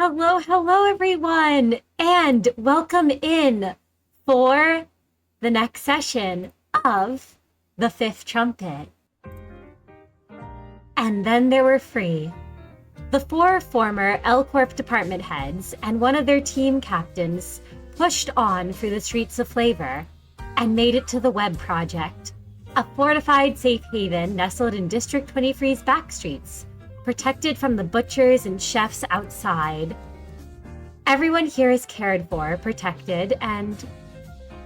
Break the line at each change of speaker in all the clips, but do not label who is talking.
Hello, everyone, and welcome in for the next session of the Fifth Trumpet. And then there were free. The four former L Corp Department Heads and one of their team captains pushed on through the streets of flavor and made it to the Web Project, a fortified safe haven nestled in District 23's Backstreets, protected from the butchers and chefs outside. Everyone here is cared for, protected, and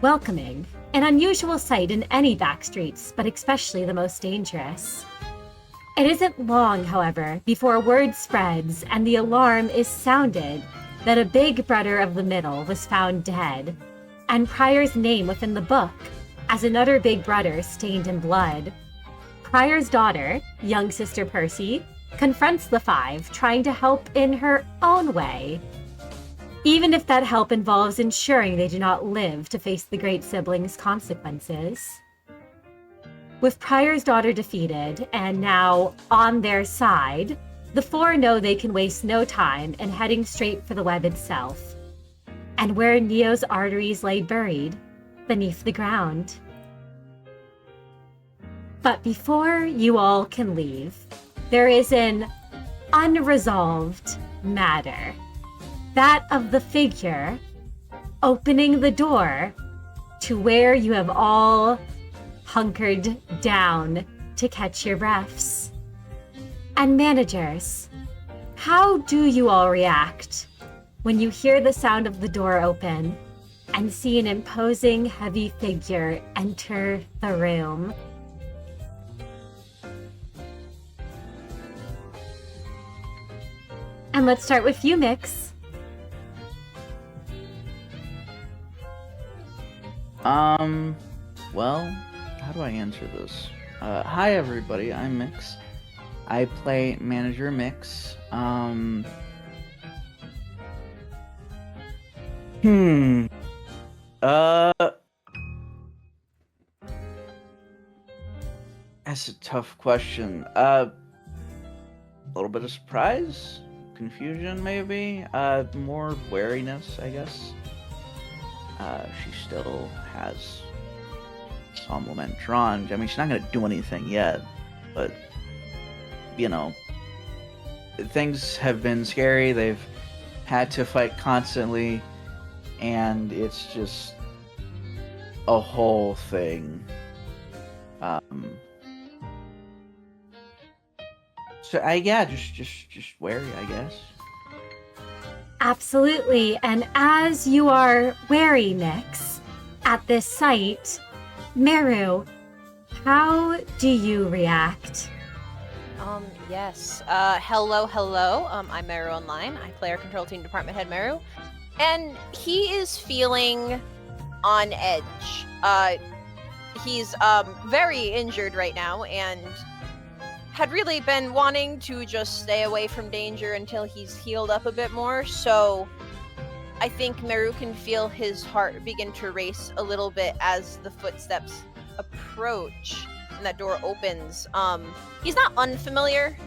welcoming, an unusual sight in any Backstreets, but especially the most dangerous. It isn't long, however, before word spreads and the alarm is sounded that a big brother of the middle was found dead, and Pryor's name within the book as another big brother stained in blood. Pryor's daughter, young Sister Perci, confronts the five, trying to help in her own way, even if that help involves ensuring they do not live to face the great siblings' consequences. With Pryor's daughter defeated and now on their side, the four know they can waste no time in heading straight for the web itself, and where Neo's arteries lay buried beneath the ground. But before you all can leave, there is an unresolved matter. That of the figure opening the door to where you have all hunkered down to catch your breaths. And managers, how do you all react when you hear the sound of the door open and see an imposing, heavy figure enter the room? And let's start with you, Miix.
Well, how do I answer this? Hi everybody, I'm Miix. I play Manager Miix. That's a tough question. A little bit of surprise? Confusion, maybe? More wariness, I guess. She still has some lament drawn. I mean, she's not going to do anything yet, but, you know, things have been scary. They've had to fight constantly, and it's just a whole thing. So, just wary, I guess.
Absolutely, and as you are wary, Miix, at this site, Meru, how do you react?
Yes. Hello. I'm Meru Online. I play our Control Team Department Head Meru. And he is feeling on edge. He's very injured right now and had really been wanting to just stay away from danger until he's healed up a bit more. So I think Meru can feel his heart begin to race a little bit as the footsteps approach and that door opens. He's not unfamiliar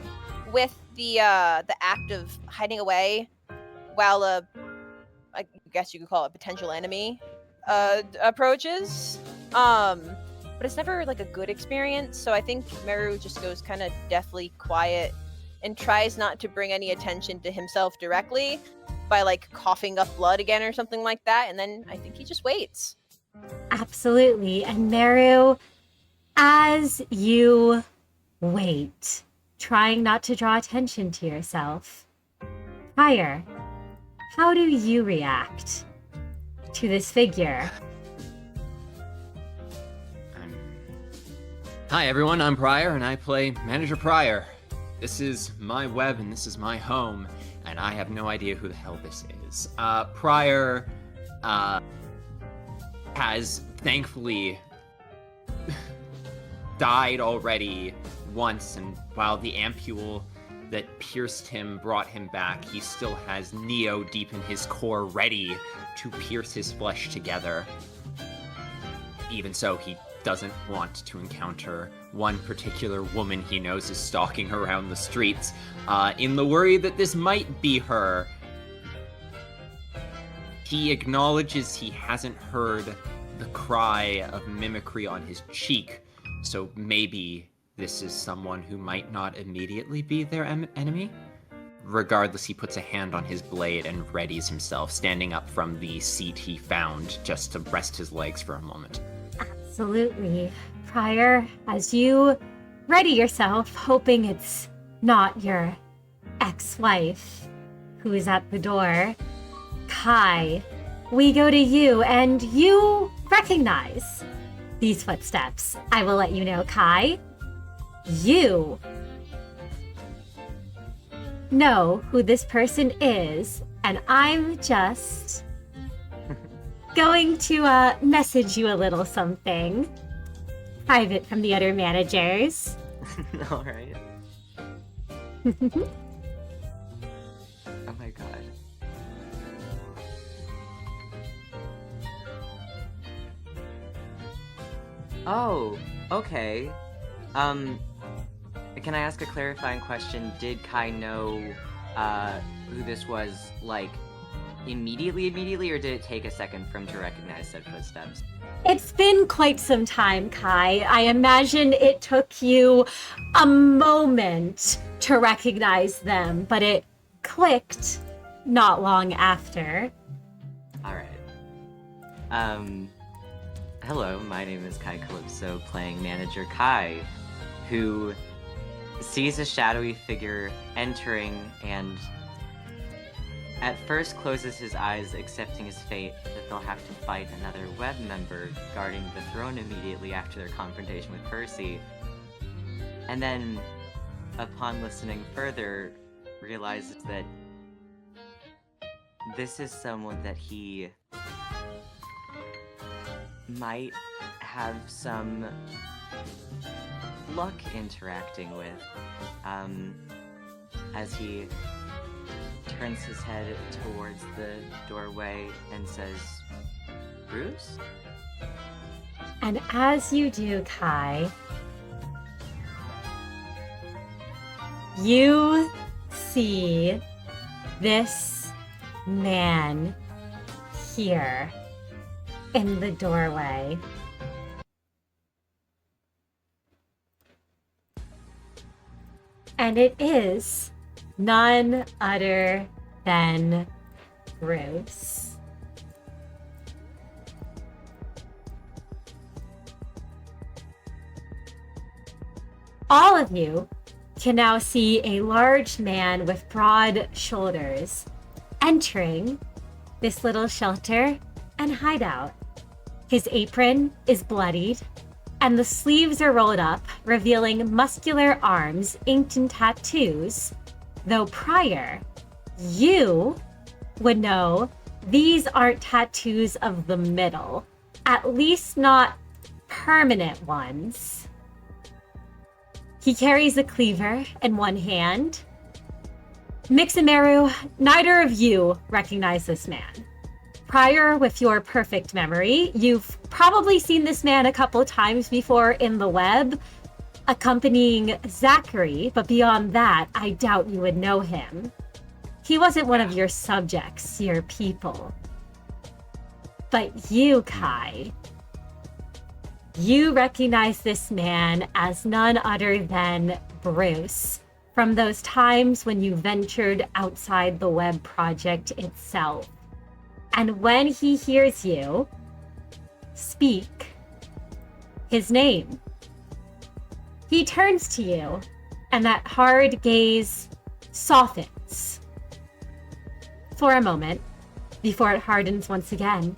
with the act of hiding away while I guess you could call it a potential enemy approaches. But it's never like a good experience. So I think Meru just goes kind of deathly quiet and tries not to bring any attention to himself directly by like coughing up blood again or something like that. And then I think he just waits.
Absolutely. And Meru, as you wait, trying not to draw attention to yourself, Pryor, how do you react to this figure?
Hi everyone, I'm Pryor and I play Manager Pryor. This is my web and this is my home, and I have no idea who the hell this is. Pryor has thankfully died already once, and while the ampule that pierced him brought him back, he still has Neo deep in his core ready to pierce his flesh together. Even so, he doesn't want to encounter one particular woman he knows is stalking around the streets, in the worry that this might be her He acknowledges he hasn't heard the cry of mimicry on his cheek, so maybe this is someone who might not immediately be their enemy. Regardless, he puts a hand on his blade and readies himself, standing up from the seat he found just to rest his legs for a moment.
Absolutely. Prior, as you ready yourself, hoping it's not your ex-wife who is at the door, Kai, we go to you, and you recognize these footsteps. I will let you know, Kai. You know who this person is, and I'm just going to message you a little something private from the other managers.
All right. Oh my god. Oh, okay. Can I ask a clarifying question? Did Kai know who this was, like, immediately, or did it take a second for him to recognize said footsteps?
It's been quite some time, Kai. I imagine it took you a moment to recognize them, but it clicked not long after.
Alright. Hello, my name is Kai Calypso, playing Manager Kai, who sees a shadowy figure entering and at first closes his eyes, accepting his fate that they'll have to fight another web member guarding the throne immediately after their confrontation with Perci. And then, upon listening further, realizes that this is someone that he might have some luck interacting with, as he turns his head towards the doorway and says, Bruce?
And as you do, Kai, you see this man here in the doorway. And it is none other than Bruce. All of you can now see a large man with broad shoulders entering this little shelter and hideout. His apron is bloodied, and the sleeves are rolled up, revealing muscular arms inked in tattoos, though prior, you would know these aren't tattoos of the middle, at least not permanent ones. He carries a cleaver in one hand. Miix and Meru, neither of you recognize this man. Prior, with your perfect memory, you've probably seen this man a couple times before in the web, accompanying Zachary, but beyond that, I doubt you would know him. He wasn't one of your subjects, your people. But you, Kai, you recognize this man as none other than Bruce, from those times when you ventured outside the web project itself. And when he hears you speak his name, he turns to you, and that hard gaze softens for a moment before it hardens once again.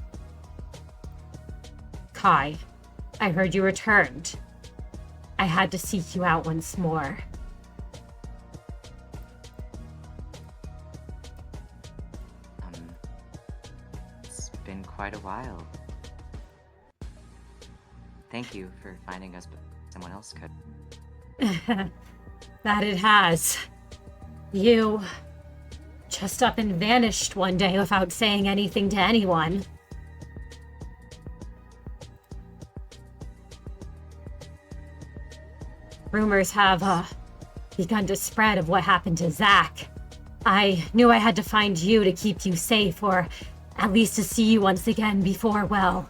Kai, I heard you returned. I had to seek you out once more.
It's been quite a while. Thank you for finding us, but someone else could.
That it has. You just up and vanished one day without saying anything to anyone. Rumors have begun to spread of what happened to Zach. I knew I had to find you to keep you safe, or at least to see you once again before, well...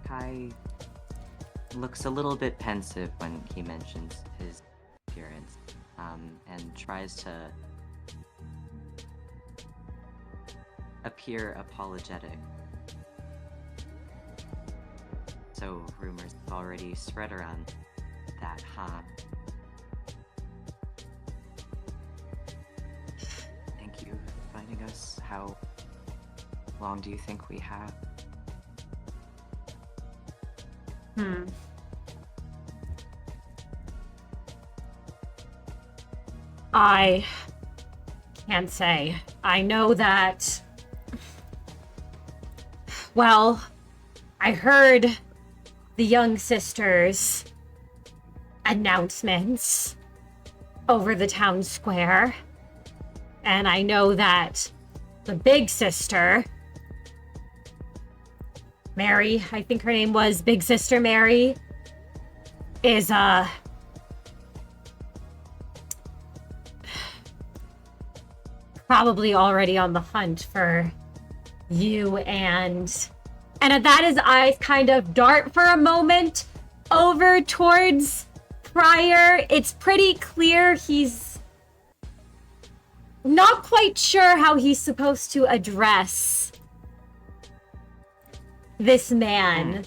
Kai looks a little bit pensive when he mentions his appearance, and tries to appear apologetic. So rumors have already spread around that, huh? Thank you for finding us. How long do you think we have?
I can't say. I know that... Well, I heard the young sisters' announcements over the town square. And I know that the big sister, Mary, I think her name was Big Sister Mary, is, probably already on the hunt for you and at that his eyes kind of dart for a moment over towards Pryor. It's pretty clear he's not quite sure how he's supposed to address this man.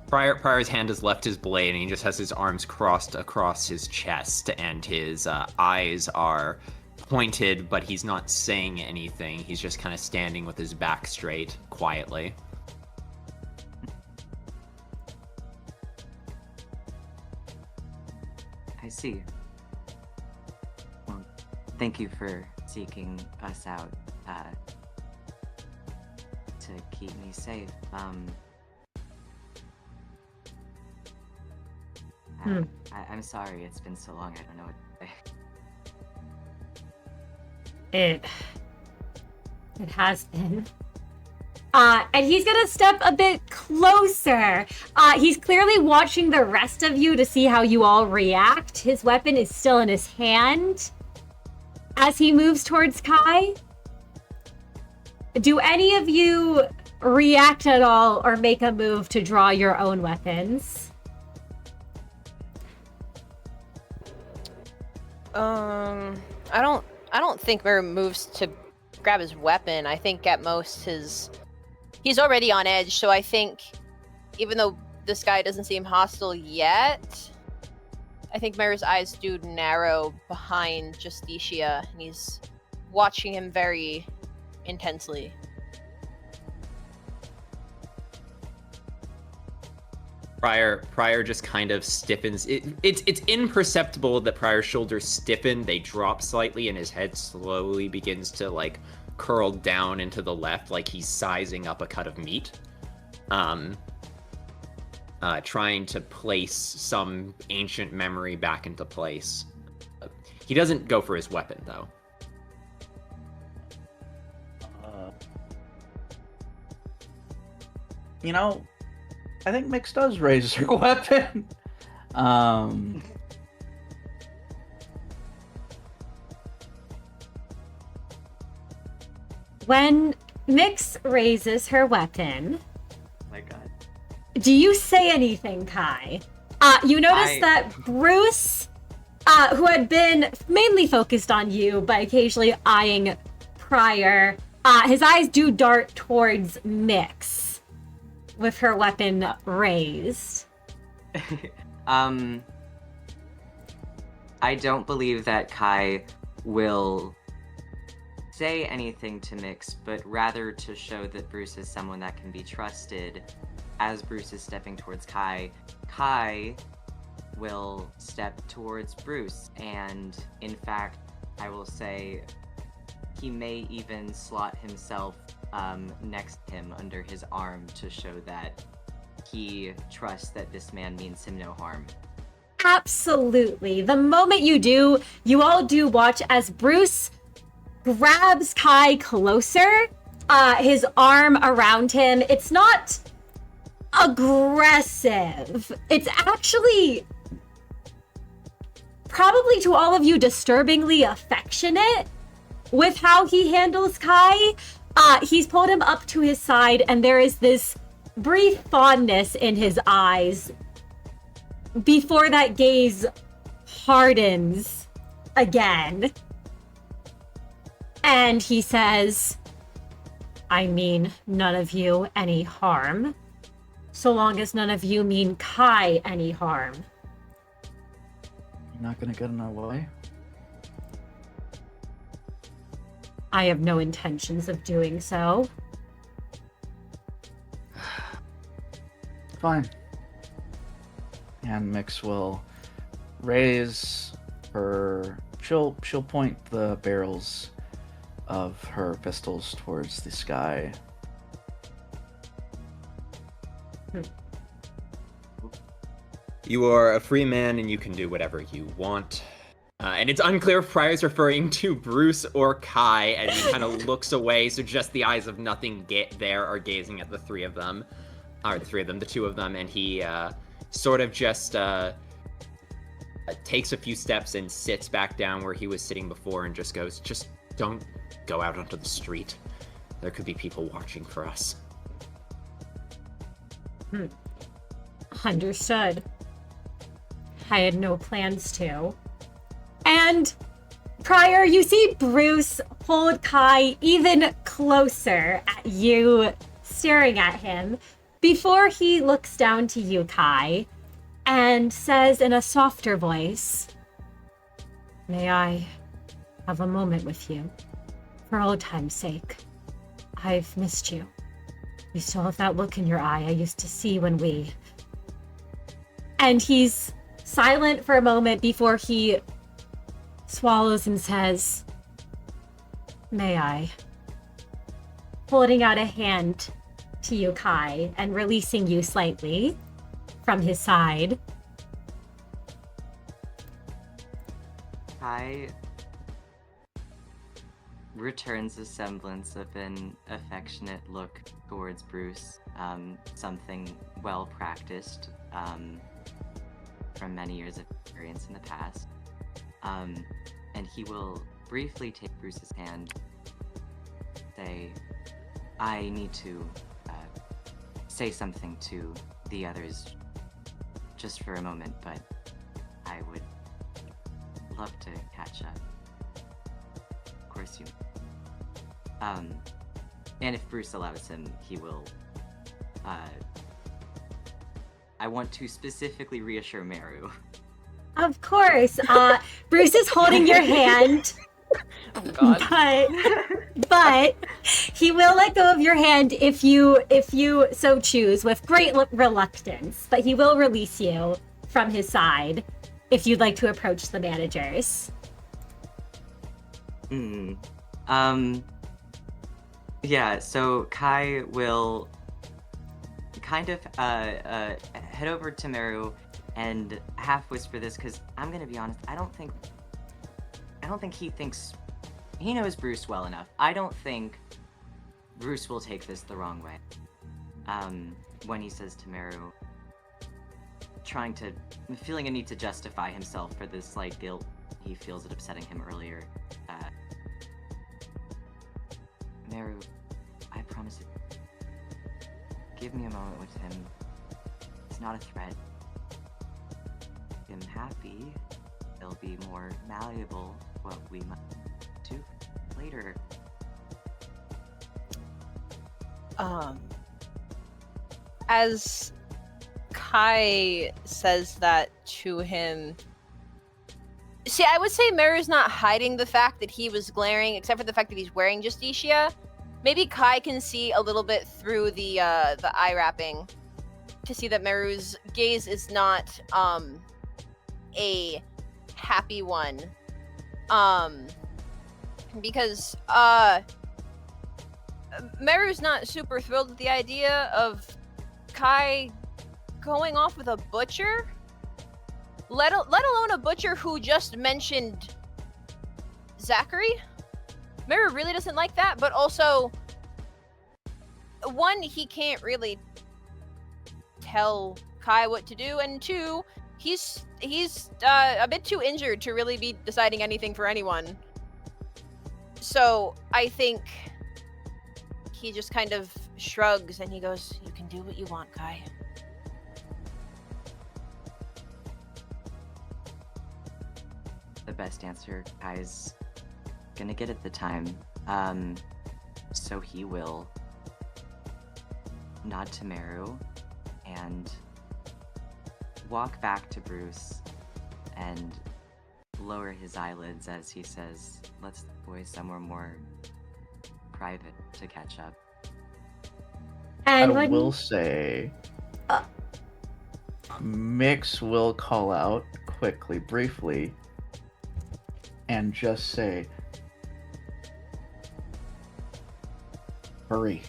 Pryor's hand has left his blade, and he just has his arms crossed across his chest, and his eyes are pointed, but he's not saying anything. He's just kind of standing with his back straight, quietly.
I see. Well, thank you for seeking us out, to keep me safe. I'm sorry it's been so long, I don't know what to say.
It has been. And he's gonna step a bit closer. He's clearly watching the rest of you to see how you all react. His weapon is still in his hand as he moves towards Kai. Do any of you react at all or make a move to draw your own weapons?
I don't think Meru moves to grab his weapon. I think at most he's already on edge, so I think even though this guy doesn't seem hostile yet, I think Meru's eyes do narrow behind Justicia, and he's watching him very intensely.
Pryor just kind of stiffens. It's imperceptible that Pryor's shoulders stiffen. They drop slightly, and his head slowly begins to like curl down into the left, like he's sizing up a cut of meat. Trying to place some ancient memory back into place. He doesn't go for his weapon, though.
I think Miix does raise her weapon.
When Miix raises her weapon,
My God.
do you say anything, Kai? You notice that Bruce, who had been mainly focused on you, but occasionally eyeing Pryor, his eyes do dart towards Miix with her weapon raised.
I don't believe that Kai will say anything to Miix, but rather to show that Bruce is someone that can be trusted. As Bruce is stepping towards Kai, Kai will step towards Bruce, and in fact, I will say he may even slot himself next to him under his arm to show that he trusts that this man means him no harm.
Absolutely. The moment you do, you all do watch as Bruce grabs Kai closer, his arm around him. It's not aggressive. It's actually probably to all of you disturbingly affectionate with how he handles Kai. He's pulled him up to his side, and there is this brief fondness in his eyes before that gaze hardens again. And he says, I mean none of you any harm, so long as none of you mean Kai any harm.
You're not gonna get in our way?
I have no intentions of doing so.
Fine. And Miix will raise her... She'll point the barrels of her pistols towards the sky.
You are a free man and you can do whatever you want. And it's unclear if Pryor's referring to Bruce or Kai as he kind of looks away, so just the eyes of nothing there are gazing at the two of them, and he sort of just takes a few steps and sits back down where he was sitting before and just goes, just don't go out onto the street. There could be people watching for us.
Understood. I had no plans to. And Pryor, you see Bruce hold Kai even closer at you, staring at him, before he looks down to you, Kai, and says in a softer voice, May I have a moment with you? For old time's sake. I've missed you. You still have that look in your eye I used to see when we... And he's silent for a moment before he swallows and says, May I? Holding out a hand to you, Kai, and releasing you slightly from his side.
Kai returns a semblance of an affectionate look towards Bruce, something well practiced from many years of experience in the past. And he will briefly take Bruce's hand, say, I need to say something to the others just for a moment, but I would love to catch up. Of course you... and if Bruce allows him, he will... I want to specifically reassure Meru.
Of course. Bruce is holding your hand.
Oh God.
But he will let go of your hand if you so choose, with great reluctance. But he will release you from his side if you'd like to approach the managers.
Yeah, so Kai will kind of head over to Meru and half whisper this, because I'm gonna be honest, I don't think he thinks he knows Bruce well enough. I don't think Bruce will take this the wrong way. When he says to Meru, feeling a need to justify himself for the slight guilt he feels at upsetting him earlier. Meru, I promise you, give me a moment with him. It's not a threat. Him happy, he'll be more malleable. What we might do later.
As Kai says that to him, see, I would say Meru's not hiding the fact that he was glaring, except for the fact that he's wearing Justicia. Maybe Kai can see a little bit through the eye wrapping to see that Meru's gaze is not a happy one. Because Meru's not super thrilled with the idea of Kai going off with a butcher, let alone a butcher who just mentioned Zachary. Meru really doesn't like that, but also, one, he can't really tell Kai what to do, and two, he's a bit too injured to really be deciding anything for anyone. So I think he just kind of shrugs and he goes, "You can do what you want, Kai."
The best answer Kai's gonna get at the time. So he will nod to Meru and walk back to Bruce and lower his eyelids as he says, "Let's deploy somewhere more private to catch up."
And
I
when
will say, Miix will call out quickly, briefly, and just say, "Hurry."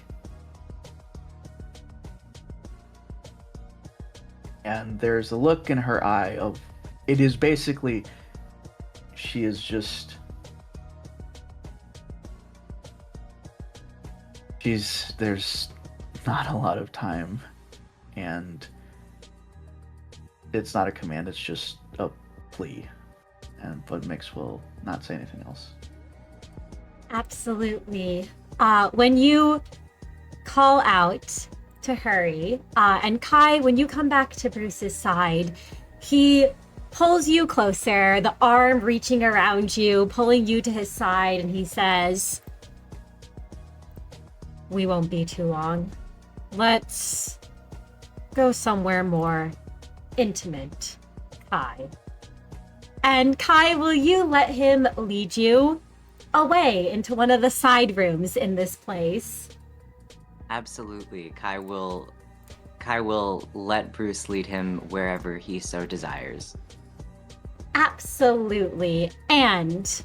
And there's a look in her eye of, it is basically, she is just, there's not a lot of time, and it's not a command, it's just a plea. But Miix will not say anything else.
Absolutely. When you call out to hurry, and Kai, when you come back to Bruce's side, he pulls you closer, the arm reaching around you, pulling you to his side, and he says, "We won't be too long. Let's go somewhere more intimate, Kai." And Kai, will you let him lead you away into one of the side rooms in this place?
Absolutely. Kai will let Bruce lead him wherever he so desires.
Absolutely. And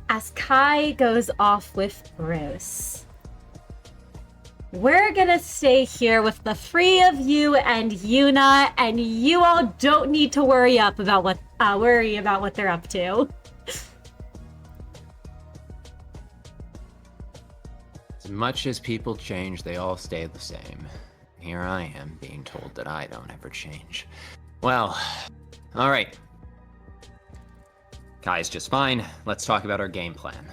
as Kai goes off with Bruce, we're gonna stay here with the three of you and Yuna, and you all don't need to worry about what they're up to.
As much as people change, they all stay the same. Here I am being told that I don't ever change. Well, all right. Kai's just fine. Let's talk about our game plan.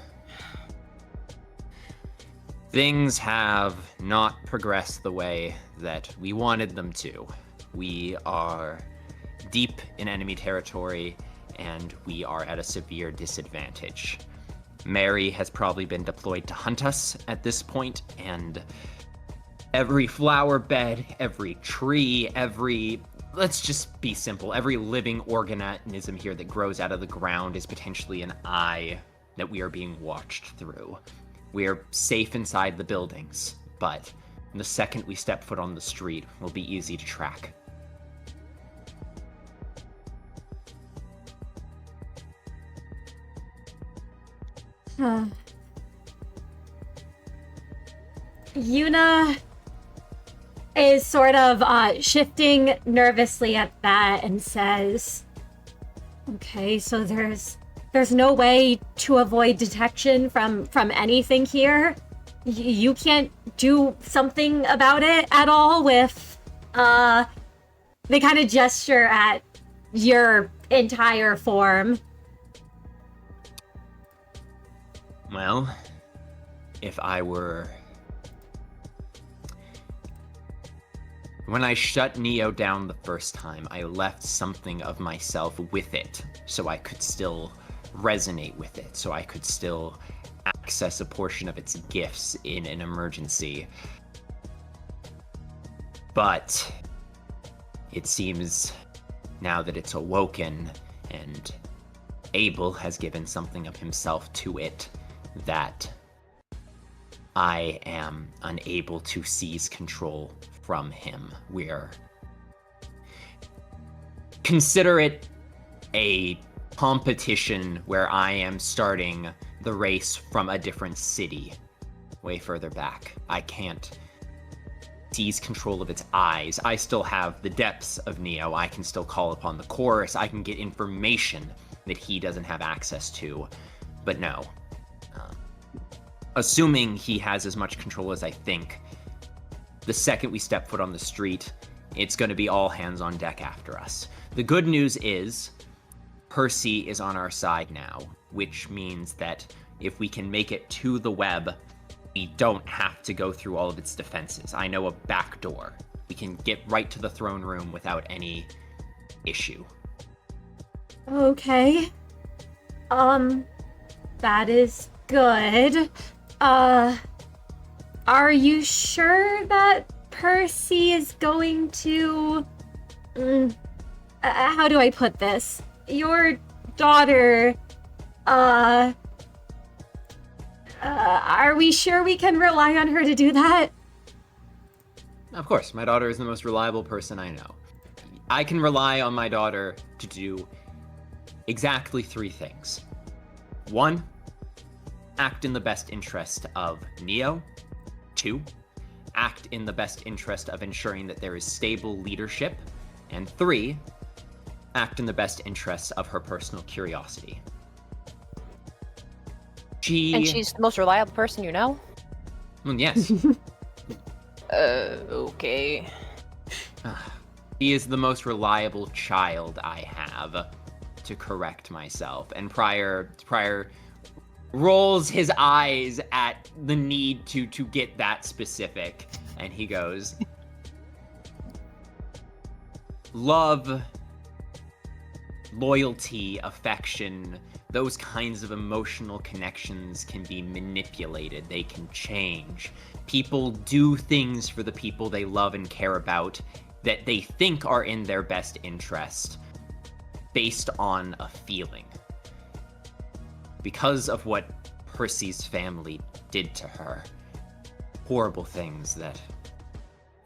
Things have not progressed the way that we wanted them to. We are deep in enemy territory, and we are at a severe disadvantage. Mary has probably been deployed to hunt us at this point, and every flower bed, every tree, let's just be simple, every living organism here that grows out of the ground is potentially an eye that we are being watched through. We are safe inside the buildings, but the second we step foot on the street, will be easy to track.
Yuna is sort of shifting nervously at that and says, "Okay, so there's no way to avoid detection from anything here? You can't do something about it at all with, they kind of gesture at your entire form."
Well, if I were... When I shut Neo down the first time, I left something of myself with it, so I could still resonate with it, so I could still access a portion of its gifts in an emergency. But it seems now that it's awoken and Abel has given something of himself to it, that I am unable to seize control from him. Consider it a competition where I am starting the race from a different city, way further back. I can't seize control of its eyes. I still have the depths of Neo. I can still call upon the chorus. I can get information that he doesn't have access to. But no. Assuming he has as much control as I think, the second we step foot on the street, it's going to be all hands on deck after us. The good news is Percy is on our side now, which means that if we can make it to the web, we don't have to go through all of its defenses. I know a back door. We can get right to the throne room without any issue.
Okay. That is good. Are you sure that Percy is going to... how do I put this? Your daughter, are we sure we can rely on her to do that?
Of course, my daughter is the most reliable person I know. I can rely on my daughter to do exactly 3 things. 1, act in the best interest of Neo. 2, act in the best interest of ensuring that there is stable leadership. And 3, act in the best interest of her personal curiosity.
And she's the most reliable person you know?
Well, yes.
Okay.
He is the most reliable child I have, to correct myself. And Prior rolls his eyes at the need to get that specific, and he goes, love, loyalty, affection, those kinds of emotional connections can be manipulated. They can change. People do things for the people they love and care about that they think are in their best interest based on a feeling. Because of what Percy's family did to her, horrible things that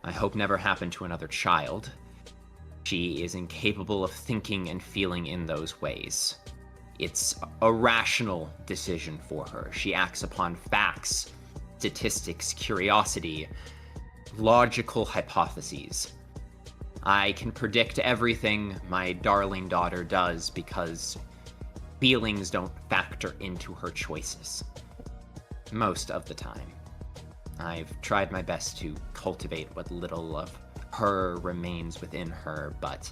I hope never happen to another child, she is incapable of thinking and feeling in those ways. It's a rational decision for her. She acts upon facts, statistics, curiosity, logical hypotheses. I can predict everything my darling daughter does because feelings don't factor into her choices. Most of the time. I've tried my best to cultivate what little of her remains within her, but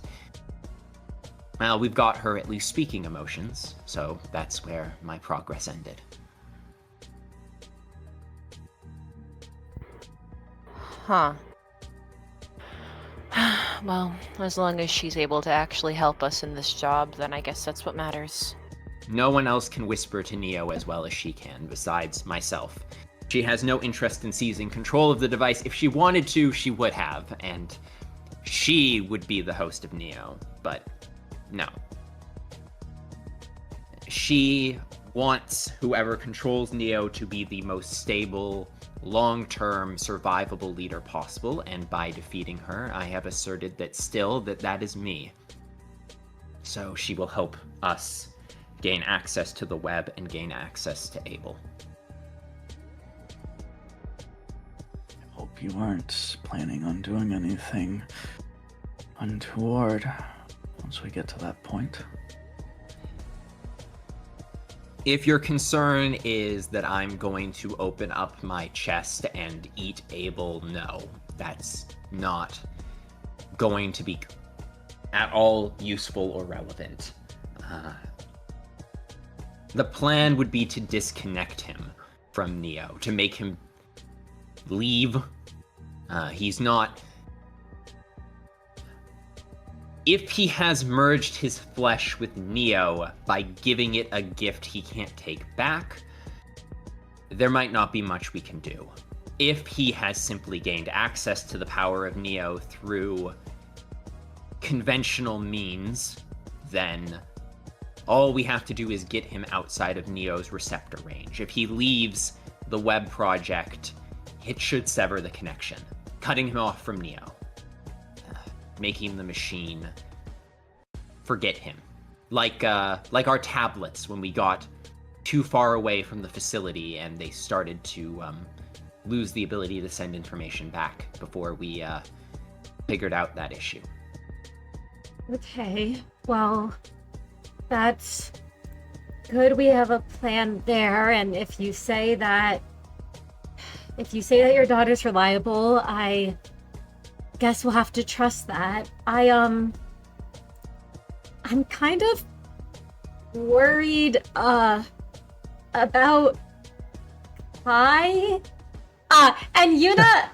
well, we've got her at least speaking emotions, so that's where my progress ended.
Huh. Well, as long as she's able to actually help us in this job, then I guess that's what matters.
No one else can whisper to Neo as well as she can, besides myself. She has no interest in seizing control of the device. If she wanted to, she would have, and she would be the host of Neo, but no. She wants whoever controls Neo to be the most stable, long-term, survivable leader possible, and by defeating her, I have asserted that is me. So she will help us gain access to the web and gain access to Abel.
I hope you aren't planning on doing anything untoward once we get to that point.
If your concern is that I'm going to open up my chest and eat Abel, no. That's not going to be at all useful or relevant. The plan would be to disconnect him from Neo, to make him leave. He's not... If he has merged his flesh with Neo by giving it a gift he can't take back, there might not be much we can do. If he has simply gained access to the power of Neo through conventional means, then all we have to do is get him outside of Neo's receptor range. If he leaves the web project, it should sever the connection, cutting him off from Neo. Making the machine forget him. Like our tablets when we got too far away from the facility and they started to lose the ability to send information back before we figured out that issue.
Okay, well, that's good. We have a plan there, and if you say that your daughter's reliable, I guess we'll have to trust that. I'm kind of worried, about Kai. And Yuna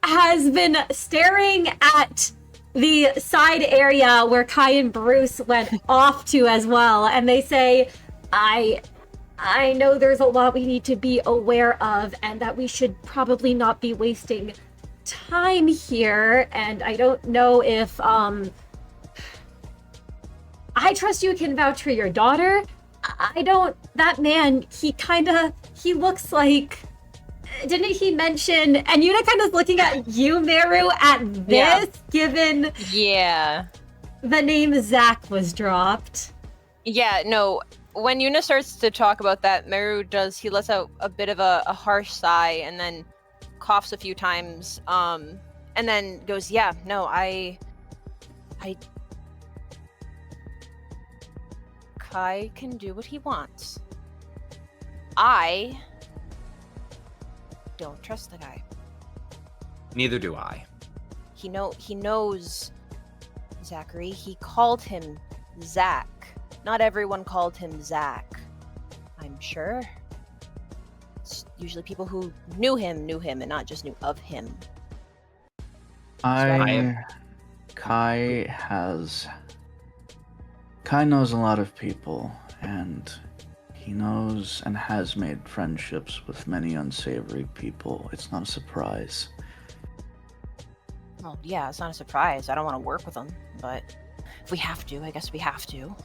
has been staring at the side area where Kai and Bruce went off to as well, and they say, I know there's a lot we need to be aware of, and that we should probably not be wasting time here, and I don't know if, I trust you can vouch for your daughter. That man, he looks like, didn't he mention, and Yuna kind of looking at you, Meru, at this,
Yeah.
given
Yeah.
the name Zach was dropped.
Yeah, no. When Yuna starts to talk about that, Meru he lets out a bit of a harsh sigh and then coughs a few times, and then goes, yeah, no, Kai can do what he wants. I don't trust the guy.
Neither do I.
He knows Zachary. He called him Zach. Not everyone called him Zach, I'm sure. It's usually people who knew him, and not just knew of him.
Kai knows a lot of people, and he knows and has made friendships with many unsavory people. It's not a surprise.
Well, yeah, it's not a surprise. I don't want to work with him, but if we have to, I guess we have to.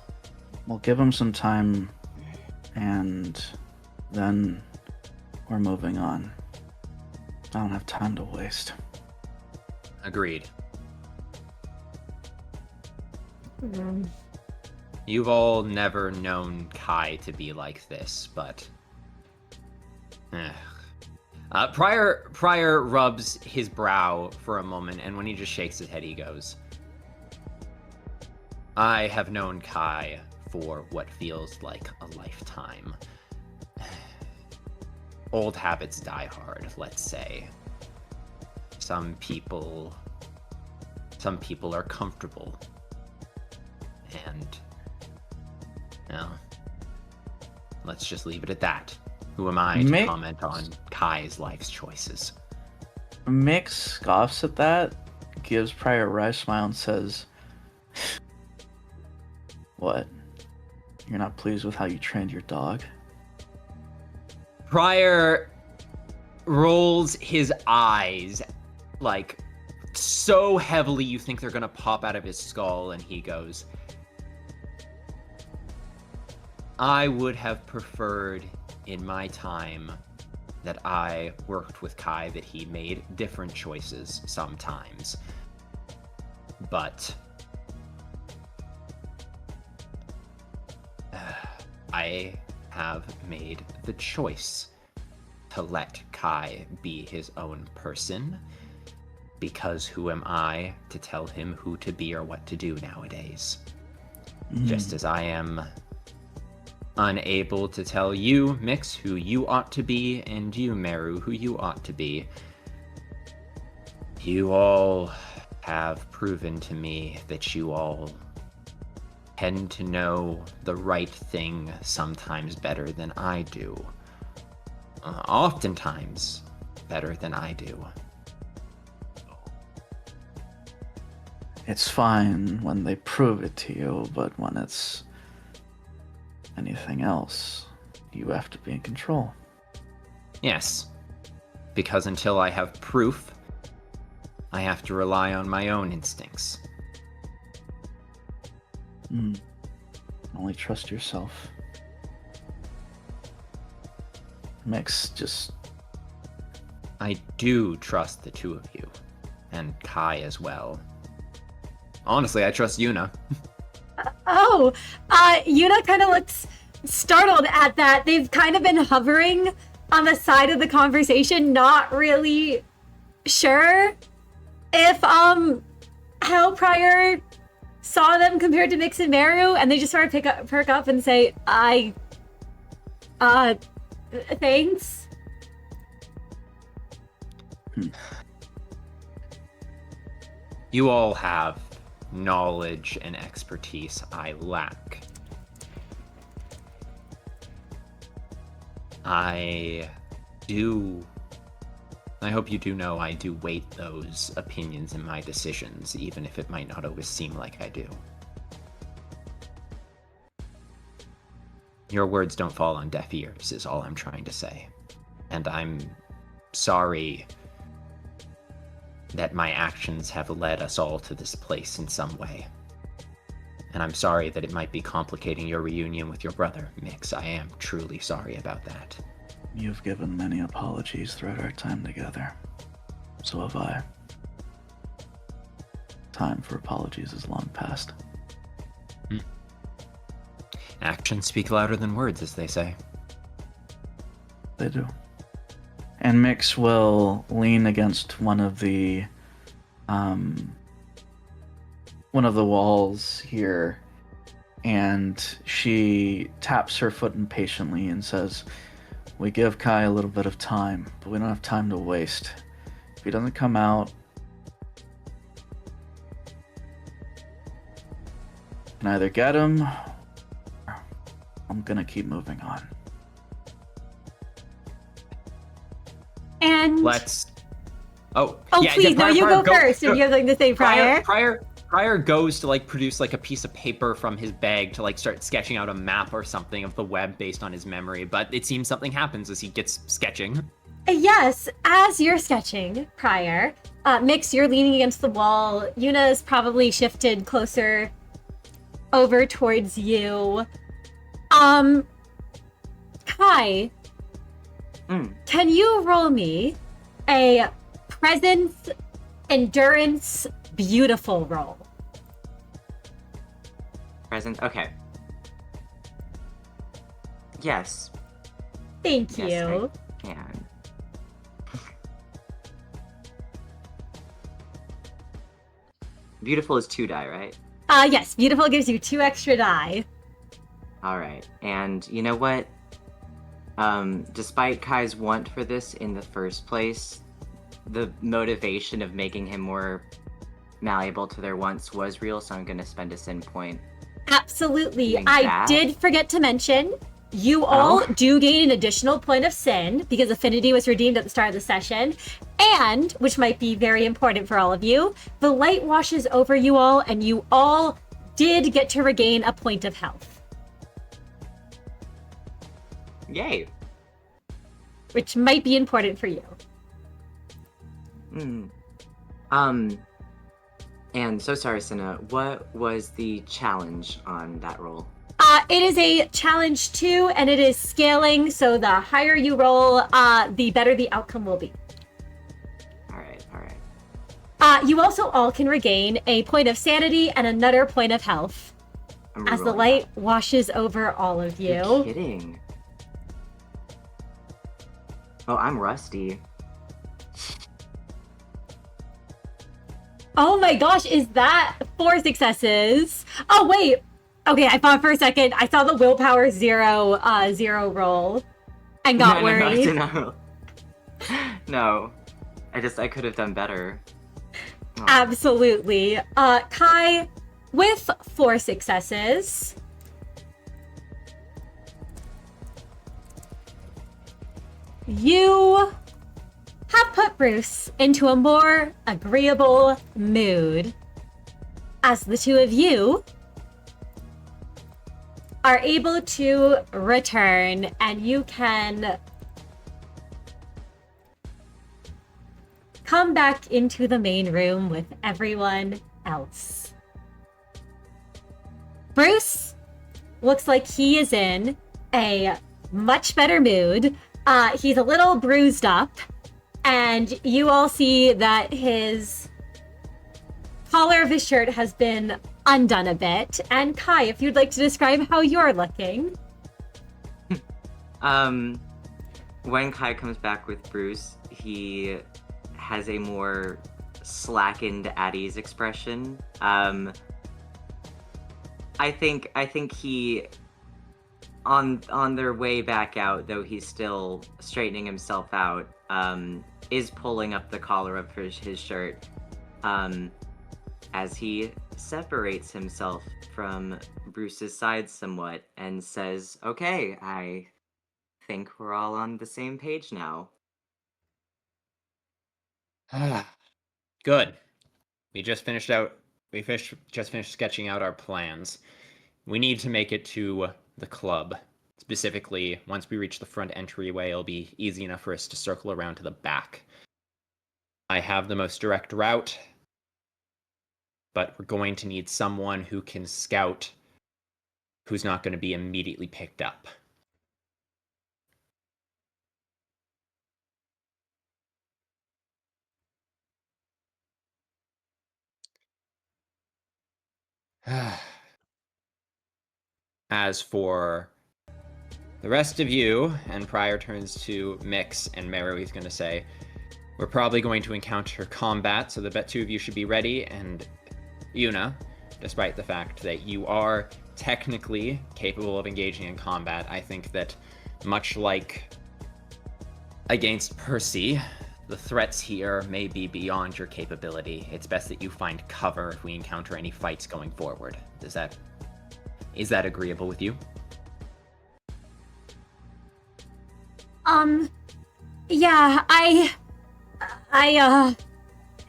We'll give him some time, and then we're moving on. I don't have time to waste.
Agreed.
Mm.
You've all never known Kai to be like this, but... Prior rubs his brow for a moment, and when he just shakes his head, he goes, I have known Kai for what feels like a lifetime. Old habits die hard, let's say. Some people are comfortable. And, well, let's just leave it at that. Who am I to comment on Kai's life's choices?
Miix scoffs at that, gives Prior a wry smile, and says, What? You're not pleased with how you trained your dog?
Prior rolls his eyes, like, so heavily you think they're gonna pop out of his skull, and he goes, I would have preferred in my time that I worked with Kai, that he made different choices sometimes. But I have made the choice to let Kai be his own person, because who am I to tell him who to be or what to do nowadays? Just as I am unable to tell you, Miix, who you ought to be, and you, Meru, who you ought to be. You all have proven to me that you all tend to know the right thing sometimes better than I do. Oftentimes better than I do.
It's fine when they prove it to you, but when it's anything else, you have to be in control.
Yes, because until I have proof, I have to rely on my own instincts.
Only trust yourself. Miix, just...
I do trust the two of you, and Kai as well. Honestly, I trust Yuna.
Yuna kind of looks startled at that. They've kind of been hovering on the side of the conversation, not really sure if, how Prior saw them compared to Miix and Meru, and they just sort of perk up and say, thanks.
You all have knowledge and expertise I lack. I hope you do know I do weight those opinions in my decisions, even if it might not always seem like I do. Your words don't fall on deaf ears, is all I'm trying to say. And I'm sorry that my actions have led us all to this place in some way. And I'm sorry that it might be complicating your reunion with your brother, Miix. I am truly sorry about that.
You've given many apologies throughout our time together. So have I. Time for apologies is long past.
Actions speak louder than words, as they say.
They do. And Miix will lean against one of the walls here, and she taps her foot impatiently and says, "We give Kai a little bit of time, but we don't have time to waste. If he doesn't come out, I can either get him, or I'm gonna keep moving on."
And
Let's... Oh,
yeah, please, no, you go first if you have something to say, Prior.
Prior goes to produce a piece of paper from his bag to start sketching out a map or something of the web based on his memory, but it seems something happens as he gets sketching.
Yes, as you're sketching, Prior, Miix, you're leaning against the wall. Yuna's probably shifted closer over towards you. Kai, can you roll me a presence, endurance, beautiful roll?
Present. Okay. Yes.
Thank you.
Yes, I can. Beautiful is 2 die, right?
Yes, beautiful gives you 2 extra die.
All right. And you know what? Despite Kai's want for this in the first place, the motivation of making him more malleable to their wants was real, so I'm going to spend a sin point.
Absolutely. I did forget to mention, you all do gain an additional point of sin because affinity was redeemed at the start of the session. And, which might be very important for all of you, the light washes over you all and you all did get to regain a point of health.
Yay.
Which might be important for you.
And so sorry, Senna, what was the challenge on that roll?
It is a challenge 2, and it is scaling, so the higher you roll, the better the outcome will be.
All right.
You also all can regain a point of sanity and another point of health as the light washes over all of you.
You're kidding. Oh, I'm rusty.
Oh my gosh, is that 4 successes? Oh wait, okay, I thought for a second, I saw the willpower 0 roll and got worried.
No, I could have done better. Oh.
Absolutely. Kai, with 4 successes, you have put Bruce into a more agreeable mood as the two of you are able to return, and you can come back into the main room with everyone else. Bruce looks like he is in a much better mood. He's a little bruised up, and you all see that his collar of his shirt has been undone a bit. And Kai, if you'd like to describe how you're looking.
When Kai comes back with Bruce, he has a more slackened at ease expression. I think he, on their way back out, though he's still straightening himself out, is pulling up the collar of his shirt. as he separates himself from Bruce's side somewhat and says, "Okay, I think we're all on the same page now."
Good. Just finished sketching out our plans. We need to make it to the club. Specifically, once we reach the front entryway, it'll be easy enough for us to circle around to the back. I have the most direct route, but we're going to need someone who can scout, who's not going to be immediately picked up. As for the rest of you, and Pryor turns to Miix and Meru, he's going to say, we're probably going to encounter combat, so the two of you should be ready, and Yuna, despite the fact that you are technically capable of engaging in combat, I think that much like against Perci, the threats here may be beyond your capability. It's best that you find cover if we encounter any fights going forward. Is that agreeable with you?
Yeah,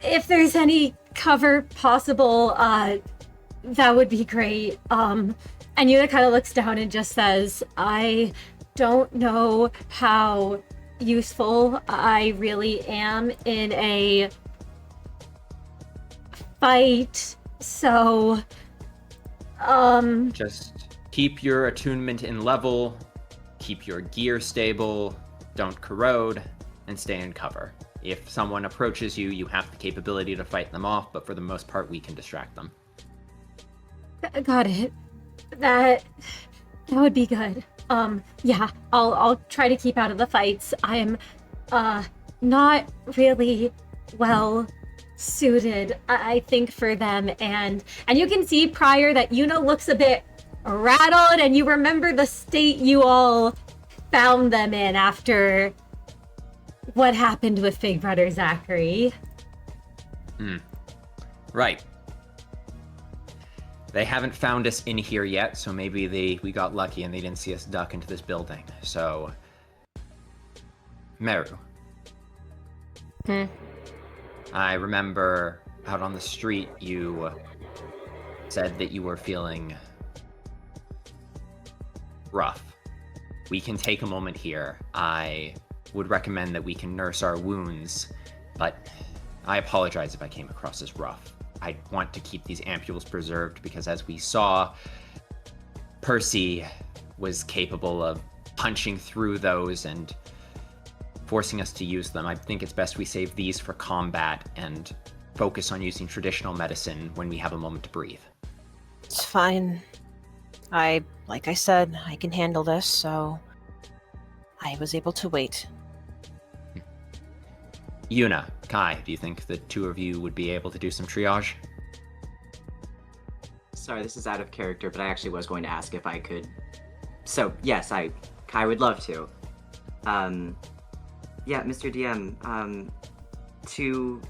if there's any cover possible, that would be great. And Yuna kind of looks down and just says, I don't know how useful I really am in a fight, so,
Just keep your attunement in level, keep your gear stable, don't corrode, and stay in cover. If someone approaches you, you have the capability to fight them off, but for the most part, we can distract them.
Got it. That would be good. Yeah, I'll try to keep out of the fights. I'm, not really well suited, I think, for them, and you can see Pryor that Yuna looks a bit rattled, and you remember the state you all found them in after what happened with Big Brother Zachary.
Right. They haven't found us in here yet, so maybe we got lucky and they didn't see us duck into this building. So, Meru. I remember out on the street you said that you were feeling rough. We can take a moment here. I would recommend that we can nurse our wounds, but I apologize if I came across as rough. I want to keep these ampules preserved because, as we saw, Perci was capable of punching through those and forcing us to use them. I think it's best we save these for combat and focus on using traditional medicine when we have a moment to breathe.
It's fine. Like I said, I can handle this, so I was able to wait.
Yuna, Kai, do you think the two of you would be able to do some triage?
Sorry, this is out of character, but I actually was going to ask if I could. So, yes, Kai would love to. Yeah, Mr. DM, to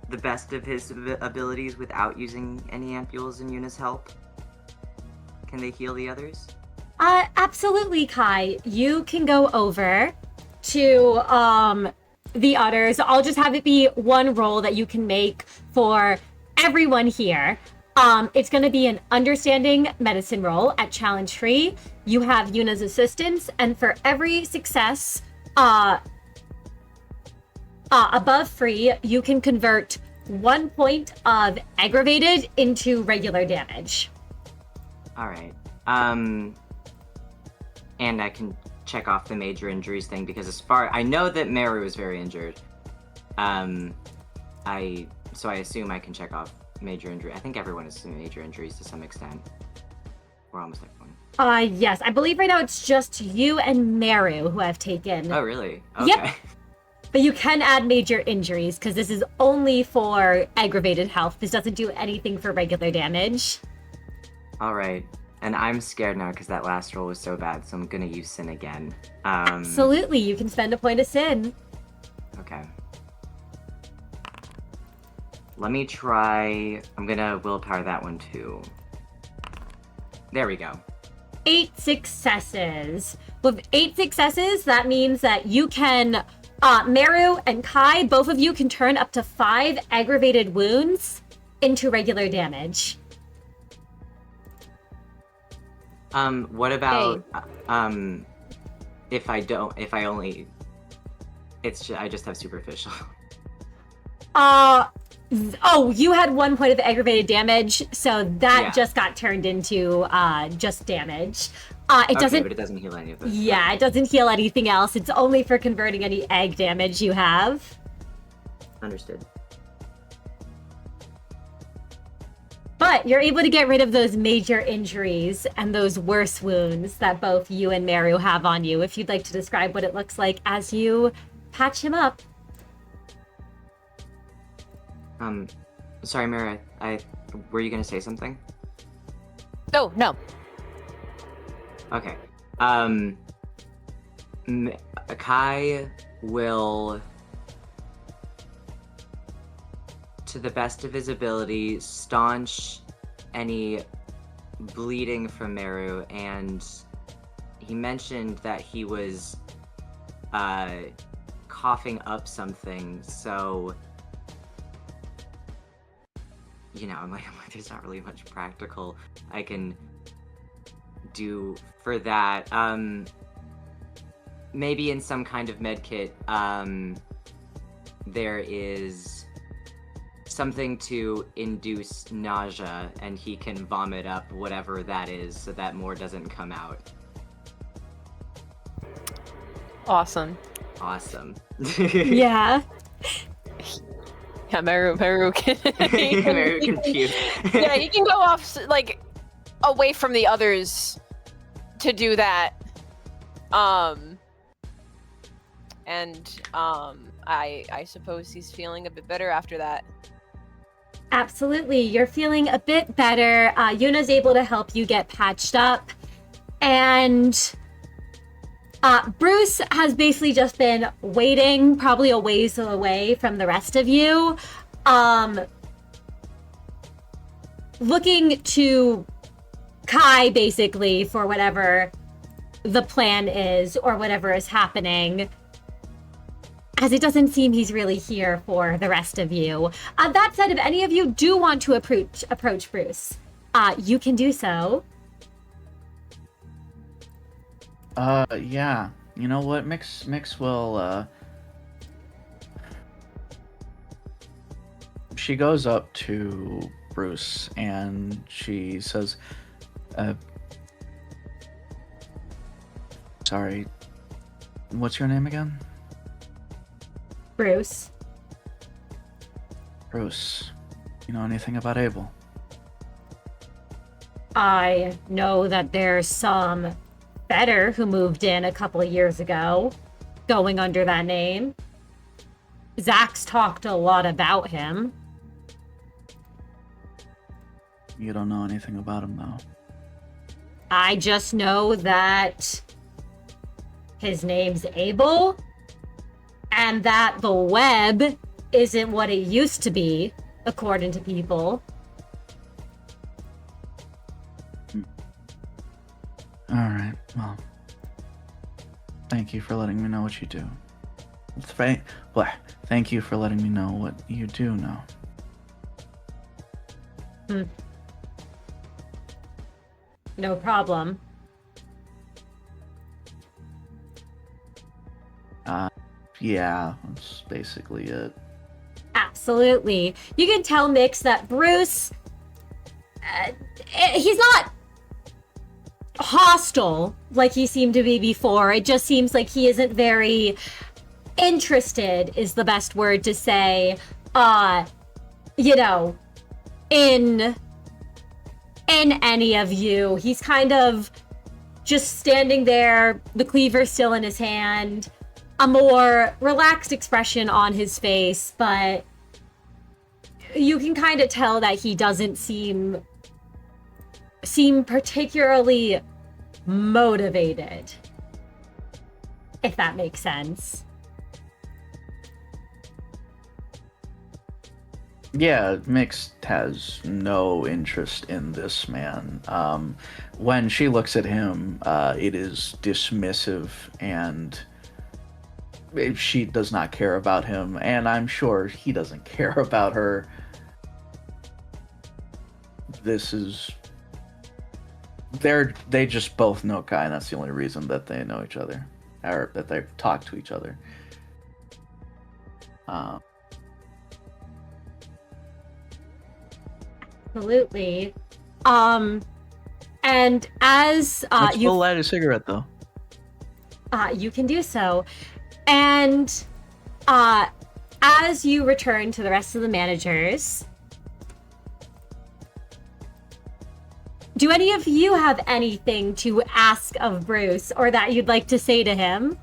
the best of his abilities without using any ampules and Yuna's help, can they heal the others?
Absolutely, Kai. You can go over to, the others. I'll just have it be one roll that you can make for everyone here. It's going to be an understanding medicine roll at challenge 3. You have Yuna's assistance, and for every success above 3, you can convert 1 point of aggravated into regular damage.
All right. And I can check off the major injuries thing because I know that Meru is very injured. So I assume I can check off major injury. I think everyone has some major injuries to some extent. We're almost like one.
Yes. I believe right now it's just you and Meru who have taken.
Oh, really? Okay.
Yep. But you can add major injuries because this is only for aggravated health. This doesn't do anything for regular damage.
All right. And I'm scared now because that last roll was so bad, so I'm gonna use Sin again.
Absolutely, you can spend a point of Sin.
Okay. let me try. I'm gonna willpower that one too. There we go.
8 successes. With 8 successes, that means that you can, Meru and Kai, both of you can turn up to 5 aggravated wounds into regular damage.
What about, if I only, I just have superficial.
You had 1 point of aggravated damage, so that just got turned into just damage. It doesn't.
But it doesn't heal any of this.
Yeah, it doesn't heal anything else. It's only for converting any egg damage you have.
Understood.
But you're able to get rid of those major injuries and those worse wounds that both you and Meru have on you. If you'd like to describe what it looks like as you patch him up.
Sorry, Meru, were you gonna say something?
Oh, no.
Okay. Kai will, to the best of his ability, staunch any bleeding from Meru, and he mentioned that he was coughing up something, so I'm like, there's not really much practical I can do for that. Maybe in some kind of med kit, there is something to induce nausea, and he can vomit up whatever that is so that more doesn't come out.
Awesome.
Yeah.
Yeah, Meru can...
Very confused.
Yeah, he can go off, away from the others to do that. I suppose he's feeling a bit better after that.
Absolutely. You're feeling a bit better. Yuna's able to help you get patched up. And Bruce has basically just been waiting, probably a ways away from the rest of you. Looking to Kai, basically, for whatever the plan is or whatever is happening, as it doesn't seem he's really here for the rest of you. That said, if any of you do want to approach Bruce, you can do so.
Yeah. You know what? Miix will, she goes up to Bruce and she says, sorry, what's your name again?
Bruce.
Bruce. You know anything about Abel?
I know that there's some better who moved in a couple of years ago, going under that name. Zach's talked a lot about him.
You don't know anything about him, though.
I just know that his name's Abel, and that the web isn't what it used to be, according to people.
Alright, well, thank you for letting me know what you do. Thank you for letting me know what you do know.
No problem.
Yeah, that's basically it.
Absolutely. You can tell Miix that Bruce, he's not hostile like he seemed to be before. It just seems like he isn't very interested, is the best word to say, in any of you. He's kind of just standing there, the cleaver still in his hand, a more relaxed expression on his face, but you can kind of tell that he doesn't seem particularly motivated, if that makes sense.
Yeah, Miix has no interest in this man. When she looks at him, it is dismissive, and she does not care about him, and I'm sure he doesn't care about her. This is... They just both know Kai, and that's the only reason that they know each other, or that they talk to each other.
Absolutely. And as
Let's
you
light a cigarette, though.
you can do so, and as you return to the rest of the managers, do any of you have anything to ask of Bruce or that you'd like to say to him?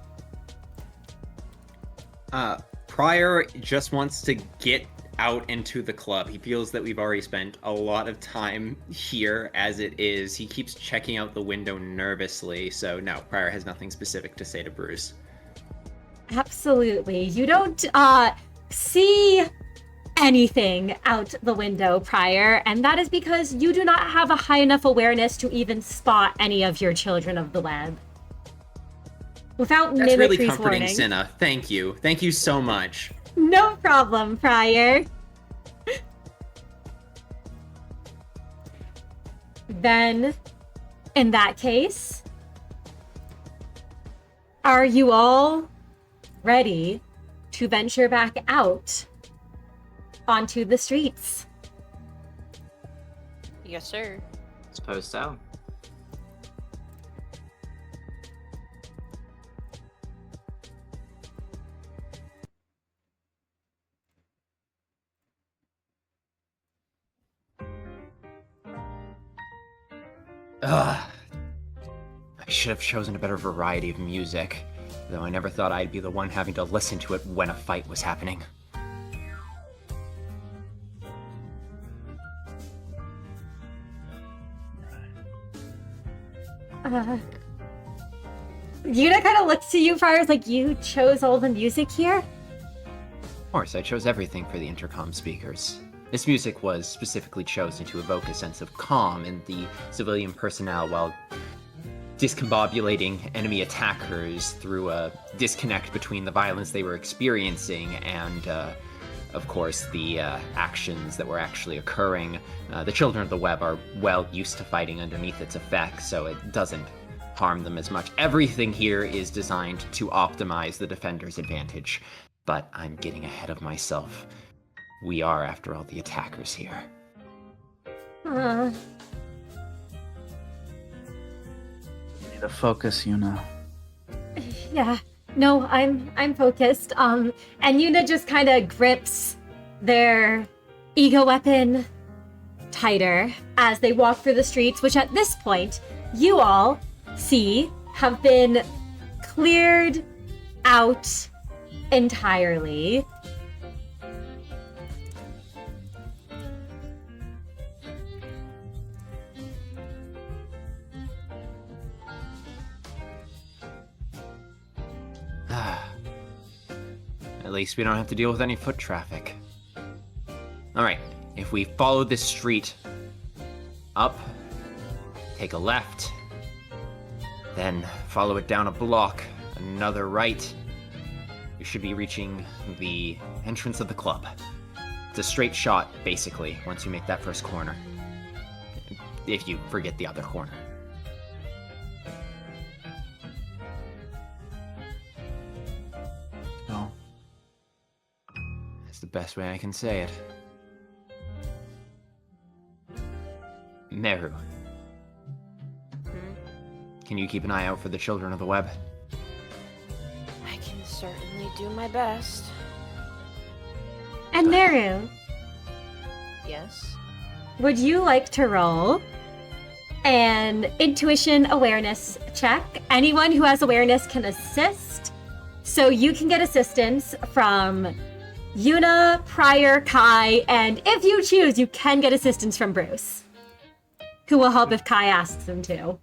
Pryor just wants to get out into the club. He feels that we've already spent a lot of time here as it is. He keeps checking out the window nervously, so no, Pryor has nothing specific to say to Bruce.
Absolutely. You don't see anything out the window, Pryor, and that is because you do not have a high enough awareness to even spot any of your children of the web. Without
That's really
Mimicry's
comforting,
warning.
Cinna. Thank you. Thank you so much.
No problem, Pryor. Then, in that case, are you all ready to venture back out onto the streets?
Yes, sir.
Suppose so.
Ugh. I should have chosen a better variety of music, though I never thought I'd be the one having to listen to it when a fight was happening.
Yuna kind of looks to you, Friars, like you chose all the music here?
Of course, I chose everything for the intercom speakers. This music was specifically chosen to evoke a sense of calm in the civilian personnel while discombobulating enemy attackers through a disconnect between the violence they were experiencing and, of course, the actions that were actually occurring. The children of the web are well used to fighting underneath its effects, so it doesn't harm them as much. Everything here is designed to optimize the defender's advantage, but I'm getting ahead of myself. We are, after all, the attackers here.
Uh,
You need to focus, Yuna.
yeah. No, I'm focused. And Yuna just kind of grips their ego weapon tighter as they walk through the streets, which at this point, you all see have been cleared out entirely.
At least we don't have to deal with any foot traffic. Alright, if we follow this street up, take a left, then follow it down a block, another right, we should be reaching the entrance of the club. It's a straight shot, basically, once you make that first corner. If you forget the other corner.
No.
That's the best way I can say it. Meru, can you keep an eye out for the children of the web?
I can certainly do my best.
And Meru,
Yes.
would you like to roll an intuition awareness check? Anyone who has awareness can assist. So you can get assistance from Yuna, Pryor, Kai, and if you choose, you can get assistance from Bruce, who will help if Kai asks him to.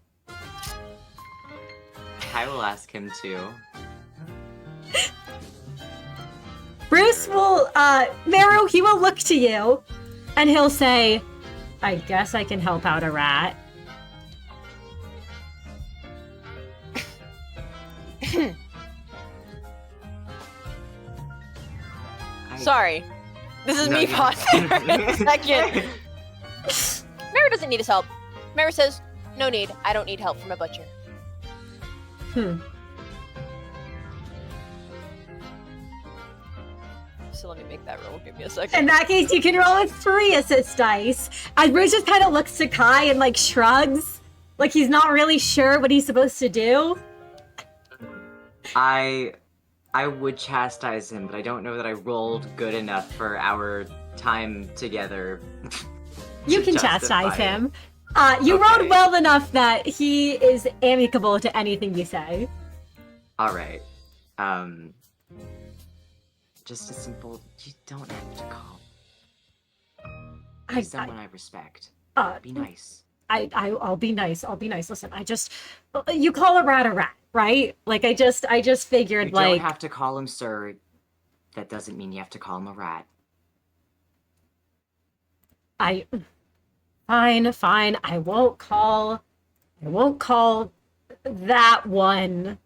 I will ask him to.
Bruce will, Meru, he will look to you, and he'll say, I guess I can help out a rat.
Sorry. This is
No,
me
you-
pausing for a second. Meru doesn't need his help. Meru says, no need. I don't need help from a butcher. So let me make that roll. Give me a second.
In that case, you can roll with 3 assist dice. And Bruce just kind of looks to Kai and, like, shrugs. Like he's not really sure what he's supposed to do.
I would chastise him, but I don't know that I rolled good enough for our time together.
You
to
can
justify
chastise
it.
him. You
Okay.
rolled well enough that he is amicable to anything you say.
All right. Just a simple. You don't have to call. He's someone I respect. Be nice.
I'll be nice. I'll be nice. Listen, you call a rat, right? Like I just figured
You
like
don't have to call him sir. That doesn't mean you have to call him a rat.
Fine. I won't call that one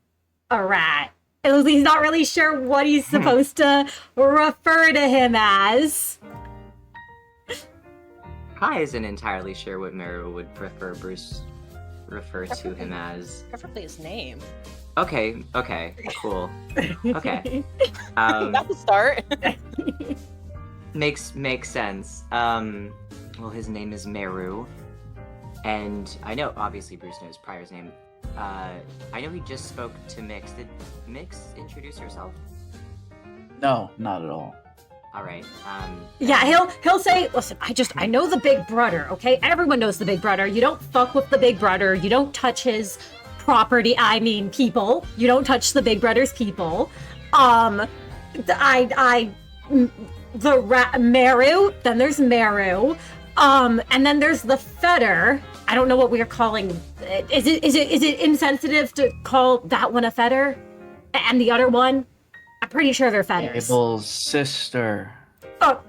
a rat. He's not really sure what he's supposed to refer to him as.
Kai isn't entirely sure what Meru would prefer Bruce refer to him as.
Preferably his name.
Okay, cool. Okay.
That's a start.
Makes sense. Well, his name is Meru, and I know obviously Bruce knows Pryor's name. I know he just spoke to Miix. Did Miix introduce herself?
No, not at all.
All right.
Yeah, he'll say, listen, I know the big brother, okay? Everyone knows the big brother. You don't fuck with the big brother. You don't touch his property. I mean, people. You don't touch the big brother's people. Meru, then there's Meru. And then there's the Feder. I don't know what we are calling it. Is it insensitive to call that one a Feder? And the other one? I'm pretty sure they're Feders.
Abel's sister.
Oh,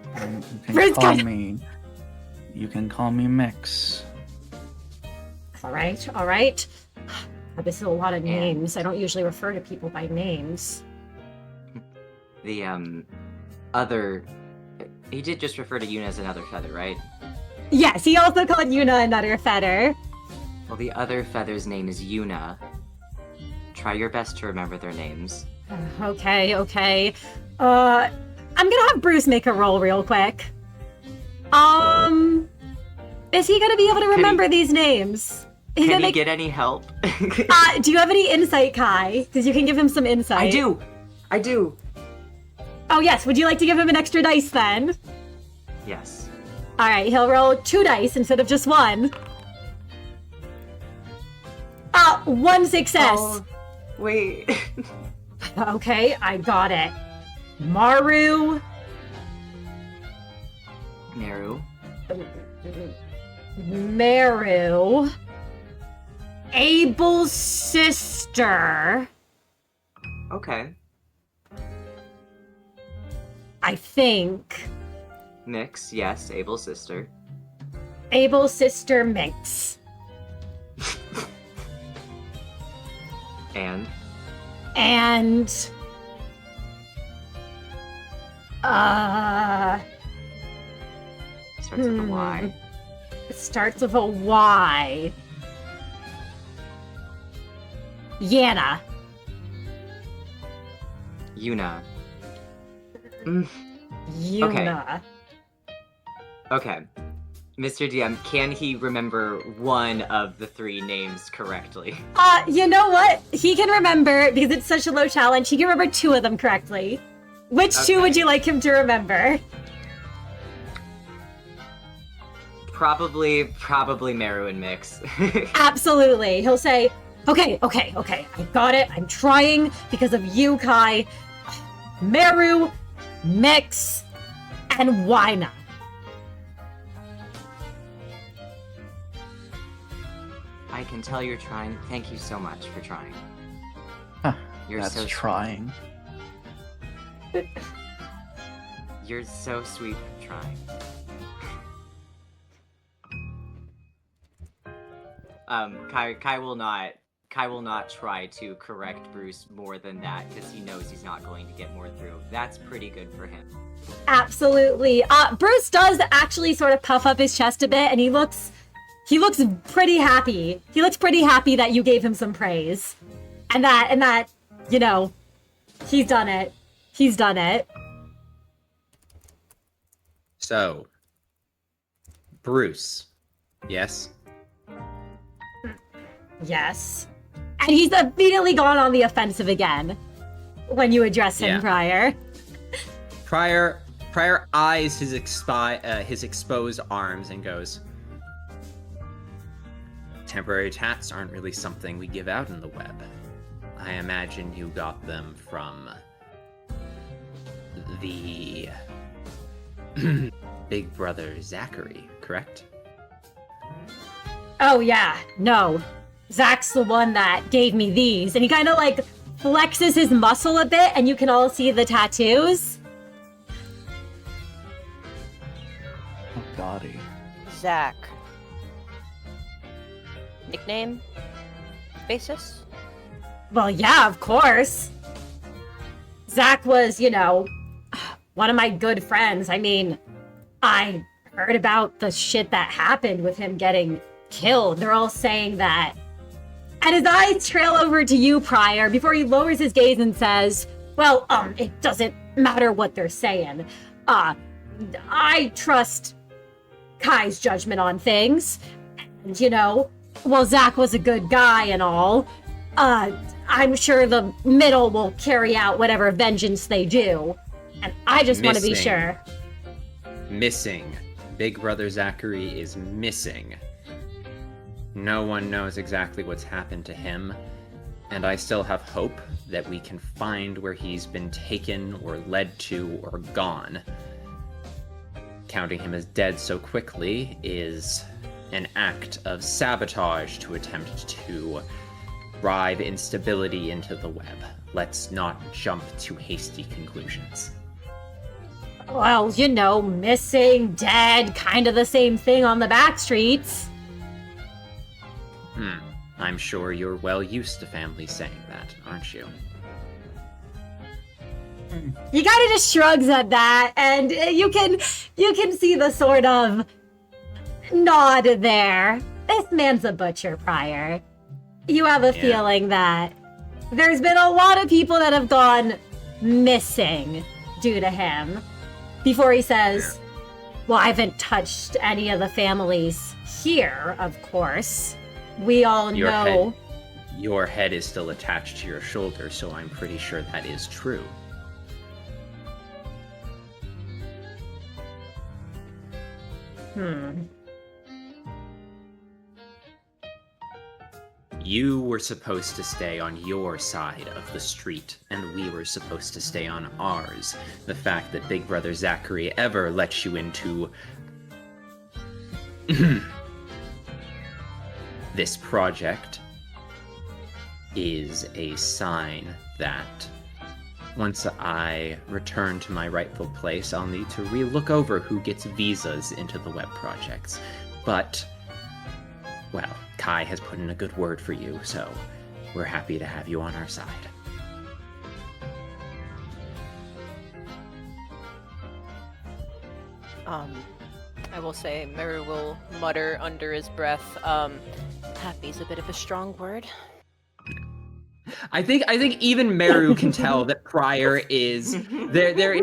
You can call me Miix.
all right. This is a lot of names. I don't usually refer to people by names.
The other. He did just refer to Yuna as another feather, right?
Yes, he also called Yuna another Feder.
Well, the other feather's name is Yuna. Try your best to remember their names.
Okay. I'm gonna have Bruce make a roll real quick. Is he gonna be able to remember these names?
Can he get any help?
Do you have any insight, Kai? Because you can give him some insight.
I do.
Oh yes, would you like to give him an extra dice then?
Yes.
Alright, he'll roll 2 dice instead of just 1. 1 success.
Oh, wait.
Okay, I got it. Meru. Abel's sister.
Okay.
I think.
Miix, yes, Abel's sister.
Abel's sister Miix.
And? Starts with a Y.
It starts with a Y. Vienna.
Yuna.
Yuna.
Okay. Mr. DM, can he remember one of the 3 names correctly?
You know what? He can remember, because it's such a low challenge, he can remember 2 of them correctly. Which 2 would you like him to remember?
Probably Meru and Miix.
Absolutely. He'll say, okay, I got it. I'm trying because of you, Kai. Meru, Miix, and Wyna.
I can tell you're trying. Thank you so much for trying.
Huh,
You're
that's
so
trying.
You're so sweet for trying. Kai will not try to correct Bruce more than that because he knows he's not going to get more through. That's pretty good for him.
Absolutely. Bruce does actually sort of puff up his chest a bit, and he looks pretty happy. He looks pretty happy that you gave him some praise, and that you know, he's done it. He's done it.
So, Bruce, yes?
Yes. And he's immediately gone on the offensive again when you address him, Prior.
Prior eyes his exposed arms and goes, temporary tats aren't really something we give out in the web. I imagine you got them from the Big Brother Zachary, correct?
Oh yeah, no. Zach's the one that gave me these, and he kind of like flexes his muscle a bit, and you can all see the tattoos.
Oh, gaudy.
Zach. Nickname basis?
Well, yeah, of course. Zach was, you know, one of my good friends. I mean, I heard about the shit that happened with him getting killed. They're all saying that. And his eyes trail over to you, Prior, before he lowers his gaze and says, well, it doesn't matter what they're saying. I trust Kai's judgment on things. And, you know, well, Zach was a good guy and all. I'm sure the middle will carry out whatever vengeance they do. And I just want to be sure.
Missing. Big Brother Zachary is missing. No one knows exactly what's happened to him, and I still have hope that we can find where he's been taken or led to or gone. Counting him as dead so quickly is an act of sabotage to attempt to drive instability into the web. Let's not jump to hasty conclusions.
Well, you know, missing, dead, kind of the same thing on the Backstreets.
I'm sure you're well used to families saying that, aren't you?
He kind of just shrugs at that, and you can see the sort of nod there. This man's a butcher, Prior. You have a feeling that there's been a lot of people that have gone missing due to him. Before he says, well, I haven't touched any of the families here, of course. We all know.
Your head is still attached to your shoulder, so I'm pretty sure that is true. You were supposed to stay on your side of the street, and we were supposed to stay on ours. The fact that Big Brother Zachary ever let you into this project is a sign that once I return to my rightful place, I'll need to re-look over who gets visas into the web projects. But, well, Kai has put in a good word for you, so we're happy to have you on our side.
I will say, Meru will mutter under his breath, happy's a bit of a strong word.
I think even Meru can tell that Prior is there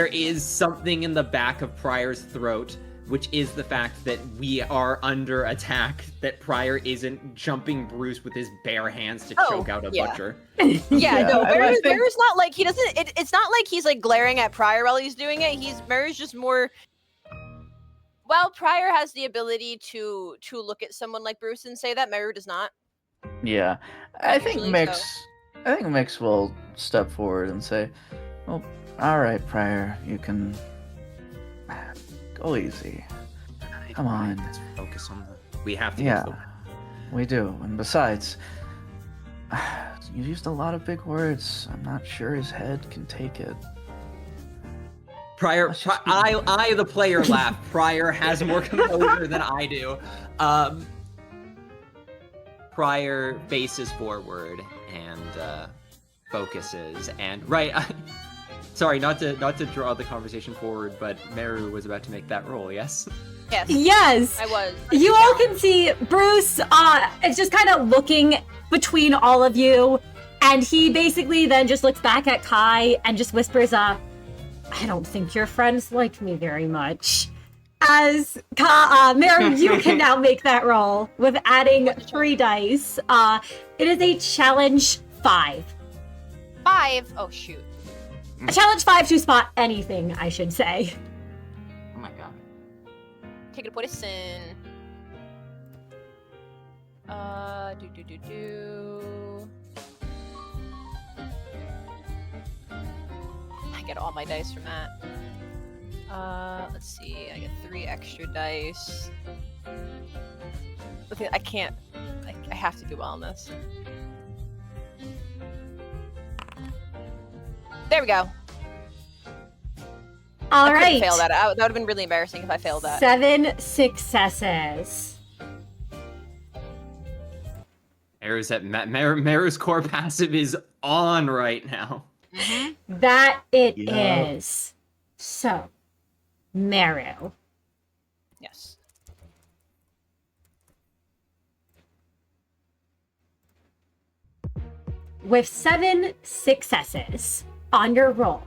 is something in the back of Prior's throat, which is the fact that we are under attack, that Prior isn't jumping Bruce with his bare hands to choke out a butcher.
No, Meru's not like, he doesn't, it's not like he's like glaring at Prior while he's doing it. Meru's just more, while Prior has the ability to look at someone like Bruce and say that, Meru does not.
Yeah, I think Miix will step forward and say, well, all right, Prior, you can go easy. Come on.
Let's focus on we have to.
Yeah, we do. And besides, you used a lot of big words. I'm not sure his head can take it.
I, the player, laugh. Prior has more composure than I do. Prior faces forward and focuses, and sorry, not to draw the conversation forward, but Meru was about to make that roll. Yes.
Yes.
Yes.
I was.
You all can see Bruce is just kind of looking between all of you, and he basically then just looks back at Kai and just whispers, I don't think your friends like me very much. As Meru, you can now make that roll with adding 3 dice. It is a challenge 5.
5? Oh, shoot.
A challenge 5 to spot anything, I should say.
Oh my god.
Take it to Poison. I get all my dice from that. Let's see. I get 3 extra dice. Okay, I can't. I have to do well on this. There we go.
All
I
right.
couldn't fail that. That would have been really embarrassing if I failed that.
7 successes.
Meru's core passive is on right now.
That it is.
Yeah.
So, Meru.
Yes.
With 7 successes on your roll,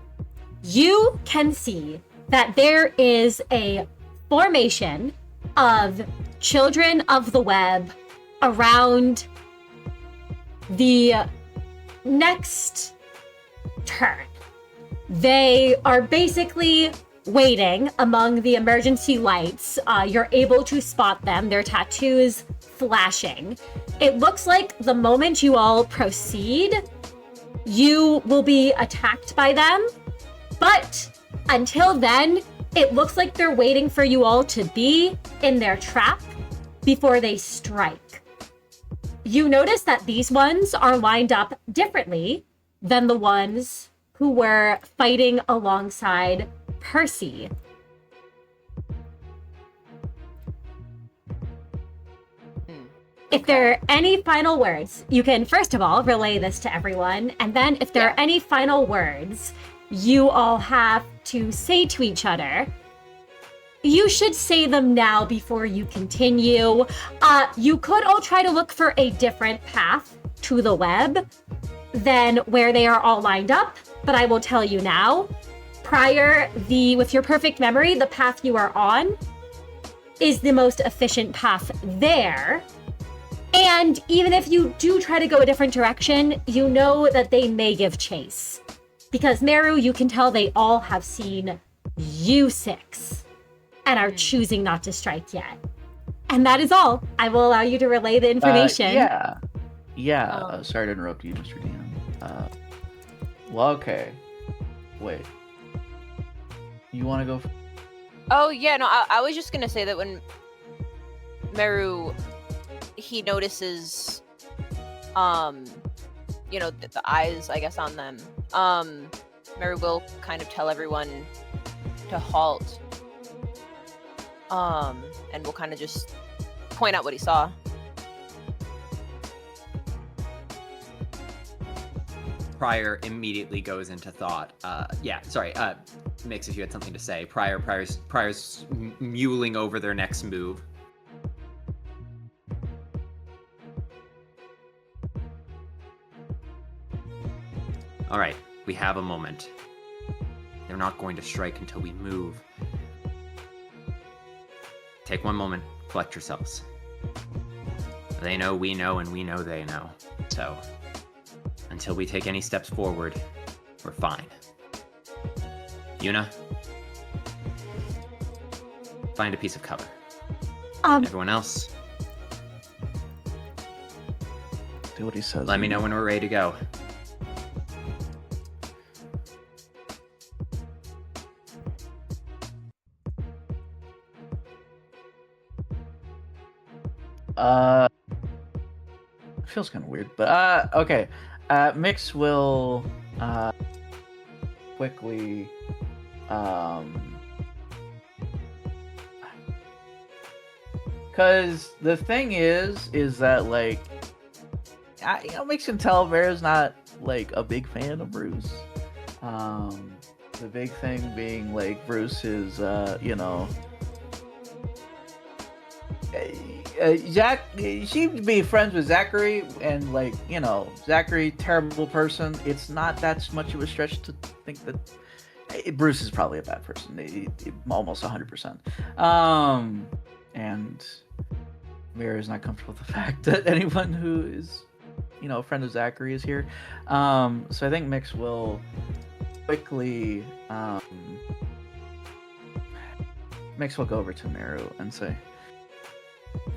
you can see that there is a formation of children of the web around the next turn. They are basically waiting among the emergency lights. You're able to spot them, their tattoos flashing. It looks like the moment you all proceed, you will be attacked by them. But until then, it looks like they're waiting for you all to be in their trap before they strike. You notice that these ones are lined up differently than the ones who were fighting alongside Perci. If there are any final words, you can first of all relay this to everyone, and then if there are any final words you all have to say to each other, you should say them now before you continue. You could all try to look for a different path to the web than where they are all lined up, but I will tell you now, with your perfect memory, the path you are on is the most efficient path there. And even if you do try to go a different direction, you know that they may give chase. Because Meru, you can tell they all have seen you 6 and are choosing not to strike yet. And that is all. I will allow you to relay the information.
Yeah. Sorry to interrupt you, Mr. DM. Well, okay. Wait. You want to go?
Oh, yeah, no, I was just gonna say that when Meru, he notices, the eyes, I guess, on them, Meru will kind of tell everyone to halt, and we'll kind of just point out what he saw.
Prior immediately goes into thought. Miix, if you had something to say. Prior's mulling over their next move. All right, we have a moment. They're not going to strike until we move. Take one moment, collect yourselves. They know, we know, and we know they know. So, until we take any steps forward, we're fine. Yuna, find a piece of cover. Everyone else,
Do what he says.
let me know when we're ready to go.
Feels kind of weird, but okay. Miix will quickly Because the thing is that, like, Miix can tell Vera's not, like, a big fan of Bruce. The big thing being, like, Bruce is, she'd be friends with Zachary, and, like, Zachary, terrible person. It's not that much of a stretch to think that Bruce is probably a bad person, almost 100%. And Mira is not comfortable with the fact that anyone who is, a friend of Zachary is here. So I think Miix will quickly, Miix will go over to Meru and say,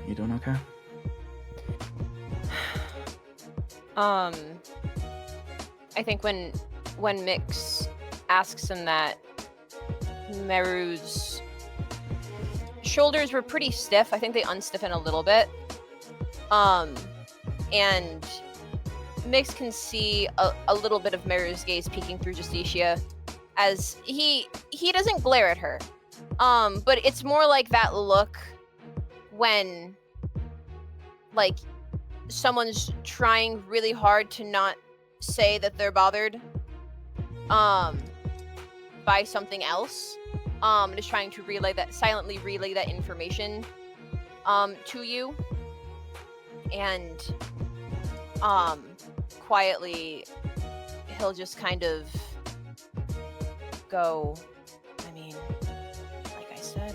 "You doing okay?"
I think when Miix asks him that, Meru's shoulders were pretty stiff. I think they unstiffen a little bit. And Miix can see a little bit of Meru's gaze peeking through Justicia, as he doesn't glare at her. But it's more like that look when, like, someone's trying really hard to not say that they're bothered by something else, and is trying to silently relay that information to you, and quietly he'll just kind of go, I mean, like I said,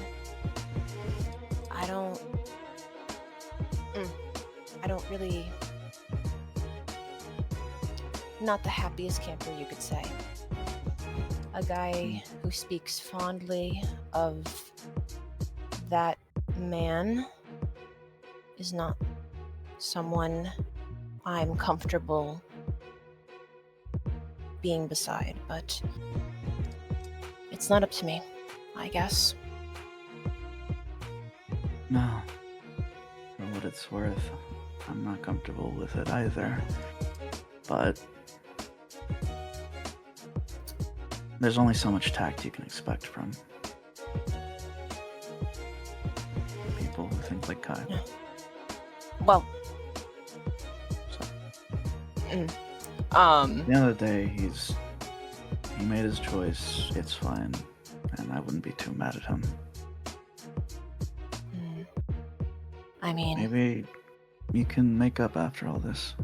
I don't really, not the happiest camper, you could say. A guy who speaks fondly of that man is not someone I'm comfortable being beside, but it's not up to me, I guess.
No. For what it's worth, I'm not comfortable with it either. But there's only so much tact you can expect from people who think like Kai.
Yeah. Well,
So,
mm,
at the end of the day, he made his choice. It's fine, and I wouldn't be too mad at him.
I mean,
Maybe you can make up after all this.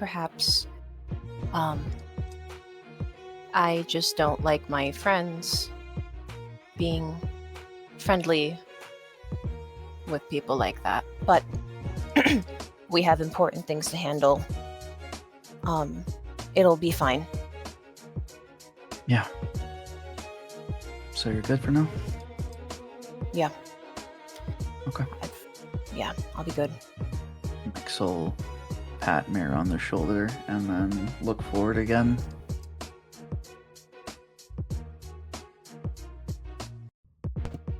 perhaps, I just don't like my friends being friendly with people like that, but we have important things to handle. It'll be fine.
Yeah. So you're good for now?
Yeah.
Okay.
Yeah, I'll be good.
Miix will pat Mira on the shoulder and then look forward again.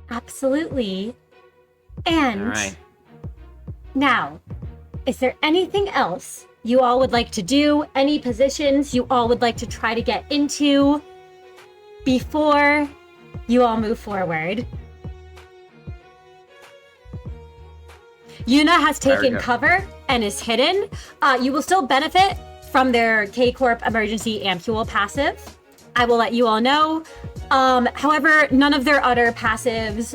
Absolutely. And
All right.
now, is there anything else you all would like to do? Any positions you all would like to try to get into before you all move forward? Yuna has taken cover and is hidden. You will still benefit from their K Corp emergency ampule passive. I will let you all know. However, none of their other passives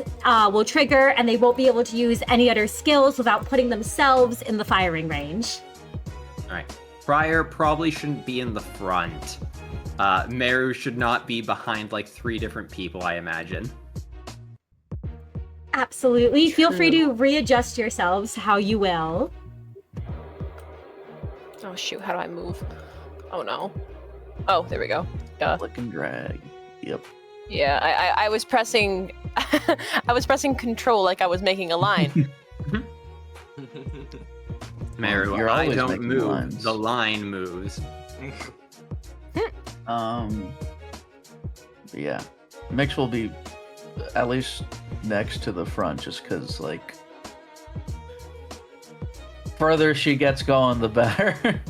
will trigger, and they won't be able to use any other skills without putting themselves in the firing range.
All right. Briar probably shouldn't be in the front. Meru should not be behind like 3 different people, I imagine.
Absolutely. Feel free to readjust yourselves how you will.
Oh shoot, how do I move? Oh no. Oh, there we go. Duh.
Click and drag. Yep.
Yeah, I was pressing I was pressing control like I was making a line.
Meru,
You're
I
always
don't
making
move.
lines.
The line moves.
But yeah. Miix will be at least next to the front, just because, like, further she gets going, the better.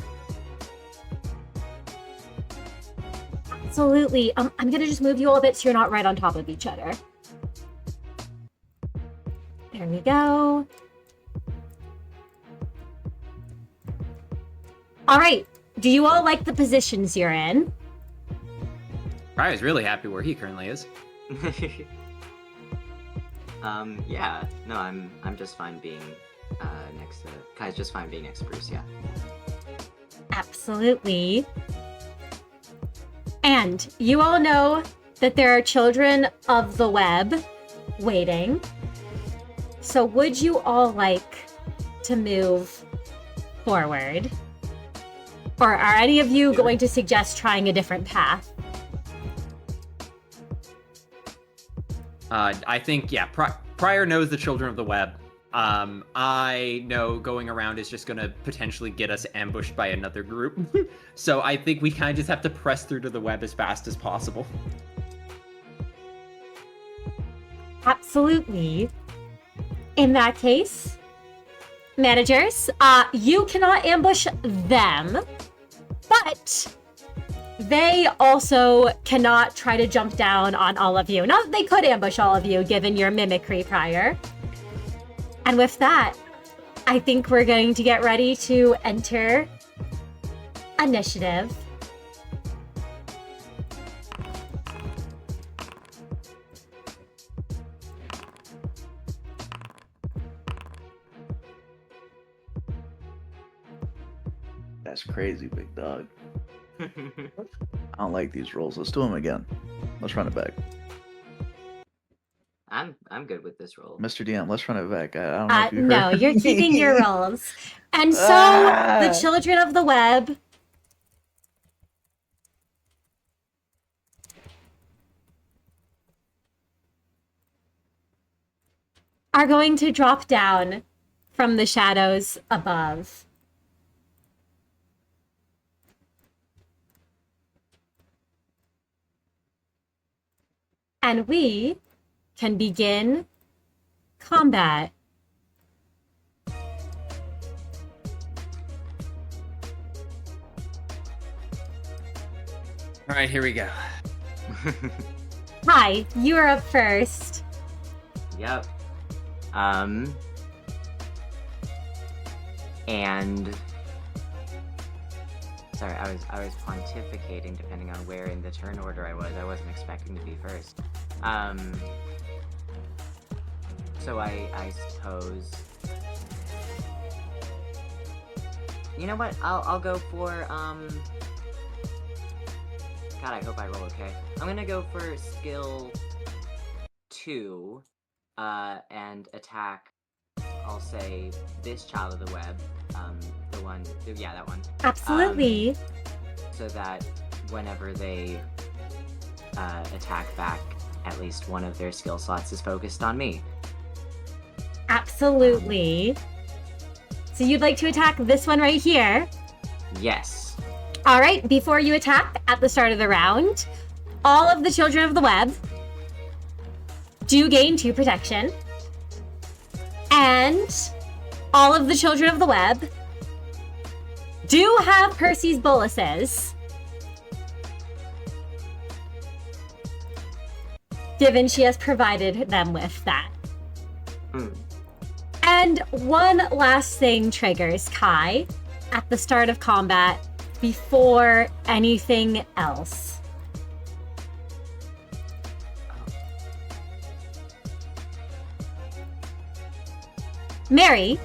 absolutely. I'm gonna just move you all a bit so you're not right on top of each other. There we go. All right. Do you all like the positions you're in?
Ryan's really happy where he currently is.
Yeah. No, I'm just fine being next to Kai's just fine being next to Bruce, yeah.
Absolutely. And you all know that there are children of the web waiting. So would you all like to move forward? Or are any of you going to suggest trying a different path?
I think, yeah, Pryor knows the children of the web. I know going around is just going to potentially get us ambushed by another group. So I think we kind of just have to press through to the web as fast as possible.
Absolutely. In that case, managers, you cannot ambush them, but they also cannot try to jump down on all of you. Not that they could ambush all of you, given your mimicry prior. And with that, I think we're going to get ready to enter initiative.
That's crazy, big dog. I don't like these rolls. Let's do them again. Let's run it back.
I'm good with this roll.
Mr. DM, let's run it back. I don't know if you
No,
heard.
you're keeping your rolls. And so the children of the web are going to drop down from the shadows above. And we can begin combat.
All right, here we go.
Hi, you're up first.
Yep. And sorry, I was pontificating depending on where in the turn order I was. I wasn't expecting to be first. So I suppose. You know what? I'll go for God, I hope I roll okay. I'm gonna go for skill 2, and attack. I'll say this child of the web, the one, yeah, that one.
Absolutely.
So that whenever they attack back, at least one of their skill slots is focused on me.
Absolutely. So you'd like to attack this one right here?
Yes.
All right, before you attack at the start of the round, all of the children of the web do gain 2 protection. And all of the children of the web do have Percy's boluses, given she has provided them with that. And one last thing triggers Kai at the start of combat before anything else. Mary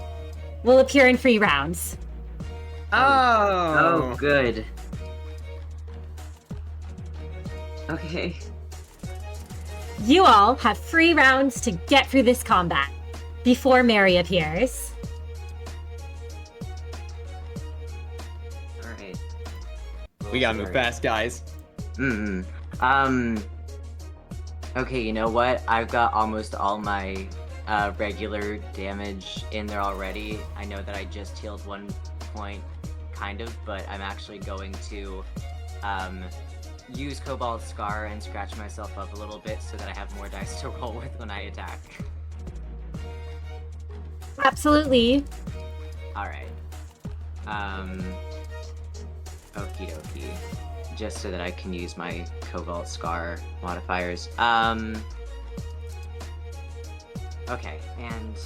will appear in free rounds.
Oh, good. Okay.
You all have 3 rounds to get through this combat before Mary appears.
Alright.
We gotta move fast, guys.
Okay, you know what? I've got almost all my regular damage in there already. I know that I just healed 1 point, kind of, but I'm actually going to use Cobalt Scar and scratch myself up a little bit so that I have more dice to roll with when I attack.
Absolutely.
Alright. Okie dokie. just so that I can use my Cobalt Scar modifiers. Okay, and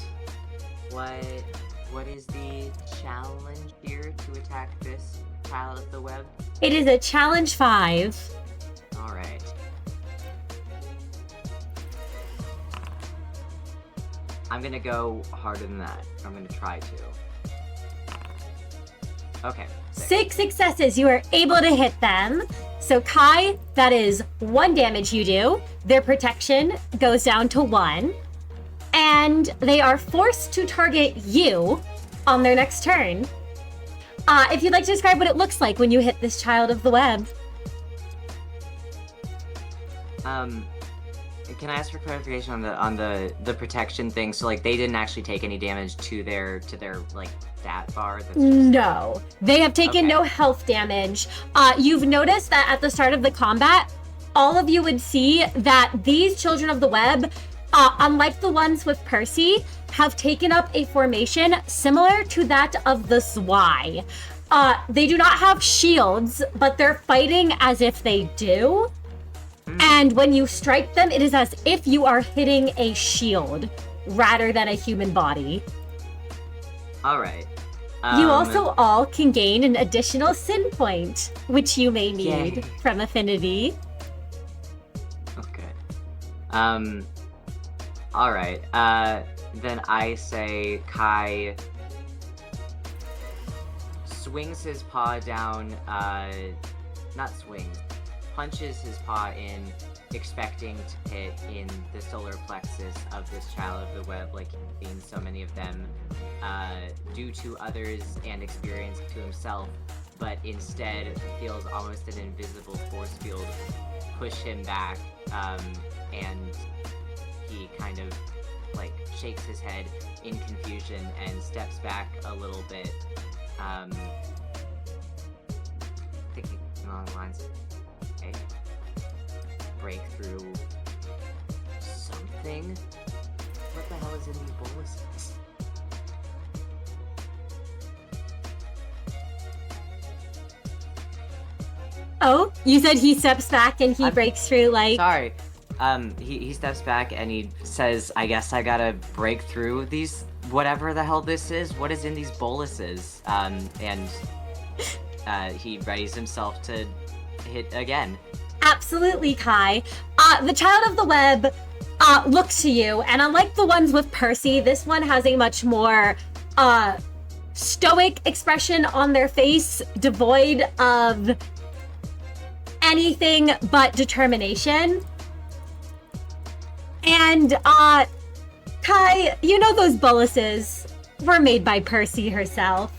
what is the challenge here to attack this child of the web?
It is a challenge 5.
All right. I'm gonna go harder than that. I'm gonna try to. Okay.
6 successes. You are able to hit them. So Kai, that is 1 damage you do. Their protection goes down to 1. And they are forced to target you on their next turn. If you'd like to describe what it looks like when you hit this child of the web.
Can I ask for clarification on the protection thing? So like they didn't actually take any damage to their like stat bar? That's just...
No, they have taken
Okay.
no health damage. You've noticed that at the start of the combat, all of you would see that these children of the web, unlike the ones with Percy, have taken up a formation similar to that of the Zwei. They do not have shields, but they're fighting as if they do. And when you strike them, it is as if you are hitting a shield rather than a human body.
All right.
You also all can gain an additional sin point, which you may need
Yay.
from Affinity.
Okay. All right. Then I say Kai swings his paw down. Not swings. Punches his paw in, expecting to hit in the solar plexus of this child of the web, like he's seen so many of them do to others and experience to himself, but instead feels almost an invisible force field push him back, and he kind of like shakes his head in confusion and steps back a little bit, thinking along the lines of, okay, break through something? What the hell is in these boluses?
Oh, you said he steps back and he
I'm
breaks through like...
Sorry. He steps back and he says, I guess I gotta break through these, whatever the hell this is. What is in these boluses? And he readies himself to hit again.
Absolutely, Kai. The child of the web looks to you, and unlike the ones with Percy, this one has a much more stoic expression on their face, devoid of anything but determination. And, Kai, you know those boluses were made by Percy herself.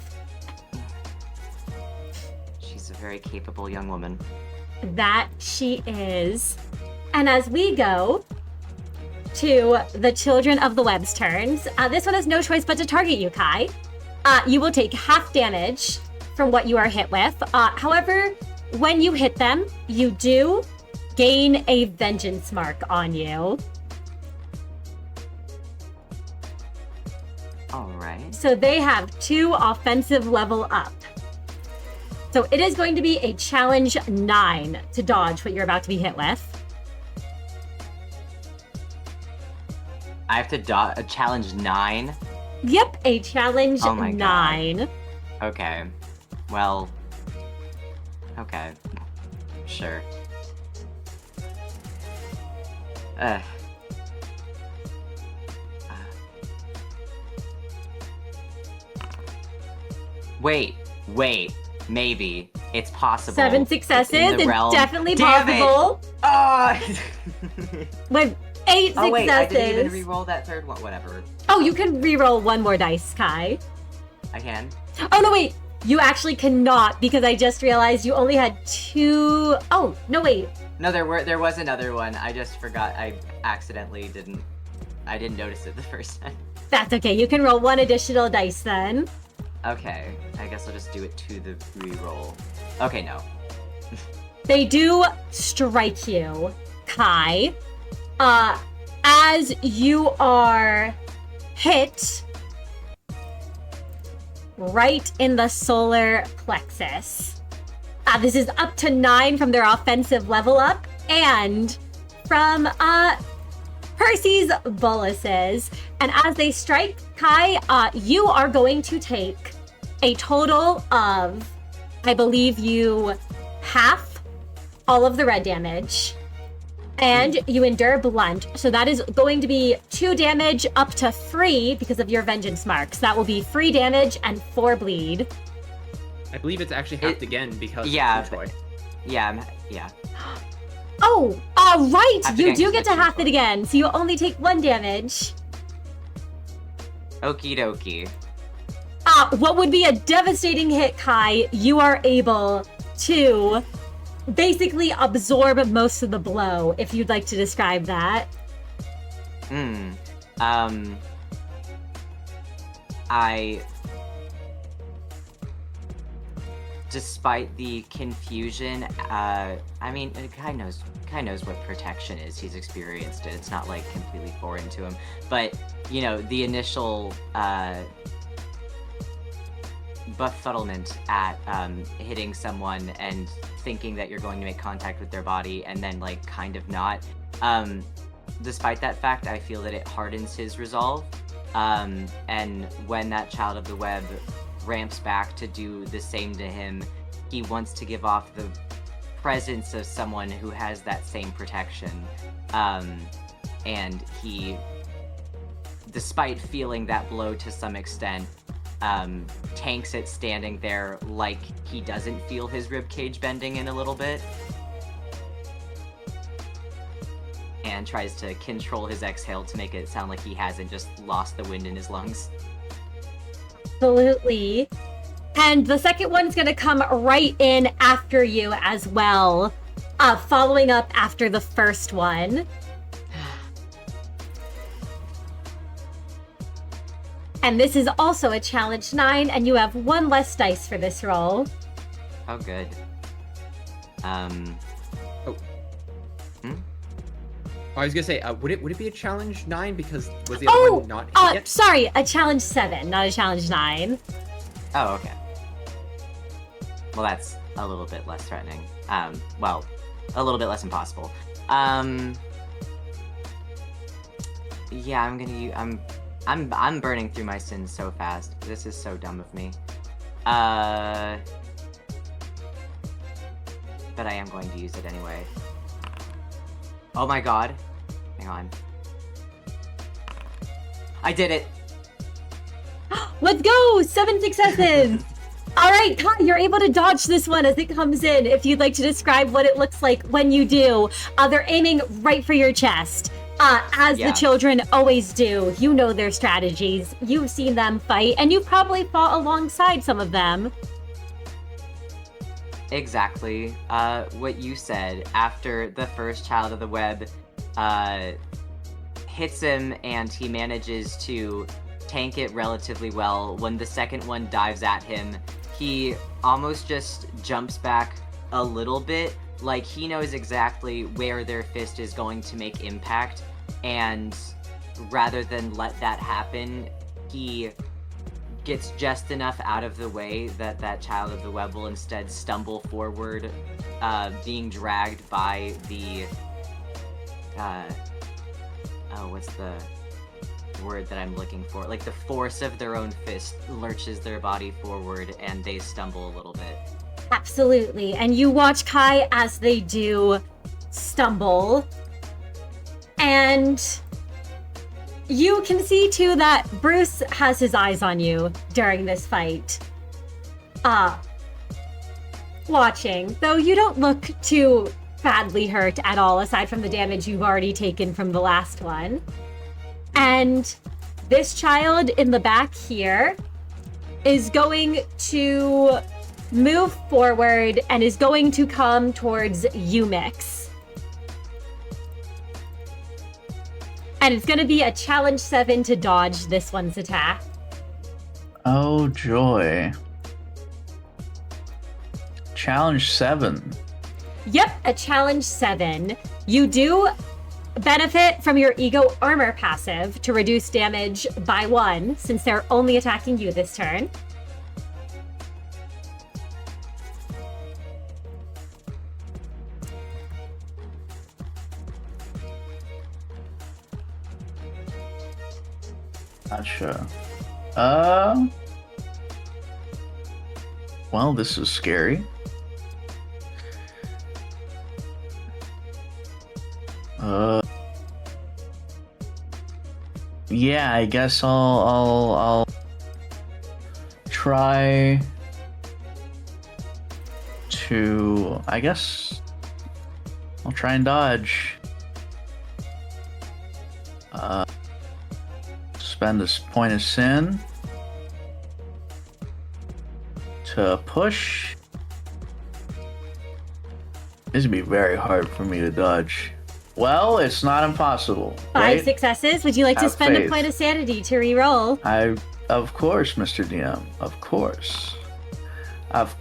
She's a very capable young woman.
That she is. And as we go to the children of the web's turns, this one has no choice but to target you, Kai. You will take half damage from what you are hit with. However, when you hit them, you do gain a vengeance mark on you.
Alright.
So they have 2 offensive level up. So it is going to be a challenge 9 to dodge what you're about to be hit with.
I have to a challenge 9?
Yep, a challenge
Oh my God.
9.
Okay. Well. Okay. Sure. Wait. Maybe. It's possible.
7 successes. It's
realm.
definitely
Damn it!
possible.
Oh!
With 8
Oh wait, I
successes.
didn't even re-roll that third one. Whatever.
Oh, you can re-roll 1 more dice, Kai.
I can.
Oh, no, wait. You actually cannot, because I just realized you only had 2... Oh, no, wait.
No, there was another one. I just forgot. I accidentally didn't notice it the first time.
That's okay. You can roll 1 additional dice then.
Okay, I guess I'll just do it to the re-roll. Okay, no.
They do strike you, Kai. As you are hit right in the solar plexus. This is up to 9 from their offensive level up, and from Percy's boluses. And as they strike, Kai, you are going to take a total of, I believe you half all of the red damage. And you endure blunt, so that is going to be 2 damage up to 3 because of your vengeance marks. That will be 3 damage and 4 bleed.
I believe it's actually halved again because
yeah,
of Troy.
Yeah.
Oh, right!
Half
You
again,
do get to
that's
half it again, so you only take 1 damage.
Okie dokie.
What would be a devastating hit, Kai, you are able to basically absorb most of the blow, if you'd like to describe that.
Despite the confusion, I mean, Kai knows what protection is. He's experienced it. It's not like completely foreign to him. But, you know, the initial befuddlement at hitting someone and thinking that you're going to make contact with their body and then like kind of not. Despite that fact, I feel that it hardens his resolve. And when that child of the web ramps back to do the same to him, he wants to give off the presence of someone who has that same protection. And he, despite feeling that blow to some extent, tanks it standing there like he doesn't feel his ribcage bending in a little bit. And tries to control his exhale to make it sound like he hasn't just lost the wind in his lungs.
Absolutely. And the second one's going to come right in after you as well, following up after the first one. And this is also a challenge 9, and you have 1 less dice for this roll.
Oh, good.
I was gonna say, would it be a challenge 9 because was the other one not hit yet?
Sorry, a challenge 7, not a challenge 9.
Oh, okay. Well, that's a little bit less threatening. Well, a little bit less impossible. Yeah, I'm burning through my sins so fast. This is so dumb of me. But I am going to use it anyway. Oh my god. Hang on. I did it!
Let's go! 7 successes! Alright, Kai, you're able to dodge this one as it comes in. If you'd like to describe what it looks like when you do. They're aiming right for your chest. As the children always do. You know their strategies. You've seen them fight, and you've probably fought alongside some of them.
Exactly. What you said. After the first child of the web hits him and he manages to tank it relatively well, when the second one dives at him, he almost just jumps back a little bit. Like, he knows exactly where their fist is going to make impact, and rather than let that happen, he gets just enough out of the way that that child of the web will instead stumble forward, being dragged by the, what's the word that I'm looking for? Like, the force of their own fist lurches their body forward, and they stumble a little bit.
Absolutely. And you watch Kai as they do stumble. And you can see too that Bruce has his eyes on you during this fight. Watching. Though you don't look too badly hurt at all, aside from the damage you've already taken from the last one. And this child in the back here is going to move forward and is going to come towards you, Miix. And it's going to be a challenge 7 to dodge this one's attack.
Oh, joy. Challenge 7.
Yep, a challenge 7. You do benefit from your ego armor passive to reduce damage by 1, since they're only attacking you this turn.
Gotcha. Well, this is scary. Yeah, I guess I'll try to. I guess I'll try and dodge. Spend this point of sin to push. This would be very hard for me to dodge. Well, it's not impossible.
5
right?
successes. Would you like to
Have
spend a
faith.
point of sanity to re-roll?
Of course, Mr. DM. Of course. It's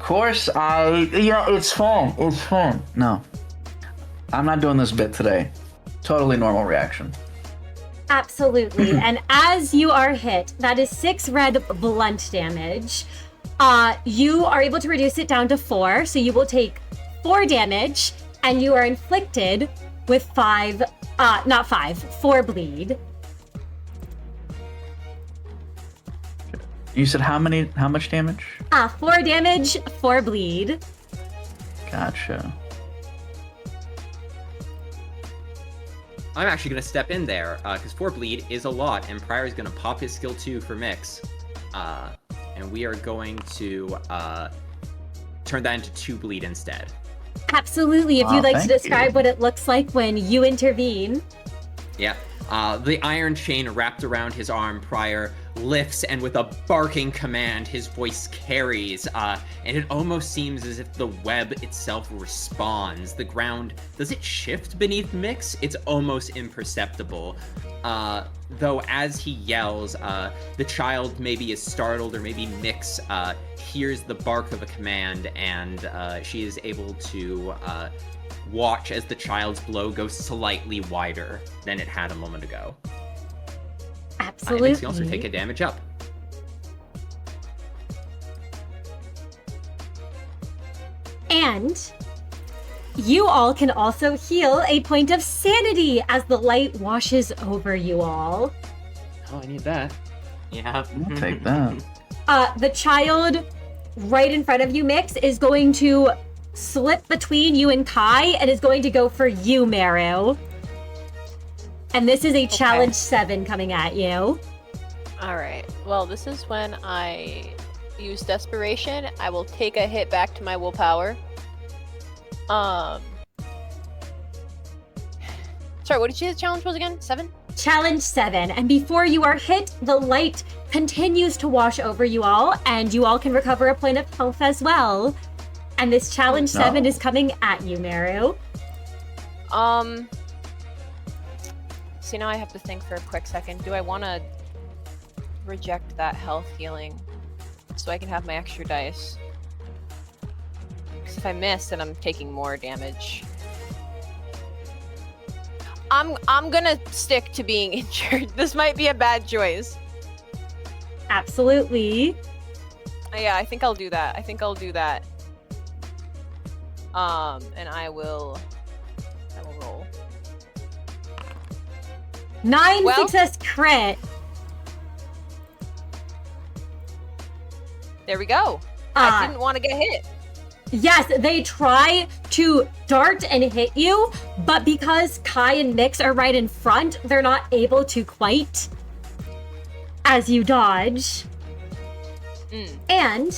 fun. It's fun. No. I'm not doing this bit today. Totally normal reaction.
Absolutely. And as you are hit, that is 6 red blunt damage. You are able to reduce it down to 4, so you will take 4 damage, and you are inflicted with 4 bleed.
You said how much damage?
4 damage, 4 bleed.
Gotcha.
I'm actually going to step in there, because 4 bleed is a lot, and Pryor is going to pop his skill 2 for Miix. And we are going to turn that into 2 bleed instead.
Absolutely. If
Wow,
you'd like to
thank
describe
you.
what it looks like when you intervene.
Yeah. The iron chain wrapped around his arm, Pryor lifts, and with a barking command, his voice carries, and it almost seems as if the web itself responds. The ground, does it shift beneath Miix? It's almost imperceptible. Though as he yells, the child maybe is startled, or maybe Miix hears the bark of a command, and she is able to watch as the child's blow goes slightly wider than it had a moment ago.
Absolutely.
Miix can also take a damage up.
And you all can also heal a point of sanity as the light washes over you all.
Oh, I need that.
Yeah.
I'll take that.
The child right in front of you, Miix, is going to slip between you and Kai and is going to go for you, Meru. And this is a challenge 7 coming at you.
Alright, well, this is when I use desperation. I will take a hit back to my willpower. Sorry, what did you say the challenge was again? 7?
Challenge 7. And before you are hit, the light continues to wash over you all, and you all can recover a point of health as well. And this challenge 7 is coming at you, Meru.
See, now I have to think for a quick second. Do I want to reject that health healing so I can have my extra dice? Because if I miss, then I'm taking more damage. I'm gonna stick to being injured. This might be a bad choice.
Absolutely.
Yeah, I think I'll do that. And I will roll.
9
Well-
success crit.
There we go. I didn't want to get hit.
Yes, they try to dart and hit you, but because Kai and Miix are right in front, they're not able to quite as you dodge. And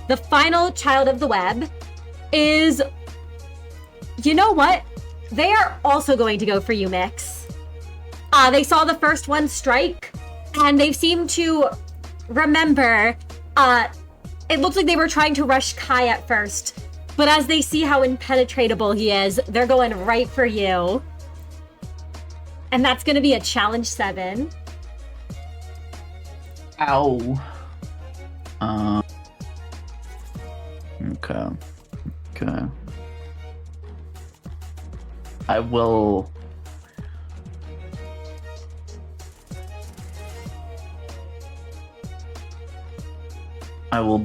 the final child of the web is, you know what? They are also going to go for you, Miix. They saw the first one strike, and they seem to remember, it looks like they were trying to rush Kai at first, but as they see how impenetrable he is, they're going right for you. And that's going to be a challenge 7.
Ow. Okay. I will.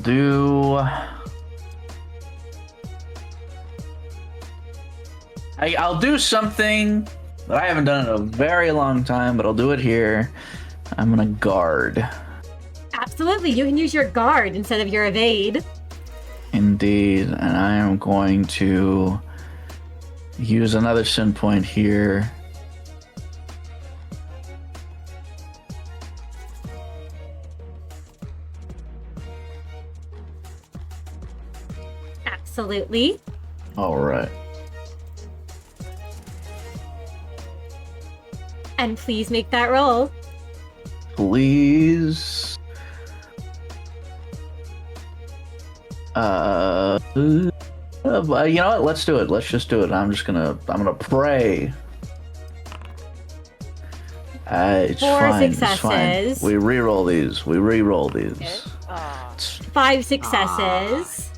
Do. I'll do something that I haven't done in a very long time, but I'll do it here. I'm gonna guard.
Absolutely, you can use your guard instead of your evade.
Indeed, and I am going to use another sin point here.
Absolutely.
All right.
And please make that roll.
Please. You know what? Let's do it. Let's just do it. I'm gonna pray. It's
4
fine.
successes.
It's fine. We re-roll these.
Good.
5 successes.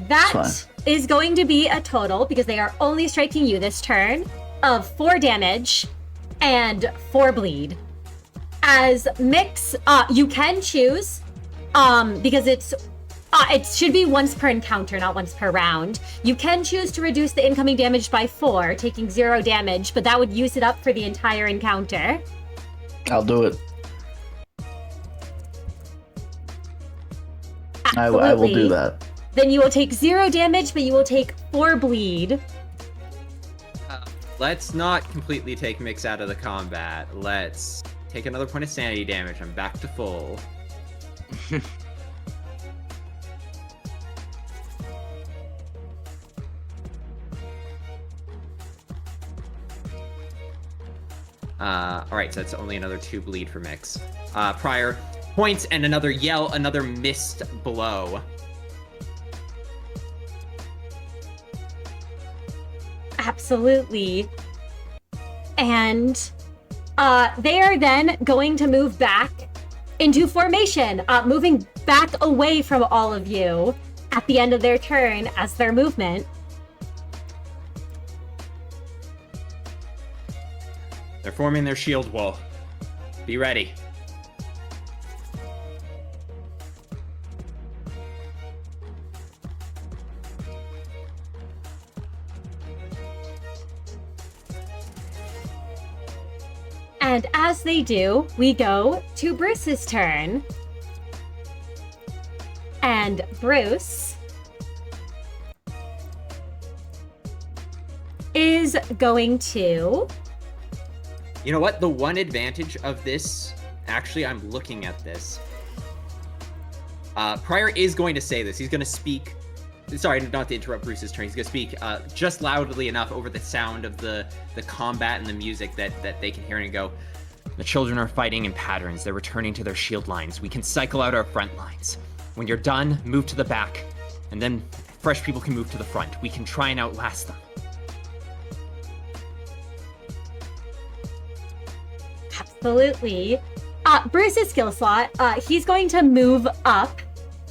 That is going to be a total, because they are only striking you this turn, of 4 damage and 4 bleed. As Miix, you can choose, because it should be once per encounter, not once per round. You can choose to reduce the incoming damage by 4, taking 0 damage, but that would use it up for the entire encounter.
I'll do it. I will do that.
Then you will take 0 damage, but you will take 4 bleed.
Let's not completely take Miix out of the combat. Let's take another point of sanity damage. I'm back to full. Alright, so that's only another 2 bleed for Miix. Prior points and another yell, another missed blow.
Absolutely. And they are then going to move back into formation, moving back away from all of you at the end of their turn as their movement.
They're forming their shield wall. Be ready.
And as they do, we go to Bruce's turn. And Bruce is going to...
You know what? The one advantage of this, actually, I'm looking at this. Prior is going to say this. He's going to speak. Sorry, not to interrupt Bruce's turn. He's going to speak just loudly enough over the sound of the combat and the music that they can hear and go, "The children are fighting in patterns. They're returning to their shield lines. We can cycle out our front lines. When you're done, move to the back, and then fresh people can move to the front. We can try and outlast them."
Absolutely. Bruce's skill slot, he's going to move up,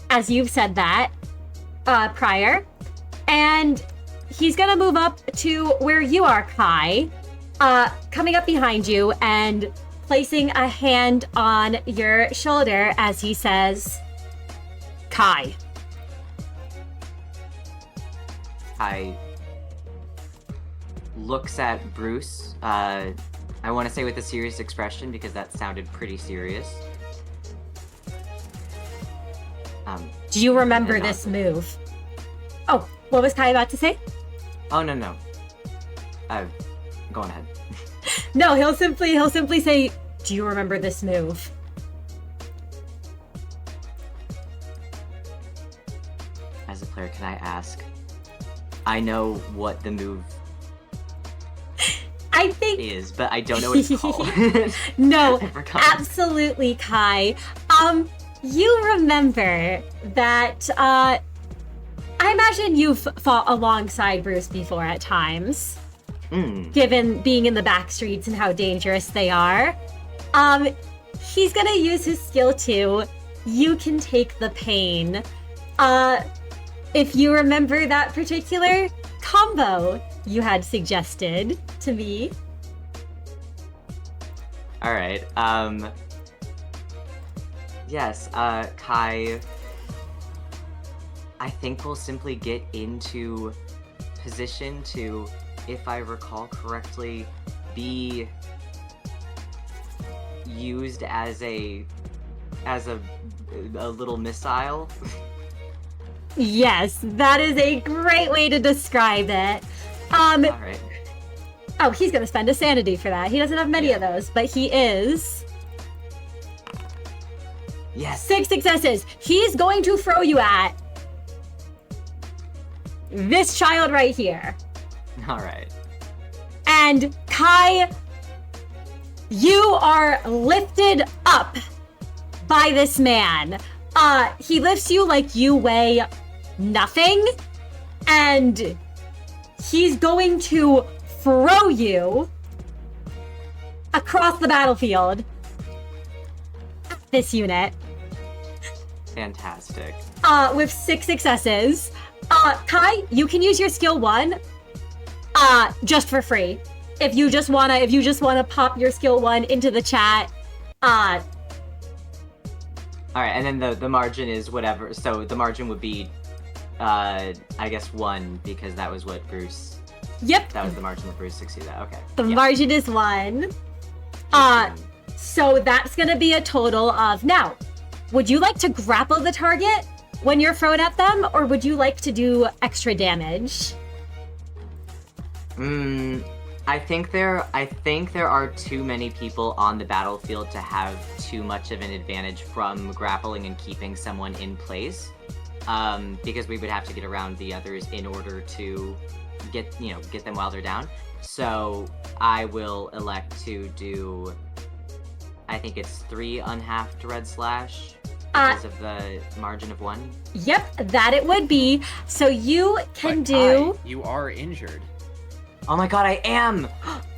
as you've said that, Prior. And he's going to move up to where you are, Kai, coming up behind you and placing a hand on your shoulder as he says, "Kai."
Kai looks at Bruce, I want to say with a serious expression because that sounded pretty serious.
Do you remember this move? Oh, what was Kai about to say?
Oh, no. Go on ahead.
No, he'll simply say, "Do you remember this move?"
As a player, can I ask? I know what the move
I think
is, but I don't know what it's called.
No,
I forgot.
absolutely, Kai. You remember that, I imagine you've fought alongside Bruce before at times, given being in the Backstreets and how dangerous they are. He's gonna use his skill to, "You can take the pain." If you remember that particular combo you had suggested to me.
All right. Yes, Kai, I think we'll simply get into position to, if I recall correctly, be used as a little missile.
Yes, that is a great way to describe it.
All right.
Oh, he's gonna spend a sanity for that. He doesn't have many of those, but he is.
Yes.
6 successes. He's going to throw you at this child right here.
All right.
And Kai, you are lifted up by this man. He lifts you like you weigh nothing, and he's going to throw you across the battlefield at this unit.
Fantastic.
With 6 successes. Kai, you can use your skill 1, just for free. If you just wanna pop your skill 1 into the chat,
All right, and then the margin is whatever. So the margin would be, I guess 1, because that was what Bruce.
Yep.
That was the margin that Bruce succeeded at. Okay.
The margin is 1. So that's gonna be a total of, now, would you like to grapple the target when you're thrown at them, or would you like to do extra damage?
I think there are too many people on the battlefield to have too much of an advantage from grappling and keeping someone in place, because we would have to get around the others in order to get them while they're down. So I will elect to do, I think it's 3 unhalved red slash because of the margin of 1.
Yep, that it would be. So you can do.
Kai, you are injured.
Oh my god, I am!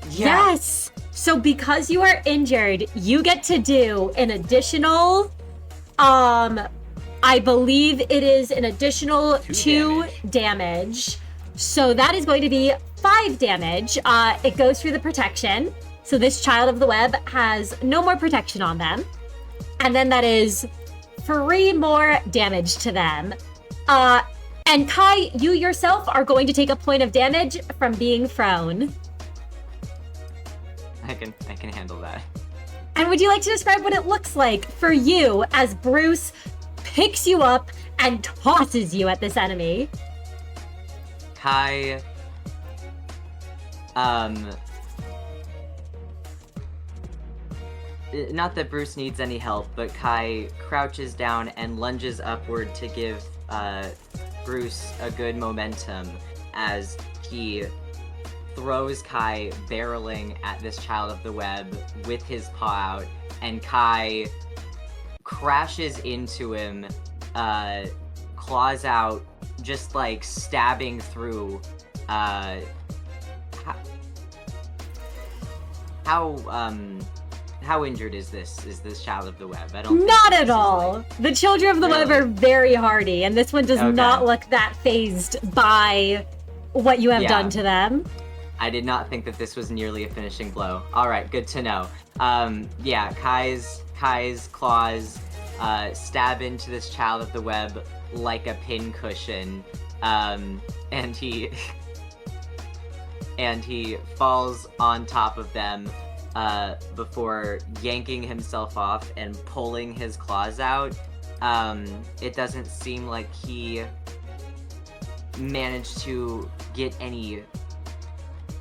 Yeah.
Yes! So because you are injured, you get to do an additional, I believe it is an additional 2 damage. So that is going to be 5 damage. It goes through the protection. So this child of the web has no more protection on them. And then that is 3 more damage to them. And Kai, you yourself are going to take a point of damage from being thrown.
I can handle that.
And would you like to describe what it looks like for you as Bruce picks you up and tosses you at this enemy?
Kai, not that Bruce needs any help, but Kai crouches down and lunges upward to give, Bruce a good momentum as he throws Kai barreling at this child of the web with his paw out, and Kai crashes into him, claws out, just like stabbing through. How injured is this child of the web? I don't.
Not at all. The children of the web are very hardy, and this one does not look that phased by what you have done to them.
I did not think that this was nearly a finishing blow. All right, good to know. Kai's claws stab into this child of the web like a pincushion, and he falls on top of them. Before yanking himself off and pulling his claws out. It doesn't seem like he managed to get any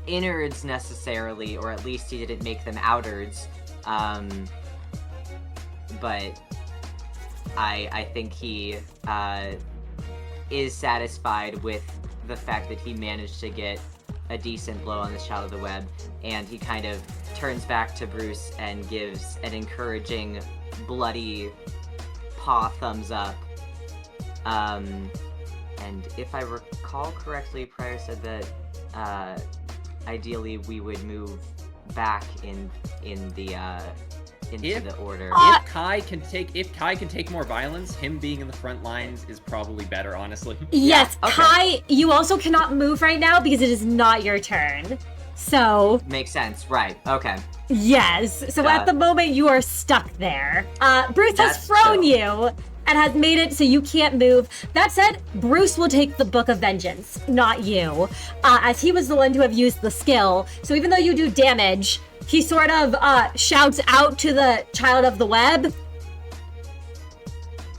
innards necessarily, or at least he didn't make them outards. But I think he is satisfied with the fact that he managed to get a decent blow on this child of the web, and he kind of turns back to Bruce and gives an encouraging, bloody paw thumbs up. And if I recall correctly, Pryor said that ideally we would move back into the order.
If Kai can take more violence, him being in the front lines is probably better, honestly.
Yes,
okay.
Kai, you also cannot move right now because it is not your turn. So
makes sense, right? Okay.
Yes. So at the moment you are stuck there. Bruce has thrown you and has made it so you can't move. That said, Bruce will take the Book of Vengeance, not you, as he was the one to have used the skill. So even though you do damage he sort of shouts out to the child of the web,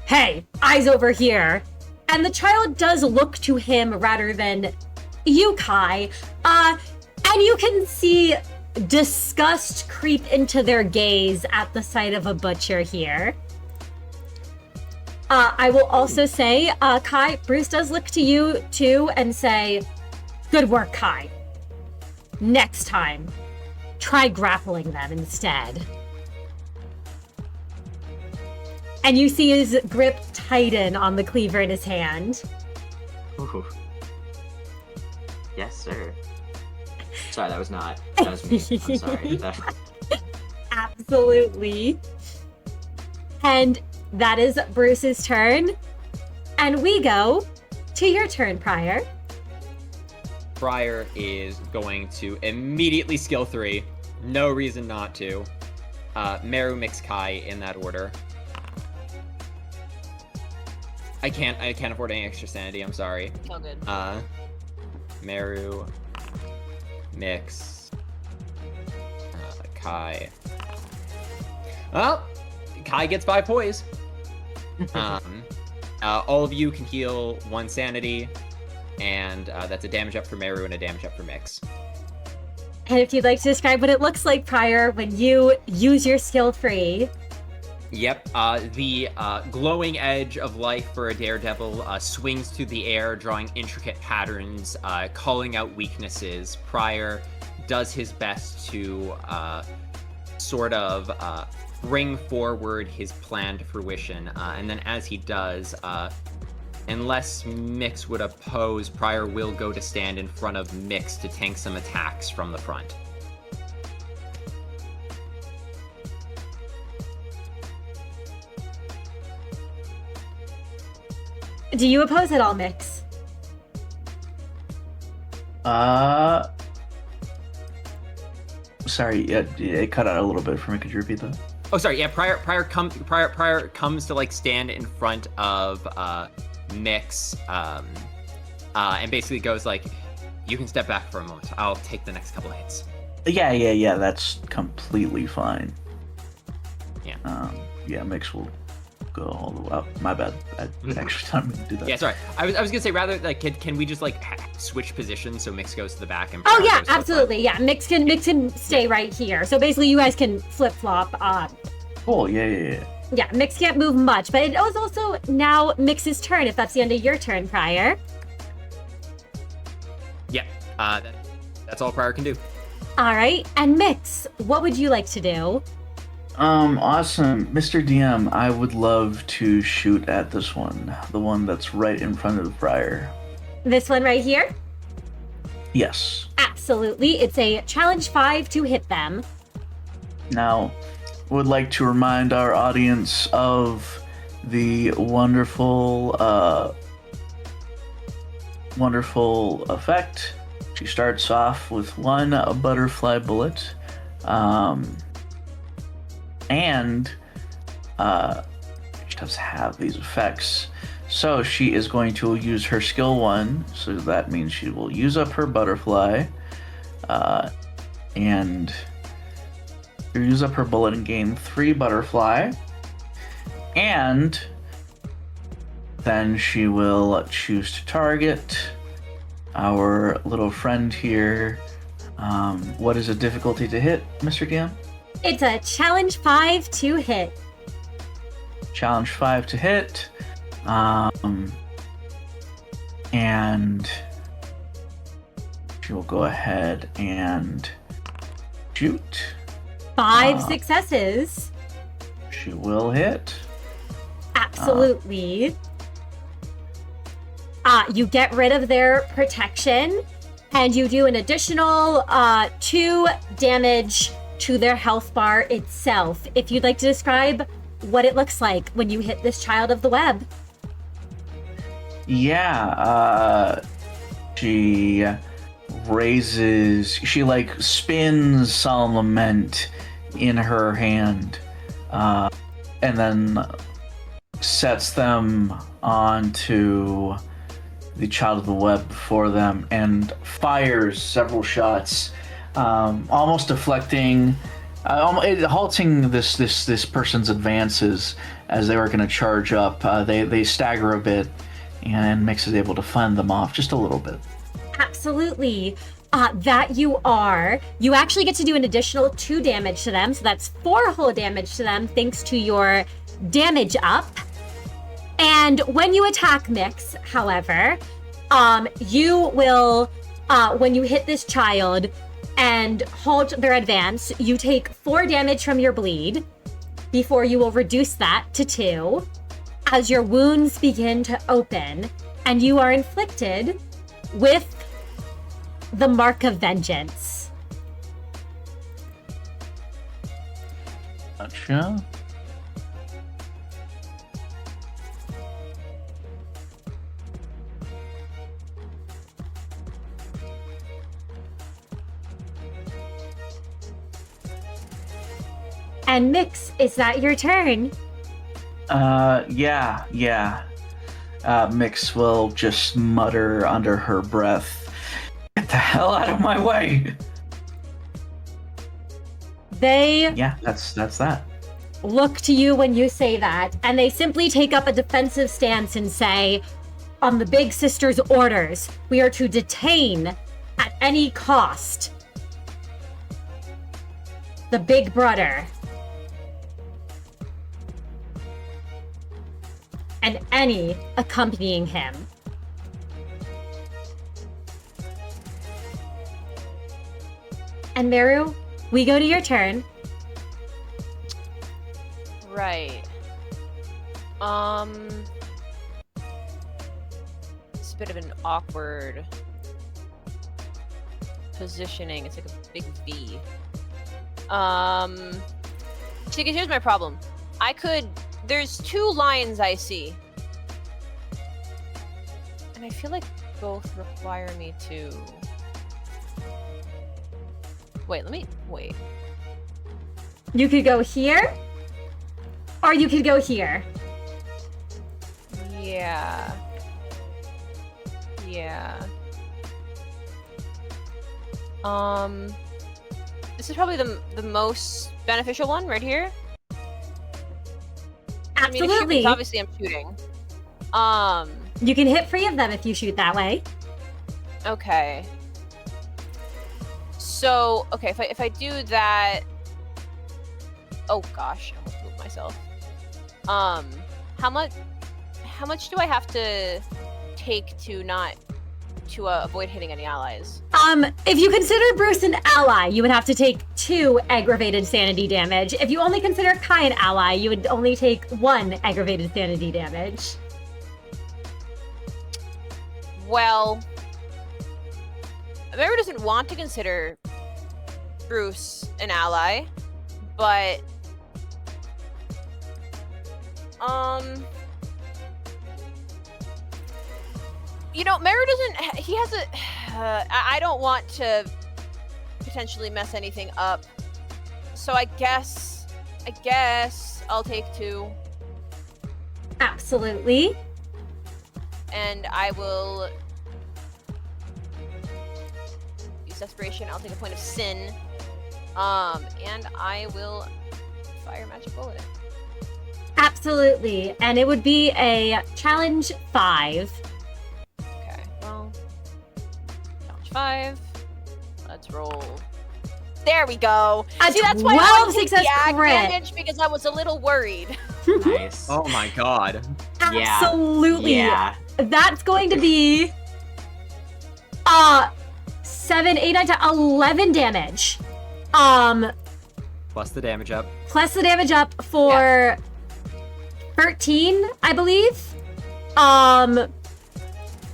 "Hey, eyes over here." And the child does look to him rather than you, Kai. And you can see disgust creep into their gaze at the sight of a butcher here. I will also say, Kai, Bruce does look to you too and say, "Good work, Kai. Next time, try grappling them instead." And you see his grip tighten on the cleaver in his hand.
Ooh. Yes, sir. Sorry, that was me. I'm sorry.
Absolutely. And that is Bruce's turn. And we go to your turn, Prior.
Prior is going to immediately skill 3. No reason not to. Meru, Miix, Kai in that order. I can't afford any extra sanity, I'm sorry.
All good.
Meru, Miix, Kai. Well, Kai gets 5 poise. All of you can heal 1 sanity, and that's a damage up for Meru and a damage up for Miix.
And if you'd like to describe what it looks like, Prior, when you use your skill 3.
Yep, the glowing edge of life for a daredevil swings through the air, drawing intricate patterns, calling out weaknesses. Prior does his best to sort of bring forward his plan to fruition, and then as he does, unless Miix would oppose, Prior will go to stand in front of Miix to tank some attacks from the front.
Do you oppose at all, Miix?
Sorry, it cut out a little bit for me. Could you repeat that?
Oh, sorry. Yeah, Prior comes to like stand in front of Miix, and basically goes like, "You can step back for a moment. I'll take the next couple of hits."
Yeah. That's completely fine.
Yeah.
Yeah, Miix will go all the way up. My bad. I actually didn't do that.
Yeah, sorry. I was gonna say rather like can we just like switch positions so Miix goes to the back and
Oh
Prior
yeah,
goes to the
absolutely. Yeah, Miix can stay right here. So basically, you guys can flip flop.
Cool. Yeah.
Yeah, Miix can't move much, but it was also now Mix's turn. If that's the end of your turn, Prior.
Yeah. That's all Prior can do.
All right, and Miix, what would you like to do?
Awesome. Mr. DM, I would love to shoot at this one. The one that's right in front of the Prior.
This one right here?
Yes.
Absolutely. It's a challenge 5 to hit them.
Now, would like to remind our audience of the wonderful effect. She starts off with 1 butterfly bullet. And she does have these effects. So she is going to use her skill 1. So that means she will use up her butterfly. And use up her bullet and gain 3 butterfly. And then she will choose to target our little friend here. What is a difficulty to hit, Mr. DM?
It's a challenge 5 to hit.
Challenge 5 to hit. And she will go ahead and shoot.
5 successes.
She will hit.
Absolutely. You get rid of their protection, and you do an additional 2 damage to their health bar itself. If you'd like to describe what it looks like when you hit this child of the web.
Yeah, she like spins Solemn Lament in her hand, and then sets them onto the child of the web before them and fires several shots
almost deflecting, halting this person's advances as they were going to charge up. They stagger a bit, and Miix is able to fend them off just a little bit.
Absolutely. That you are. You actually get to do an additional 2 damage to them, so that's 4 whole damage to them thanks to your damage up. And when you attack Miix, however, you will, when you hit this child and halt their advance, you take 4 damage from your bleed before you will reduce that to 2 as your wounds begin to open and you are inflicted with the Mark of Vengeance.
Gotcha.
And Miix, is that your turn?
Yeah. Miix will just mutter under her breath, "Get the hell out of my way!"
They
That's that.
look to you when you say that, and they simply take up a defensive stance and say, on the Big Sister's orders, we are to detain at any cost the Big Brother and any accompanying him. And Meru, we go to your turn.
Right. It's a bit of an awkward positioning. It's like a big V. See, 'cause here's my problem. There's 2 lines I see. And I feel like both require me to... Wait.
You could go here, or you could go here.
Yeah. This is probably the most beneficial one right here. I mean,
Absolutely.
if obviously I'm shooting.
You can hit 3 of them if you shoot that way.
Okay. So, okay, if I do that... Oh gosh, I almost moved myself. How much do I have to take to avoid hitting any allies?
If you consider Bruce an ally, you would have to take 2 aggravated sanity damage. If you only consider Kai an ally, you would only take 1 aggravated sanity damage.
Well, Meru doesn't want to consider Bruce an ally, but you know, Meru doesn't. He has a. I don't want to potentially mess anything up, so I guess I'll take 2.
Absolutely.
And I will use desperation. I'll take a point of sin. And I will fire magic bullet.
Absolutely. And it would be a challenge 5.
Okay, well, challenge 5. Let's roll. There we go. See, that's why I wanted to take the damage, because I was a little worried.
Nice.
Oh my god.
Absolutely.
Yeah.
That's going to be 7, 8, 9, 10, 11 damage.
Plus the damage up.
Plus the damage up for 13, I believe.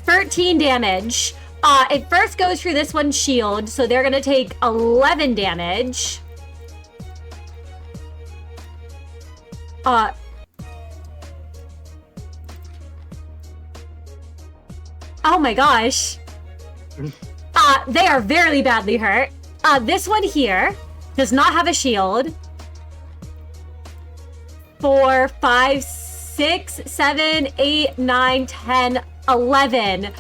13 damage. It first goes through this one's shield, so they're gonna take 11 damage. Oh my gosh. They are very badly hurt. This one here does not have a shield. 4, 5, 6, 7, 8, 9, 10, 11.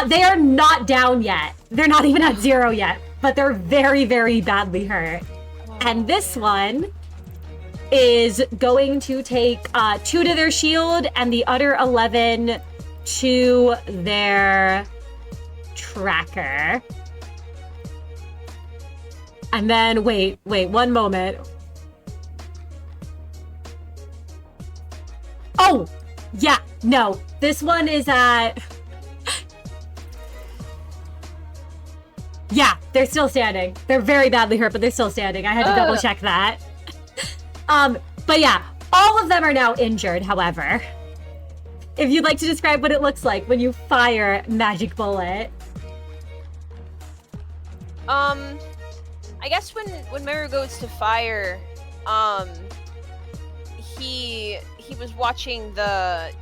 They are not down yet. They're not even at 0 yet. but they're very, very badly hurt. And this one is going to take 2 to their shield and the other 11 to their tracker. And then, wait, one moment. Oh, yeah, no, this one is at... Yeah, they're still standing. They're very badly hurt, but they're still standing. I had to double check that. But yeah, all of them are now injured, however. If you'd like to describe what it looks like when you fire magic bullet.
I guess when Meru goes to fire, he was watching the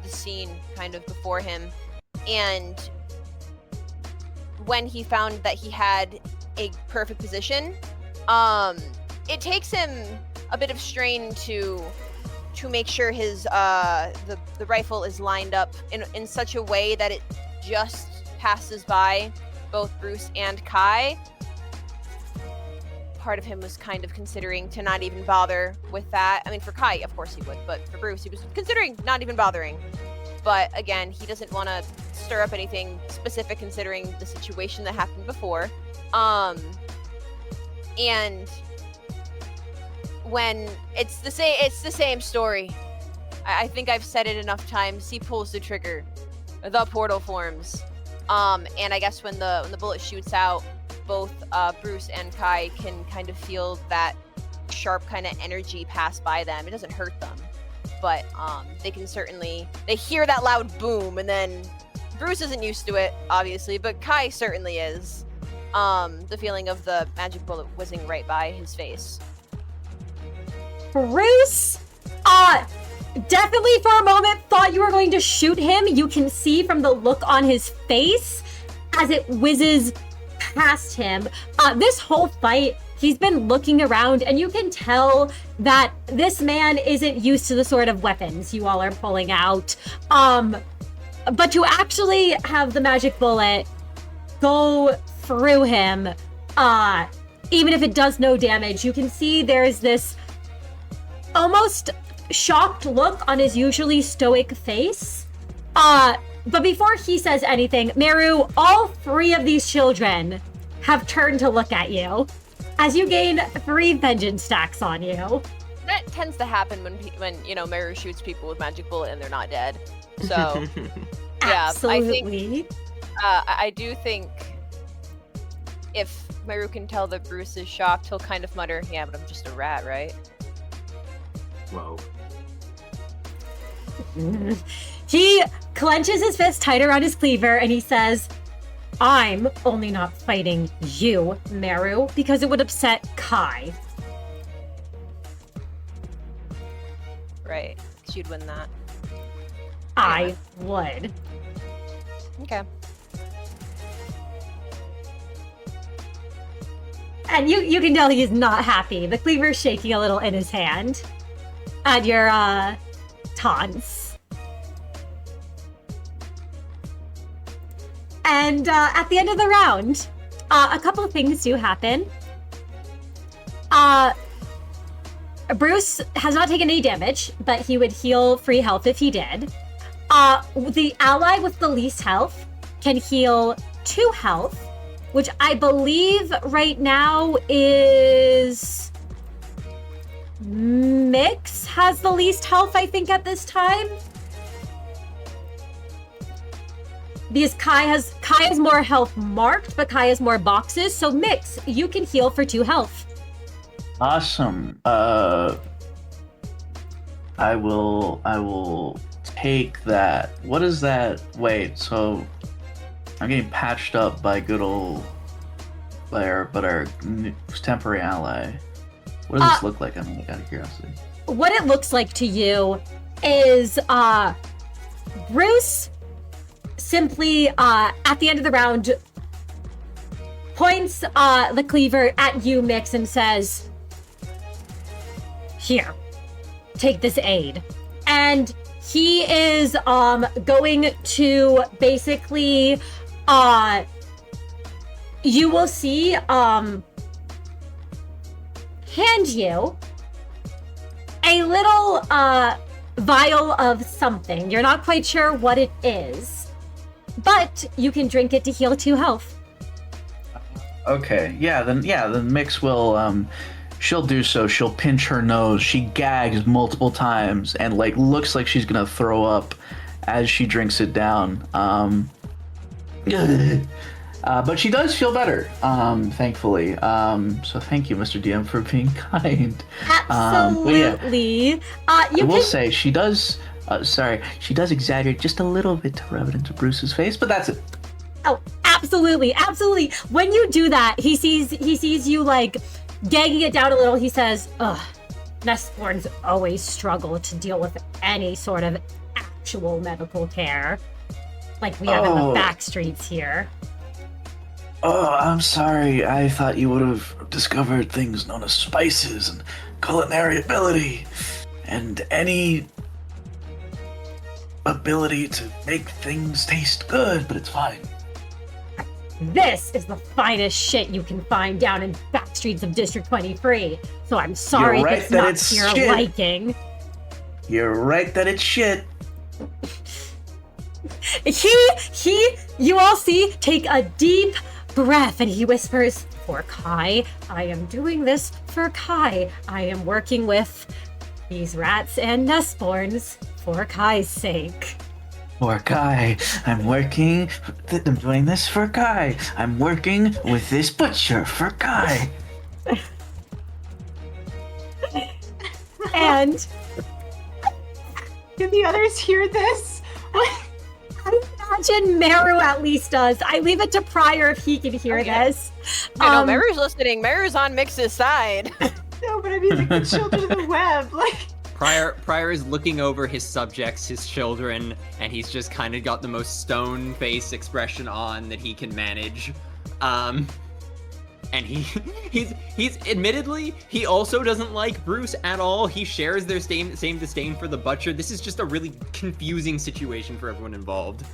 scene kind of before him, and when he found that he had a perfect position, it takes him a bit of strain to make sure his the rifle is lined up in such a way that it just passes by both Bruce and Kai. Part of him was kind of considering to not even bother with that. I mean, for Kai, of course he would, but for Bruce, he was considering not even bothering. But again, he doesn't want to stir up anything specific considering the situation that happened before. And when it's the same story. I think I've said it enough times. He pulls the trigger, the portal forms, and I guess when the bullet shoots out, both Bruce and Kai can kind of feel that sharp kind of energy pass by them. It doesn't hurt them, but they hear that loud boom, and then Bruce isn't used to it, obviously, but Kai certainly is. The feeling of the magic bullet whizzing right by his face.
Bruce, definitely for a moment thought you were going to shoot him. You can see from the look on his face as it whizzes past him. This whole fight, he's been looking around, and you can tell that this man isn't used to the sort of weapons you all are pulling out. But to actually have the magic bullet go through him, even if it does no damage, you can see there's this almost shocked look on his usually stoic face. But before he says anything, Meru, all 3 of these children have turned to look at you as you gain 3 vengeance stacks on you.
That tends to happen when Meru shoots people with magic bullet and they're not dead. So yeah,
absolutely.
I do think if Meru can tell that Bruce is shocked, he'll kind of mutter, "Yeah, but I'm just a rat, right?"
Whoa.
He clenches his fist tighter on his cleaver and he says, "I'm only not fighting you, Meru, because it would upset Kai."
Right, because you'd win that.
I would.
Okay.
And you can tell he's not happy. The cleaver's shaking a little in his hand at your taunts. And at the end of the round, a couple of things do happen. Bruce has not taken any damage, but he would heal free health if he did. The ally with the least health can heal 2 health, which I believe right now is... Miix has the least health, I think, at this time. Because Kai has more health marked, but Kai has more boxes. So Miix, you can heal for 2 health.
Awesome. I will take that. What is that? Wait, so I'm getting patched up by good old Blair, but our temporary ally. What does this look like? I'm out of curiosity.
What it looks like to you is Bruce simply at the end of the round points the cleaver at you, Miix, and says, "Here, take this aid." And he is going to basically you will see hand you a little vial of something. You're not quite sure what it is, but you can drink it to heal 2 health.
Okay, then Miix will, she'll do so. She'll pinch her nose. She gags multiple times and, like, looks like she's gonna throw up as she drinks it down. But she does feel better, thankfully. So thank you, Mr. DM, for being kind.
Absolutely.
I will say, she does, she does exaggerate just a little bit to rub it into Bruce's face, but that's it.
Oh, absolutely. When you do that, he sees you, like, gagging it down a little. He says, ugh, Nestborns always struggle to deal with any sort of actual medical care. Like we have in the Backstreets here.
Oh, I'm sorry. I thought you would have discovered things known as spices and culinary ability and any ability to make things taste good, but it's fine.
This is the finest shit you can find down in Backstreets of District 23. So I'm sorry
You're right
if it's
that
not
it's
to your
shit.
liking.
You're right that it's shit.
You all see, take a deep breath, and he whispers, for Kai, I am doing this for Kai. I am working with these rats and nestborns for Kai's sake.
For Kai, I'm doing this for Kai. I'm working with this butcher for Kai.
And
do the others hear this?
I imagine Meru at least does. I leave it to Pryor if he can hear this.
I know Meru's listening. Meru's on Miix's side.
No, but I mean, like, the children of the web, like...
Prior is looking over his subjects, his children, and he's just kind of got the most stone face expression on that he can manage. And he's admittedly, he also doesn't like Bruce at all. He shares their same disdain for the butcher. This is just a really confusing situation for everyone involved.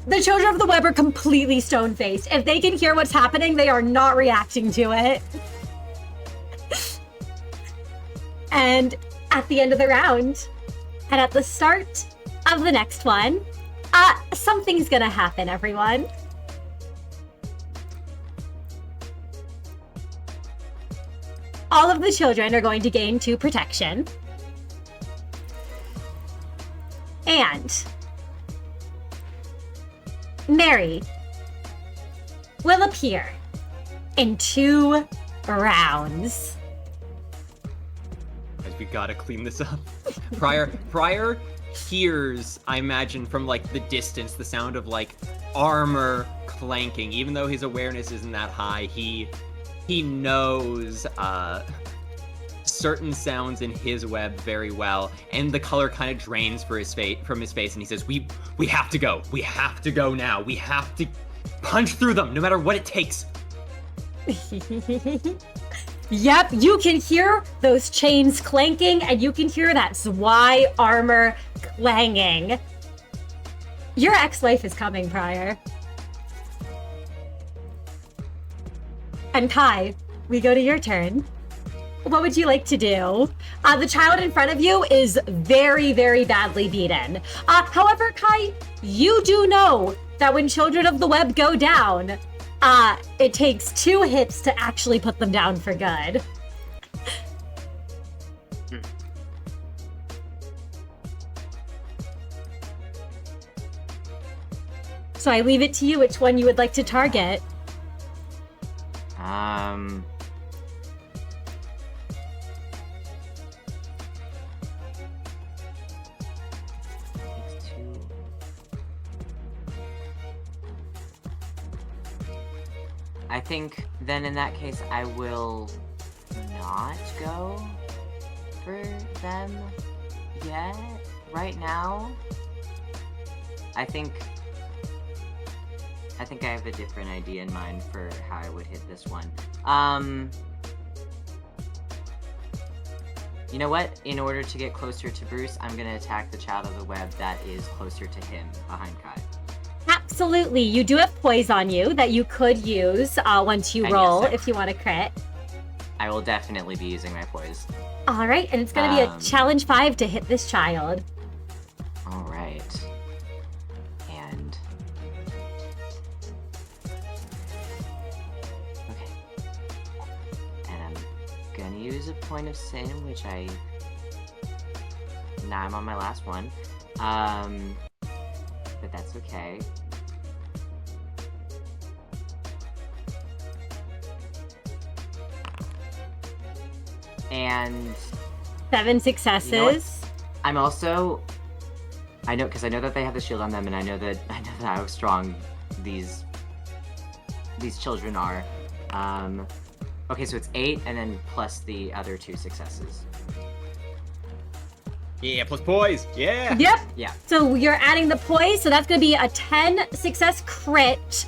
The children of the web are completely stone-faced. If they can hear what's happening, they are not reacting to it. And at the end of the round, and at the start of the next one, something's gonna happen, everyone. All of the children are going to gain 2 protection. And Mary will appear in 2 rounds.
Guys, we gotta clean this up. Prior hears, I imagine, from like the distance, the sound of like armor clanking. Even though his awareness isn't that high, he knows certain sounds in his web very well, and the color kind of drains from his face, and he says, "We have to go. We have to go now. We have to punch through them, no matter what it takes."
Yep, you can hear those chains clanking, and you can hear that Zwei armor clanging. Your ex-wife is coming, Pryor. And Kai, we go to your turn. What would you like to do? The child in front of you is very, very badly beaten. However, Kai, you do know that when children of the web go down, it takes 2 hits to actually put them down for good. So I leave it to you which one you would like to target.
I think then in that case I will not go for them yet. Right now, I think I have a different idea in mind for how I would hit this one. You know what? In order to get closer to Bruce, I'm gonna attack the child of the web that is closer to him, behind Kai.
absolutely. You do have poise on you that you could use once you
And
roll
yes,
if you want to crit.
I will definitely be using my poise.
All right, and it's going to be a challenge 5 to hit this child.
All right. And okay. And I'm gonna use a point of sin, which now I'm on my last one. But that's okay. And
7 successes.
You know what? I'm also, I know that they have the shield on them, and I know that how strong these children are. Okay, so it's 8, and then plus the other 2 successes.
Yeah, plus poise. Yeah.
Yep.
Yeah.
So you're adding the poise, so that's going to be a 10 success crit.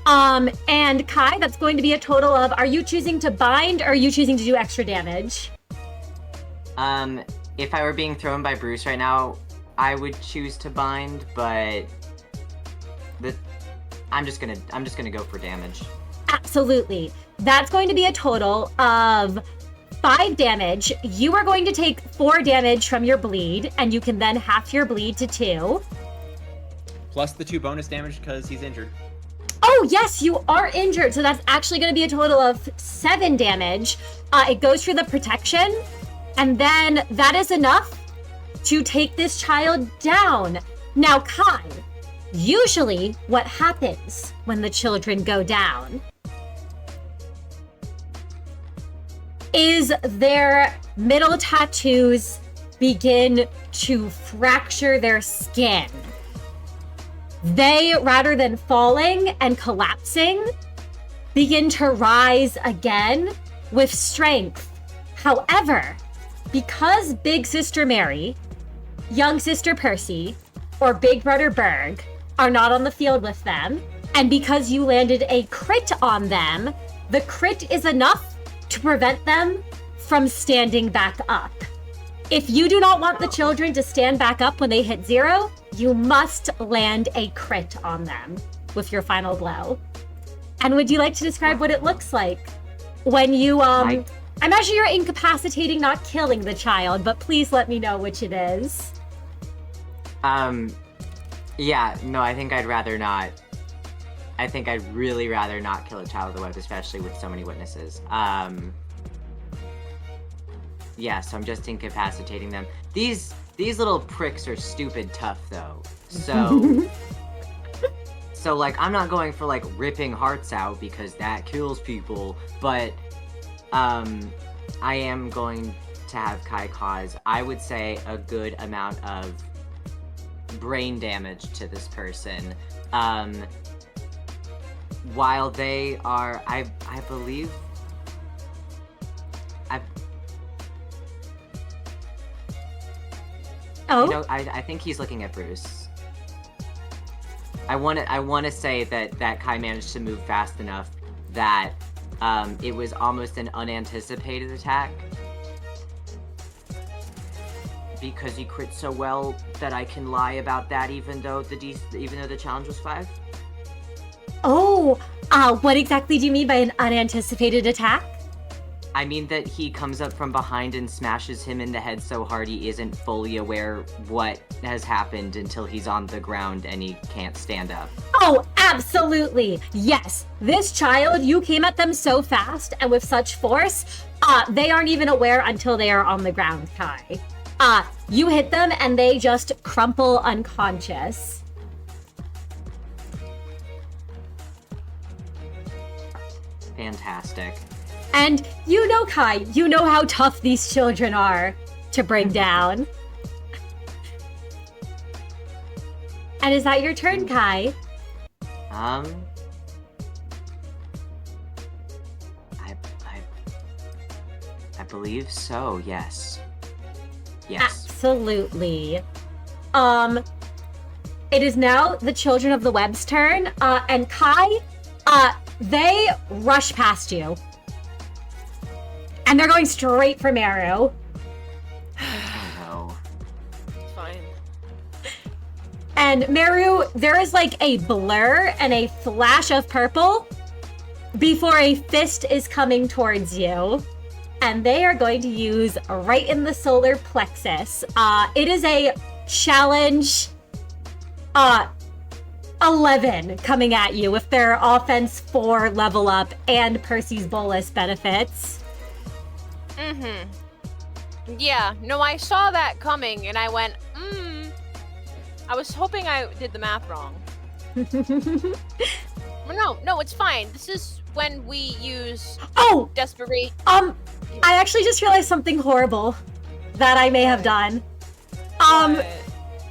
And Kai, that's going to be a total of, are you choosing to bind or are you choosing to do extra damage?
If I were being thrown by Bruce right now, I would choose to bind, but I'm just gonna go for damage.
Absolutely. That's going to be a total of 5 damage. You are going to take 4 damage from your bleed, and you can then half your bleed to 2.
Plus the 2 bonus damage because he's injured.
Oh, yes, you are injured. So that's actually going to be a total of 7 damage. It goes for the protection. And then that is enough to take this child down. Now, Kai, usually what happens when the children go down is their middle tattoos begin to fracture their skin. They, rather than falling and collapsing, begin to rise again with strength. However, because Big Sister Mary, Young Sister Perci, or Big Brother Berg are not on the field with them, and because you landed a crit on them, the crit is enough to prevent them from standing back up. If you do not want the children to stand back up when they hit 0, you must land a crit on them with your final blow. And would you like to describe what it looks like when you, I imagine you're incapacitating, not killing the child, but please let me know which it is.
Yeah, no, I think I'd rather not. I think I'd really rather not kill a child of the web, especially with so many witnesses. Yeah, so I'm just incapacitating them. These little pricks are stupid tough, though. So, like, I'm not going for, like, ripping hearts out because that kills people, but, I am going to have Kai cause, I would say, a good amount of brain damage to this person. While they are, I believe...
Oh?
You know, I think he's looking at Bruce. I want to say that Kai managed to move fast enough that it was almost an unanticipated attack. Because he crit so well that I can lie about that even though the challenge was 5.
Oh, what exactly do you mean by an unanticipated attack?
I mean that he comes up from behind and smashes him in the head so hard he isn't fully aware what has happened until he's on the ground and he can't stand up.
Oh, absolutely. Yes. This child, you came at them so fast and with such force, they aren't even aware until they are on the ground, Kai. You hit them and they just crumple unconscious.
Fantastic.
And you know, Kai, you know how tough these children are to bring down. And is that your turn, Kai?
I believe so, yes. Yes.
Absolutely. It is now the children of the web's turn, and Kai, they rush past you. And they're going straight for Meru.
Oh no.
It's fine.
And Meru, there is like a blur and a flash of purple before a fist is coming towards you. And they are going to use right in the solar plexus. It is a challenge 11 coming at you with their offense 4 level up and Percy's bolus benefits.
Mm-hmm. Yeah, no, I saw that coming and I went, I was hoping I did the math wrong. No, it's fine. This is when we use desperate.
I actually just realized something horrible that I may have done.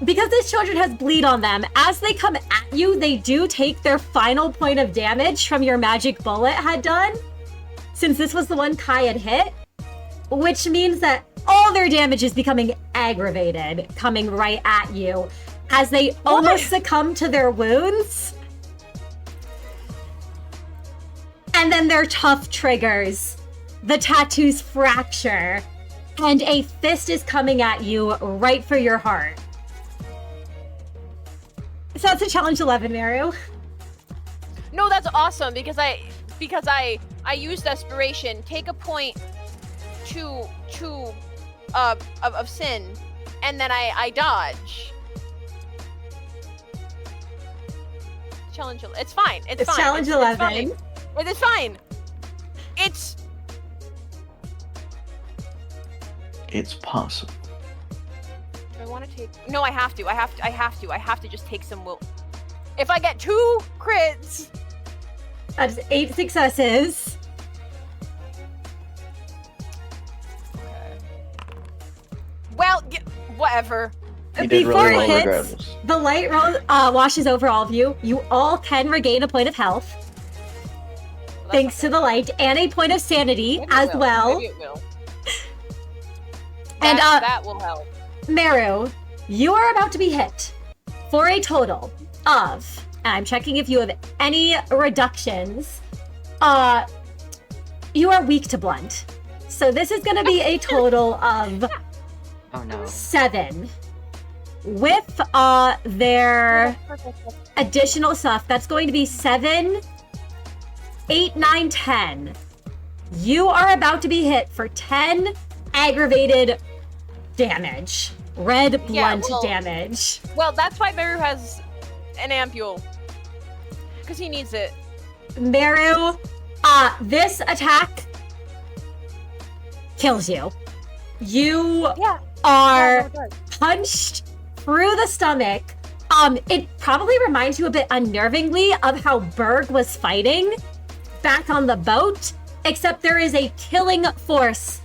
Because this children has bleed on them, as they come at you, they do take their final point of damage from your magic bullet had done, since this was the one Kai had hit, which means that all their damage is becoming aggravated, coming right at you, as they almost succumb to their wounds. And then their tough triggers. The tattoos fracture, and a fist is coming at you right for your heart. So that's a challenge 11, Meru.
No, that's awesome because I use desperation, take a point of sin, and then I dodge. Challenge. It's fine. It's fine.
Challenge 11.
Fine. It is fine.
It's possible.
Do I want to take? No, I have to. I have to just take some will. If I get 2 crits,
That is 8 successes.
okay. Well, whatever.
You did
Before
really
it
well
hits,
regardless.
the light washes over all of you. You all can regain a point of health,
Well,
thanks to the light, and a point of sanity
Maybe it
as
will.
well.
Maybe it will.
And,
that will help.
Meru, you are about to be hit for a total of, and I'm checking if you have any reductions, you are weak to blunt. So this is going to be a total of
Oh no.
7. With their additional stuff, that's going to be 7, 8, 9, 10. You are about to be hit for 10 aggravated damage. Red blunt damage.
Well, that's why Meru has an ampule. Because he needs it.
Meru, this attack kills you. You are punched through the stomach. It probably reminds you a bit unnervingly of how Berg was fighting back on the boat, except there is a killing force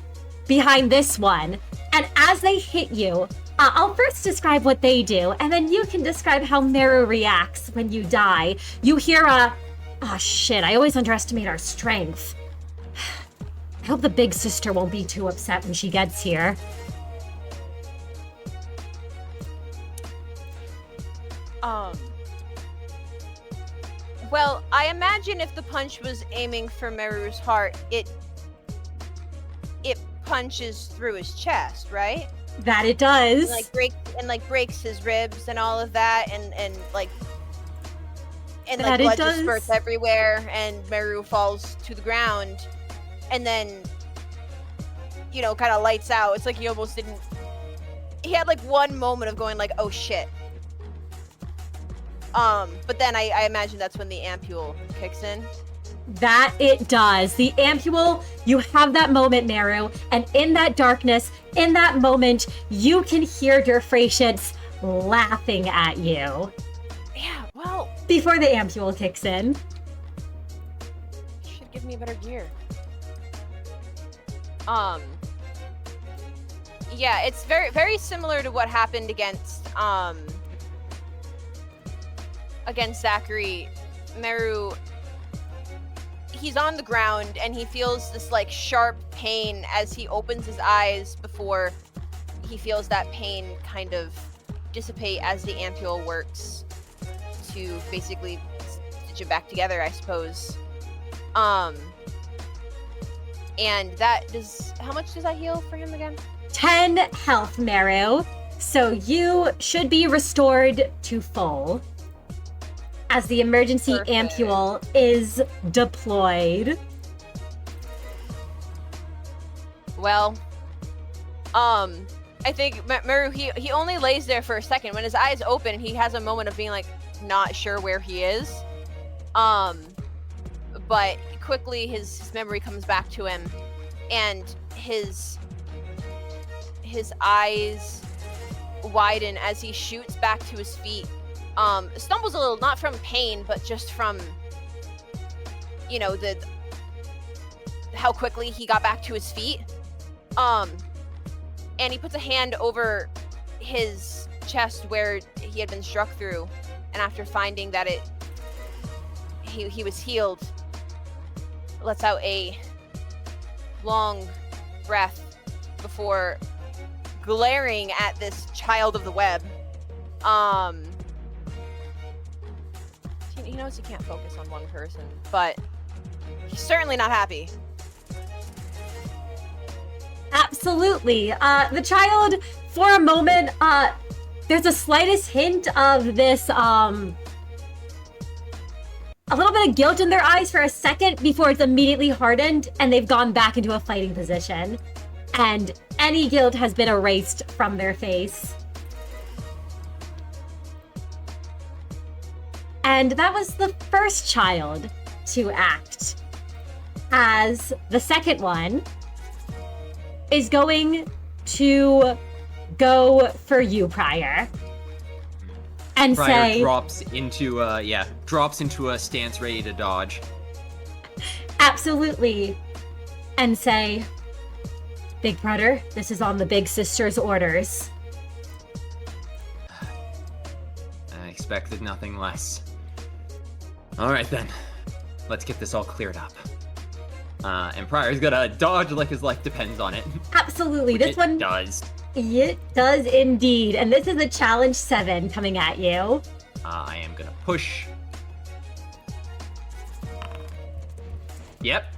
behind this one. And as they hit you, I'll first describe what they do, and then you can describe how Meru reacts when you die. You hear oh shit, I always underestimate our strength. I hope the big sister won't be too upset when she gets here.
Well, I imagine if the punch was aiming for Meru's heart, it punches through his chest, right?
That it does.
Breaks his ribs and all of that, and
That it
blood
does.
just spurts everywhere, and Meru falls to the ground, and then kind of lights out. It's like he almost didn't. He had like one moment of going like, "Oh shit." But then I imagine that's when the ampule kicks in.
That it does. The ampule, you have that moment, Meru, and in that darkness, in that moment, you can hear your Fratians laughing at you.
Yeah, well,
Before the ampule kicks in.
should give me a better gear. Yeah, it's very, very similar to what happened against Zachary. Meru, he's on the ground and he feels this like sharp pain as he opens his eyes before he feels that pain kind of dissipate as the ampule works to basically stitch it back together, I suppose. And that does, how much does that heal for him again?
10 health, Meru. So you should be restored to full as the emergency
Perfect.
ampule is deployed.
Well, I think Meru, he only lays there for a second. When his eyes open, he has a moment of being like not sure where he is. But quickly his memory comes back to him, and his eyes widen as he shoots back to his feet. Stumbles a little, not from pain, but just from, you know, how quickly he got back to his feet. And he puts a hand over his chest where he had been struck through, and after finding that he was healed, lets out a long breath before glaring at this child of the web. He knows he can't focus on one person, but he's certainly not happy.
Absolutely. The child, for a moment, there's a slightest hint of this, a little bit of guilt in their eyes for a second before it's immediately hardened and they've gone back into a fighting position. And any guilt has been erased from their face. And that was the first child to act. As the second one is going to go for you, Prior. And
Prior
say...
drops into a stance ready to dodge.
Absolutely. And say, Big brother, this is on the big sister's orders.
I expected nothing less. Alright then, let's get this all cleared up. And Prior's gonna dodge like his life depends on it.
Absolutely,
Which
this
it
one...
does.
It does indeed. And this is a challenge 7 coming at you.
I am gonna push. Yep.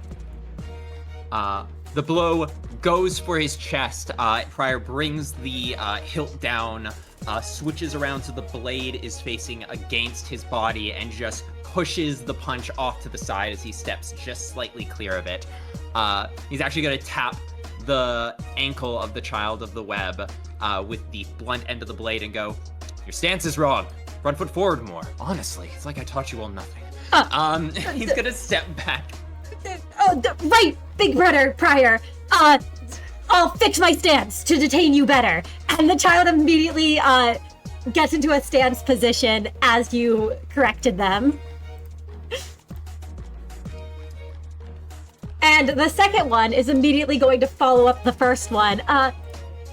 The blow goes for his chest. Prior brings the hilt down, switches around so the blade is facing against his body, and just pushes the punch off to the side as he steps just slightly clear of it. He's actually gonna tap the ankle of the child of the web with the blunt end of the blade and go, "Your stance is wrong. Front foot forward more. Honestly, it's like I taught you all nothing." He's gonna step back.
Right, Big brother, Prior. I'll fix my stance to detain you better. And the child immediately gets into a stance position as you corrected them. And the second one is immediately going to follow up the first one,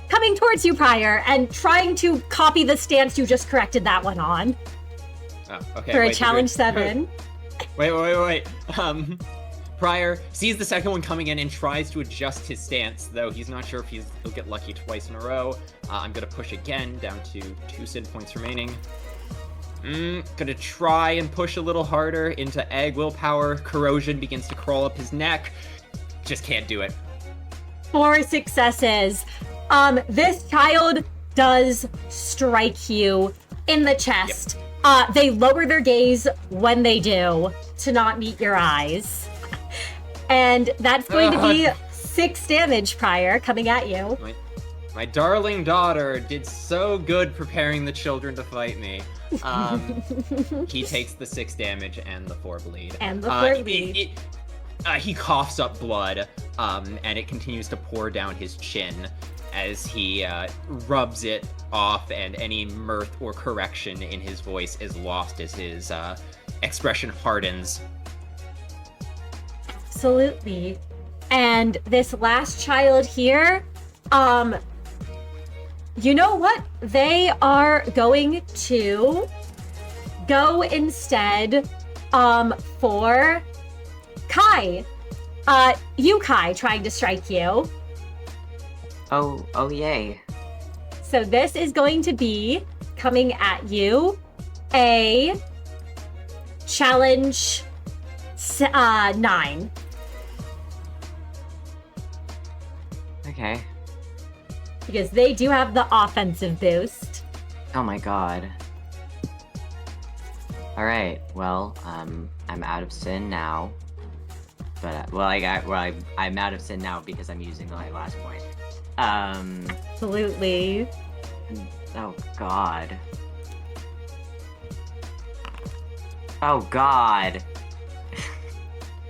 coming towards you, Prior, and trying to copy the stance you just corrected that one on.
Oh, okay.
For a challenge 7.
Wait. Prior sees the second one coming in and tries to adjust his stance, though he's not sure if he'll get lucky twice in a row. I'm gonna push again, down to 2 Sid points remaining. Gonna try and push a little harder into egg willpower. Corrosion begins to crawl up his neck. Just can't do it.
4 successes. This child does strike you in the chest. Yep. They lower their gaze when they do to not meet your eyes. And that's going to be 6 damage, Prior, coming at you.
My darling daughter did so good preparing the children to fight me. He takes the 6 damage and the 4 bleed.
And the 4 bleed.
He coughs up blood, and it continues to pour down his chin as he rubs it off, and any mirth or correction in his voice is lost as his expression hardens.
Absolutely. And this last child here, you know what? They are going to go instead for Kai. You, Kai, trying to strike you.
Oh yay.
So this is going to be coming at you a challenge 9.
Okay.
because they do have the offensive boost.
Oh my god. Alright, well, I'm out of sin now. But, I'm out of sin now because I'm using my last point.
Absolutely.
Oh god. Oh god.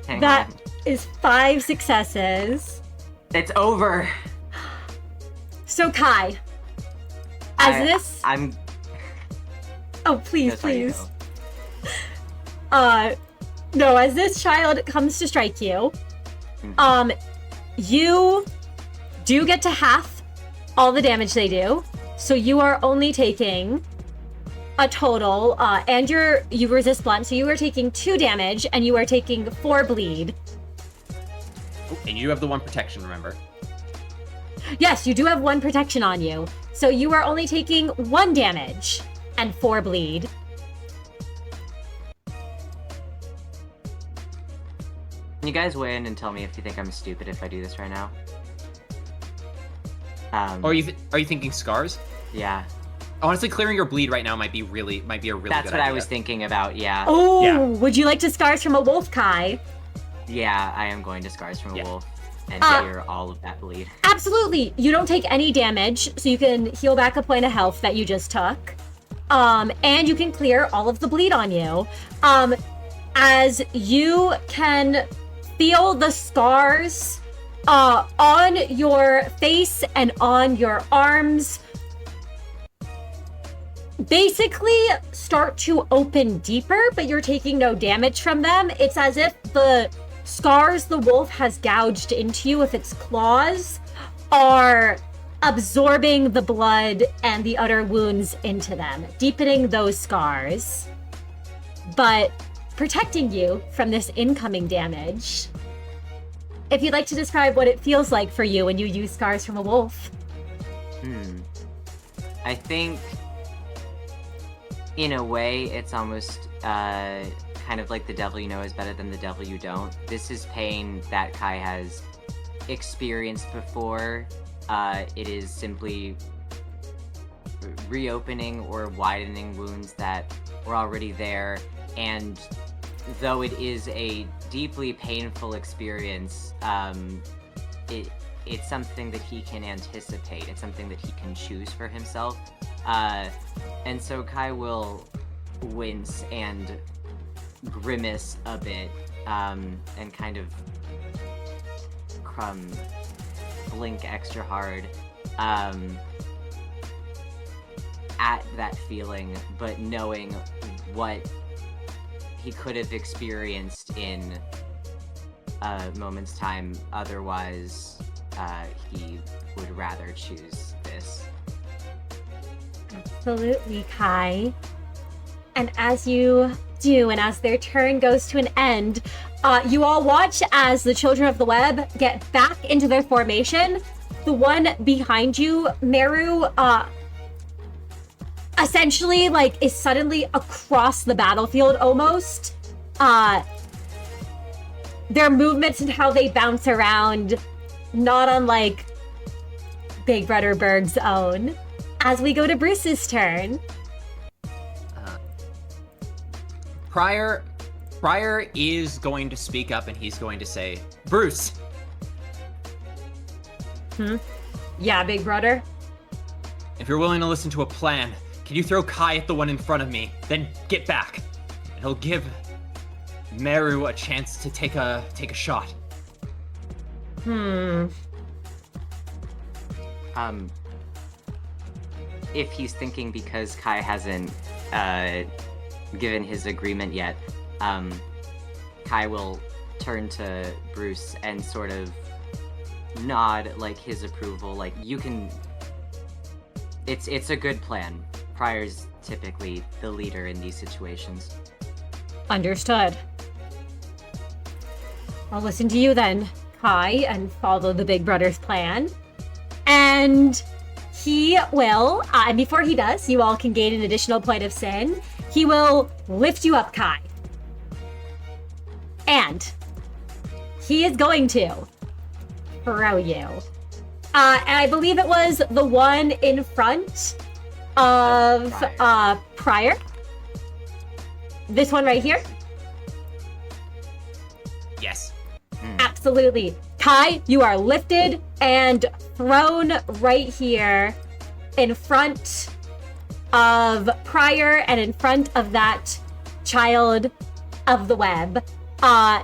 Hang
That
on.
is 5 successes.
It's over.
So Kai,
I'm
Oh, please,
No, sorry, you
please.
go.
No, as this child comes to strike you,
Mhm.
you do get to half all the damage they do. So you are only taking a total, and you resist blunt, so you are taking 2 damage, and you are taking 4 bleed.
And you have the 1 protection, remember?
Yes, you do have 1 protection on you. So you are only taking 1 damage and 4 bleed.
Can you guys weigh in and tell me if you think I'm stupid if I do this right now?
Or are you thinking scars?
Yeah.
Honestly, clearing your bleed right now might be a really
That's
good
what
idea.
I was thinking about, yeah.
Oh,
Yeah.
would you like to Scars from a Wolf, Kai?
Yeah, I am going to Scars from a
Yeah.
Wolf and
Uh,
clear all of that bleed.
Absolutely. You don't take any damage, so you can heal back a point of health that you just took. And you can clear all of the bleed on you. As you can feel the scars on your face and on your arms basically start to open deeper, but you're taking no damage from them. It's as if the scars the wolf has gouged into you with its claws are absorbing the blood and the other wounds into them, deepening those scars, but protecting you from this incoming damage. If you'd like to describe what it feels like for you when you use Scars from a Wolf.
I think, in a way, it's almost kind of like the devil you know is better than the devil you don't. This is pain that Kai has experienced before. It is simply reopening or widening wounds that were already there, and though it is a deeply painful experience, it's something that he can anticipate. It's something that he can choose for himself. And so Kai will wince and grimace a bit, and kind of blink extra hard at that feeling, but knowing what he could have experienced in a moment's time. Otherwise, he would rather choose this.
Absolutely, Kai. And as you do, and as their turn goes to an end, you all watch as the Children of the Web get back into their formation. The one behind you, Meru, essentially is suddenly across the battlefield almost. Their movements and how they bounce around, not unlike Big Brother Berg's own. As we go to Bruce's turn.
Prior is going to speak up and he's going to say, Bruce,
Yeah, Big Brother.
if you're willing to listen to a plan, can you throw Kai at the one in front of me, then get back? It'll give Meru a chance to take a shot.
If he's thinking because Kai hasn't given his agreement yet, Kai will turn to Bruce and sort of nod his approval. You can. It's a good plan. Prior's typically the leader in these situations.
Understood. I'll listen to you then, Kai, and follow the Big Brother's plan. And he will, and before he does, you all can gain an additional point of sin. He will lift you up, Kai. And he is going to throw you And I believe it was the one in front of Prior. This one right here?
Yes.
Absolutely. Kai, you are lifted and thrown right here in front of Prior and in front of that child of the web.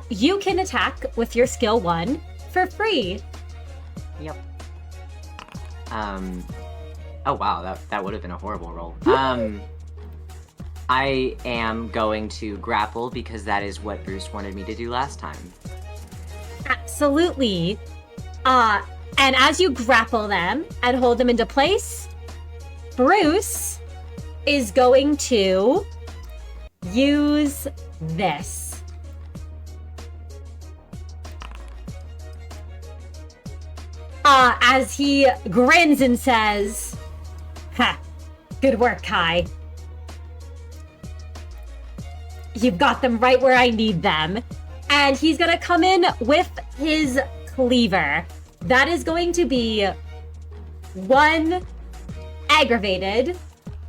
You can attack with your skill 1 for free.
Yep. Oh wow, that would have been a horrible roll. I am going to grapple because that is what Bruce wanted me to do last time.
Absolutely. And as you grapple them and hold them into place, Bruce is going to use this. As he grins and says, "Ha, good work, Kai. You've got them right where I need them." And he's gonna come in with his cleaver. That is going to be 1 aggravated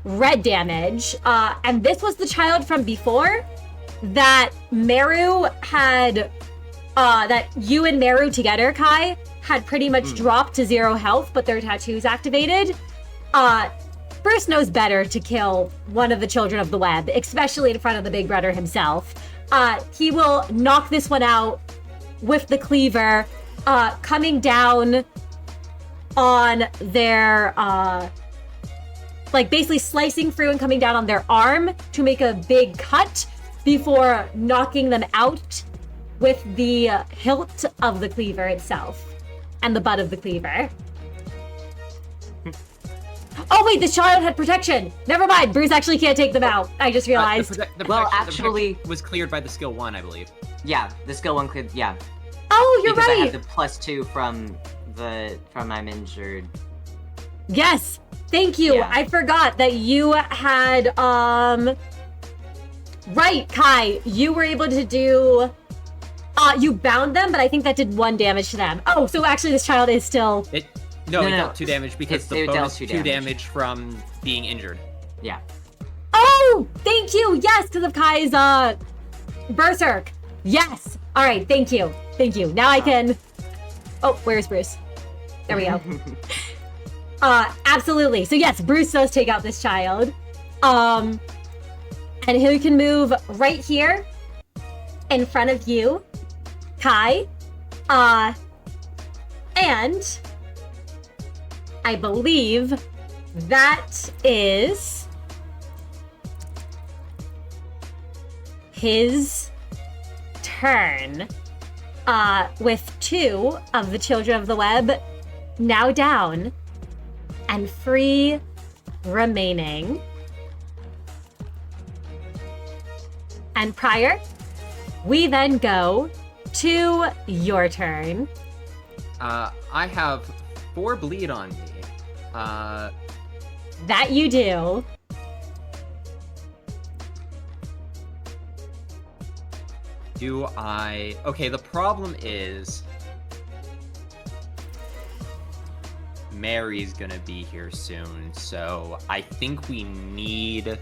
red damage. And this was the child from before that Meru had, that you and Meru together, Kai, had pretty much dropped to 0 health, but their tattoos activated. Bruce knows better to kill one of the children of the web, especially in front of the big brother himself. He will knock this one out with the cleaver, coming down on their, like basically slicing through and coming down on their arm to make a big cut before knocking them out with the hilt of the cleaver itself and the butt of the cleaver. Oh wait, this child had protection. Never mind. Bruce actually can't take them out. I just realized.
Well,
the
actually-
protection was cleared by the skill 1, I believe.
Yeah, the skill 1 cleared. Yeah,
Oh, you're
because I
right.
had the +2 from I'm injured.
Yes. Thank you.
Yeah.
I forgot that you had right, Kai. You were able to do you bound them, but I think that did 1 damage to them. Oh, so actually this child is still
No, it
No.
dealt 2 damage because the
It dealt
bonus
2
2
damage.
damage from being injured.
Yeah.
Oh, thank you. Yes, because of Kai's berserk. Yes. All right, thank you. Thank you. Now I can Oh, where's Bruce? There we go. Absolutely. So yes, Bruce does take out this child. And he can move right here in front of you, Kai. And I believe that is his turn. With 2 of the children of the web now down and 3 remaining. And Prior, we then go to your turn.
I have 4 bleed on me.
That you do.
Do I... Okay, the problem is... Mary's gonna be here soon, so I think we need...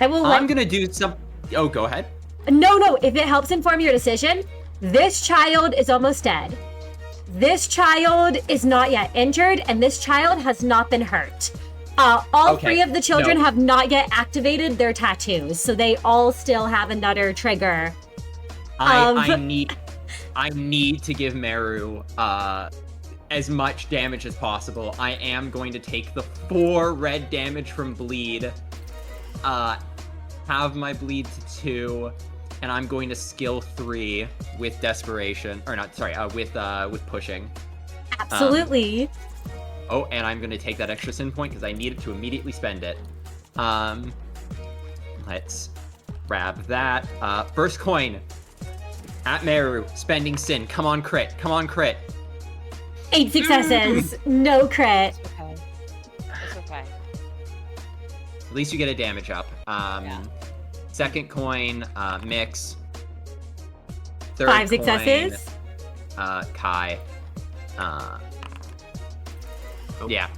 I will
I'm gonna do some... Oh, go ahead.
No, if it helps inform your decision, this child is almost dead. This child is not yet injured, and this child has not been hurt. All
Okay,
3 of the children
no.
have not yet activated their tattoos, so they all still have another trigger.
I need to give Meru as much damage as possible. I am going to take the 4 red damage from bleed, have my bleed to 2, and I'm going to skill 3 with desperation, or not, sorry, with pushing.
Absolutely.
Oh, and I'm going to take that extra sin point because I needed to immediately spend it. Let's grab that. First coin. At Meru, spending sin. Come on, crit. Come on, crit.
8 successes, no crit.
It's okay. It's okay.
At least you get a damage up.
Yeah.
Second coin, Miix. third
5
coin,
successes.
Kai. Yeah.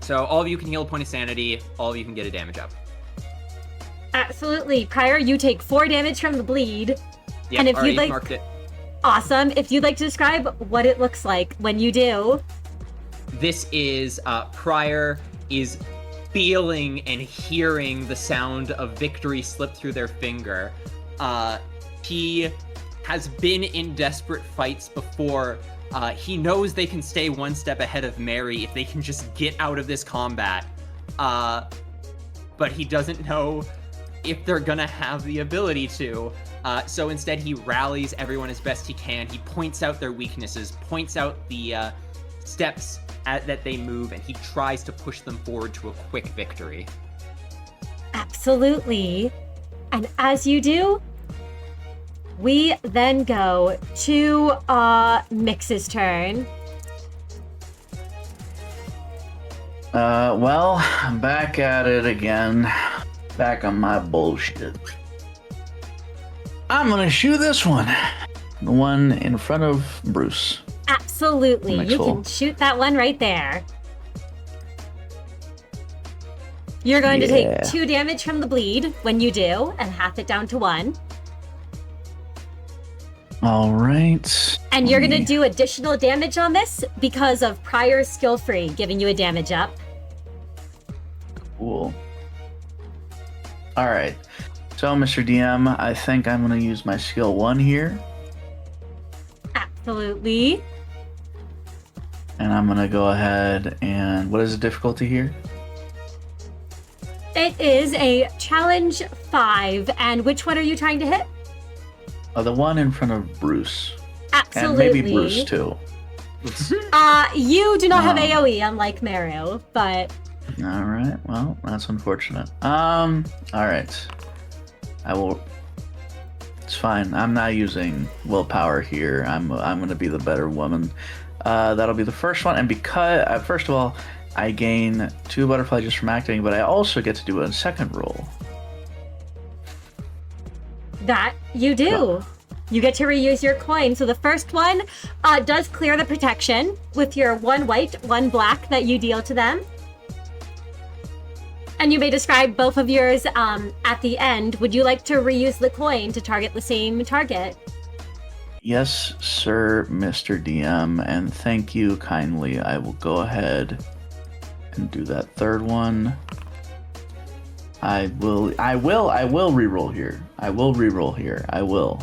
So all of you can heal a point of sanity. All of you can get a damage up.
Absolutely. Prior, you take 4 damage from the bleed.
Yeah,
And if
already
you'd like-
marked it.
Awesome. If you'd like to describe what it looks like when you do.
This is Prior is feeling and hearing the sound of victory slip through their finger. He has been in desperate fights before. He knows they can stay one step ahead of Mary if they can just get out of this combat. But he doesn't know if they're gonna have the ability to. So instead he rallies everyone as best he can. He points out their weaknesses, points out the steps that they move, and he tries to push them forward to a quick victory.
Absolutely. And as you do, we then go to Miix's turn.
Well, I'm back at it again. Back on my bullshit. I'm gonna shoot this one. The one in front of Bruce.
Absolutely. You
Mixel.
can shoot that one right there. You're going to
Yeah.
take 2 damage from the bleed when you do, and half it down to 1.
All right.
And you're going to do additional damage on this because of prior skill free, giving you a damage up.
Cool. All right. So, Mr. DM, I think I'm going to use my skill 1 here.
Absolutely.
And I'm going to go ahead and... What is the difficulty here?
It is a challenge 5. And which one are you trying to hit?
The one in front of Bruce.
Absolutely.
And maybe Bruce, too.
You do not have
Um,
AoE, unlike Mario, but
All right. Well, that's unfortunate. All right. I will... It's fine. I'm not using willpower here. I'm going to be the better woman. That'll be the first one. And because, first of all, I gain 2 butterfly just from acting, but I also get to do a second roll.
that you do. You get to reuse your coin. So the first one does clear the protection with your 1 white, 1 black that you deal to them. And you may describe both of yours at the end. Would you like to reuse the coin to target the same target?
Yes, sir, Mr. DM, and thank you kindly. I will go ahead and do that third one. I will reroll here. I will reroll here. I will.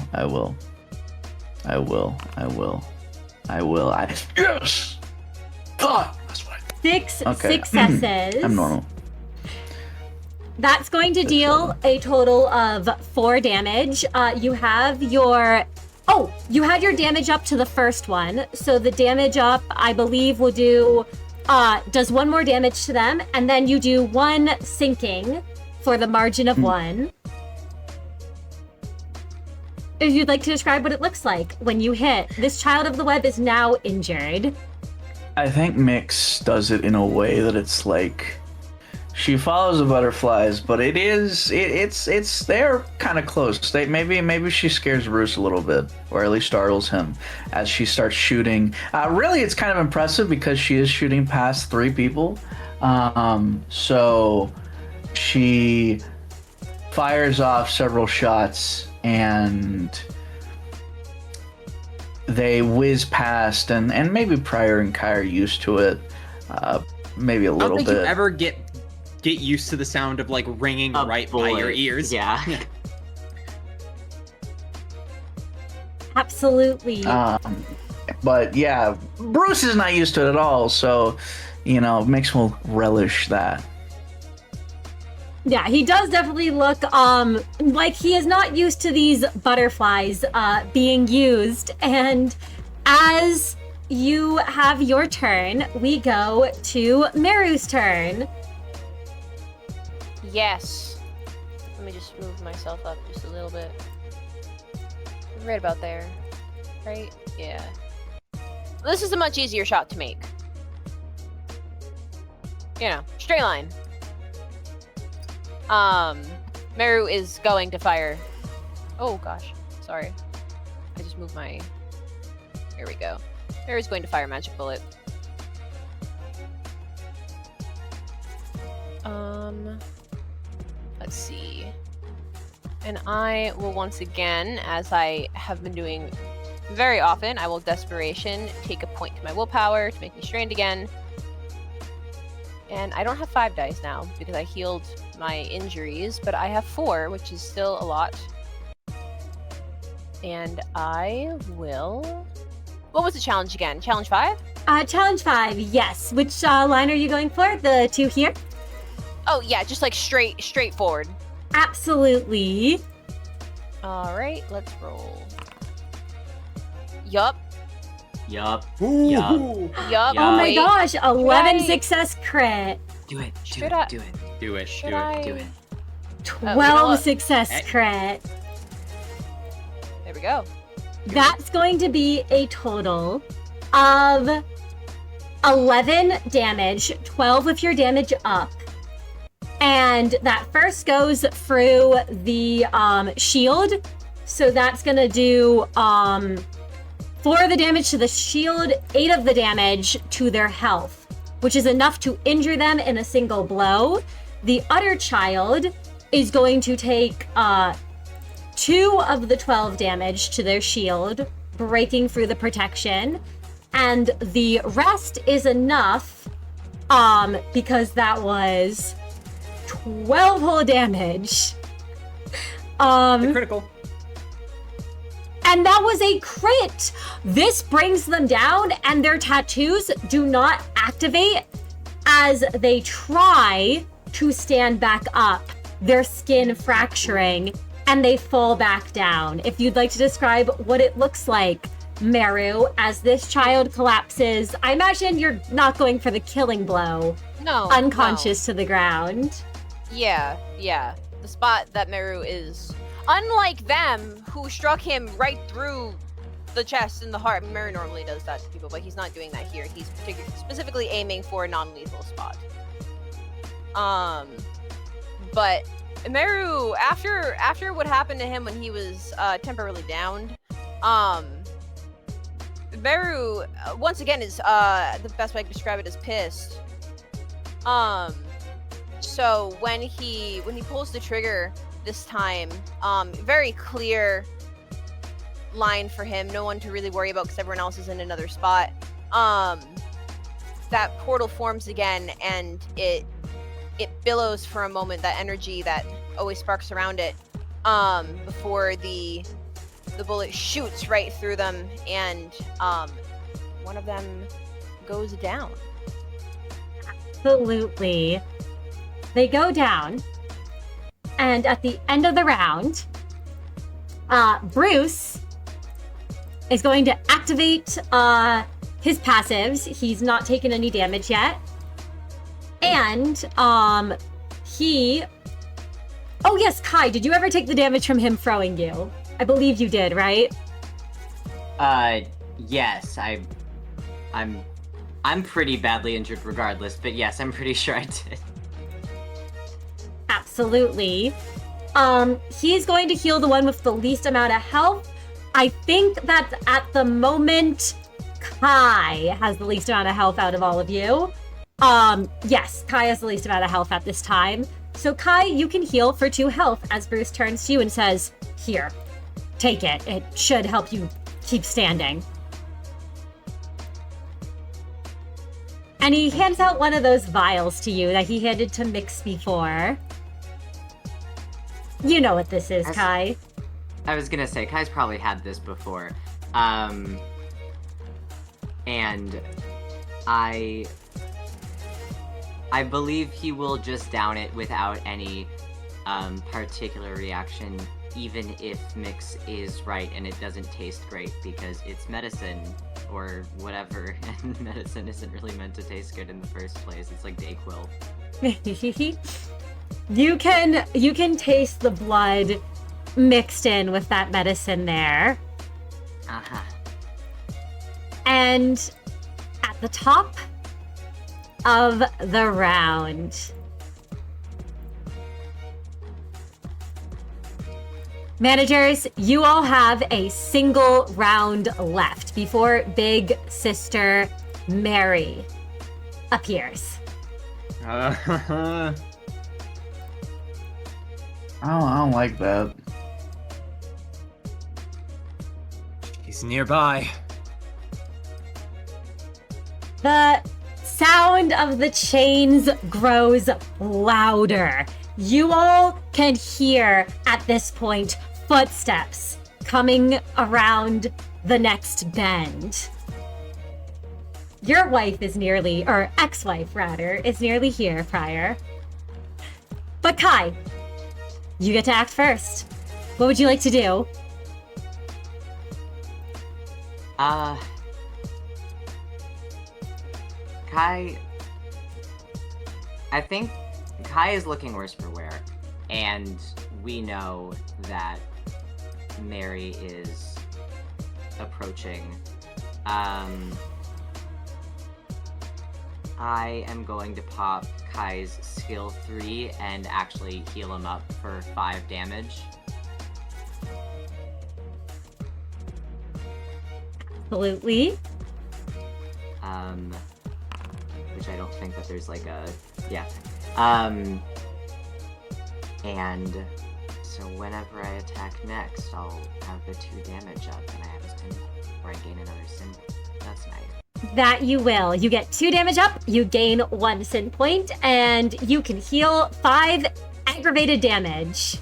Yes! Fuck! That's what
6
Okay.
successes.
I'm normal.
That's going to deal a total of 4 damage. You have your... Oh, you had your damage up to the first one. So the damage up, I believe, will do... does 1 more damage to them. And then you do 1 sinking for the margin of 1. If you'd like to describe what it looks like when you hit. This child of the web is now injured.
I think Miix does it in a way that it's like... She follows the butterflies, but it's they're kind of close. Maybe she scares Bruce a little bit, or at least startles him as she starts shooting. Really, it's kind of impressive because she is shooting past 3 people. So she fires off several shots, and they whiz past, and maybe Prior and Kai are used to it. Maybe a
I
little
don't think
bit.
you ever get used to the sound of like ringing
A
right by your
bullet.
ears.
Yeah.
Absolutely.
But yeah, Bruce is not used to it at all, so Miix will relish that.
Yeah, he does definitely look like he is not used to these butterflies being used. And as you have your turn, we go to Meru's turn.
Yes. Let me just move myself up just a little bit. Right about there. Right? Yeah. This is a much easier shot to make. Straight line. Meru is going to fire. Oh gosh. Sorry. I just moved my... There we go. Mary's going to fire magic bullet. Let's see. And I will once again, as I have been doing very often, I will Desperation take a point to my willpower to make me strained again. And I don't have 5 dice now because I healed my injuries, but I have 4, which is still a lot. And I will... What was the challenge again? Challenge 5?
Challenge 5, yes. Which line are you going for? The 2 here?
Oh yeah, just like straightforward.
Absolutely.
Alright, let's roll. Yup.
Yup.
Ooh.
Yup.
Yup.
Yeah.
Oh my
Wait,
gosh, 11
I-
success crit.
Do it. Do
Should
it.
I-
Do it.
Do it.
Should
Do
I...
it.
Do it.
12
you know what?
success
Eh.
crit.
There we go.
That's going to be a total of 11 damage, 12 with your damage up. And that first goes through the shield. So that's going to do 4 of the damage to the shield, 8 of the damage to their health, which is enough to injure them in a single blow. The other child is going to take 2 of the 12 damage to their shield, breaking through the protection. And the rest is enough, because that was 12 whole damage.
The critical.
And that was a crit. This brings them down, and their tattoos do not activate as they try to stand back up, their skin fracturing, and they fall back down. If you'd like to describe what it looks like, Meru, as this child collapses, I imagine you're not going for the killing blow,
No.
unconscious to the ground.
No. Yeah. The spot that Meru is... Unlike them, who struck him right through the chest and the heart. Meru normally does that to people, but he's not doing that here. He's specifically aiming for a non-lethal spot. But Meru, after what happened to him when he was temporarily downed, Meru once again is the best way I can describe it is pissed. So when he pulls the trigger this time, very clear line for him, no one to really worry about because everyone else is in another spot. That portal forms again, and it billows for a moment, that energy that always sparks around it, before the bullet shoots right through them, and one of them goes down.
Absolutely. They go down, and at the end of the round, Bruce is going to activate his passives. He's not taken any damage yet. And he... Oh yes, Kai, did you ever take the damage from him throwing you? I believe you did, right?
Yes, I'm pretty badly injured regardless, but yes, I'm pretty sure I did.
Absolutely. He's going to heal the one with the least amount of health. I think that at the moment, Kai has the least amount of health out of all of you. Yes, Kai has the least amount of health at this time. So Kai, you can heal for 2 health as Bruce turns to you and says, "Here, take it. It should help you keep standing." And he hands out one of those vials to you that he handed to Miix before. You know what this is, Kai.
I was gonna say, Kai's probably had this before. And I believe he will just down it without any particular reaction, even if Miix is right and it doesn't taste great, because it's medicine or whatever, and medicine isn't really meant to taste good in the first place. It's like Dayquil.
You can taste the blood mixed in with that medicine there.
Uh-huh.
And at the top of the round, Managers, you all have a single round left before Big Sister Mary appears.
I don't like that.
He's nearby.
The sound of the chains grows louder. You all can hear at this point footsteps coming around the next bend. Your wife is nearly, or ex-wife rather, is nearly here, Prior. But Kai, you get to act first. What would you like to do?
Kai, I think Kai is looking worse for wear, and we know that Mary is approaching. I am going to pop Kai's skill 3 and actually heal him up for 5 damage.
Absolutely.
Which I don't think that there's like a, yeah. And so whenever I attack next, I'll have the 2 damage up and I have a sin, or I gain another sin. That's nice.
That you will. You get 2 damage up, you gain 1 sin point, and you can heal 5 aggravated damage.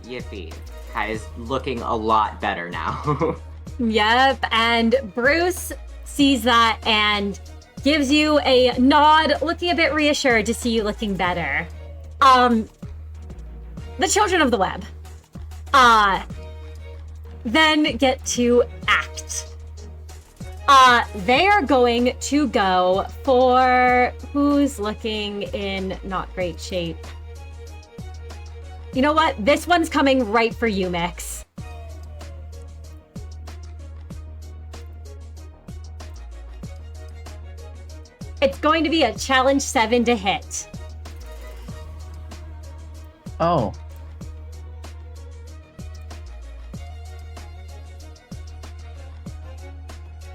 Yippee. Kai is looking a lot better now.
Yep, and Bruce sees that and gives you a nod, looking a bit reassured to see you looking better. The children of the web then get to act. They are going to go for who's looking in not great shape. You know what? This one's coming right for you, Miix. It's going to be a challenge 7 to hit.
Oh.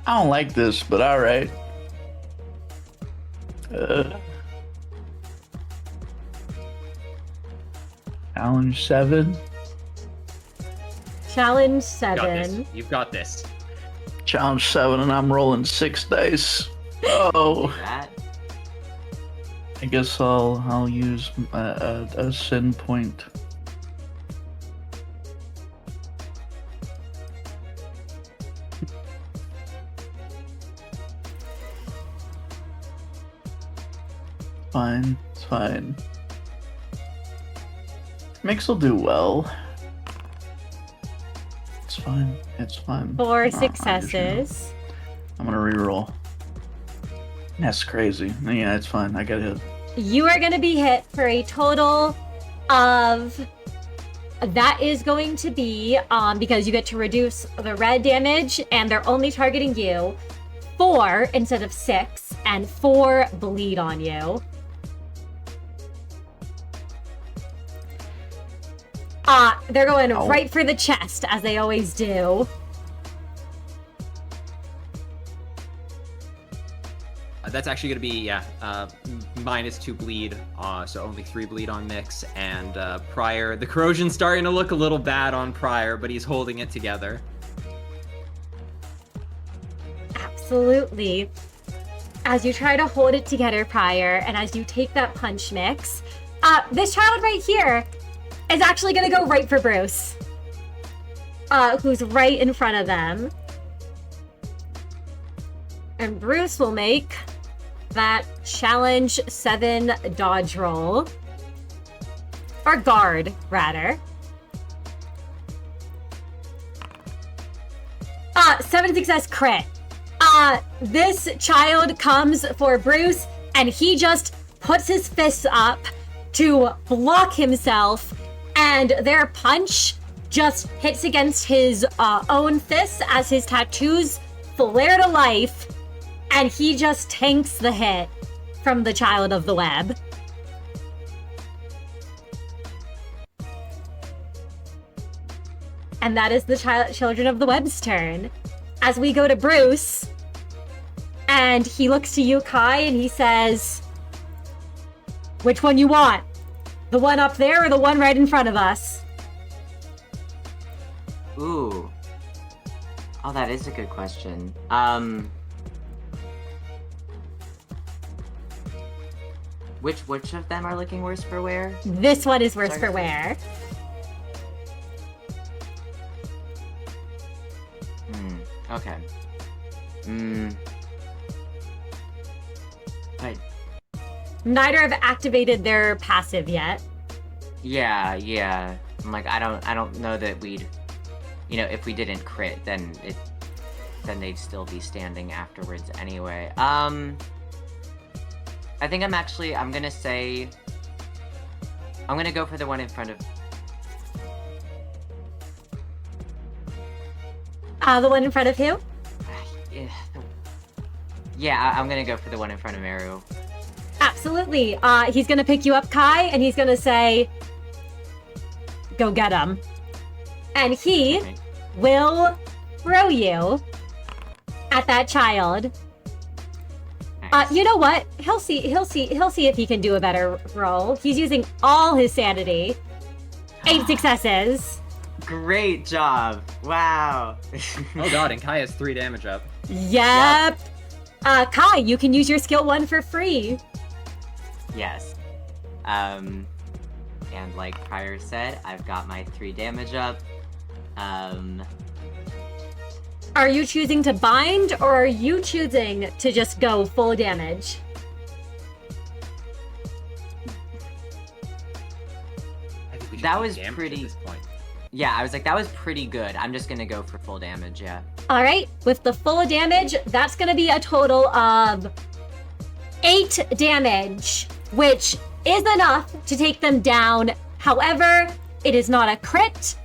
I don't like this, but alright. Challenge 7.
Challenge
You got
7.
this. You've got this.
Challenge 7, and I'm rolling 6 dice. Oh.
That
I guess I'll use a sin point. Fine, it's fine. Miix will do well. It's fine, it's fine.
4
I usually know.
successes.
I'm gonna reroll. That's crazy. Yeah, it's fine. I got hit.
You are going to be hit for a total of... That is going to be, because you get to reduce the red damage, and they're only targeting you, 4 instead of 6, and 4 bleed on you. They're going
Ow.
right for the chest, as they always do.
That's actually going to be, -2 bleed, so only 3 bleed on Miix, and Prior. The corrosion's starting to look a little bad on Prior, but he's holding it together.
Absolutely. As you try to hold it together, Prior, and as you take that punch, Miix, this child right here is actually going to go right for Bruce, who's right in front of them. And Bruce will make that challenge 7 dodge roll. Or guard, rather. 7 success crit. This child comes for Bruce, and he just puts his fists up to block himself, and their punch just hits against his own fists as his tattoos flare to life, and he just tanks the hit from the child of the web. And that is the Children of the Web's turn. As we go to Bruce, and he looks to you, Kai, and he says, which one you want? The one up there or the one right in front of us?
Ooh. Oh, that is a good question. Which of them are looking worse for wear?
This one is worse for wear.
Okay. But
Neither have activated their passive yet.
yeah. I'm like, I don't know that we'd, if we didn't crit, then they'd still be standing afterwards anyway. I think I'm gonna say, I'm gonna go for the one in front of.
The one in front of who?
Yeah, I'm gonna go for the one in front of Meru.
Absolutely. He's gonna pick you up, Kai, and he's gonna say, go get him. And he
Okay.
will throw you at that child.
Nice.
You know what? He'll see if he can do a better roll. He's using all his sanity. 8 successes.
Great job! Wow.
Oh god, and Kai has 3 damage up.
Yep. Kai, you can use your skill 1 for free.
Yes. And like Prior said, I've got my 3 damage up.
Are you choosing to bind, or are you choosing to just go full damage?
I think we should
That
do
was
damage
pretty-
at this point.
Yeah, I was like, that was pretty good. I'm just gonna go for full damage, yeah.
All right, with the full damage, that's going to be a total of 8 damage, which is enough to take them down. However, it is not a crit.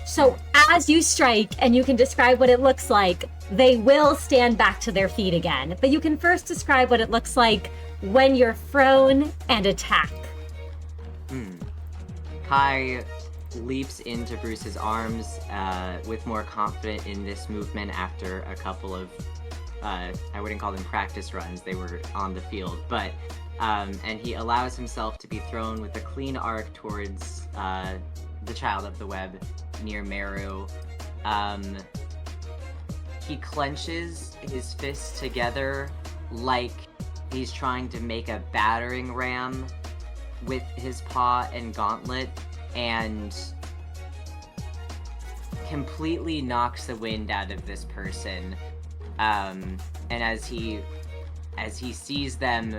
So as you strike, and you can describe what it looks like, they will stand back to their feet again. But you can first describe what it looks like when you're thrown and attack.
Kai leaps into Bruce's arms with more confidence in this movement after a couple of, I wouldn't call them practice runs, they were on the field, but, and he allows himself to be thrown with a clean arc towards the Child of the Web near Meru. He clenches his fists together like he's trying to make a battering ram with his paw and gauntlet, and completely knocks the wind out of this person. And as he sees them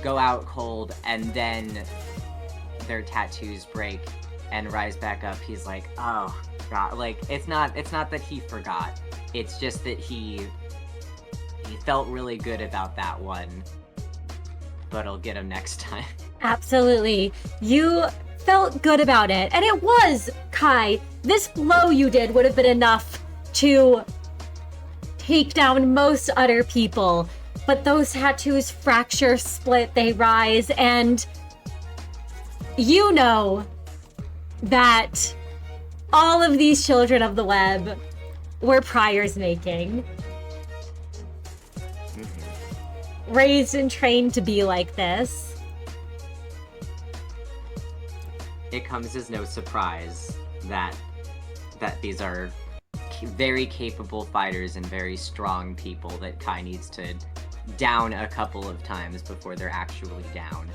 go out cold and then their tattoos break and rise back up, he's like, oh god, like it's not that he forgot. It's just that he felt really good about that one, but I'll get him next time.
Absolutely. You felt good about it. And it was, Kai, this blow you did would have been enough to take down most other people. But those tattoos fracture, split, they rise, and you know that all of these children of the web were Prior's making. Raised and trained to be like this.
It comes as no surprise that these are very capable fighters and very strong people that Kai needs to down a couple of times before they're actually down.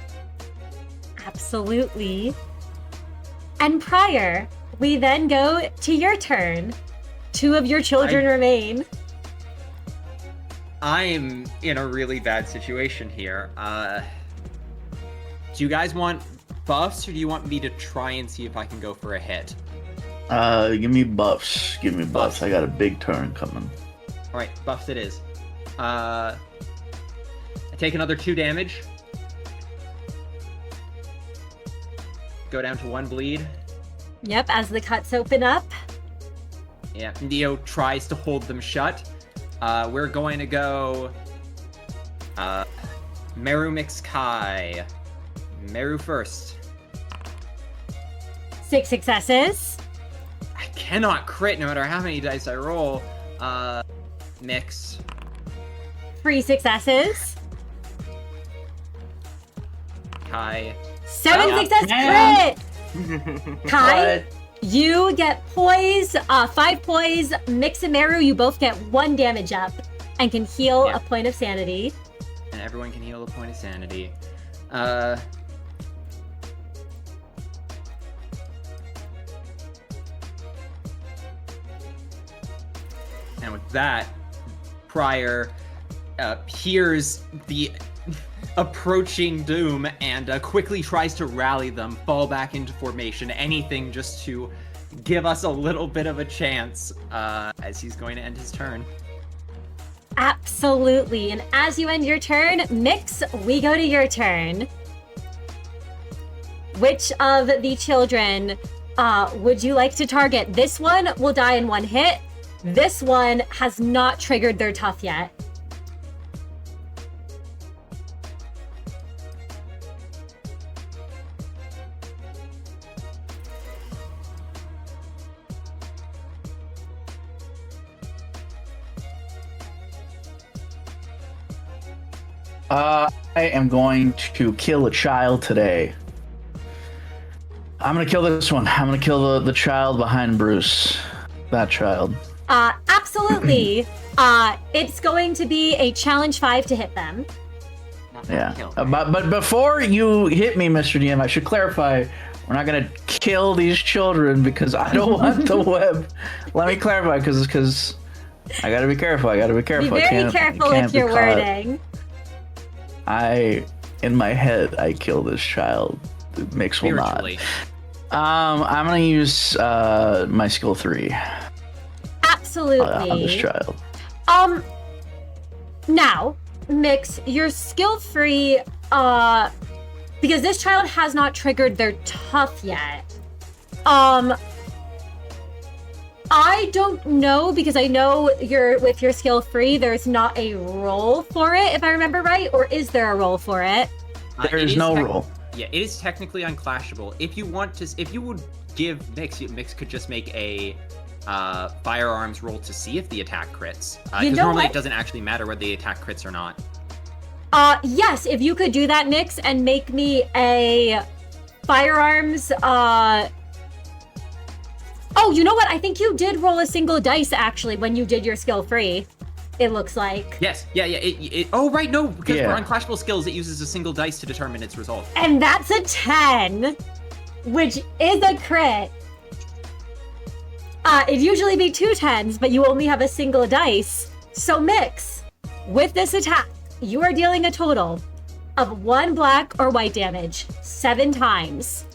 Absolutely. And Prior, we then go to your turn. 2 of your children remain.
I'm in a really bad situation here. Do you guys want buffs, or do you want me to try and see if I can go for a hit?
Give me buffs. Give me buffs. I got a big turn coming.
Alright, buffs it is. I take another 2 damage. Go down to 1 bleed.
Yep, as the cuts open up.
Yeah, Neo tries to hold them shut. We're going to go... Meru Miix Kai. Meru first.
6 successes.
cannot crit no matter how many dice I roll. Miix.
3 successes.
Kai.
7
Oh,
success
man.
crit! Kai, you get poise, 5 poise. Miix and Meru, you both get 1 damage up and can heal
Yeah.
a point of sanity.
And everyone can heal a point of sanity. And with that, Prior hears the approaching doom and quickly tries to rally them, fall back into formation, anything just to give us a little bit of a chance as he's going to end his turn.
Absolutely. And as you end your turn, Miix, we go to your turn. Which of the children would you like to target? This one will die in 1 hit. This one has not triggered their tough yet.
I am going to kill a child today. I'm gonna kill this one. I'm gonna kill the child behind Bruce. That child.
Absolutely. It's going to be a challenge 5 to hit them.
Not
Yeah.
kill,
But before you hit me, Mr. DM, I should clarify. We're not gonna kill these children because I don't want the web. Let me clarify, because I gotta be careful.
Be
I
very
can't
careful
be
with your
caught.
wording.
In my head, I kill this child. Miix will not.
Spiritually.
I'm gonna use my skill 3
Absolutely.
on this child.
Now, Miix, your skill free, because this child has not triggered their tough yet. I don't know, because I know with your skill free, there's not a roll for it, if I remember right, or is there a roll for it?
There
It
is
is
no
tec-
rule.
Yeah, it is technically unclashable. If you would give Miix could just make a firearms roll to see if the attack crits.
You
Because
know
normally
what?
it doesn't actually matter whether the attack crits or not.
Yes, if you could do that, Miix, and make me a firearms, Oh, you know what? I think you did roll a single dice, actually, when you did your skill free. It looks like.
Yes, yeah. Oh, right, no, because
Yeah.
for unclashable skills, it uses a single dice to determine its result.
And that's a 10, which is a crit. It'd usually be 2 10s, but you only have a single dice. So Miix, with this attack, you are dealing a total of 1 black or white damage 7 times.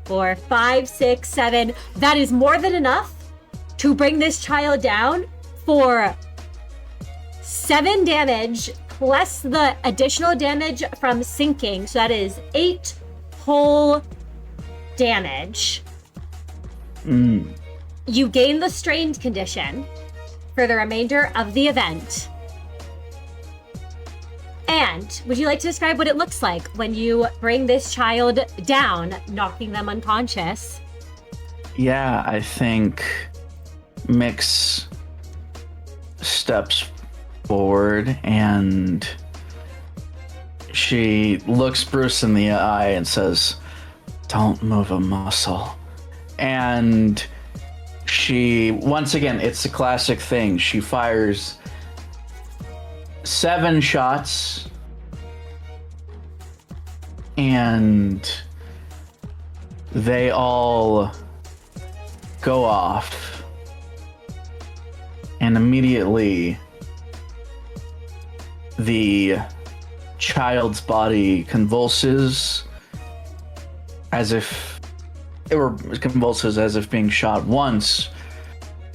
4, 5, 6, 7. That is more than enough to bring this child down for 7 damage plus the additional damage from sinking. So that is 8 whole damage. You gain the strained condition for the remainder of the event. And would you like to describe what it looks like when you bring this child down, knocking them unconscious?
Yeah, I think Miix steps forward and she looks Bruce in the eye and says, "Don't move a muscle." And she, once again, it's a classic thing. She fires 7 shots and they all go off, and immediately the child's body convulses as if being shot once,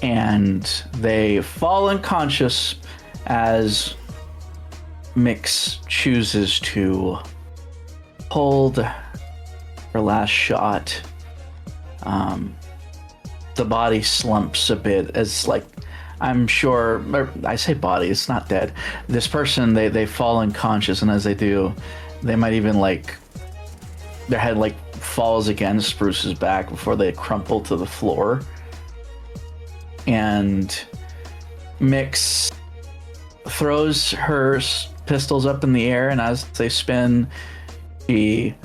and they fall unconscious as Miix chooses to hold her last shot. The body slumps a bit as, like, I'm sure, or I say body, it's not dead. This person, they fall unconscious, and as they do, they might even, like, their head, like, falls against Bruce's back before they crumple to the floor. And Miix throws her pistols up in the air, and as they spin, she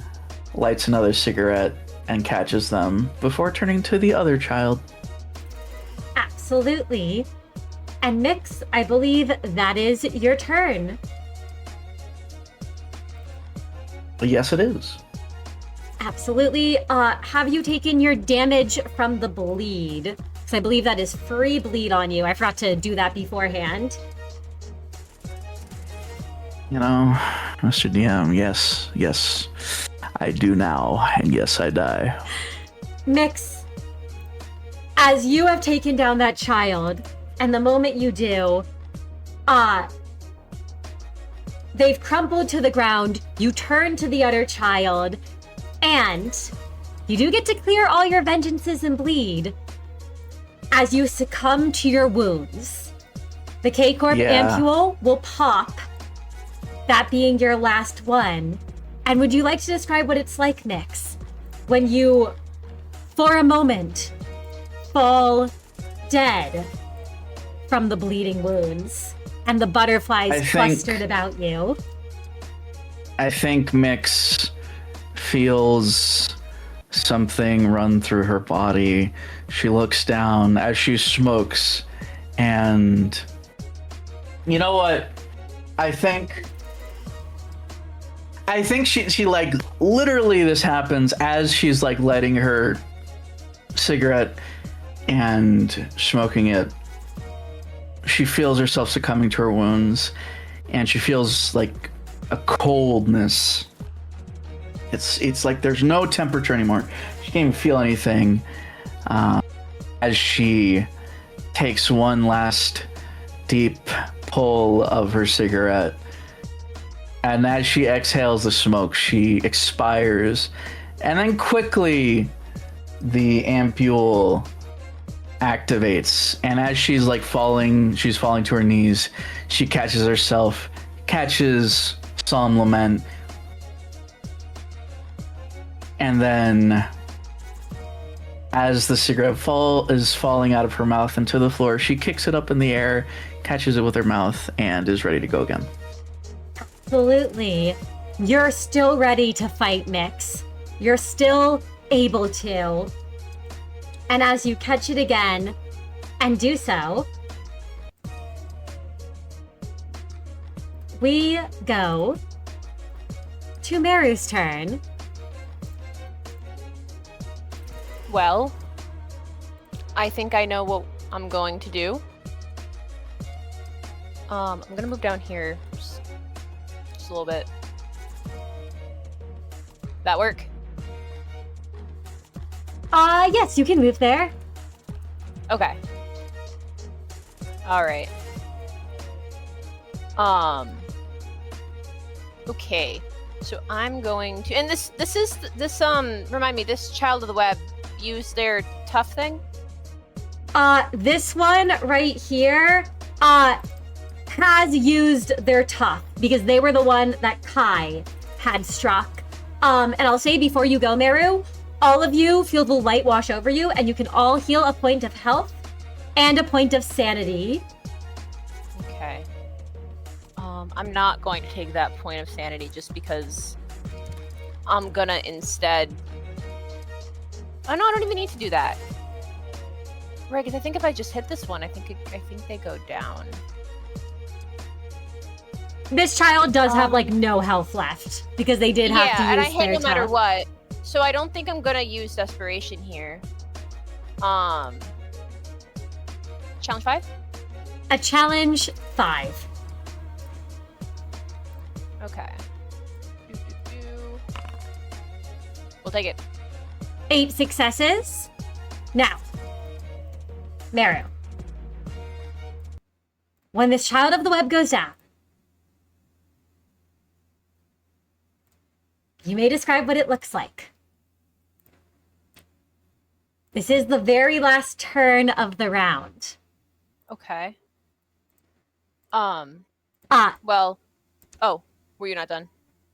lights another cigarette and catches them before turning to the other child.
Absolutely. And Miix, I believe that is your turn.
Yes, it is.
Absolutely. Have you taken your damage from the bleed? Because I believe that is free bleed on you. I forgot to do that beforehand.
You know, Mr. DM, yes, I do now, and yes, I die.
Miix, as you have taken down that child, and the moment you do, they've crumpled to the ground, you turn to the other child, and you do get to clear all your vengeances and bleed as you succumb to your wounds. The K Corp ampule will pop, that being your last one. And would you like to describe what it's like, Miix, when you, for a moment, fall dead from the bleeding wounds and the butterflies clustered about you?
I think Miix feels something run through her body. She looks down as she smokes, and you know what? I think she like literally this happens as she's like lighting her cigarette and smoking it. She feels herself succumbing to her wounds, and she feels like a coldness. It's like there's no temperature anymore. She can't even feel anything. As she takes one last deep pull of her cigarette, and as she exhales the smoke, she expires, and then quickly the ampule activates, and as she's falling to her knees, she catches herself, catches Psalm Lament, and then as the cigarette is falling out of her mouth into the floor, she kicks it up in the air, catches it with her mouth, and is ready to go again.
Absolutely. You're still ready to fight, Miix. You're still able to. And as you catch it again and do so, we go to Meru's turn.
Well, I think I know what I'm going to do. I'm gonna move down here just a little bit. That work?
Yes, you can move there.
Okay. All right. Okay. So I'm going to, and this remind me, this child of the web use their tough thing?
This one right here, has used their tough because they were the one that Kai had struck. And I'll say before you go, Meru, all of you feel the light wash over you, and you can all heal a point of health and a point of sanity.
Okay. I'm not going to take that point of sanity just because I'm gonna instead. Oh no, I don't even need to do that. Right, because I think if I just hit this one, I think they go down.
This child does have no health left because they did have to use
and I
their
hit no matter
tough.
what. So I don't think I'm gonna use desperation here. Challenge 5?
A challenge 5.
Okay. We'll take it.
8 successes. Now, Meru, when this child of the web goes down, you may describe what it looks like. This is the very last turn of the round.
Okay. Well, oh, were you not done?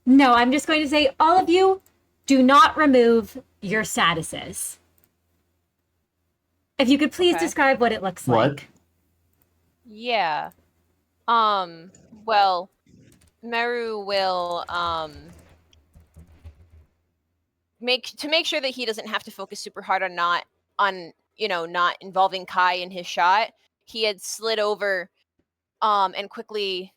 No, I'm just going to say all of you do not remove your statuses. If you could please
Okay.
describe what it looks
What?
like.
Yeah. Well, Meru will make sure that he doesn't have to focus super hard on not involving Kai in his shot. He had slid over and quickly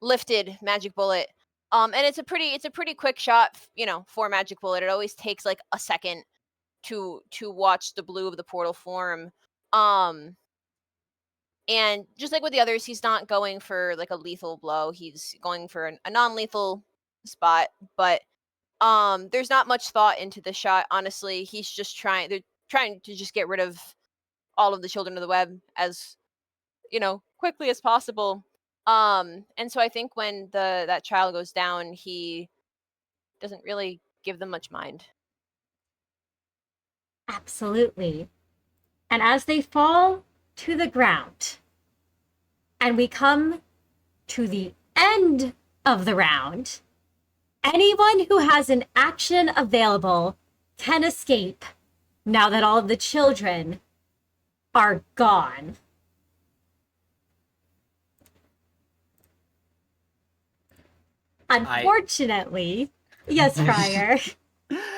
lifted Magic Bullet. And it's a pretty quick shot, for Magic Bullet. It always takes like a second to watch the blue of the portal form. And just like with the others, he's not going for like a lethal blow. He's going for a non-lethal spot, but there's not much thought into the shot, honestly. They're trying to just get rid of all of the children of the web as quickly as possible. And so I think when that child goes down, he doesn't really give them much mind.
Absolutely. And as they fall to the ground, and we come to the end of the round, anyone who has an action available can escape now that all of the children are gone. Unfortunately, yes, Friar.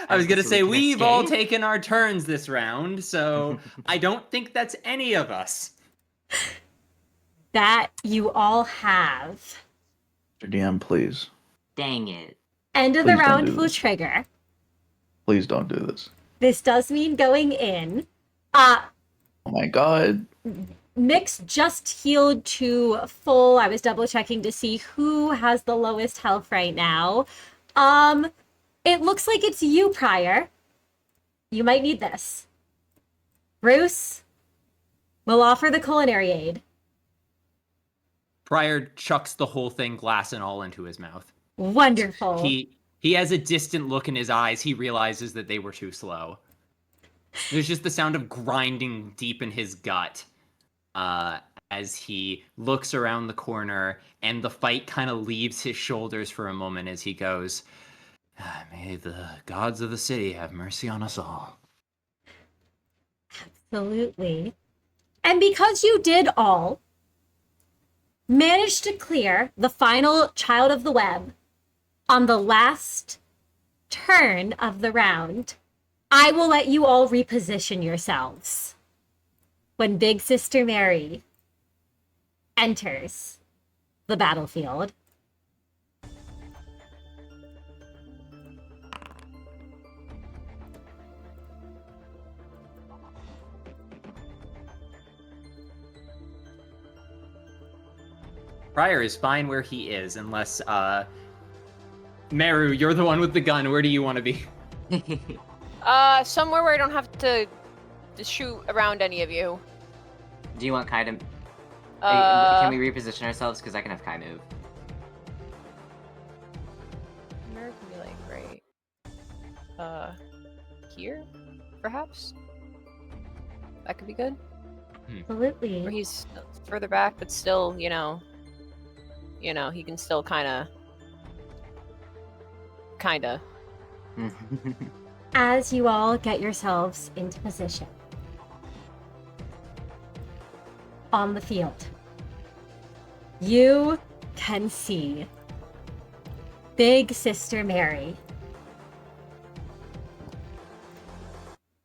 I was going to
So
say,
we can
we've all
escape?
taken our turns this round, so I don't think that's any of us.
That you all have.
Mr. DM, please.
Dang it.
End of
Please
the
don't
round
do
will
this.
trigger.
Please don't do this.
This does mean going in.
Oh my god.
Miix just healed to full. I was double checking to see who has the lowest health right now. It looks like it's you, Prior. You might need this. Bruce will offer the culinary aid.
Pryor chucks the whole thing, glass and all, into his mouth.
Wonderful.
He has a distant look in his eyes. He realizes that they were too slow. There's just the sound of grinding deep in his gut as he looks around the corner, and the fight kind of leaves his shoulders for a moment as he goes, "May the gods of the city have mercy on us all."
Absolutely. And because you did all manage to clear the final child of the web on the last turn of the round, I will let you all reposition yourselves when Big Sister Mary enters the battlefield.
Pryor is fine where he is, unless, Meru, you're the one with the gun. Where do you want to be?
Somewhere where I don't have to shoot around any of you.
Do you want Kai to...
Uh,
can we reposition ourselves? Because I can have Kai move.
Where can be like right here, perhaps? That could be good. Where
Absolutely.
he's further back, but still, he can still kinda.
As you all get yourselves into position on the field, you can see Big Sister Mary.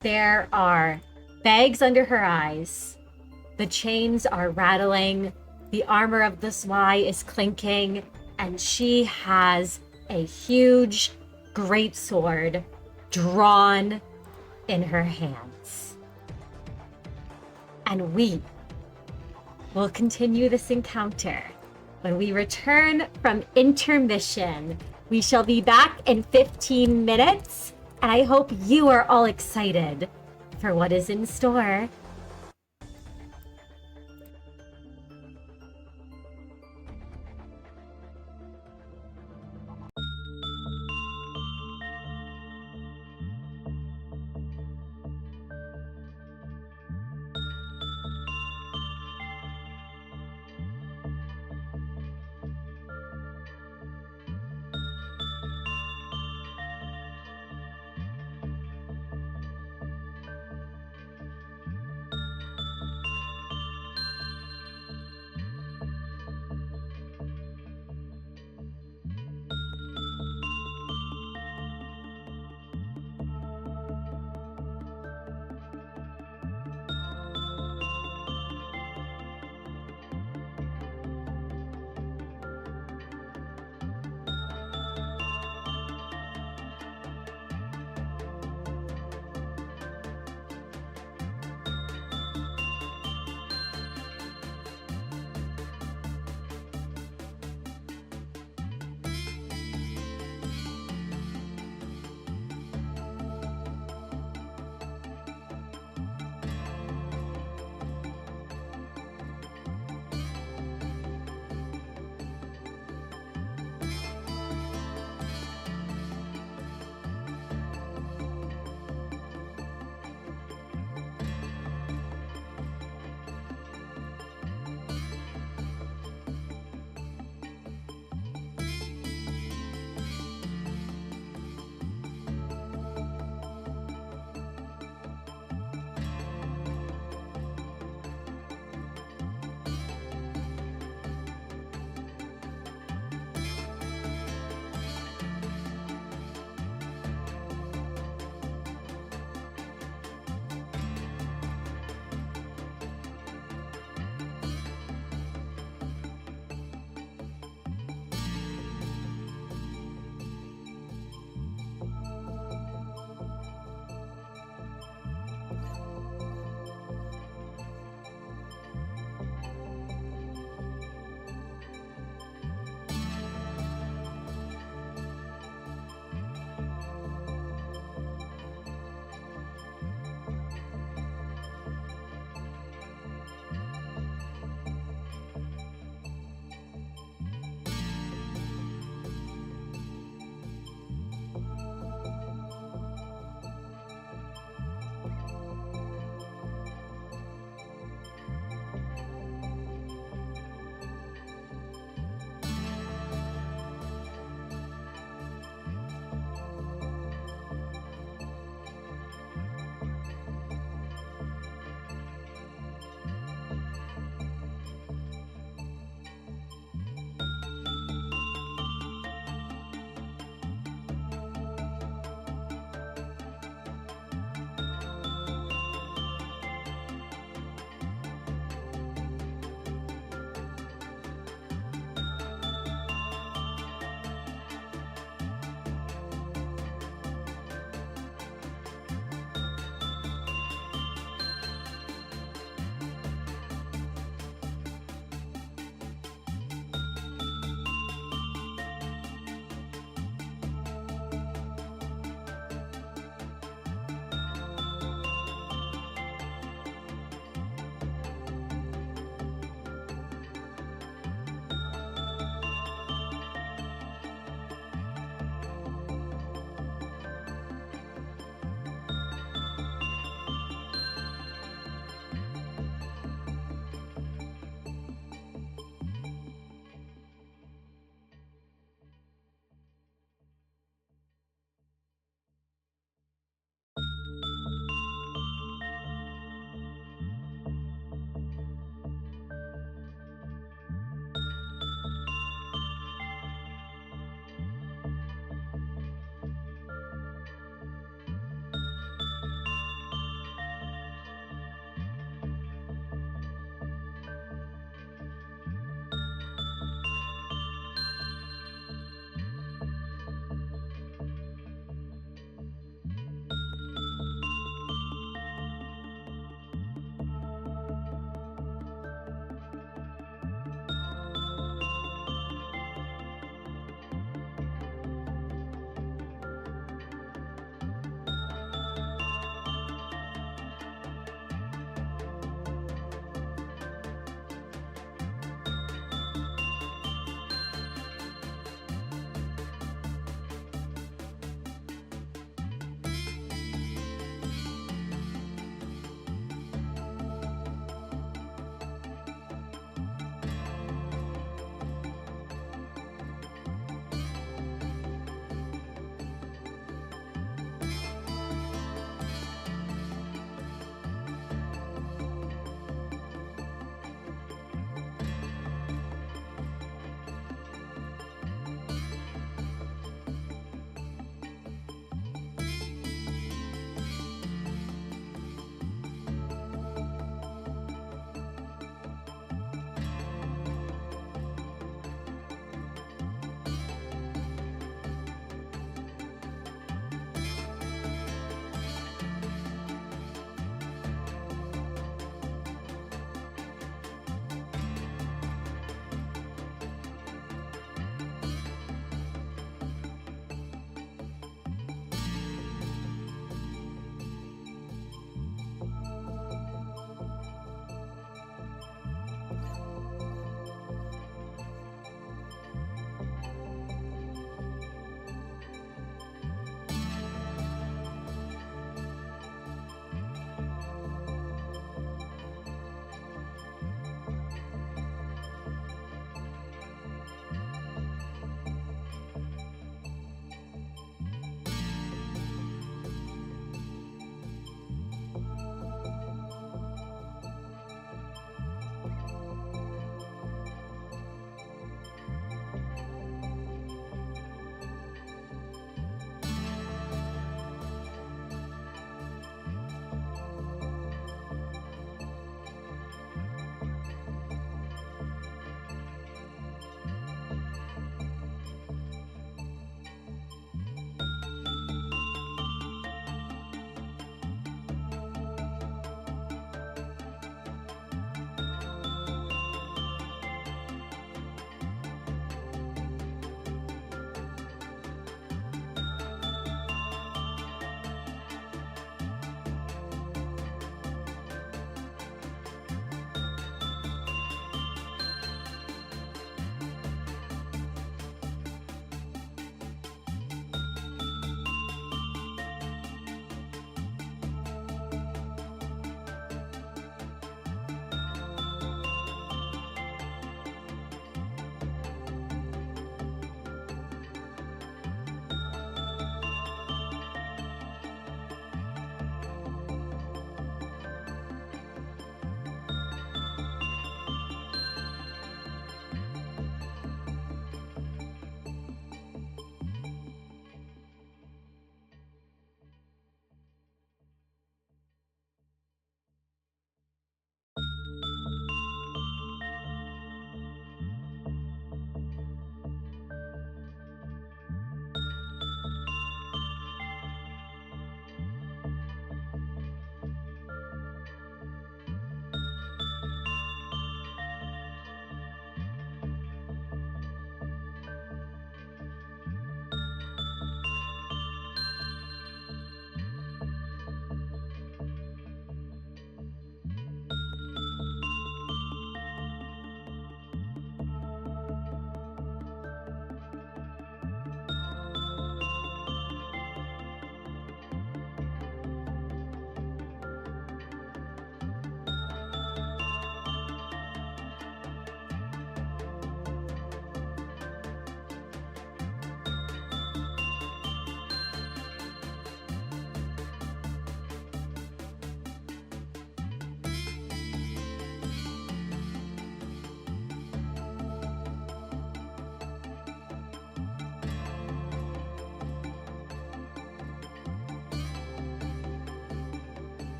There are bags under her eyes. The chains are rattling. The armor of the Zwei is clinking. And she has a huge greatsword drawn in her hands. And we will continue this encounter when we return from intermission. We shall be back in 15 minutes, and I hope you are all excited for what is in store.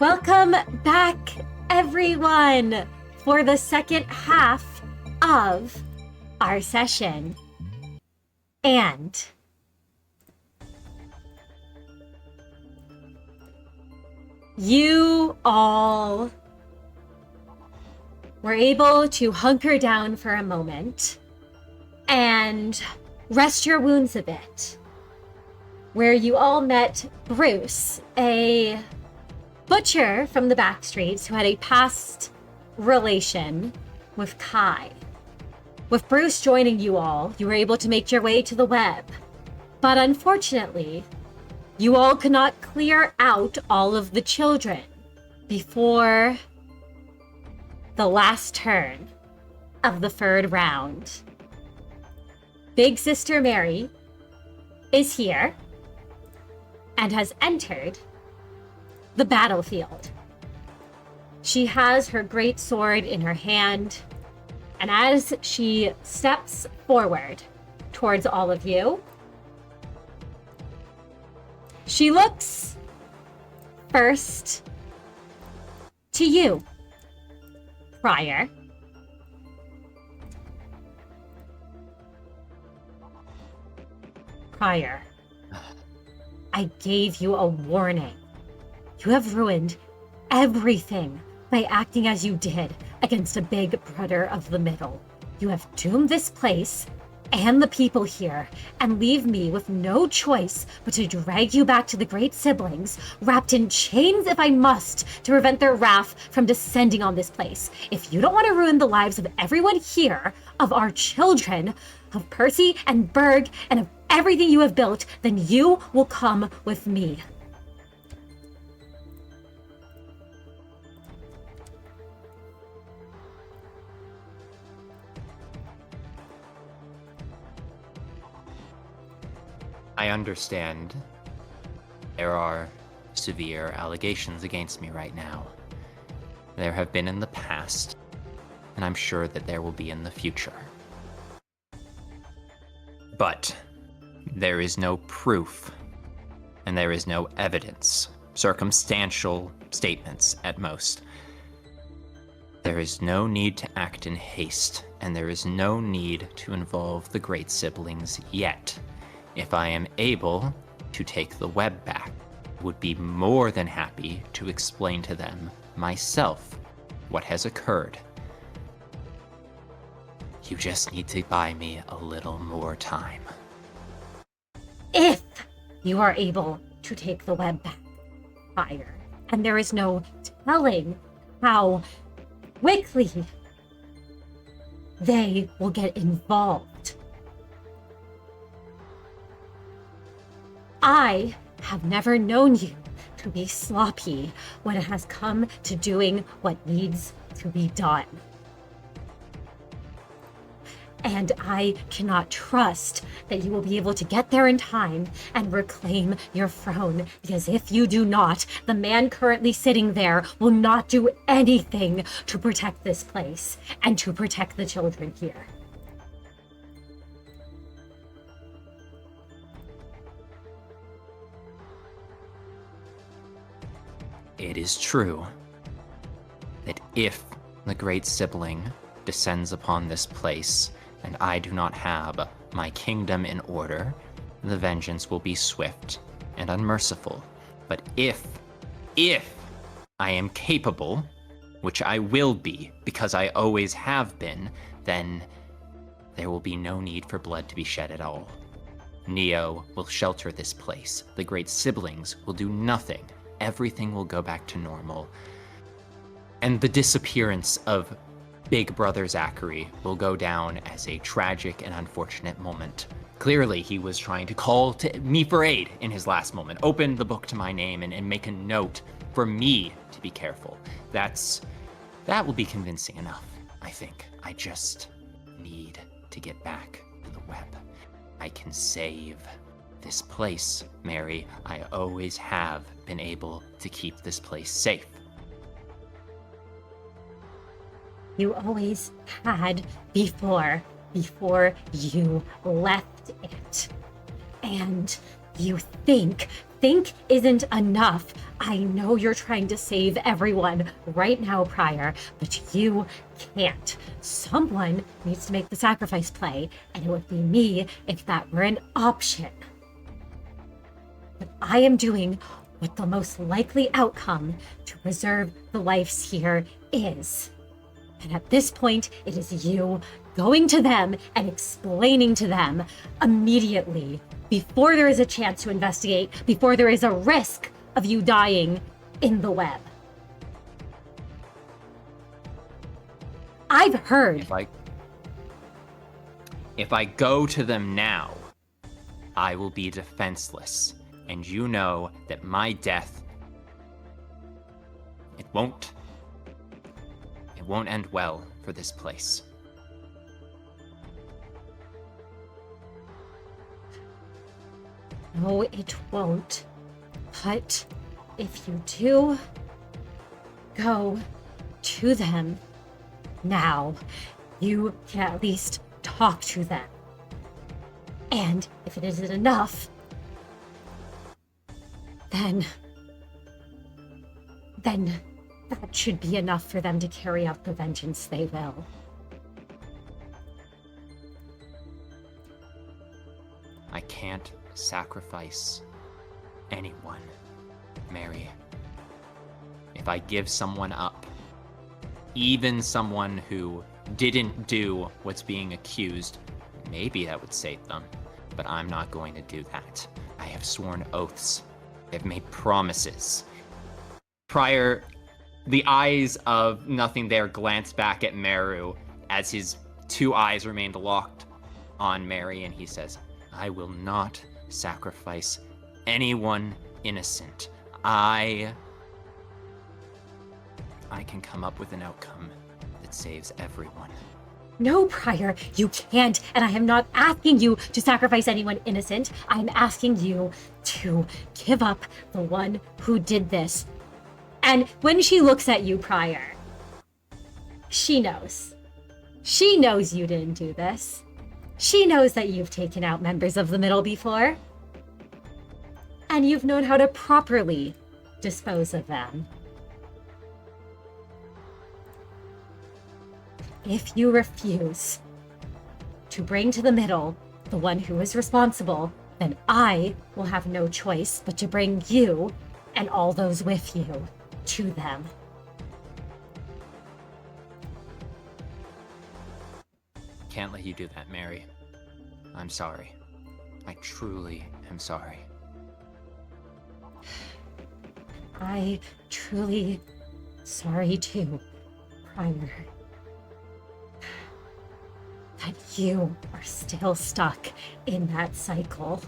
Welcome back, everyone, for the second half of our session. And you all were able to hunker down for a moment and rest your wounds a bit, where you all met Bruce, a butcher from the Backstreets who had a past relation with Kai. With Bruce joining you all, you were able to make your way to the web. But unfortunately, you all could not clear out all of the children before the last turn of the third round. Big Sister Mary is here and has entered the battlefield. She has her great sword in her hand, and as she steps forward towards all of you, she looks first to you, Prior. Prior, I gave you a warning. You have ruined everything by acting as you did against a big brother of the middle. You have doomed this place and the people here, and leave me with no choice but to drag you back to the great siblings, wrapped in chains if I must, to prevent their wrath from descending on this place. If you don't want to ruin the lives of everyone here, of our children, of Percy and Berg, and of everything you have built, then you will come with me.
I understand there are severe allegations against me right now. There have been in the past, and I'm sure that there will be in the future. But there is no proof, and there is no evidence, circumstantial statements at most. There is no need to act in haste, and there is no need to involve the great siblings yet. If I am able to take the web back, I would be more than happy to explain to them myself what has occurred. You just need to buy me a little more time.
If you are able to take the web back, Fire, and there is no telling how quickly they will get involved. I have never known you to be sloppy when it has come to doing what needs to be done. And I cannot trust that you will be able to get there in time and reclaim your throne, because if you do not, the man currently sitting there will not do anything to protect this place and to protect the children here.
It is true that if the great sibling descends upon this place and I do not have my kingdom in order, the vengeance will be swift and unmerciful. But if I am capable, which I will be because I always have been, then there will be no need for blood to be shed at all. Neo will shelter this place. The great siblings will do nothing. Everything will go back to normal. And the disappearance of Big Brother Zachary will go down as a tragic and unfortunate moment. Clearly, he was trying to call to me for aid in his last moment. Open the book to my name and make a note for me to be careful. That will be convincing enough, I think. I just need to get back to the web. I can save this place, Mary. I always have been able to keep this place safe.
You always had before you left it. And you think think isn't enough. I know you're trying to save everyone right now, Prior, but you can't. Someone needs to make the sacrifice play, and it would be me if that were an option. But I am doing what the most likely outcome to preserve the lives here is. And at this point, it is you going to them and explaining to them immediately, before there is a chance to investigate, before there is a risk of you dying in the web. I've heard.
If I go to them now, I will be defenseless. And you know that my death, it won't end well for this place.
No, it won't. But if you do go to them now, you can at least talk to them. And if it isn't enough, then that should be enough for them to carry out the vengeance they will.
I can't sacrifice anyone, Mary. If I give someone up, even someone who didn't do what's being accused, maybe that would save them. But I'm not going to do that. I have sworn oaths. I've made promises. Prior, the eyes of Nothing There glance back at Meru as his two eyes remained locked on Mary, and he says, I will not sacrifice anyone innocent. I can come up with an outcome that saves everyone.
No, Prior, you can't, and I am not asking you to sacrifice anyone innocent. I'm asking you to give up the one who did this. And when she looks at you, Prior, she knows. She knows you didn't do this. She knows that you've taken out members of the Middle before. And you've known how to properly dispose of them. If you refuse to bring to the Middle the one who is responsible, then I will have no choice but to bring you and all those with you to them.
Can't let you do that, Mary. I'm sorry. I truly am sorry.
I truly sorry too, Prior. That you are still stuck in that cycle.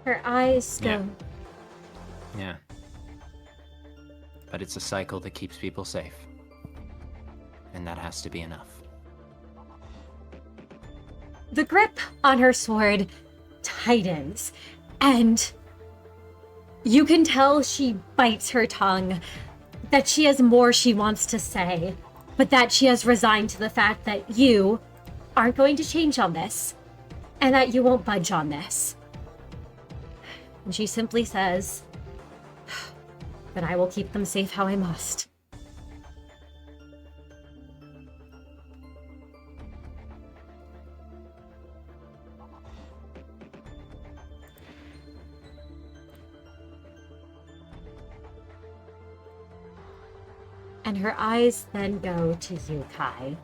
Her eyes go.
Yeah. But it's a cycle that keeps people safe. And that has to be enough.
The grip on her sword tightens, and you can tell she bites her tongue, that she has more she wants to say, but that she has resigned to the fact that you aren't going to change on this, and that you won't budge on this. And she simply says, "Then I will keep them safe how I must." And her eyes then go to you, Kai.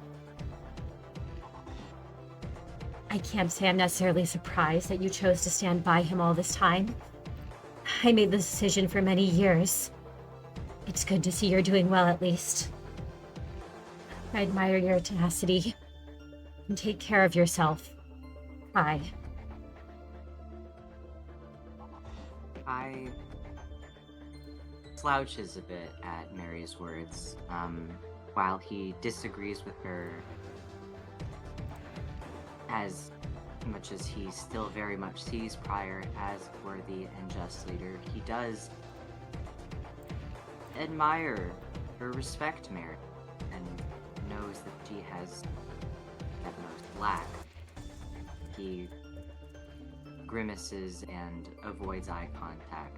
I can't say I'm necessarily surprised that you chose to stand by him all this time. I made this decision for many years. It's good to see you're doing well, at least. I admire your tenacity. And take care of yourself, Kai.
I slouches a bit at Mary's words, while he disagrees with her as much as he still very much sees Prior as worthy and just leader. He does admire her respect Mary and knows that she has at most lack. He grimaces and avoids eye contact.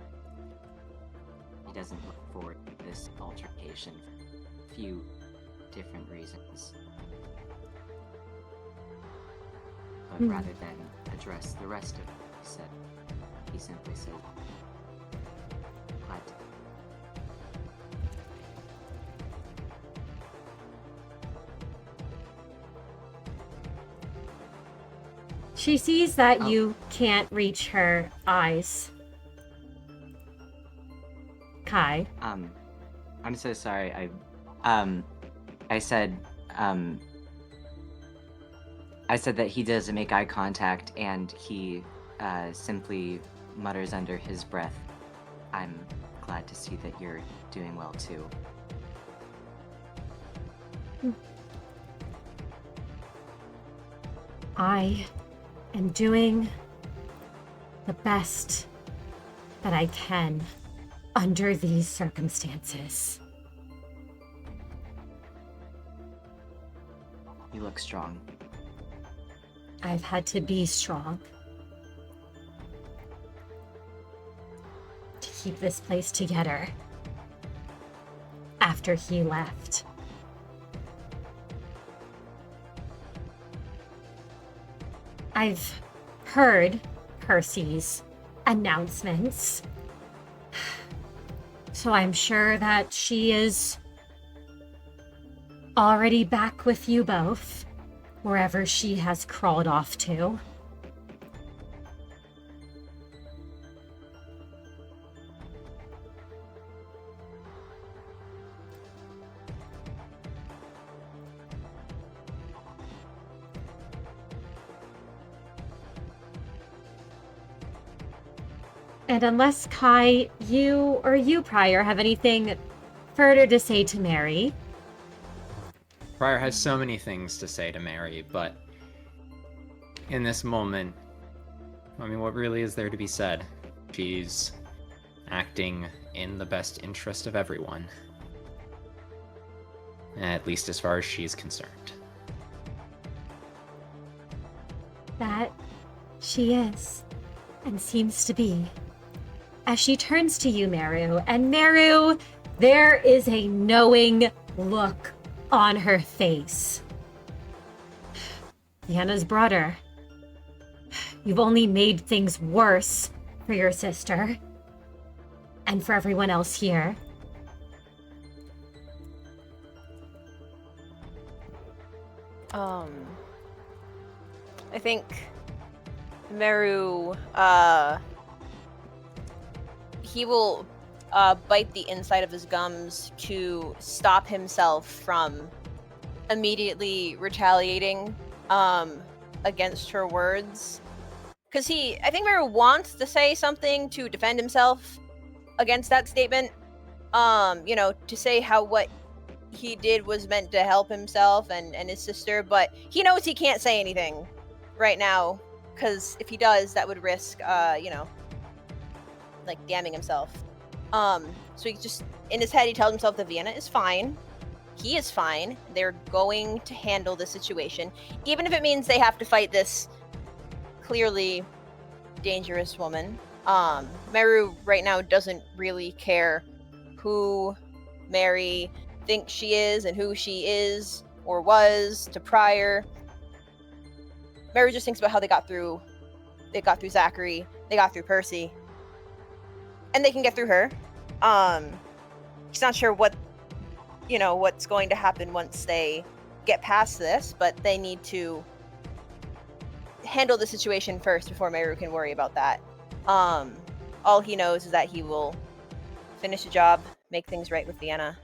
He doesn't look forward to this altercation for a few different reasons. But rather than address the rest of what he simply said, "Glad to."
She sees that you can't reach her eyes. Kai.
I'm so sorry. I said that he doesn't make eye contact, and he simply mutters under his breath, "I'm glad to see that you're doing well too."
I am doing the best that I can under these circumstances.
You look strong.
I've had to be strong to keep this place together after he left. I've heard Percy's announcements, so I'm sure that she is already back with you both, wherever she has crawled off to. And unless Kai, you Prior, have anything further to say to Mary.
Prior has so many things to say to Mary, but in this moment, I mean, what really is there to be said? She's acting in the best interest of everyone. At least as far as she's concerned.
That she is, and seems to be. As she turns to you, Meru, and Meru, there is a knowing look on her face. Vienna's brought her. You've only made things worse for your sister. And for everyone else here.
I think Meru, he will bite the inside of his gums to stop himself from immediately retaliating against her words. Because I think Meru wants to say something to defend himself against that statement. To say how what he did was meant to help himself and his sister, but he knows he can't say anything right now, because if he does, that would risk, damning himself. So he just, in his head, he tells himself that Vienna is fine. He is fine. They're going to handle the situation, even if it means they have to fight this clearly dangerous woman. Meru right now doesn't really care who Mary thinks she is and who she is or was to Prior. Meru just thinks about how they got through Zachary, they got through Percy, and they can get through her. He's not sure what's going to happen once they get past this, but they need to handle the situation first before Meru can worry about that. All he knows is that he will finish the job, make things right with Vienna.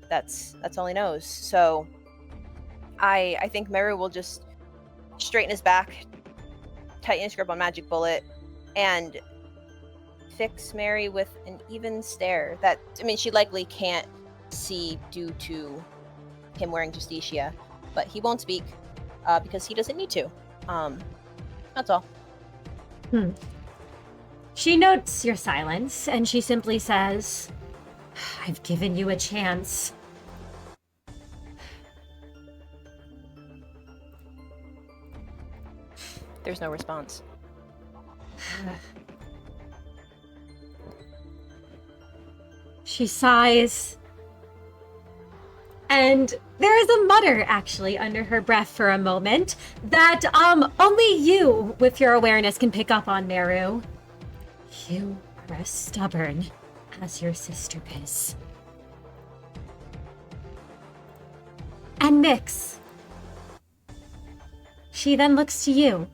That's all he knows. So I think Meru will just straighten his back, tighten his grip on Magic Bullet, and fix Mary with an even stare that, she likely can't see due to him wearing Justicia, but he won't speak because he doesn't need to. That's all.
She notes your silence, and she simply says, I've given you a chance.
There's no response.
She sighs. And there is a mutter, actually, under her breath for a moment that only you, with your awareness, can pick up on, Meru. You are as stubborn as your sister is. And Miix. She then looks to you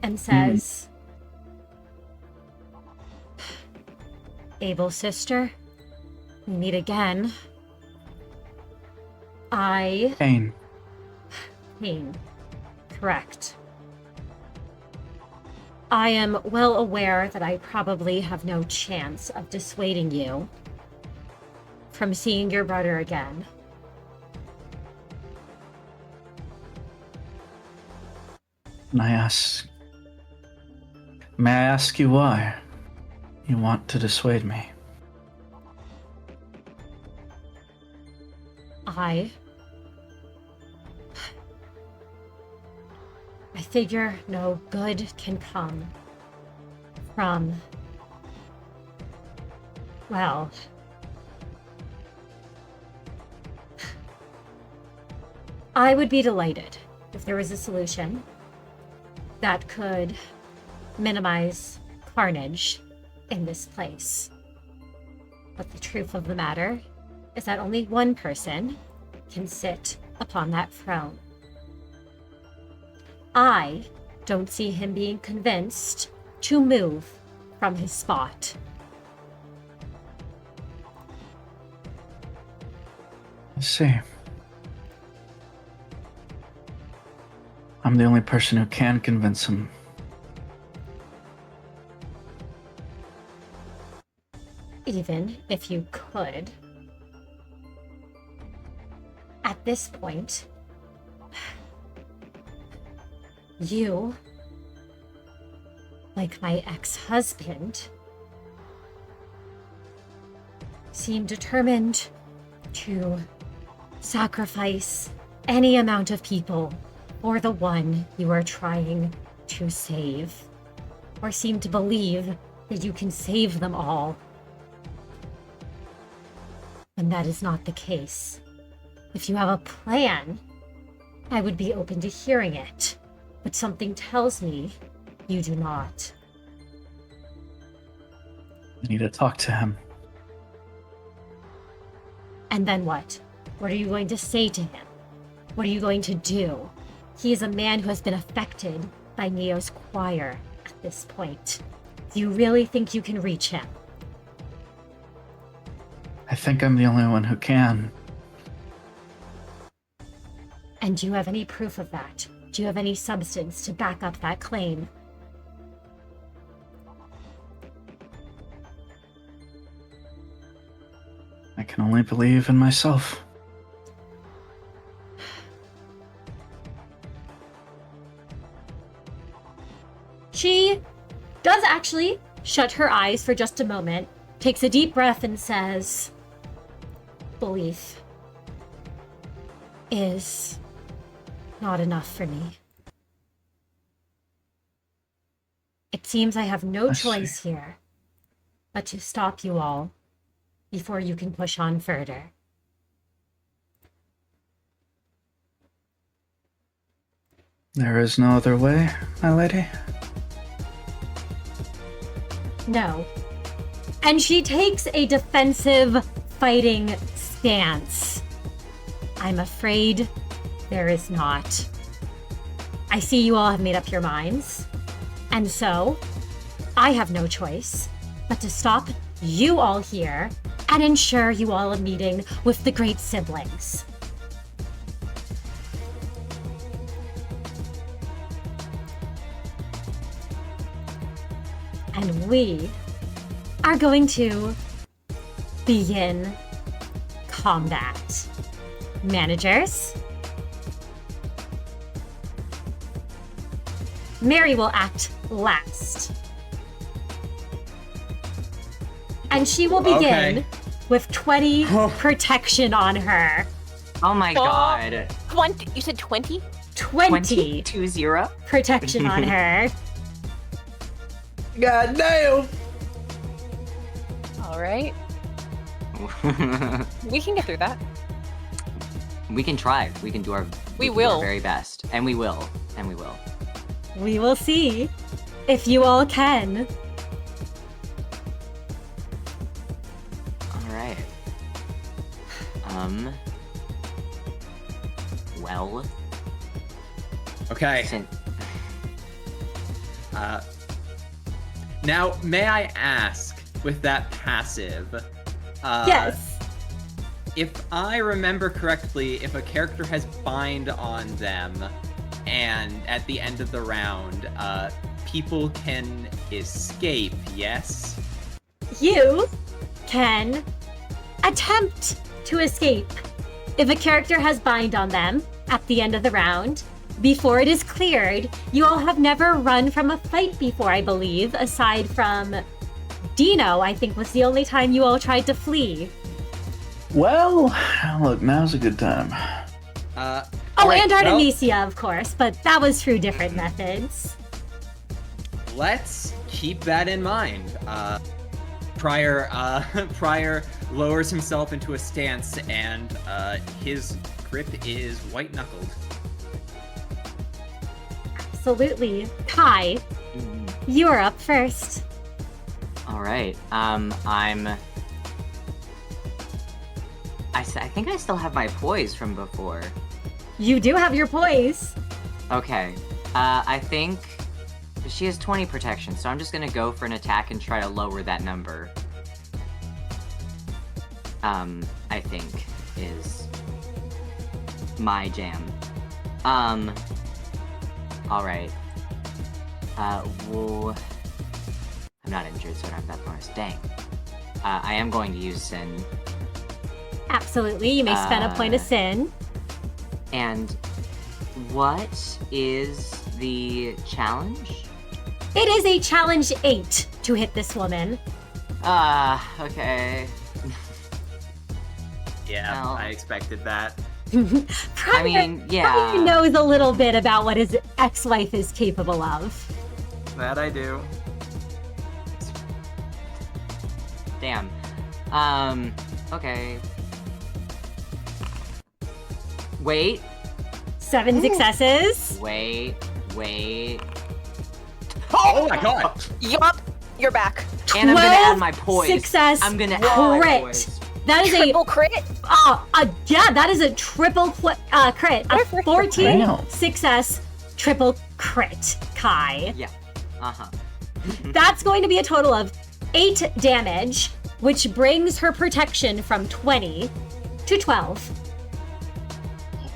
and says, Able sister, we meet again.
Pain.
Pain. Correct. I am well aware that I probably have no chance of dissuading you from seeing your brother again.
May I ask you why you want to dissuade me?
I figure no good can come from, well, I would be delighted if there was a solution that could minimize carnage in this place. But the truth of the matter is that only one person can sit upon that throne. I don't see him being convinced to move from his spot.
I see. I'm the only person who can convince him.
Even if you could. At this point, you, like my ex-husband, seem determined to sacrifice any amount of people for the one you are trying to save, or seem to believe that you can save them all. And that is not the case. If you have a plan, I would be open to hearing it, but something tells me you do not.
I need to talk to him.
And then what? What are you going to say to him? What are you going to do? He is a man who has been affected by Neo's choir at this point. Do you really think you can reach him?
I think I'm the only one who can.
And do you have any proof of that? Do you have any substance to back up that claim?
I can only believe in myself.
She does actually shut her eyes for just a moment, takes a deep breath and says, belief is not enough for me. It seems I have no choice here but to stop you all before you can push on further.
There is no other way, my lady.
No. And she takes a defensive, fighting stance. I'm afraid there is not. I see you all have made up your minds. And so, I have no choice but to stop you all here and ensure you all a meeting with the great siblings. And we are going to begin combat. Managers, Mary will act last. And she will begin
Okay.
with 20 protection on her.
Oh my god.
20. You said 20?
20
20?
protection on her.
God damn!
All right. We can get through that.
We can try. We can do our
We
can do
will.
our very best. And we will. And we will.
We will see if you all can.
Alright. Well.
Okay.
Sin-
Now, may I ask, with that passive,
Yes.
if I remember correctly, if a character has bind on them, and at the end of the round, people can escape, yes?
You can attempt to escape. If a character has bind on them at the end of the round, before it is cleared, you all have never run from a fight before, I believe, aside from Dino, I think was the only time you all tried to flee.
Well, look, now's a good time.
Oh,
Alright,
and
well,
Artemisia, of course, but that was through different methods.
let's keep that in mind. Prior lowers himself into a stance, and his grip is white-knuckled.
Absolutely. Kai, you're up first.
Alright. I think I still have my poise from before.
You do have your poise.
Okay. I think she has 20 protection, so I'm just gonna go for an attack and try to lower that number. I think is my jam. Alright. Well, I'm not injured, so I don't have that bonus. Dang. I am going to use Sin.
Absolutely. You may spend a point of sin.
And what is the challenge?
It is a challenge 8 to hit this woman.
Okay.
Yeah,
Well.
I expected that.
Prior,
yeah.
Prior knows a little bit about what his ex-wife is capable of.
That I do.
Damn. Okay. Wait.
7 successes.
Wait.
Oh my god!
Yup. You're back.
And I'm gonna
12
add my poise.
success
I'm gonna add my
crit.
poise.
That is
Triple crit.
yeah, that is a triple crit. A 14
Damn.
success, triple crit, Kai.
Yeah. Uh-huh.
That's going to be a total of 8 damage, which brings her protection from 20 to 12.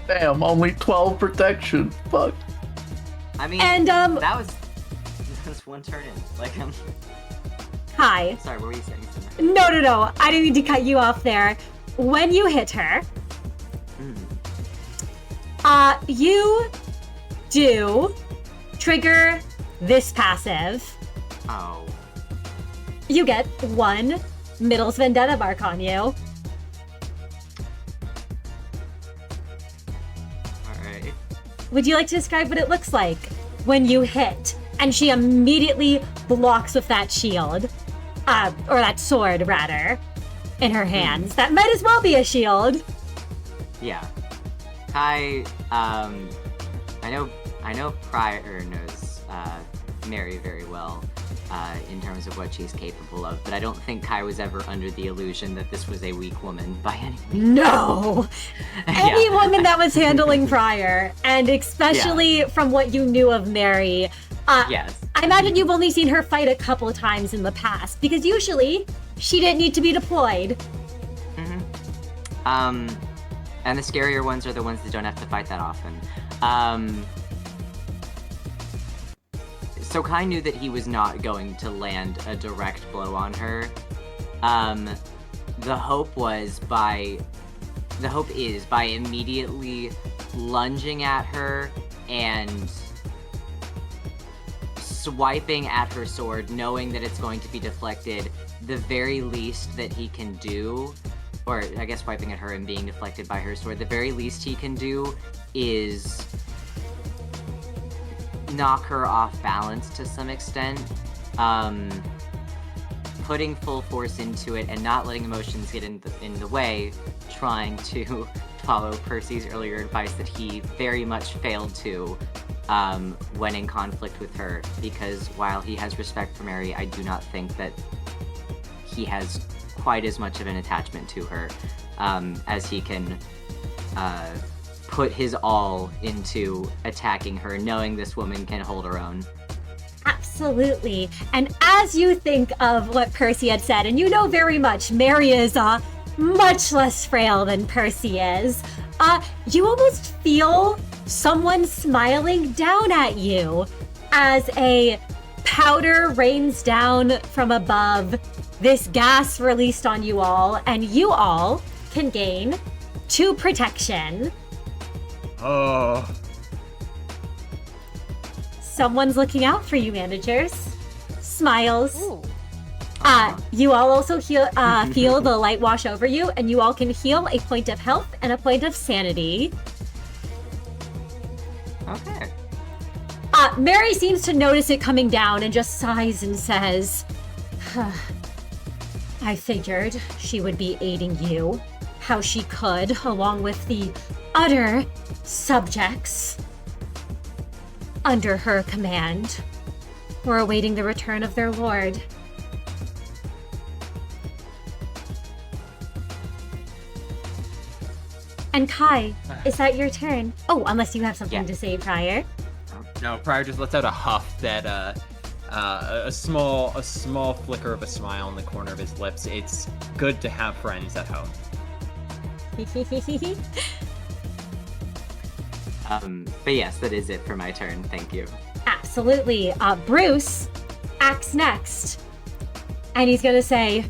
Damn, only 12 protection. Fuck.
I mean,
And,
that was one turn in. Like,
Kai.
sorry, what were you saying? Something?
No. I didn't mean to cut you off there. When you hit her, you do trigger this passive.
Oh.
You get 1 Middle's Vendetta mark on you.
Alright.
Would you like to describe what it looks like when you hit and she immediately blocks with that shield? Or that sword, rather, in her hands. That might as well be a shield.
Yeah. Kai, I know Pryor knows Mary very well in terms of what she's capable of, but I don't think Kai was ever under the illusion that this was a weak woman by any means.
No! Any
Yeah.
woman that was handling Pryor, and especially from what you knew of Mary,
Yes.
I imagine you've only seen her fight a couple of times in the past, because usually she didn't need to be deployed.
And the scarier ones are the ones that don't have to fight that often. So Kai knew that he was not going to land a direct blow on her. The hope is by immediately lunging at her and swiping at her sword, knowing that it's going to be deflected, the very least that he can do, or I guess swiping at her and being deflected by her sword, the very least he can do is knock her off balance to some extent. Putting full force into it and not letting emotions get in the way, trying to follow Percy's earlier advice that he very much failed to when in conflict with her, because while he has respect for Mary, I do not think that he has quite as much of an attachment to her as he can put his all into attacking her, knowing this woman can hold her own.
Absolutely. And as you think of what Percy had said, and you know very much Mary is much less frail than Percy is, you almost feel someone smiling down at you as a powder rains down from above, this gas released on you all, and you all can gain 2 protection.
Oh.
Someone's looking out for you, managers. Smiles.
Ooh.
You all also feel the light wash over you, and you all can heal a point of health and a point of sanity.
Okay.
Mary seems to notice it coming down and just sighs and says, I figured she would be aiding you, how she could, along with the other subjects under her command, were awaiting the return of their lord. And Kai, is that your turn? Oh, unless you have something
Yeah.
to say prior.
No, Prior just lets out a huff that a small flicker of a smile in the corner of his lips. It's good to have friends at home.
But yes, that is it for my turn. Thank you.
Absolutely. Bruce acts next. And he's gonna say,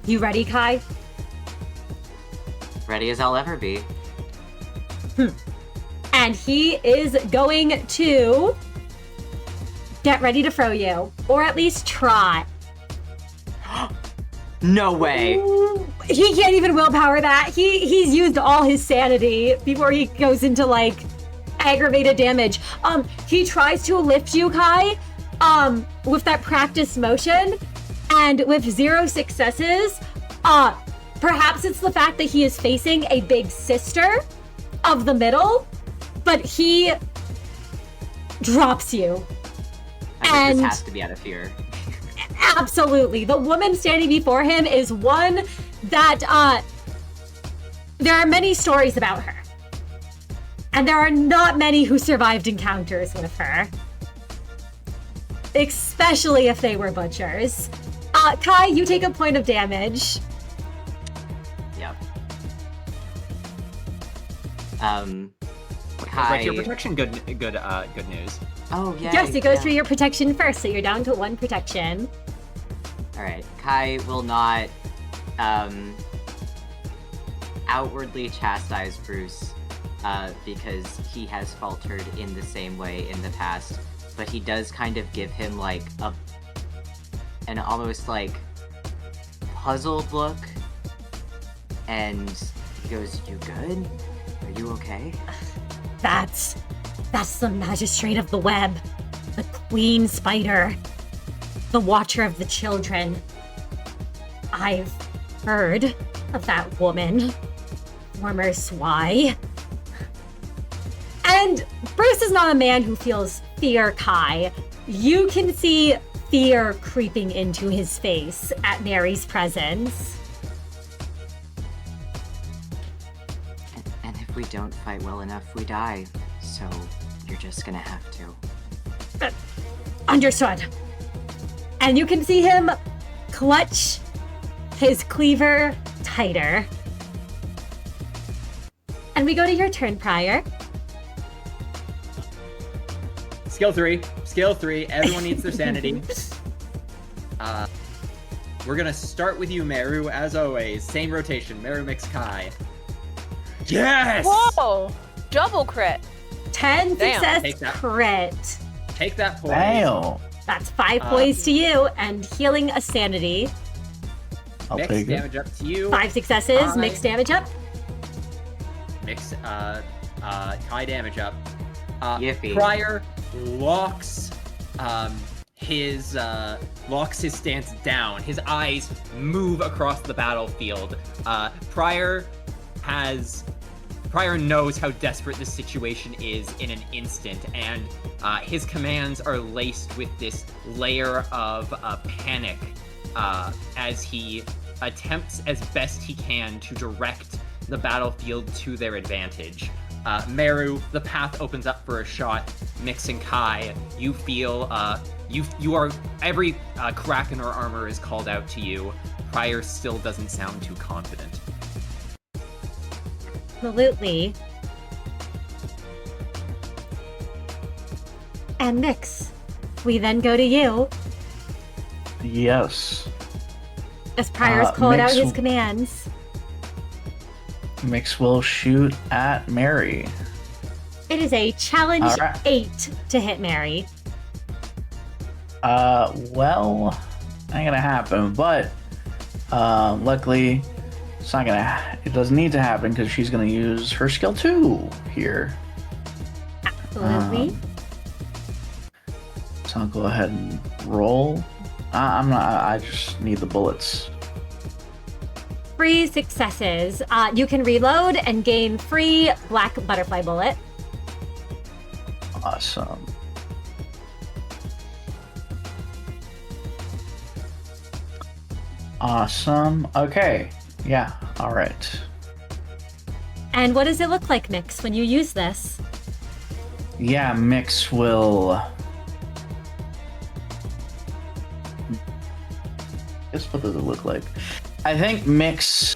you ready, Kai?
Ready as I'll ever be.
And he is going to get ready to throw you. Or at least try.
No way!
He can't even willpower that. He's used all his sanity before he goes into, like, aggravated damage. He tries to lift you, Kai, with that practice motion, and with 0 successes, perhaps it's the fact that he is facing a big sister of the middle, but he drops you.
I think
And-
this has to be out of fear.
Absolutely. The woman standing before him is one that, there are many stories about her. And there are not many who survived encounters with her. Especially if they were butchers. Kai, you take a point of damage.
Yep.
Right, your protection, good news.
Oh, yeah.
Yes, it goes through your protection first, so you're down to 1 protection.
Alright, Kai will not, outwardly chastise Bruce, because he has faltered in the same way in the past, but he does kind of give him, like, an almost, like, puzzled look, and he goes, "You good? Are you okay?"
That's the magistrate of the web, the queen spider, the watcher of the children. I've heard of that woman, former Swy. And Bruce is not a man who feels fear, Kai. You can see fear creeping into his face at Mary's presence.
And if we don't fight well enough, we die. So you're just gonna have to.
Understood. And you can see him clutch his cleaver tighter. And we go to your turn, Prior.
Skill 3. Everyone needs their sanity. We're gonna start with you, Meru, as always. Same rotation. Meru, Miix, Kai. Yes!
Whoa! Double crit.
10
Damn.
success
Take that.
crit.
Take that point.
Damn.
That's 5 points to you, and healing a sanity.
I'll
Mix
take it.
damage up to you.
5 successes,
Hi.
mixed damage up.
Mix high damage up.
Yippee.
Prior locks locks his stance down. His eyes move across the battlefield. Prior knows how desperate this situation is in an instant, and his commands are laced with this layer of panic as he attempts as best he can to direct the battlefield to their advantage. Meru, the path opens up for a shot. Miix and Kai, you feel you are every crack in her armor is called out to you. Prior still doesn't sound too confident.
Absolutely. And Miix, we then go to you,
Yes.
as Prior's called out
Miix
his commands.
Miix will shoot at Mary.
It is a challenge
All right.
8 to hit Mary.
Well, ain't gonna happen, but luckily it's not gonna. It doesn't need to happen because she's gonna use her skill 2 here.
Absolutely.
So I'll go ahead and roll. I'm not. I just need the bullets.
3 successes. You can reload and gain free black butterfly bullet.
Awesome. Awesome. Okay. Yeah. All right.
And what does it look like, Miix, when you use this?
Yeah, Miix will. Guess what does it look like? I think Miix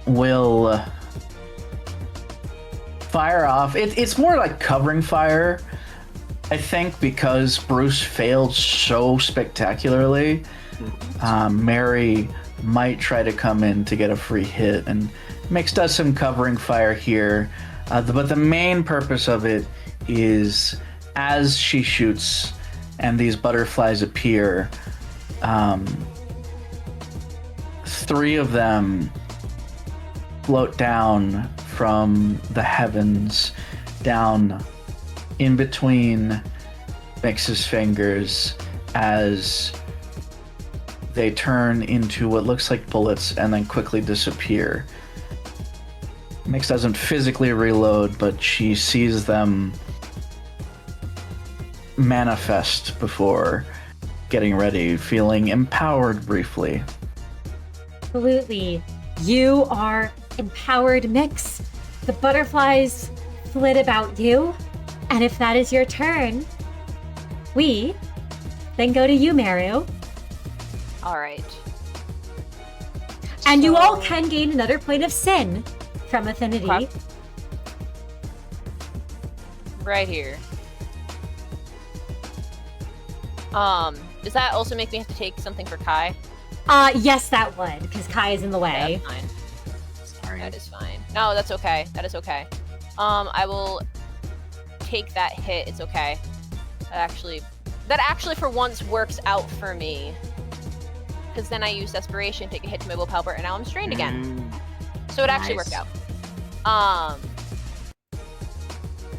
will fire off. It's more like covering fire, I think, because Bruce failed so spectacularly. Mary might try to come in to get a free hit, and Miix does some covering fire here. But the main purpose of it is as she shoots and these butterflies appear, 3 of them float down from the heavens, down in between Miix's fingers as they turn into what looks like bullets and then quickly disappear. Miix doesn't physically reload, but she sees them manifest before getting ready, feeling empowered briefly.
Absolutely. You are empowered, Miix. The butterflies flit about you. And if that is your turn, we then go to you, Meru.
All right.
And you all
So-
can gain another point of sin from affinity.
Okay. Right here. Does that also make me have to take something for Kai?
Yes, that would, because Kai is in the
Yeah,
way.
that's fine.
Sorry.
That is fine. No, that's okay. That is okay. I will take that hit. It's okay. That actually for once works out for me. Because then I use desperation, take a hit to my willpower, and now I'm strained again. So it actually
Nice.
worked out.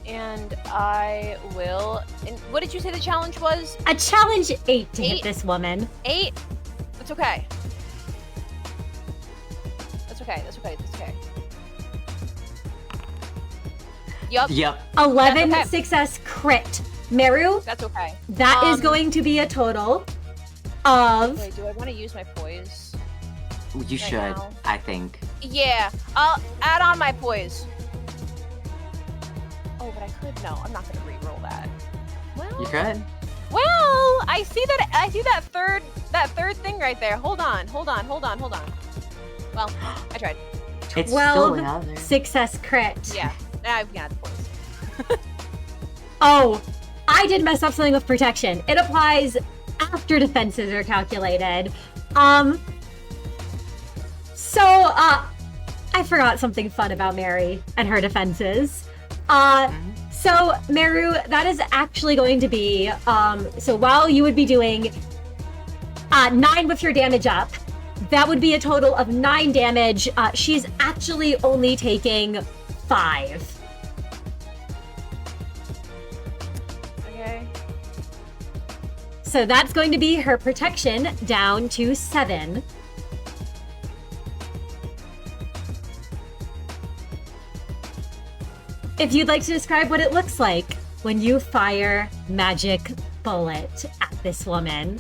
And I will. And what did you say the challenge was?
A challenge 8 to hit
8?
this woman.
8? That's okay. That's okay. That's okay. That's okay. Yup.
Yep.
11
That's okay.
success crit. Meru,
That's okay.
that is going to be a total of...
Wait, do I want to use my poise?
You should,
now.
I think.
Yeah, I'll add on my poise. Oh, but I could. No, I'm not gonna re-roll that. Well,
You could.
Well, I see that third thing right there. Hold on. Well, I tried.
It's
12
still out there.
success crit.
Yeah, now I've got the poise.
Oh, I did mess up something with protection. It applies after defenses are calculated. So, I forgot something fun about Mary and her defenses. So, Meru, that is actually going to be, so while you would be doing 9 with your damage up, that would be a total of 9 damage. She's actually only taking 5.
Okay.
So that's going to be her protection down to 7. If you'd like to describe what it looks like when you fire magic bullet at this woman.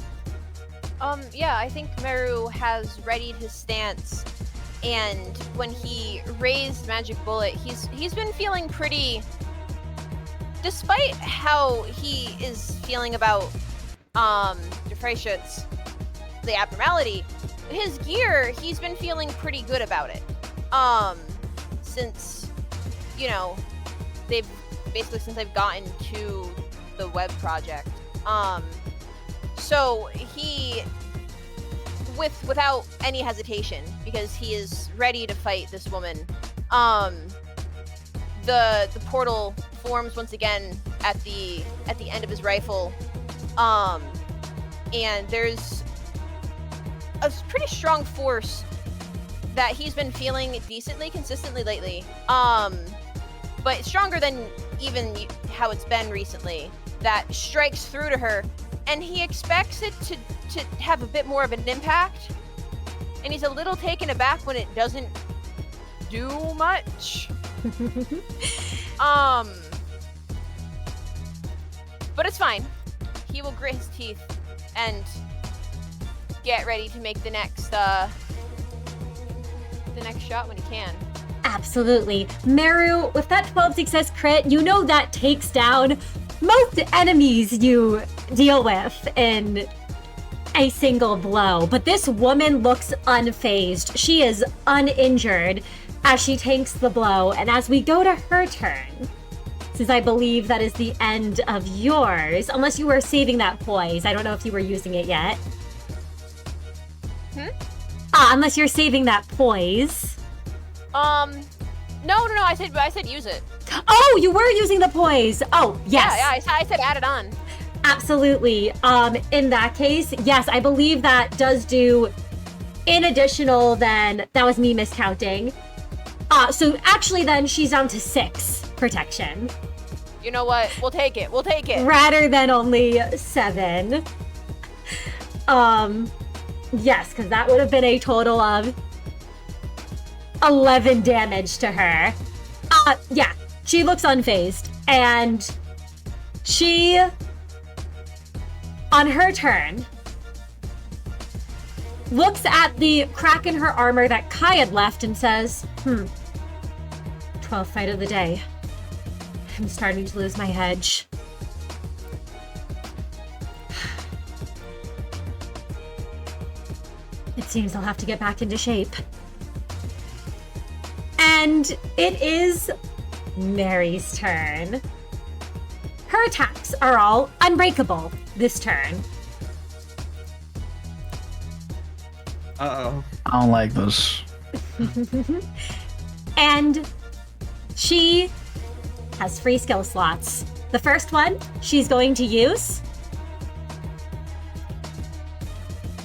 Yeah, I think Meru has readied his stance, and when he raised magic bullet, he's been feeling pretty. Despite how he is feeling about Defreschutz, the abnormality, his gear, he's been feeling pretty good about it. Since, you know, since they've gotten to the web project. So he, without any hesitation, because he is ready to fight this woman, the portal forms once again at the end of his rifle, and there's a pretty strong force that he's been feeling decently consistently lately, but stronger than even how it's been recently, that strikes through to her, and he expects it to have a bit more of an impact, and he's a little taken aback when it doesn't do much. But it's fine. He will grit his teeth and get ready to make the next shot when he can.
Absolutely. Meru, with that 12 success crit, you know that takes down most enemies you deal with in a single blow. But this woman looks unfazed. She is uninjured as she tanks the blow. And as we go to her turn, since I believe that is the end of yours, unless you were saving that poise. I don't know if you were using it yet. Unless you're saving that poise.
No, I said use it.
Oh, you were using the poise. Oh, yes.
Yeah, I said add it on.
Absolutely. In that case, yes, I believe that does do in additional then, that was me miscounting. So actually then she's down to 6 protection.
You know what? We'll take it.
Rather than only 7. Yes, because that would have been a total of 11 damage to her. Yeah, she looks unfazed, and she, on her turn, looks at the crack in her armor that Kai had left and says, 12th fight of the day. I'm starting to lose my hedge. It seems I'll have to get back into shape. And it is Mary's turn. Her attacks are all unbreakable this turn.
Uh-oh. I don't like this.
And she has 3 skill slots. The first one she's going to use.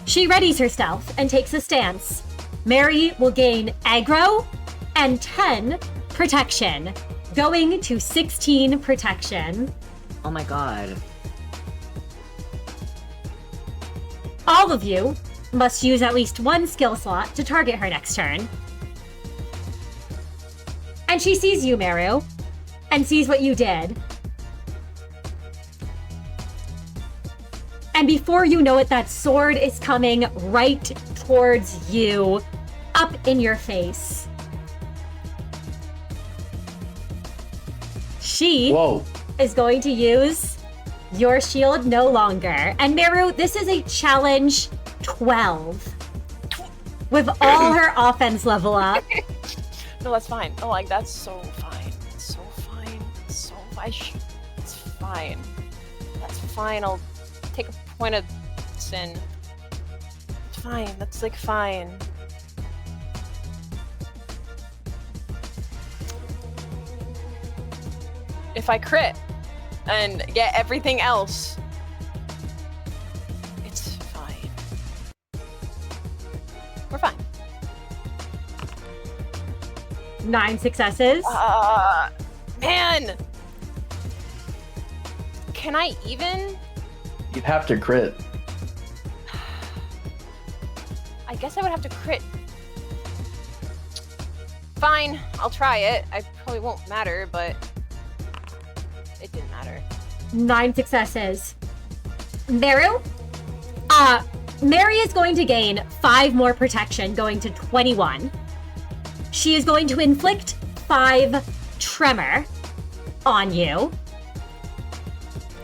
She readies herself and takes a stance. Mary will gain aggro and 10 protection, going to 16 protection.
Oh my god.
All of you must use at least 1 skill slot to target her next turn. And she sees you, Meru, and sees what you did. And before you know it, that sword is coming right towards you, up in your face. She is going to use your shield no longer. And Meru, this is a challenge 12. With all her offense level up.
No, that's fine. Oh, like, that's so fine. It's so fine. It's so fine. It's fine. That's fine. I'll take a point of sin. It's fine. That's, like, fine. if I crit and get everything else, it's fine. We're fine.
9 successes.
Man! Can I even?
You'd have to crit.
I guess I would have to crit. Fine, I'll try it. I probably won't matter, but it didn't matter.
9 successes. Meru? Mary is going to gain 5 more protection, going to 21. She is going to inflict 5 tremor on you.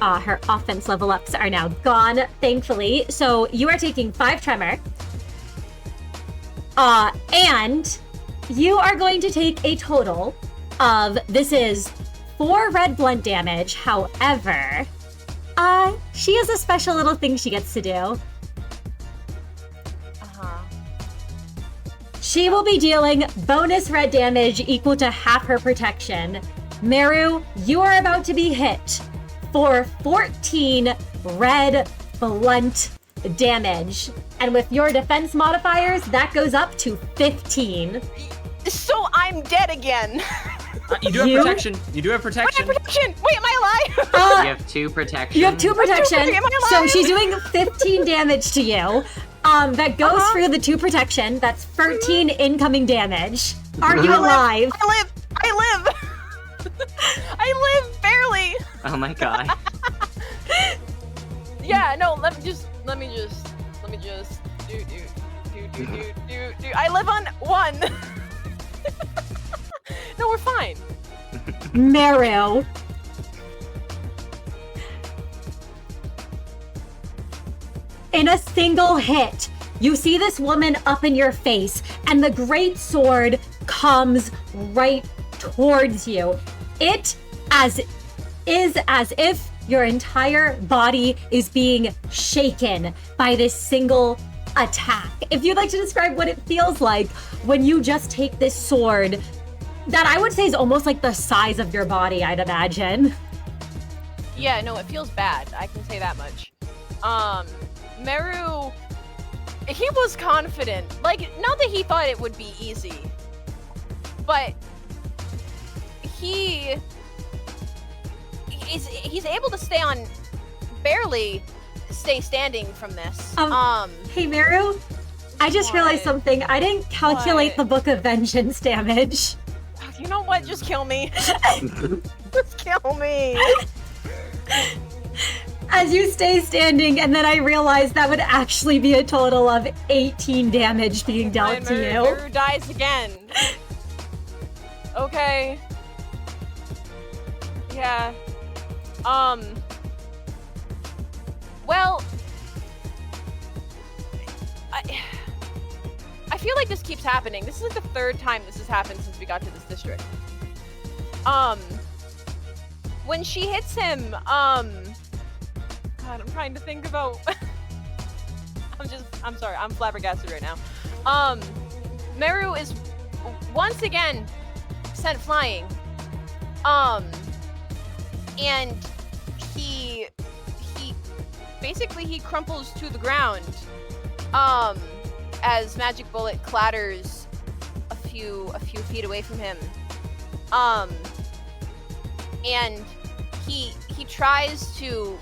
Her offense level ups are now gone, thankfully. So you are taking 5 tremor. And you are going to take a total of, this is 4 red blunt damage. However, she has a special little thing she gets to do. She will be dealing bonus red damage equal to half her protection. Meru, you are about to be hit for 14 red blunt damage. And with your defense modifiers, that goes up to 15.
So I'm dead again.
You do have protection. You do have protection.
Wait, protection. Wait, am I alive?
You have 2 protection.
You have 2 protection.
Am I
So
alive?
she's doing 15 damage to you. That goes through the 2 protection. That's 13 incoming damage. Are you alive?
I live. I live barely.
Oh my god.
Yeah, no, let me just do. I live on 1. No, we're fine.
Meru. In a single hit, you see this woman up in your face, and the great sword comes right towards you. It is as if your entire body is being shaken by this single attack. If you'd like to describe what it feels like when you just take this sword that I would say is almost like the size of your body, I'd imagine.
Yeah, no, it feels bad. I can say that much. Meru, he was confident. Like, not that he thought it would be easy, but he's able to barely stay standing from this.
Hey Meru, I just realized something. I didn't calculate the Book of Vengeance damage.
You know what? Just kill me. Just kill me.
As you stay standing, and then I realized that would actually be a total of 18 damage being dealt to you.
Meru dies again. Okay. Yeah. Well, I feel like this keeps happening. This is like the 3rd time this has happened since we got to this district. When she hits him, God, I'm trying to think about. I'm sorry, I'm flabbergasted right now. Meru is once again sent flying. And he basically he crumples to the ground. As Magic Bullet clatters a few feet away from him. And he tries to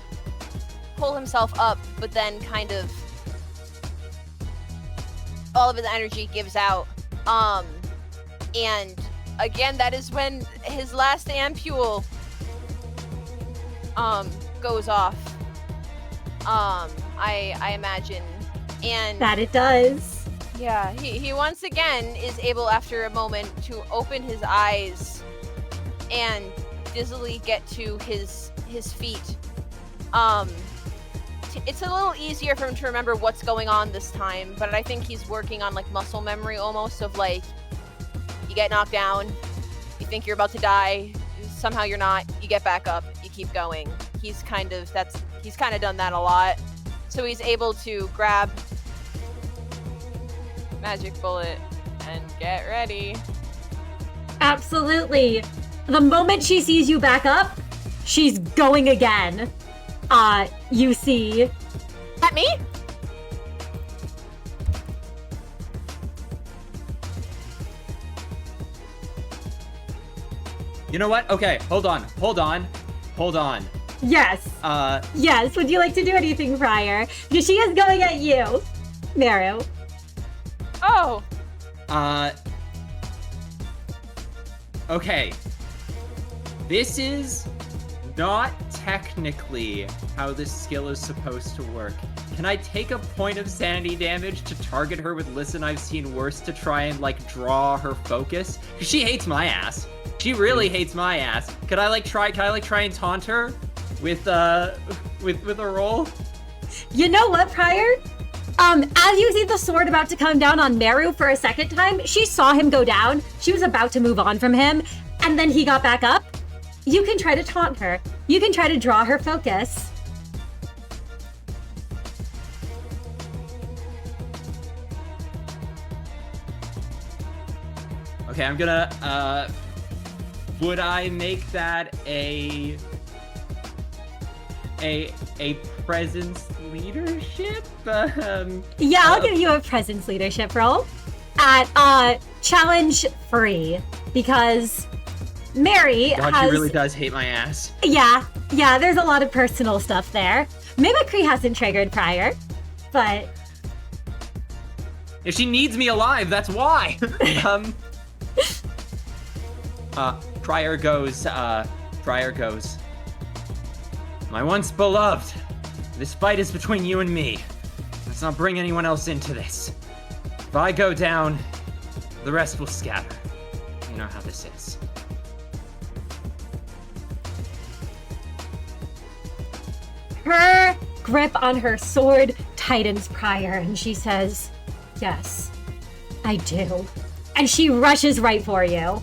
pull himself up, but then kind of all of his energy gives out. And again, that is when his last ampule goes off. I imagine. And
That it does.
yeah, he once again is able, after a moment, to open his eyes and dizzily get to his feet. It's a little easier for him to remember what's going on this time, but I think he's working on like muscle memory almost, of like, you get knocked down, you think you're about to die, somehow you're not, you get back up, you keep going. He's kind of done that a lot. So he's able to grab Magic Bullet and get ready.
Absolutely. the moment she sees you back up, she's going again. You see...
At me?
You know what? Okay, hold on.
Yes. Yes, would you like to do anything, Friar? Because she is going at you, Meru.
Oh.
Okay. This is not technically how this skill is supposed to work. Can I take a point of sanity damage to target her with Listen I've Seen Worse to try and, like, draw her focus? Because she hates my ass. She really hates my ass. Can I try and taunt her with a roll?
You know what, Prior? As you see the sword about to come down on Meru for a second time, she saw him go down. She was about to move on from him, and then he got back up. You can try to taunt her. You can try to draw her focus.
Okay, I'm gonna, would I make that a presence leadership?
Yeah, I'll give you a presence leadership roll at challenge 3 because Mary
God,
has...
she really does hate my ass.
Yeah, there's a lot of personal stuff there. Mimicry hasn't triggered prior, but...
If she needs me alive, that's why! Prior goes, my once beloved, this fight is between you and me. Let's not bring anyone else into this. If I go down, the rest will scatter. You know how this is.
Her grip on her sword tightens prior, and she says, yes, I do. And she rushes right for you.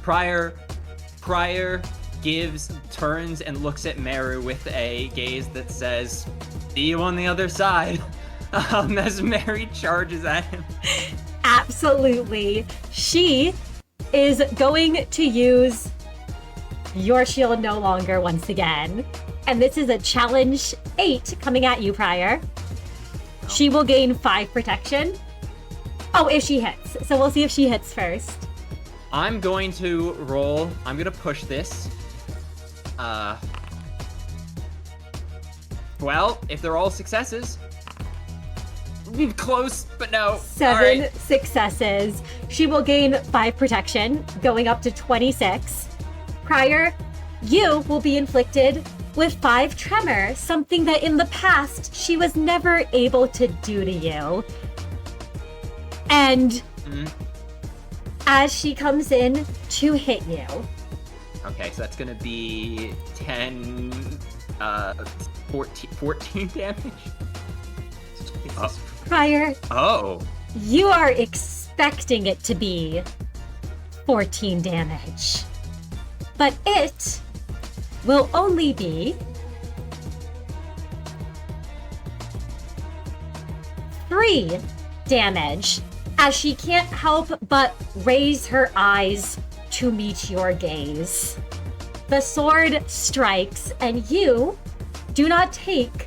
Prior turns and looks at Meru with a gaze that says, see you on the other side, as Mary charges at him.
Absolutely. She is going to use your shield no longer once again. And this is a challenge 8 coming at you, Prior. She will gain 5 protection. Oh, if she hits. So we'll see if she hits first.
I'm going to roll. I'm going to push this. Well, if they're all successes. Close, but no.
7 successes. She will gain 5 protection, going up to 26. Prior, you will be inflicted with 5 tremor, something that in the past she was never able to do to you. And as she comes in to hit you.
Okay, so that's gonna be 10, 14 damage.
Prior,
Oh.
you are expecting it to be 14 damage. But it will only be 3 damage, as she can't help but raise her eyes to meet your gaze. The sword strikes, and you do not take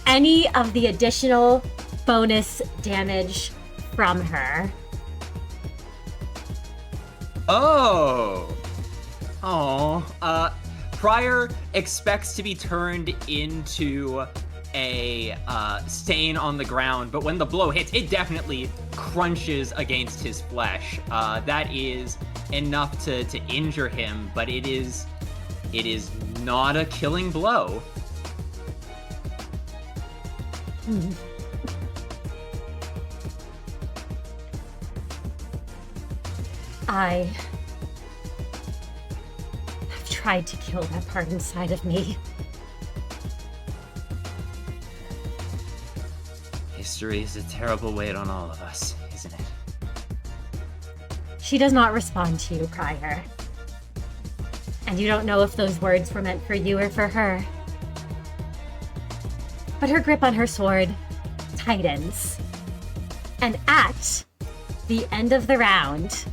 any of the additional bonus damage from her.
Oh. Prior expects to be turned into a stain on the ground, but when the blow hits, it definitely crunches against his flesh. That is enough to injure him, but it is not a killing blow.
I have tried to kill that part inside of me.
History is a terrible weight on all of us, isn't it?
She does not respond to you, Prior. And you don't know if those words were meant for you or for her. But her grip on her sword tightens. And at the end of the round,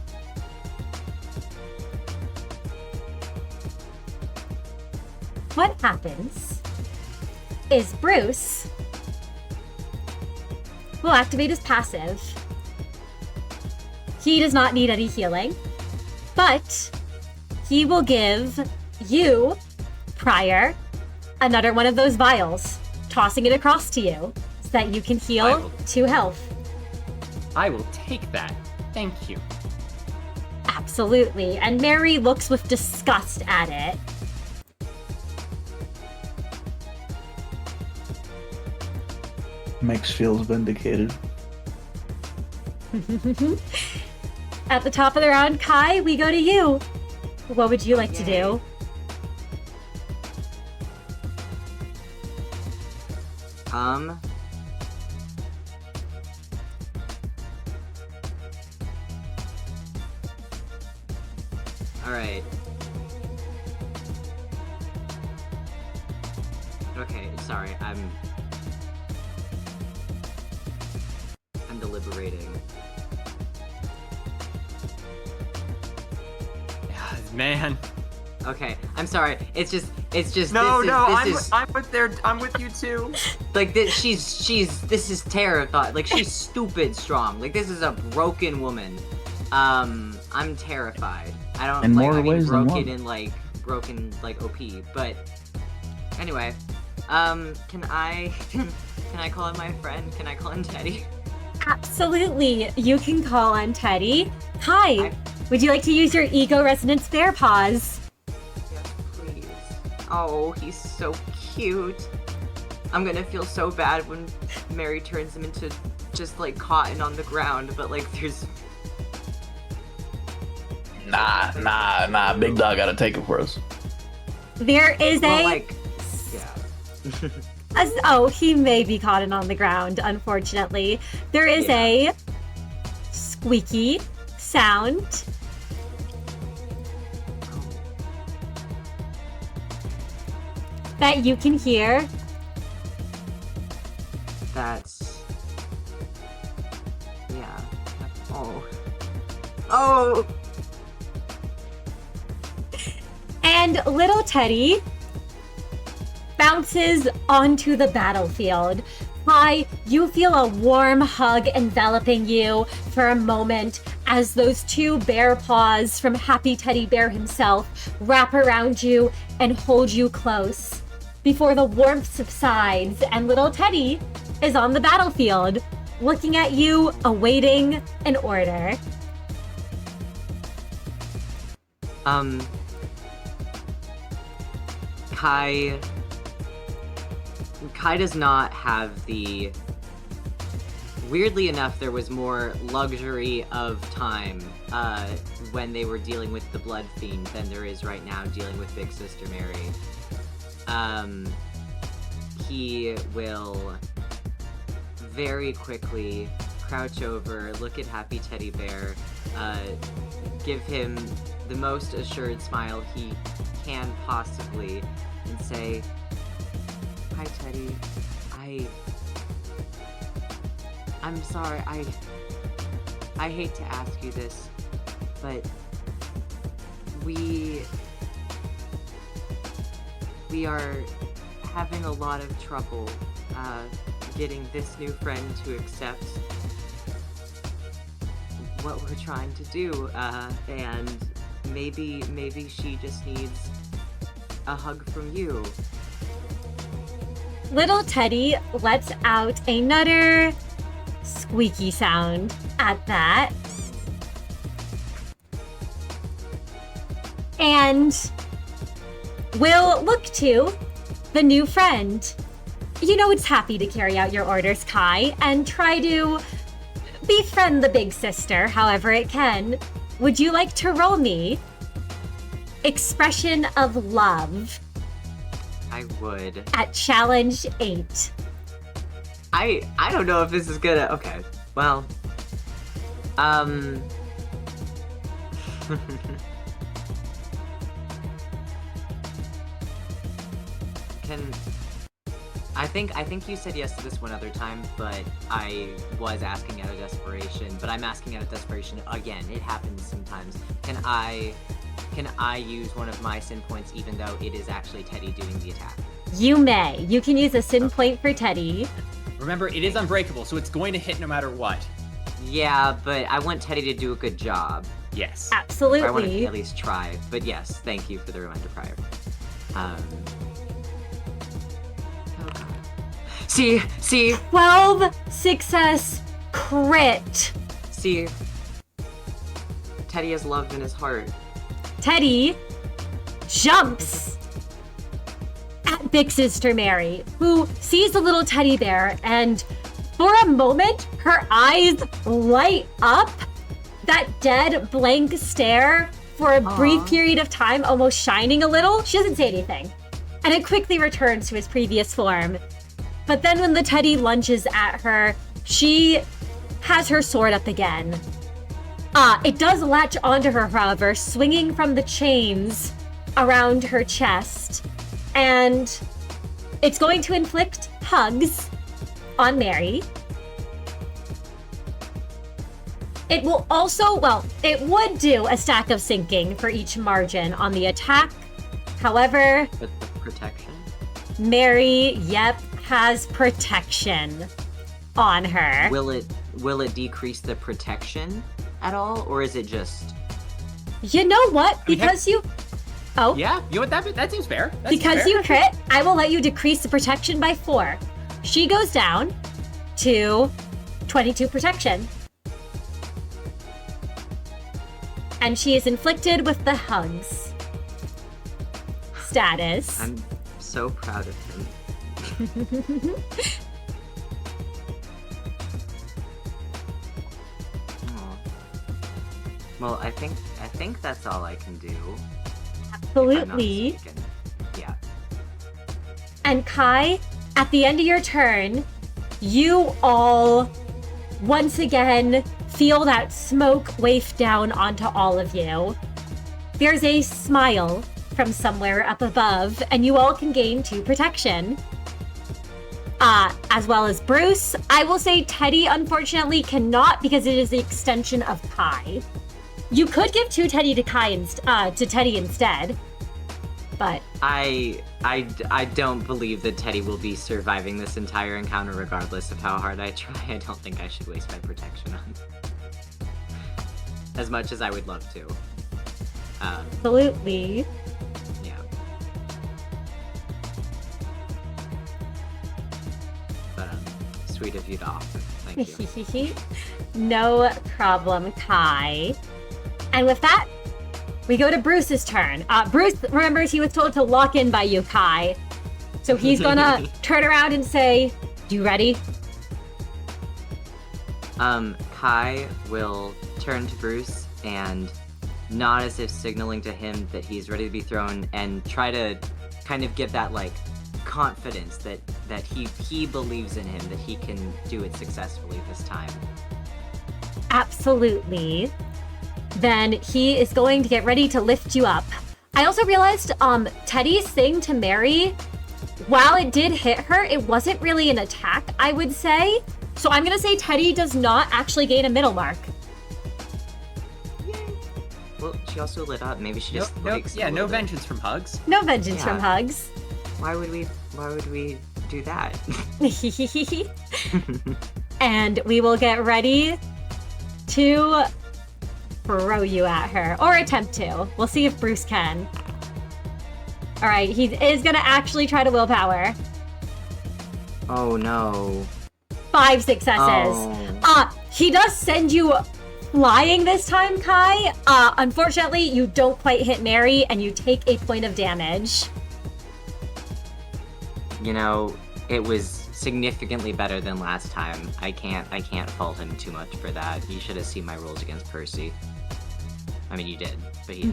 what happens is Bruce will activate his passive. He does not need any healing, but he will give you, Prior, another one of those vials, tossing it across to you so that you can heal 2 health.
I will take that. Thank you.
Absolutely. And Mary looks with disgust at it.
Miix feels vindicated.
At the top of the round, Kai, we go to you. What would you like to do?
Alright. Okay, sorry, I'm deliberating.
Man.
Okay, I'm sorry. It's just.
I'm with you too.
Like this, this is terrified. Like she's stupid strong. Like this is a broken woman. I'm terrified. I don't.
In
like,
more
I mean,
ways than
broken
one.
broken like OP. But anyway, can I call in my friend? Can I call in Teddy?
Absolutely. You can call on Teddy. Kai, would you like to use your ego resonance bear paws?
Yes, please. Oh, he's so cute. I'm gonna feel so bad when Mary turns him into just like cotton on the ground, but like there's.
Nah. Big Dog gotta take it for us.
There is
Yeah.
he may be cotton on the ground, unfortunately. There is a squeaky sound. That you can hear.
That's. Yeah. Oh!
And little Teddy bounces onto the battlefield. Kai, you feel a warm hug enveloping you for a moment as those 2 bear paws from Happy Teddy Bear himself wrap around you and hold you close before the warmth subsides and little Teddy is on the battlefield looking at you, awaiting an order.
Kai does not have the... Weirdly enough, there was more luxury of time when they were dealing with the Blood Fiend than there is right now dealing with Big Sister Mary. He will very quickly crouch over, look at Happy Teddy Bear, give him the most assured smile he can possibly, and say, "Hi, Teddy. I'm sorry. I hate to ask you this, but we are having a lot of trouble getting this new friend to accept what we're trying to do, and maybe she just needs a hug from you."
Little Teddy lets out another squeaky sound at that. And will look to the new friend. You know it's happy to carry out your orders, Kai, and try to befriend the big sister however it can. Would you like to roll me Expression of Love?
I would.
At challenge 8.
I don't know if this is gonna... Okay, well... I think you said yes to this one other time, but I was asking out of desperation. But I'm asking out of desperation again. It happens sometimes. Can can I use one of my sin points even though it is actually Teddy doing the attack?
You may. You can use a sin point for Teddy.
Remember, it is unbreakable, so it's going to hit no matter what.
Yeah, but I want Teddy to do a good job.
Yes.
Or I want to
Absolutely.
at least try. But yes, thank you for the reminder prior. Oh god. See,
12 success crit.
see. Teddy has love in his heart.
Teddy jumps at Big Sister Mary, who sees the little teddy bear, and for a moment, her eyes light up. That dead, blank stare for a brief period of time, almost shining a little. She doesn't say anything. And it quickly returns to his previous form. But then when the teddy lunges at her, she has her sword up again. It does latch onto her, however, swinging from the chains around her chest. And it's going to inflict hugs on Mary. It will also, well, it would do a stack of sinking for each margin on the attack. However,
With the protection.
Mary, has protection on her.
Will it decrease the protection at all, or is it just?
You know what?
We have-
Because you... Oh,
Yeah, you know what? That seems fair. That seems
because
fair.
you crit, I will let you decrease the protection by 4. She goes down to 22 protection. And she is inflicted with the hugs status.
I'm so proud of him. Aw. Well, I think that's all I can do. if I'm not
Absolutely.
mistaken. Yeah.
And Kai, at the end of your turn, you all once again feel that smoke waft down onto all of you. There's a smile from somewhere up above, and you all can gain 2 protection. As well as Bruce. I will say Teddy, unfortunately, cannot because it is the extension of Kai. You could give 2 Teddy to to Teddy instead, but
I don't believe that Teddy will be surviving this entire encounter regardless of how hard I try. I don't think I should waste my protection on as much as I would love to.
absolutely.
Yeah. But sweet of you to offer. Thank you.
No problem, Kai. And with that, we go to Bruce's turn. Bruce remembers he was told to lock in by you, Kai. So he's gonna turn around and say, "You ready?"
Kai will turn to Bruce and nod as if signaling to him that he's ready to be thrown, and try to kind of give that like confidence that he believes in him, that he can do it successfully this time.
Absolutely. Then he is going to get ready to lift you up. I also realized Teddy's thing to Mary, while it did hit her, it wasn't really an attack, I would say. So I'm gonna say Teddy does not actually gain a middle mark.
Well, she also lit up. Maybe she just likes. a
No
little bit.
vengeance from hugs.
No vengeance from
Yeah.
hugs.
Why would we do that?
And we will get ready to throw you at her, or attempt to. We'll see if Bruce can. All right, he is gonna actually try to willpower.
Oh no.
5 successes.
Oh.
He does send you flying this time, Kai. Unfortunately, you don't quite hit Mary, and you take a point of damage.
You know, it was significantly better than last time. I can't fault him too much for that. You should have seen my rolls against Percy. I mean, you did, but he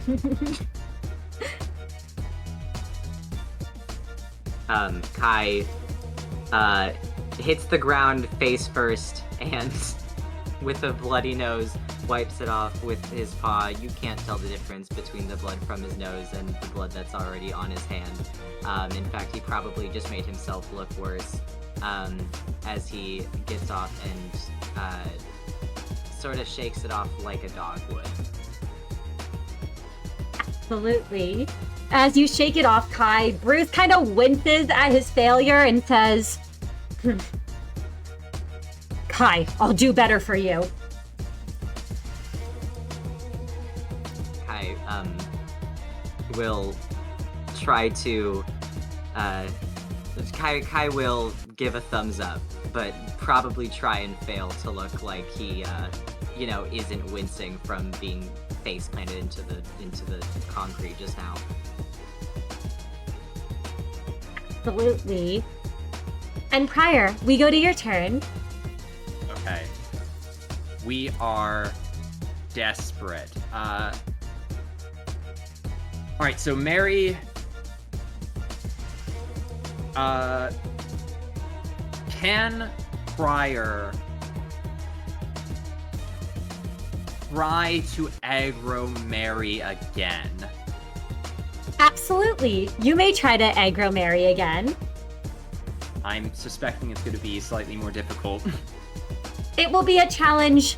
Kai hits the ground face first and with a bloody nose wipes it off with his paw. You can't tell the difference between the blood from his nose and the blood that's already on his hand. In fact, he probably just made himself look worse as he gets off and sort of shakes it off like a dog would.
Absolutely. As you shake it off, Kai, Bruce kind of winces at his failure and says, Kai, I'll do better for you.
Kai will try to Kai will give a thumbs up, but probably try and fail to look like he isn't wincing from being face planted into the concrete just now.
Absolutely. And Prior, we go to your turn.
Okay. We are desperate. Alright, so Mary... Can Prior try to aggro Mary again?
Absolutely. You may try to aggro Mary again.
I'm suspecting it's going to be slightly more difficult.
It will be a challenge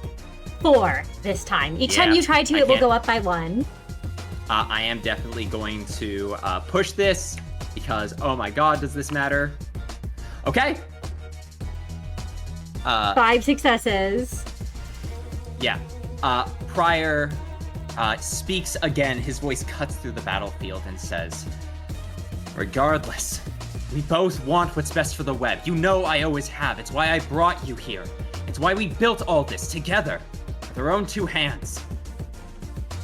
4 this time. Each time you try to, it will go up by 1.
I am definitely going to push this because, oh my god, does this matter? Okay.
5 successes.
Yeah. Prior speaks again. His voice cuts through the battlefield and says, regardless, we both want what's best for the web. You know I always have. It's why I brought you here. It's why we built all this together with our own 2 hands.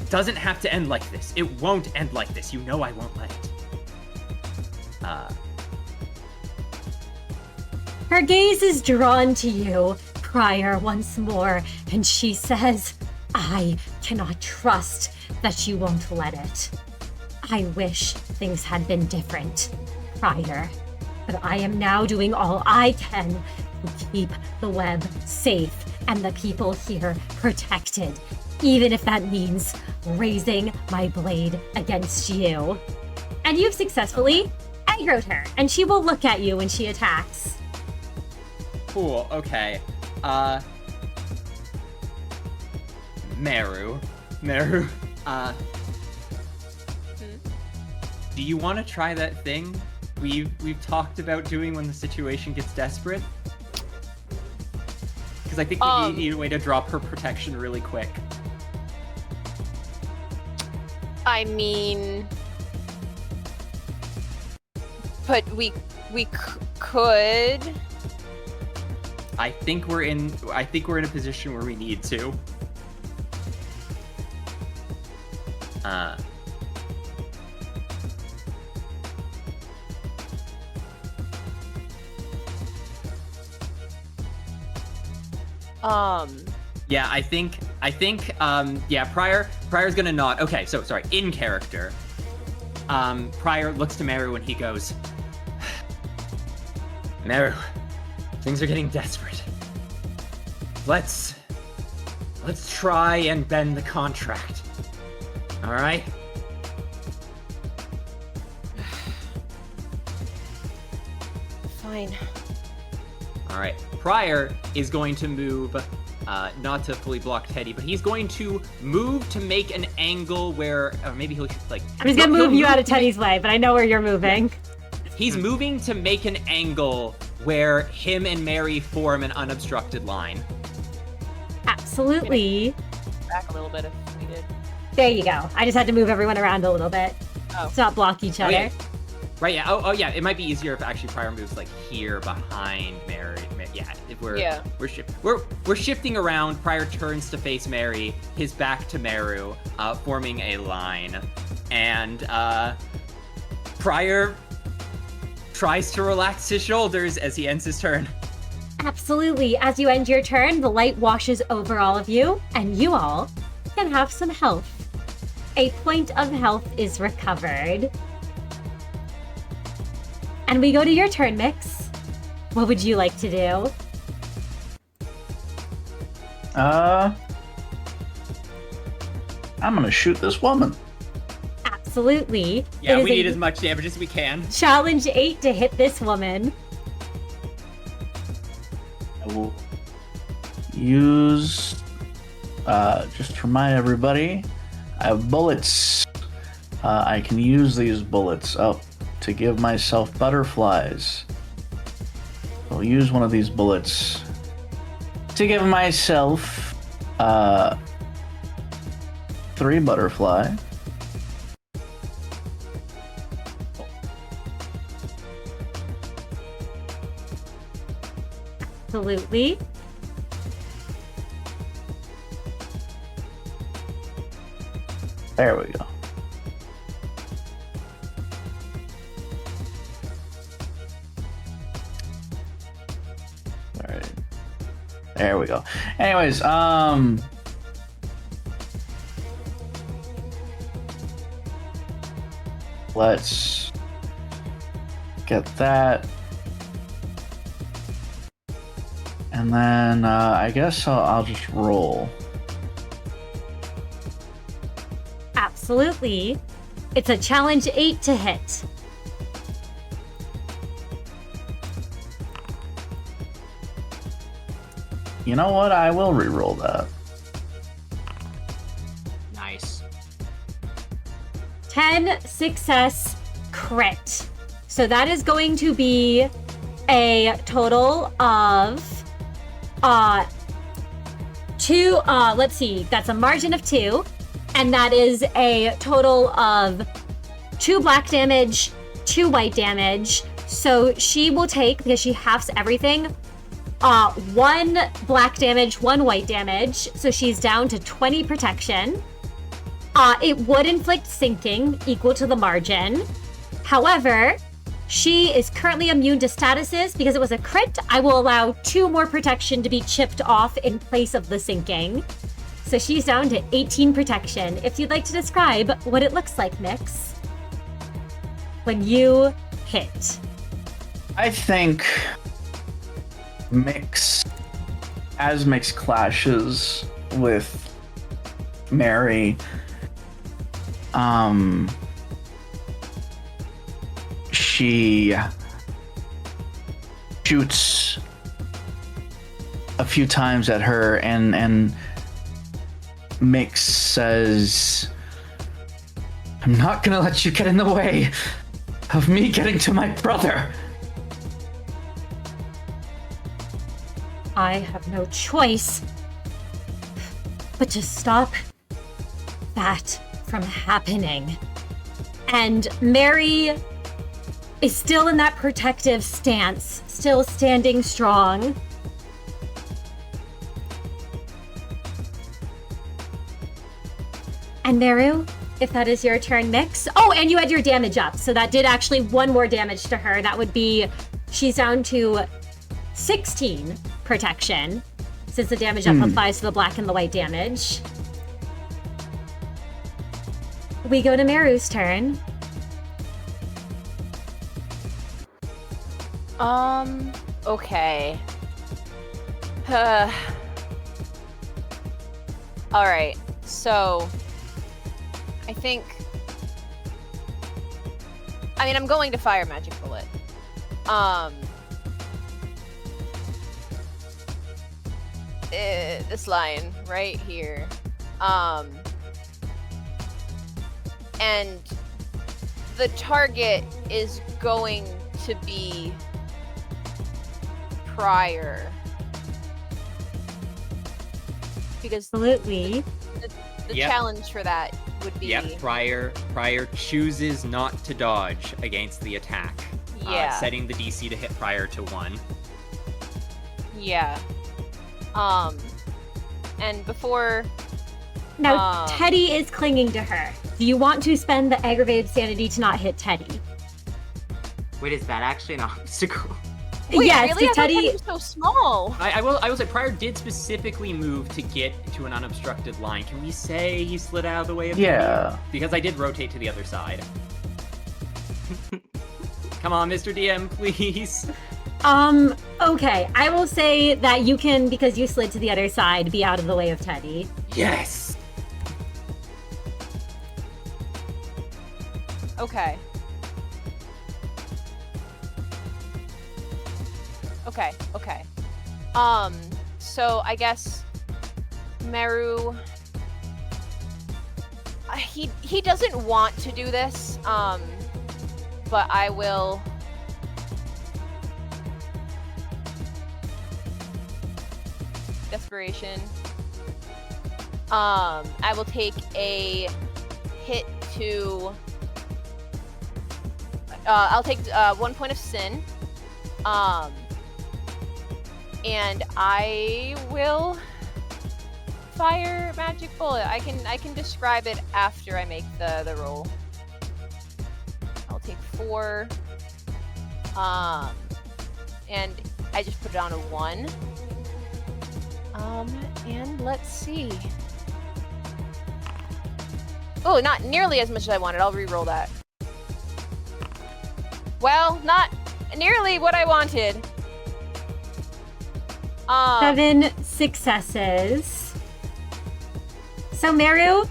It doesn't have to end like this. It won't end like this. You know I won't let it.
Her gaze is drawn to you, Prior, once more, and she says, I cannot trust that you won't let it. I wish things had been different, Prior, but I am now doing all I can to keep the web safe and the people here protected, even if that means raising my blade against you. And you've successfully aggroed her, and she will look at you when she attacks.
Cool, okay. Meru, do you want to try that thing we've talked about doing when the situation gets desperate? Because I think we need a way to drop her protection really quick.
I mean, but we could.
I think we're in a position where we need to. Yeah, I think yeah, Prior's gonna nod. Okay, so sorry, in character. Prior looks to Meru and he goes, Meru, things are getting desperate. Let's try and bend the contract. All right?
Fine.
All right. Prior is going to move, not to fully block Teddy, but he's going to move to make an angle where, or maybe he'll like.
I'm just gonna move you out of Teddy's way, but I know where you're moving.
He's moving to make an angle where him and Mary form an unobstructed line.
Absolutely.
Back a little bit if we did.
There you go. I just had to move everyone around a little bit.
Oh.
To not block each other.
Yeah. Right, yeah. Oh, yeah. It might be easier if actually Prior moves like here behind Mary. Yeah, if we're shifting around. Prior turns to face Mary, his back to Meru, forming a line, and Prior tries to relax his shoulders as he ends his turn.
Absolutely. As you end your turn, the light washes over all of you, and you all can have some health. A point of health is recovered. And we go to your turn, Miix. What would you like to do?
I'm gonna shoot this woman.
Absolutely.
Yeah,
It
we
is
need
a
as much damage as we can.
Challenge 8 to hit this woman.
I will use, just to remind everybody, I have bullets I can use these bullets up to give myself butterflies. I'll use one of these bullets to give myself 3 butterfly.
Absolutely.
There we go. All right. There we go. Anyways, let's get that. And then I guess I'll just roll.
Absolutely. It's a challenge 8 to hit.
You know what? I will re-roll that.
Nice.
10 success crit. So that is going to be a total of 2, let's see, that's a margin of 2, and that is a total of 2 black damage, 2 white damage. So she will take, because she halves everything, 1 black damage, 1 white damage, so she's down to 20 protection. It would inflict sinking, equal to the margin. However, she is currently immune to statuses. Because it was a crit, I will allow 2 more protection to be chipped off in place of the sinking. So she's down to 18 protection. If you'd like to describe what it looks like, Miix, when you hit.
I think Miix, as Miix clashes with Mary, she shoots a few times at her, and Miix says, "I'm not gonna let you get in the way of me getting to my brother."
I have no choice but to stop that from happening. And Mary is still in that protective stance, still standing strong. And Meru, if that is your turn, Miix. Oh, and you had your damage up, so that did actually 1 more damage to her. That would be, she's down to 16 protection, since the damage up applies to the black and the white damage. We go to Meru's turn.
Okay. Alright, so I think, I'm going to fire magic bullet. This line right here. And the target is going to be Prior. Because
Absolutely.
the
Yep.
challenge for that would be...
Yep, Prior chooses not to dodge against the attack.
Yeah.
Setting the DC to hit Prior to 1.
Yeah. And before...
Now, Teddy is clinging to her. Do you want to spend the aggravated sanity to not hit Teddy?
Wait, is that actually an obstacle?
Wait,
yes,
really? I thought
Teddy...
Teddy was so small.
I will say Prior did specifically move to get to an unobstructed line. Can we say he slid out of the way of
Yeah.
Teddy? Because I did rotate to the other side. Come on, Mr. DM, please.
Okay. I will say that you can, because you slid to the other side, be out of the way of Teddy.
Yes.
Okay. Okay. So I guess Meru... he doesn't want to do this, but I will. Desperation. I will take a hit to. I'll take 1 point of sin. And I will fire magic bullet. I can describe it after I make the roll. I'll take 4. And I just put it on a 1. And let's see. Oh, not nearly as much as I wanted. I'll re-roll that. Well, not nearly what I wanted.
7 successes. So, Meru,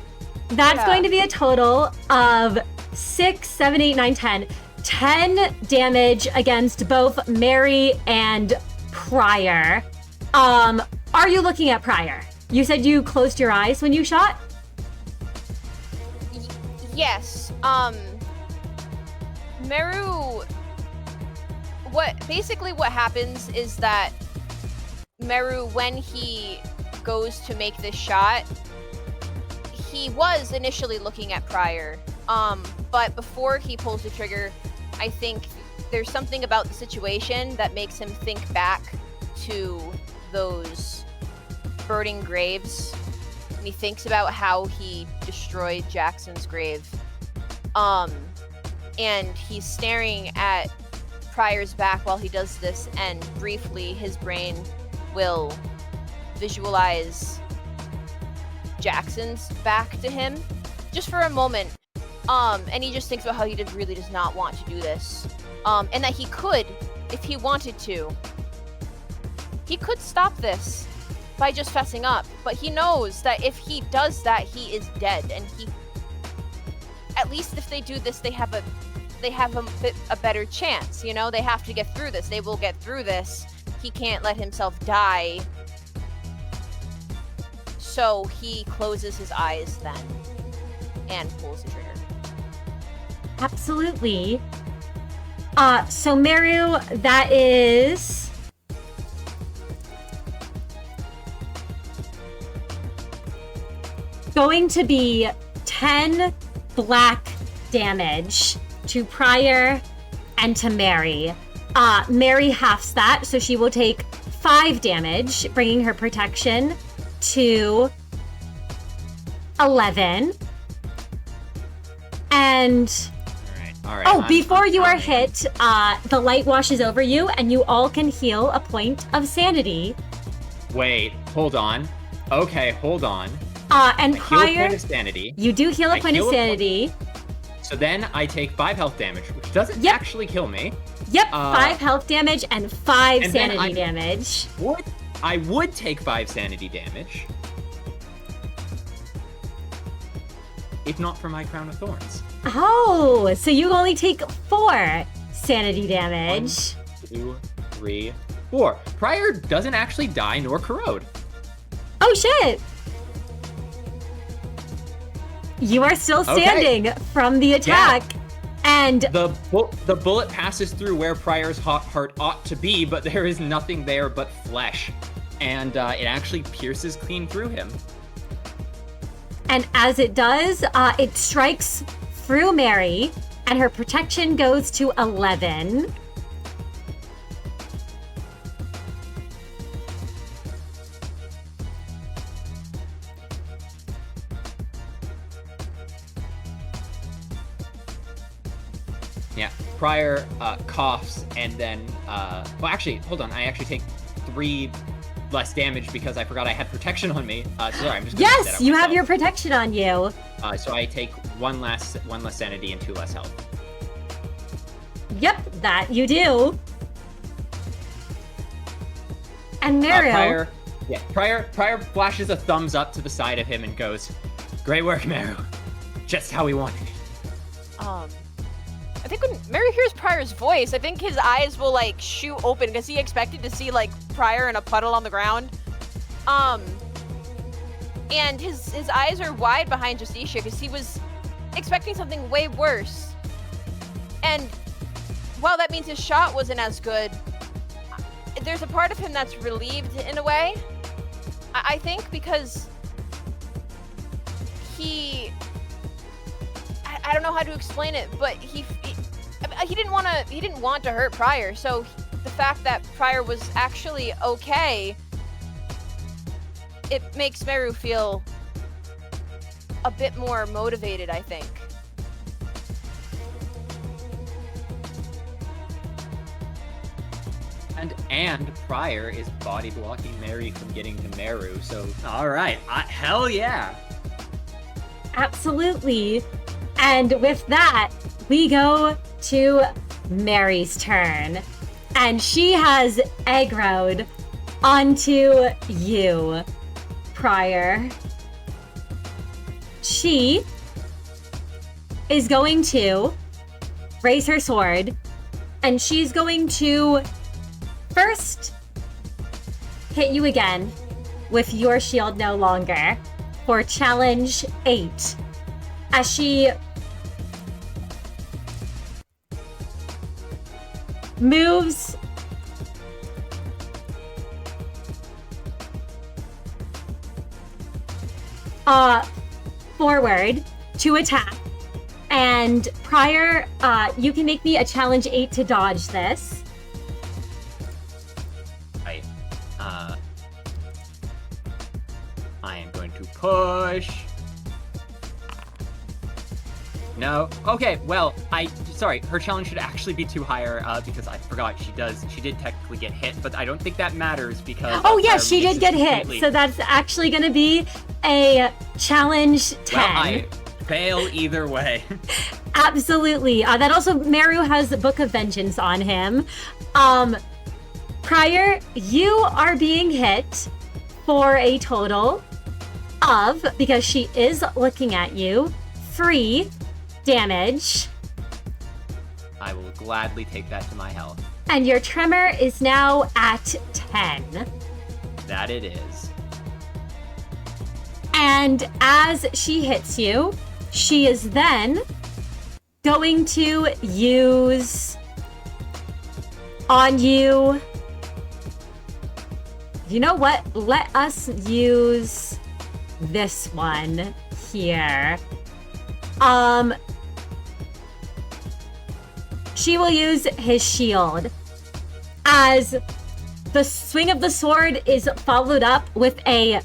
that's going to be a total of 6, 7, 8, 9, 10. 10 damage against both Mary and Pryor. Are you looking at Pryor? You said you closed your eyes when you shot?
Yes. Meru. What happens is that Meru, when he goes to make this shot, he was initially looking at Pryor. But before he pulls the trigger, I think there's something about the situation that makes him think back to those burning graves. And he thinks about how he destroyed Jackson's grave. And he's staring at Pryor's back while he does this, and briefly his brain will visualize Jackson's back to him just for a moment. And he just thinks about how he really does not want to do this. And that he could, if he wanted to, he could stop this by just fessing up. But he knows that if he does that, he is dead. And at least if they do this, they have a better chance. You know, they have to get through this. They will get through this. He can't let himself die. So he closes his eyes then and pulls the trigger.
Absolutely. So Meru, that is going to be 10 black damage to Pryor and to Mary. Mary halves that, so she will take 5 damage, bringing her protection to 11. And
All right.
oh, before you are hit, the light washes over you, and you all can heal a point of sanity.
Wait, hold on. Okay, hold on.
And
I heal a
Pryor,
point of sanity.
you do heal a
I
point of
heal a point-
sanity.
So then I take 5 health damage, which doesn't
Yep.
actually kill me.
Yep, 5 health damage and 5
and then
sanity damage.
I would take 5 sanity damage if not for my crown of thorns.
Oh, so you only take 4 sanity damage.
1, 2, 3, 4. Pryor doesn't actually die nor corrode.
Oh shit! You are still standing from the attack, and
The bullet passes through where Pryor's heart ought to be, but there is nothing there but flesh. And it actually pierces clean through him.
And as it does, it strikes through Mary, and her protection goes to 11.
Yeah, Pryor coughs and then, well, actually, hold on. I actually take 3 less damage because I forgot I had protection on me. Sorry, I'm just gonna set
Yes,
up
you have
myself.
your protection on you.
So I take 1 less sanity and 2 less health.
Yep, that you do. And Meru,
Pryor flashes a thumbs up to the side of him and goes, "Great work, Meru. Just how we wanted it."
I think when Mary hears Pryor's voice, I think his eyes will like shoot open because he expected to see like Pryor in a puddle on the ground. and his eyes are wide behind Justicia because he was expecting something way worse. And while that means his shot wasn't as good, there's a part of him that's relieved in a way. I think because I don't know how to explain it, but he didn't want to hurt Pryor, so the fact that Pryor was actually okay, it makes Meru feel a bit more motivated, I think.
And Pryor is body blocking Mary from getting to Meru, so alright, hell yeah!
Absolutely. And with that, we go to Mary's turn. And she has aggroed onto you, Pryor. She is going to raise her sword, and she's going to first hit you again with your shield no longer for challenge 8. As she moves forward to attack. And Pryor, you can make me a challenge 8 to dodge this.
Right. I am going to push. No. Okay, well, sorry, her challenge should actually be 2 higher, because I forgot she did technically get hit, but I don't think that matters because...
Oh yeah, she did get hit, so that's actually gonna be a challenge 10.
Well, I fail either way.
Absolutely. That also, Meru has the Book of Vengeance on him. Pryor, you are being hit for a total of, because she is looking at you, 3 damage.
I will gladly take that to my health.
And your tremor is now at 10.
That it is.
And as she hits you, she is then going to use on you. You know what? Let us use this one here. She will use his shield as the swing of the sword is followed up with a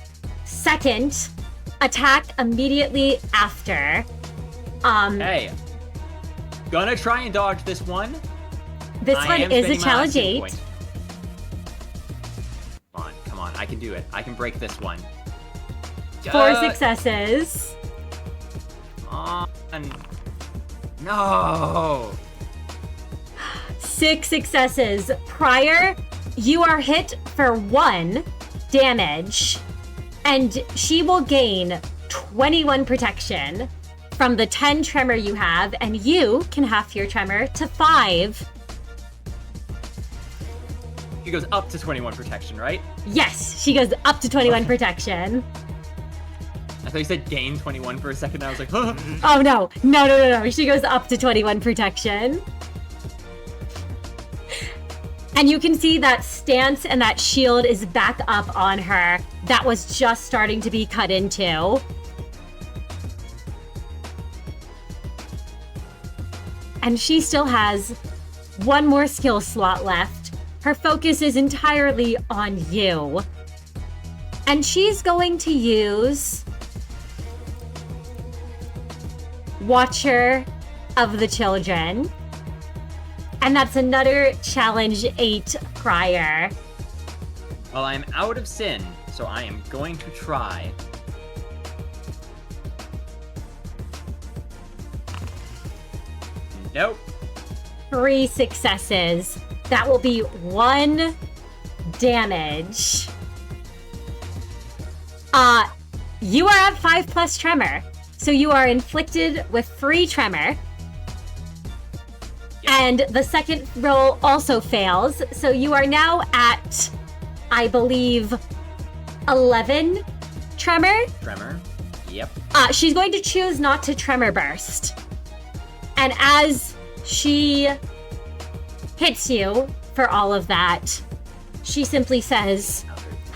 second attack immediately after.
Hey, gonna try and dodge this one.
This one is a challenge 8.
Come on, I can do it. I can break this one.
4 successes.
Come on. No.
6 successes. Pryor, you are hit for 1 damage, and she will gain 21 protection from the 10 tremor you have, and you can half your tremor to 5.
She goes up to 21 protection, right?
Yes, she goes up to 21 protection.
I thought you said gain 21 for a second. I was like, huh.
Oh, no. No. She goes up to 21 protection. And you can see that stance and that shield is back up on her. That was just starting to be cut into. And she still has 1 more skill slot left. Her focus is entirely on you. And she's going to use Watcher of the Children. And that's another challenge 8 Pryor.
Well, I'm out of sin, so I am going to try. Nope.
3 successes. That will be 1 damage. You are at 5+ tremor. So you are inflicted with 3 tremor. And the second roll also fails. So you are now at, I believe, 11 tremor.
Tremor. Yep.
She's going to choose not to tremor burst. And as she hits you for all of that, she simply says,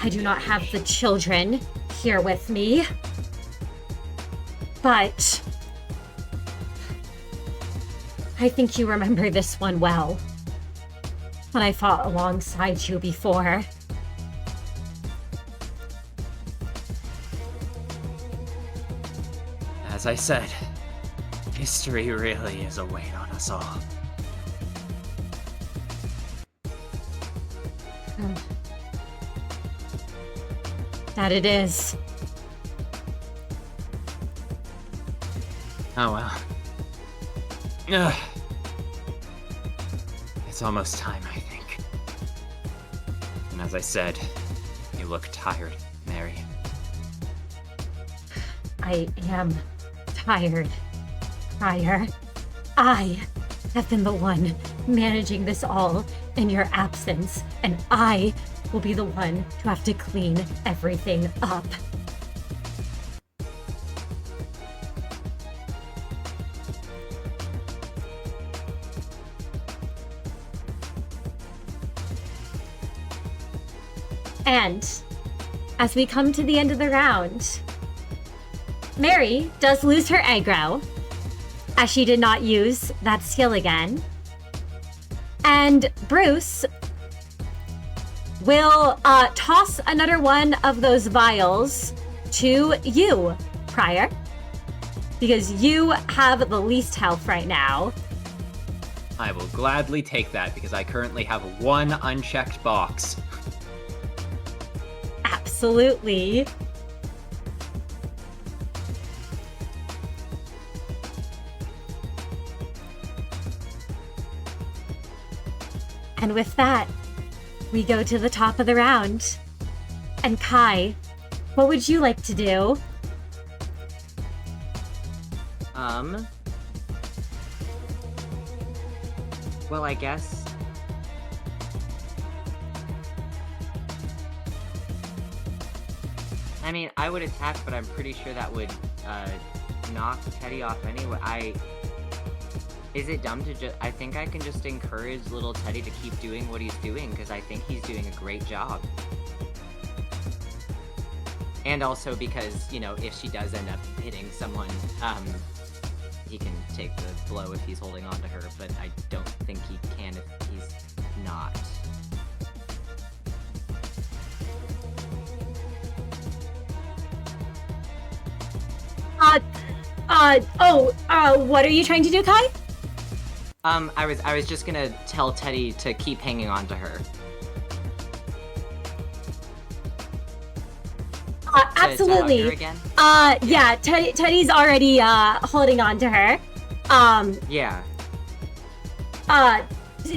I do not have the children here with me, but I think you remember this one well. When I fought alongside you before.
As I said, history really is a weight on us all.
That it is.
Oh well. Ugh. It's almost time, I think. And as I said, you look tired, Mary.
I am tired, Friar. I have been the one managing this all in your absence, and I will be the one to have to clean everything up. And as we come to the end of the round, Mary does lose her aggro, as she did not use that skill again. And Bruce will toss another one of those vials to you, Prior, because you have the least health right now.
I will gladly take that because I currently have one unchecked box.
Absolutely. And with that, we go to the top of the round. And Kai, what would you like to do?
Well, I guess... I mean, I would attack, but I'm pretty sure that would, knock Teddy off anyway. Is it dumb to just... I think I can just encourage little Teddy to keep doing what he's doing, because I think he's doing a great job. And also because, you know, if she does end up hitting someone, he can take the blow if he's holding on to her, but I don't think he can if he's not.
What are you trying to do, Kai?
I was just gonna tell Teddy to keep hanging on to her.
Absolutely.
To hug her again?
Yeah, Teddy's already, holding on to her.
Yeah.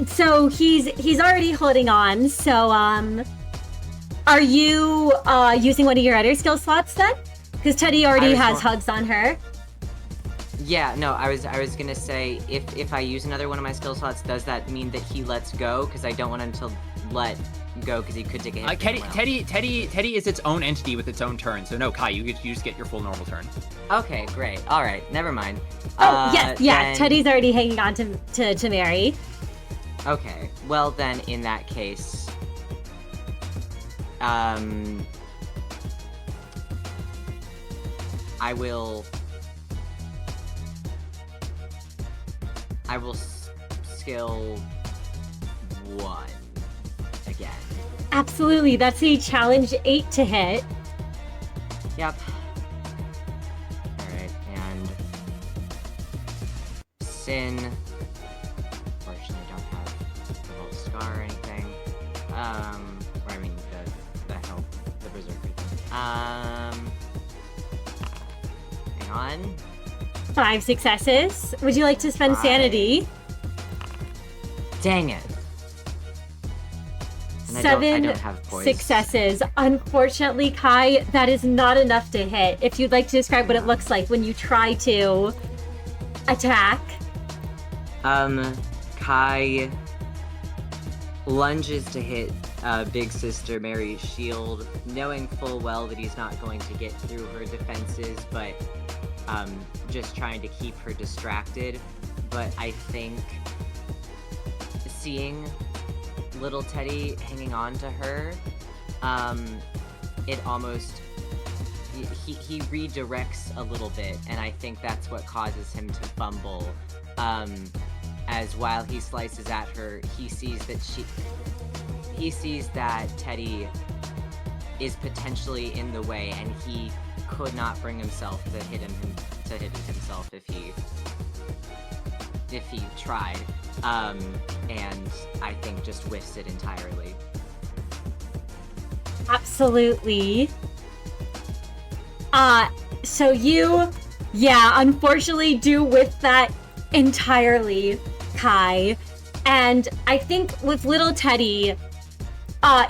So he's already holding on, so, are you, using one of your other skill slots then? Because Teddy already has hugs on her.
Yeah, no, I was gonna say, if I use another one of my skill slots, does that mean that he lets go? Because I don't want him to let go, because he could take a hit.
Teddy is its own entity with its own turn, so no, Kai, you just get your full normal turn.
Okay, great. Alright, never mind.
Yes, yeah,
then...
Teddy's already hanging on to Mary.
Okay, well then, in that case... I will skill 1 again.
Absolutely, that's a challenge 8 to hit.
Yep. Alright, and Sin. Unfortunately, I don't have the Vault Scar or anything. Or I mean, the help, the Berserker thing. Hang on.
5 successes. Would you like to spend
5.
sanity?
Dang it. And
7
I don't have poise.
successes. Unfortunately, Kai, that is not enough to hit. If you'd like to describe what it looks like when you try to attack.
Kai lunges to hit Big Sister Mary's shield, knowing full well that he's not going to get through her defenses, but just trying to keep her distracted. But I think seeing little Teddy hanging on to her, it almost... He redirects a little bit, and I think that's what causes him to fumble. As while he slices at her, he sees that Teddy is potentially in the way, and he could not bring himself to hit himself if he tried. And I think just whiffs it entirely.
Absolutely. So you, unfortunately do whiff that entirely, Kai. And I think with little Teddy,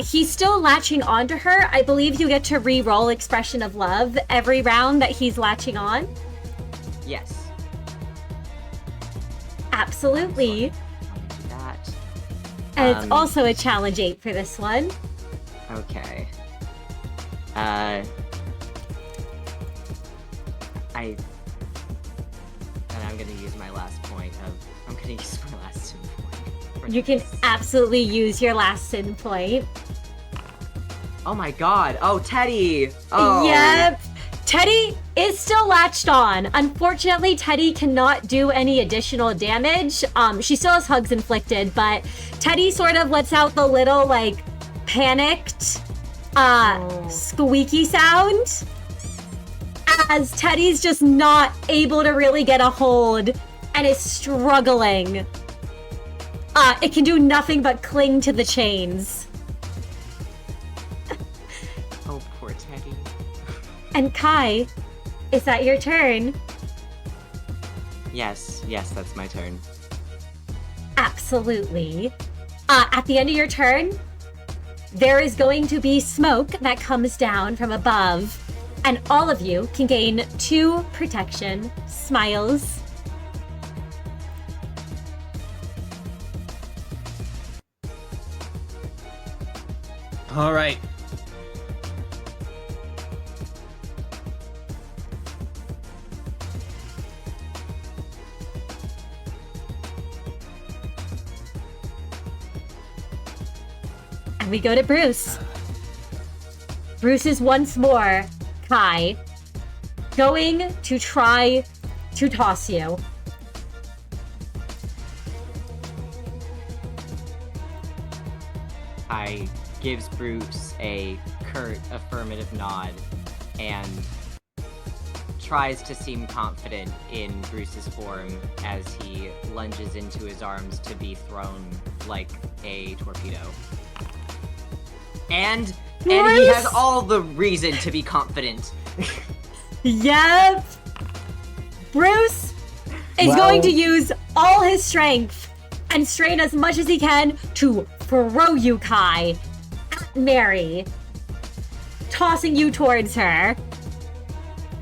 he's still latching onto her. I believe you get to re-roll Expression of Love every round that he's latching on.
Yes.
Absolutely.
Let me do that.
And it's also a challenge 8 for this one.
Okay. I'm gonna use my last point sin point.
You can absolutely use your last sin point.
Oh my god! Oh, Teddy! Oh!
Yep! Teddy is still latched on. Unfortunately, Teddy cannot do any additional damage. She still has hugs inflicted, but Teddy sort of lets out the little, like, panicked, squeaky sound. As Teddy's just not able to really get a hold and is struggling. It can do nothing but cling to the chains.
Oh, poor Teddy.
And Kai, is that your turn?
Yes, that's my turn.
Absolutely. At the end of your turn, there is going to be smoke that comes down from above. And all of you can gain 2 protection smiles.
All right.
And we go to Bruce. Bruce is once more, Kai, going to try to toss you.
Kai gives Bruce a curt affirmative nod and tries to seem confident in Bruce's form as he lunges into his arms to be thrown like a torpedo. And he has all the reason to be confident.
Yep. Bruce is going to use all his strength and strain as much as he can to throw you, Kai, at Mary, tossing you towards her.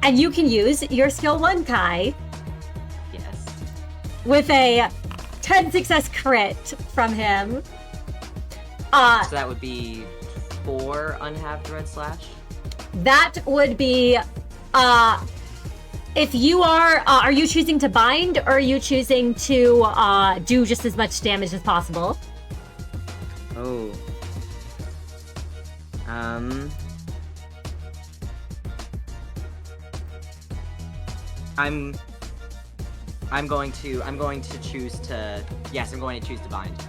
And you can use your skill 1, Kai.
Yes.
With a 10 success crit from him.
So that would be 4 unhalved red slash?
That would be, if you are you choosing to bind, or are you choosing to, do just as much damage as possible?
Oh. I'm going to choose to bind.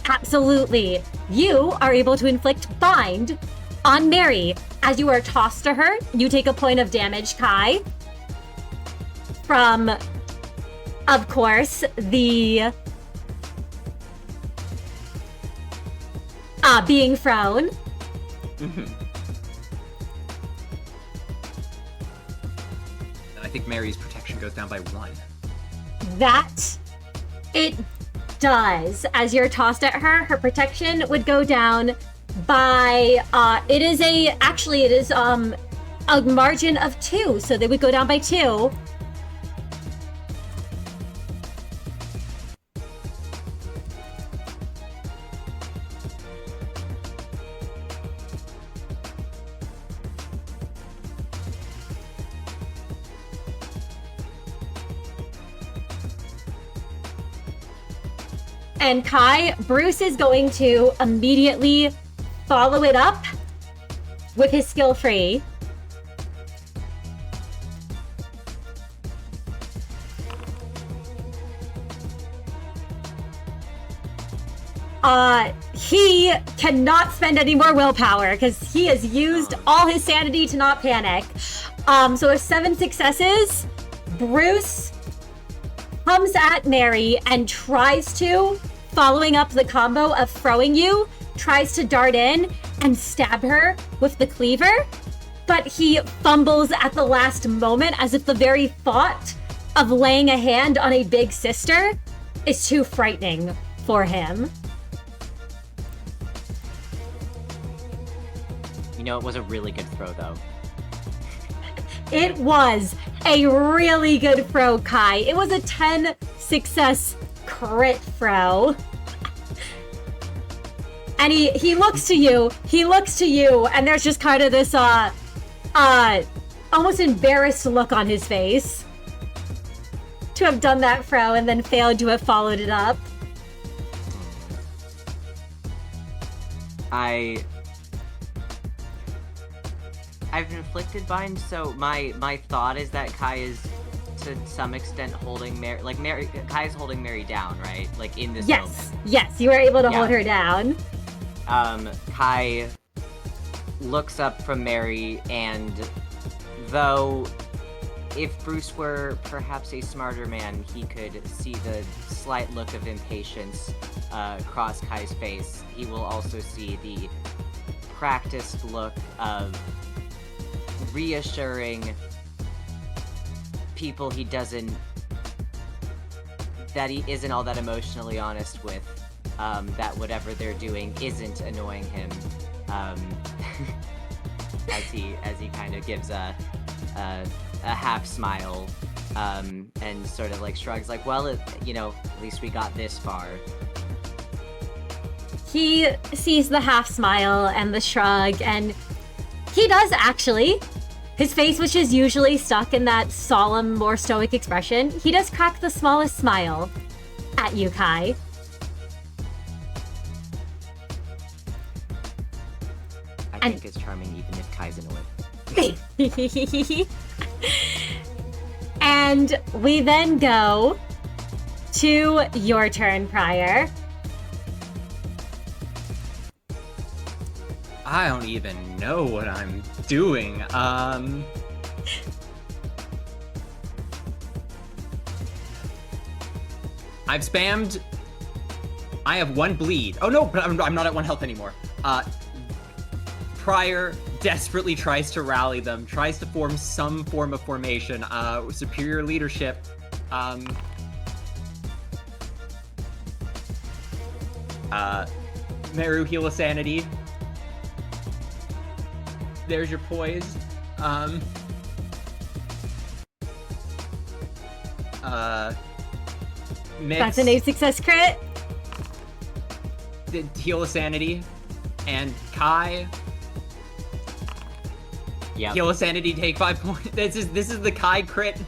Absolutely. You are able to inflict bind on Mary. As you are tossed to her, you take a point of damage, Kai. From, of course, the being thrown.
I think Mary's protection goes down by 1.
That it does. As you're tossed at her, her protection would go down by it is a margin of 2, so they would go down by 2. And Kai, Bruce is going to immediately follow it up with his skill free. He cannot spend any more willpower because he has used all his sanity to not panic. So with 7 successes, Bruce comes at Mary and tries to, following up the combo of throwing you, tries to dart in and stab her with the cleaver, but he fumbles at the last moment as if the very thought of laying a hand on a big sister is too frightening for him.
You know, it was a really good throw, though.
It was a really good throw, Kai. It was a 10 success crit throw. And he looks to you, and there's just kind of this almost embarrassed look on his face to have done that throw and then failed to have followed it up.
I've inflicted bind, so my thought is that Kai is to some extent holding Mary, Kai is holding Mary down, right? Like in this moment.
Yes, you were able to hold her down.
Kai looks up from Mary, and though if Bruce were perhaps a smarter man, he could see the slight look of impatience across Kai's face. He will also see the practiced look of reassuring people that he isn't all that emotionally honest with, that whatever they're doing isn't annoying him, as he kind of gives a half smile, and sort of like shrugs, like, well, at least we got this far.
He sees the half smile and the shrug, and he does actually. His face, which is usually stuck in that solemn, more stoic expression, he does crack the smallest smile at you, Kai.
I think it's charming even if Kai's annoyed.
And we then go to your turn, Prior.
I don't even know what I'm doing. I've spammed. I have 1 bleed. Oh no, but I'm not at 1 health anymore. Prior desperately tries to rally them, tries to form some form of formation. Superior leadership. Meru, heal a sanity. There's your poise. Miix,
That's an 8 success crit.
Heal a sanity. And Kai, heal a sanity, take 5 points. This is the Kai crit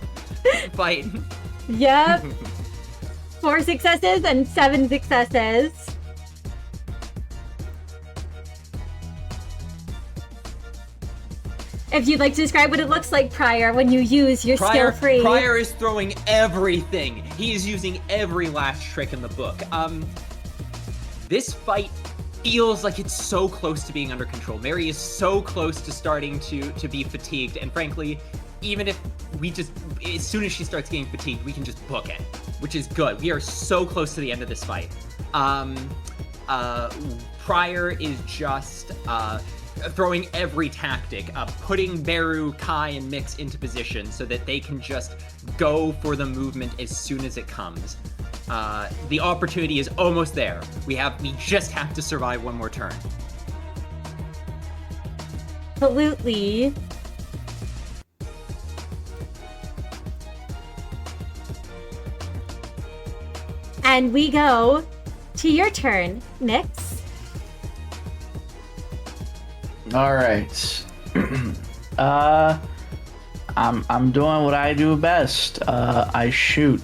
fight.
Yep. 4 successes and 7 successes. If you'd like to describe what it looks like, Prior, when you use your skill free.
Prior is throwing everything. He is using every last trick in the book. This fight feels like it's so close to being under control. Mary is so close to starting to be fatigued, and frankly, even if we just, as soon as she starts getting fatigued, we can just book it, which is good. We are so close to the end of this fight. Prior is just throwing every tactic, putting Meru, Kai, and Miix into position so that they can just go for the movement as soon as it comes. The opportunity is almost there. We just have to survive 1 more turn.
Absolutely. And we go to your turn, Miix.
All right. I'm doing what I do best. I shoot.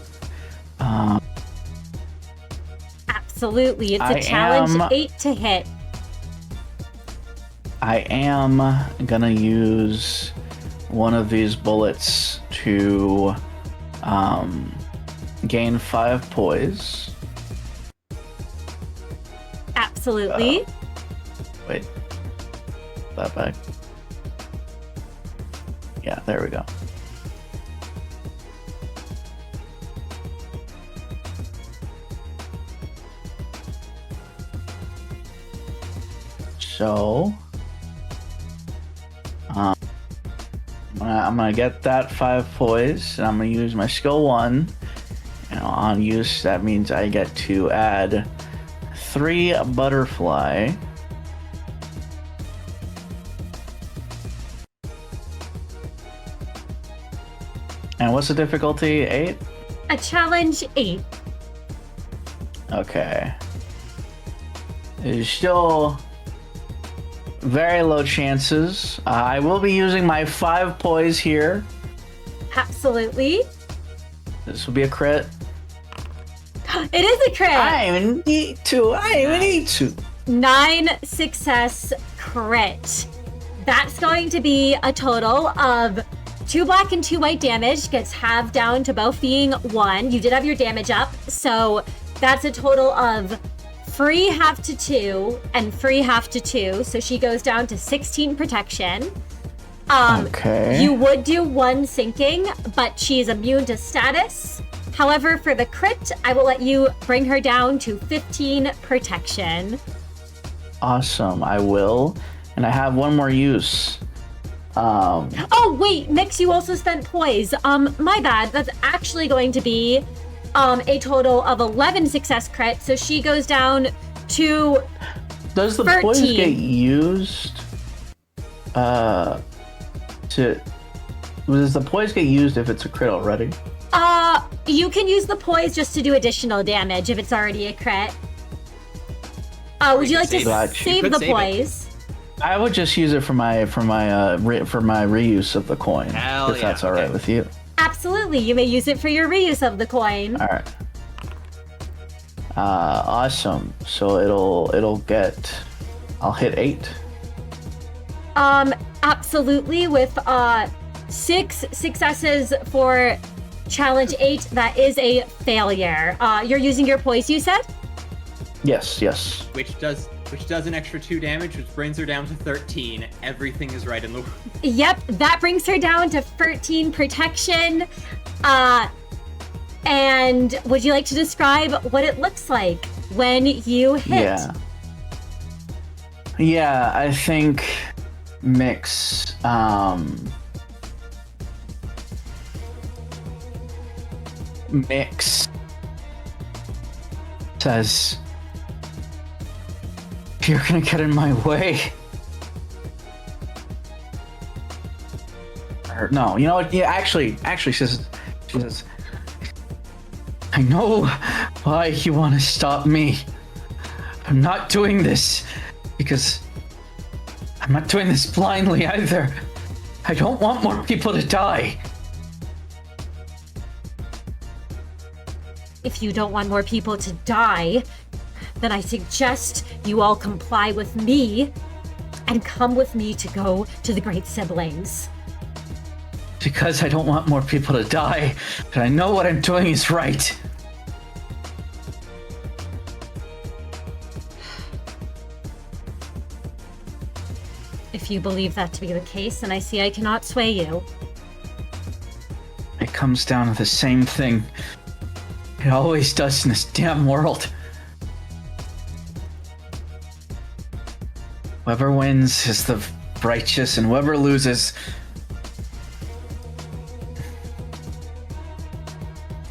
Absolutely. It's a challenge 8 to hit.
I am gonna use one of these bullets to gain 5 poise.
Absolutely.
Wait. That back. Yeah, there we go. So, I'm gonna get that 5 poise, and I'm gonna use my skill 1. And on use, that means I get to add 3 butterfly. And what's the difficulty? 8?
A challenge 8.
Okay. There's still very low chances. I will be using my 5 poise here.
Absolutely.
This will be a crit.
It is a crit.
I even need to.
9 success crit. That's going to be a total of 2 black and 2 white damage. Gets halved down to both being 1. You did have your damage up, so that's a total of free half to 2 and free half to 2. So she goes down to 16 protection.
Okay.
You would do 1 sinking, but she's immune to status. However, for the crit, I will let you bring her down to 15 protection.
Awesome, I will. And I have one more use.
Oh, wait, Miix, you also spent poise. My bad. That's actually going to be a total of 11 success crit, so she goes down to
Does the
13.
poise get used? Does the poise get used if it's a crit already?
You can use the poise just to do additional damage if it's already a crit. Would you like to save the poise?
I would just use it for my reuse of the coin.
Hell
if that's all right with you.
Absolutely, you may use it for your reuse of the coin.
All right. Awesome. So I'll hit 8.
Absolutely, with 6 successes for challenge 8, that is a failure. You're using your poise, you said?
Yes.
Which does an extra 2 damage, which brings her down to 13. Everything is right in the...
Yep, that brings her down to 13 protection. And would you like to describe what it looks like when you hit?
Yeah, I think Miix, Miix says, "You're gonna get in my way." Or, no, you know what? Yeah, actually, she says, "I know why you want to stop me. I'm not doing this because I'm not doing this blindly either. I don't want more people to die."
If you don't want more people to die, then I suggest you all comply with me and come with me to go to the Great Siblings.
Because I don't want more people to die, but I know what I'm doing is right.
If you believe that to be the case, then I see I cannot sway you.
It comes down to the same thing. It always does in this damn world. Whoever wins is the righteous, and whoever loses...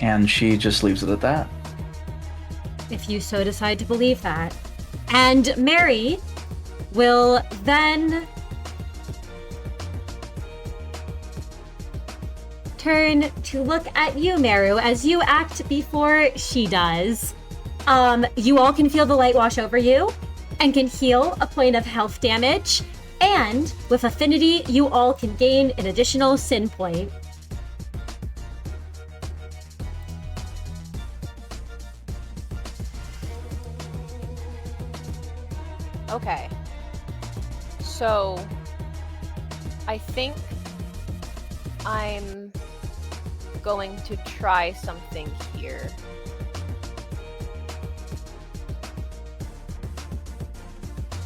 And she just leaves it at that.
If you so decide to believe that. And Mary will then turn to look at you, Meru, as you act before she does. You all can feel the light wash over you and can heal a point of health damage. And with affinity, you all can gain an additional sin point.
Okay. So, I think I'm going to try something here.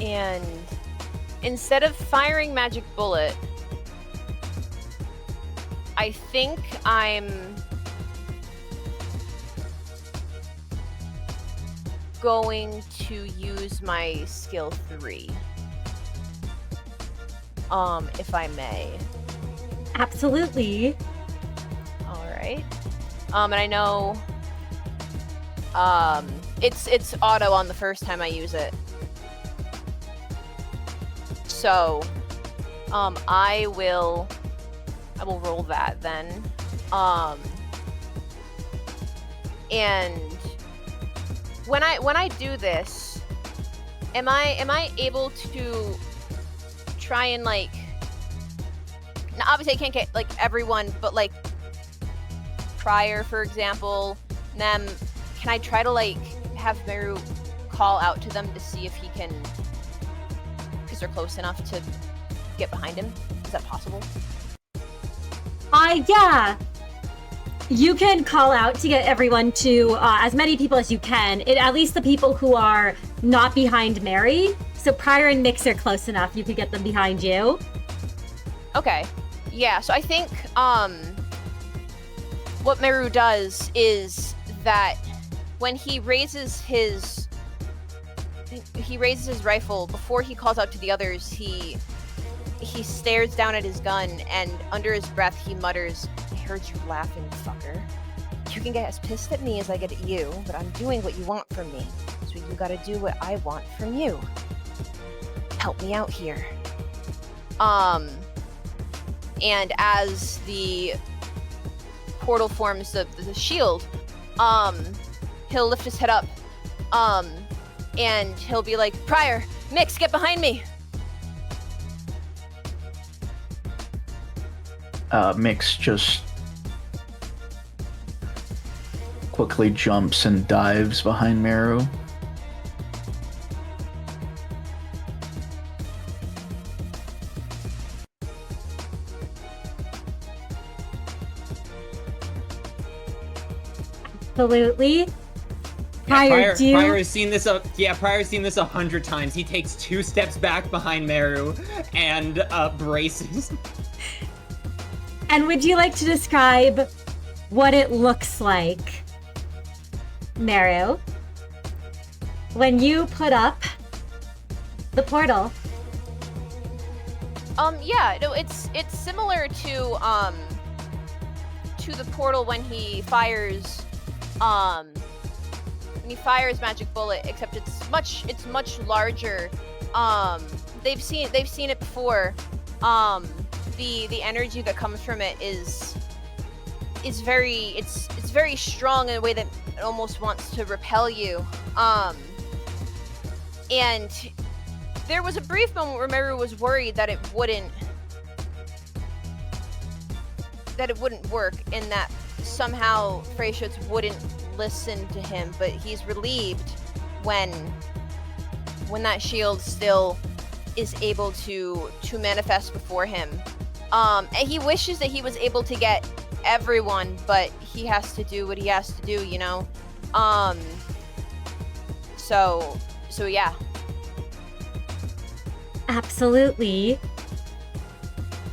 And instead of firing magic bullet, I think I'm going to use my skill 3. If I may.
Absolutely.
All right. And I know it's auto on the first time I use it. So, I will roll that then. And when I do this, am I able to try and like, now obviously I can't get like everyone, but like Prior, for example, them, can I try to like have Meru call out to them to see if he can, because they're close enough to get behind him? Is that possible?
Yeah. You can call out to get everyone to, as many people as you can, at least the people who are not behind Mary. So Prior and Miix are close enough, you could get them behind you.
Okay. Yeah, so I think what Meru does is that when he raises his rifle, before he calls out to the others, he stares down at his gun, and under his breath he mutters, "I heard you laughing, fucker. You can get as pissed at me as I get at you, but I'm doing what you want from me, so you gotta do what I want from you. Help me out here." And as the portal forms the shield, he'll lift his head up, and he'll be like, "Prior, Miix, get behind me!"
Miix just quickly jumps and dives behind Meru.
Absolutely.
Prior has seen this. Prior's seen this 100 times. He takes 2 steps back behind Meru and braces.
And would you like to describe what it looks like, Meru, when you put up the portal?
Yeah, no, it's similar to the portal when he fires magic bullet, except it's much larger. They've seen it before. The energy that comes from it is very strong in a way that it almost wants to repel you. And there was a brief moment where Meru was worried that it wouldn't work, and that somehow Freyschutz wouldn't listen to him, but he's relieved when that shield still is able to manifest before him. And he wishes that he was able to get everyone, but he has to do what he has to do, you know? So yeah.
Absolutely.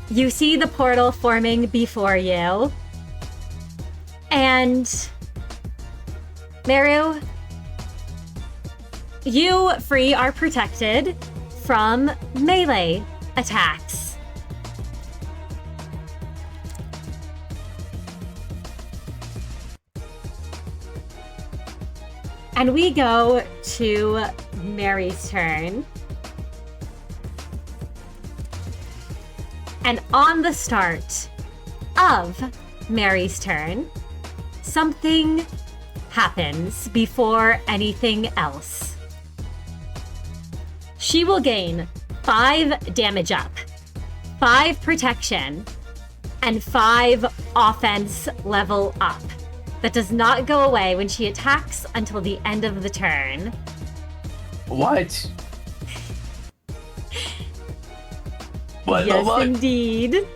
You see the portal forming before you. And Meru, you, Free, are protected from melee attacks. And we go to Mary's turn. And on the start of Mary's turn, something happens before anything else. She will gain 5 damage up, 5 protection, and 5 offense level up. That does not go away when she attacks until the end of the turn.
What? What the
Yes,
fuck?
indeed.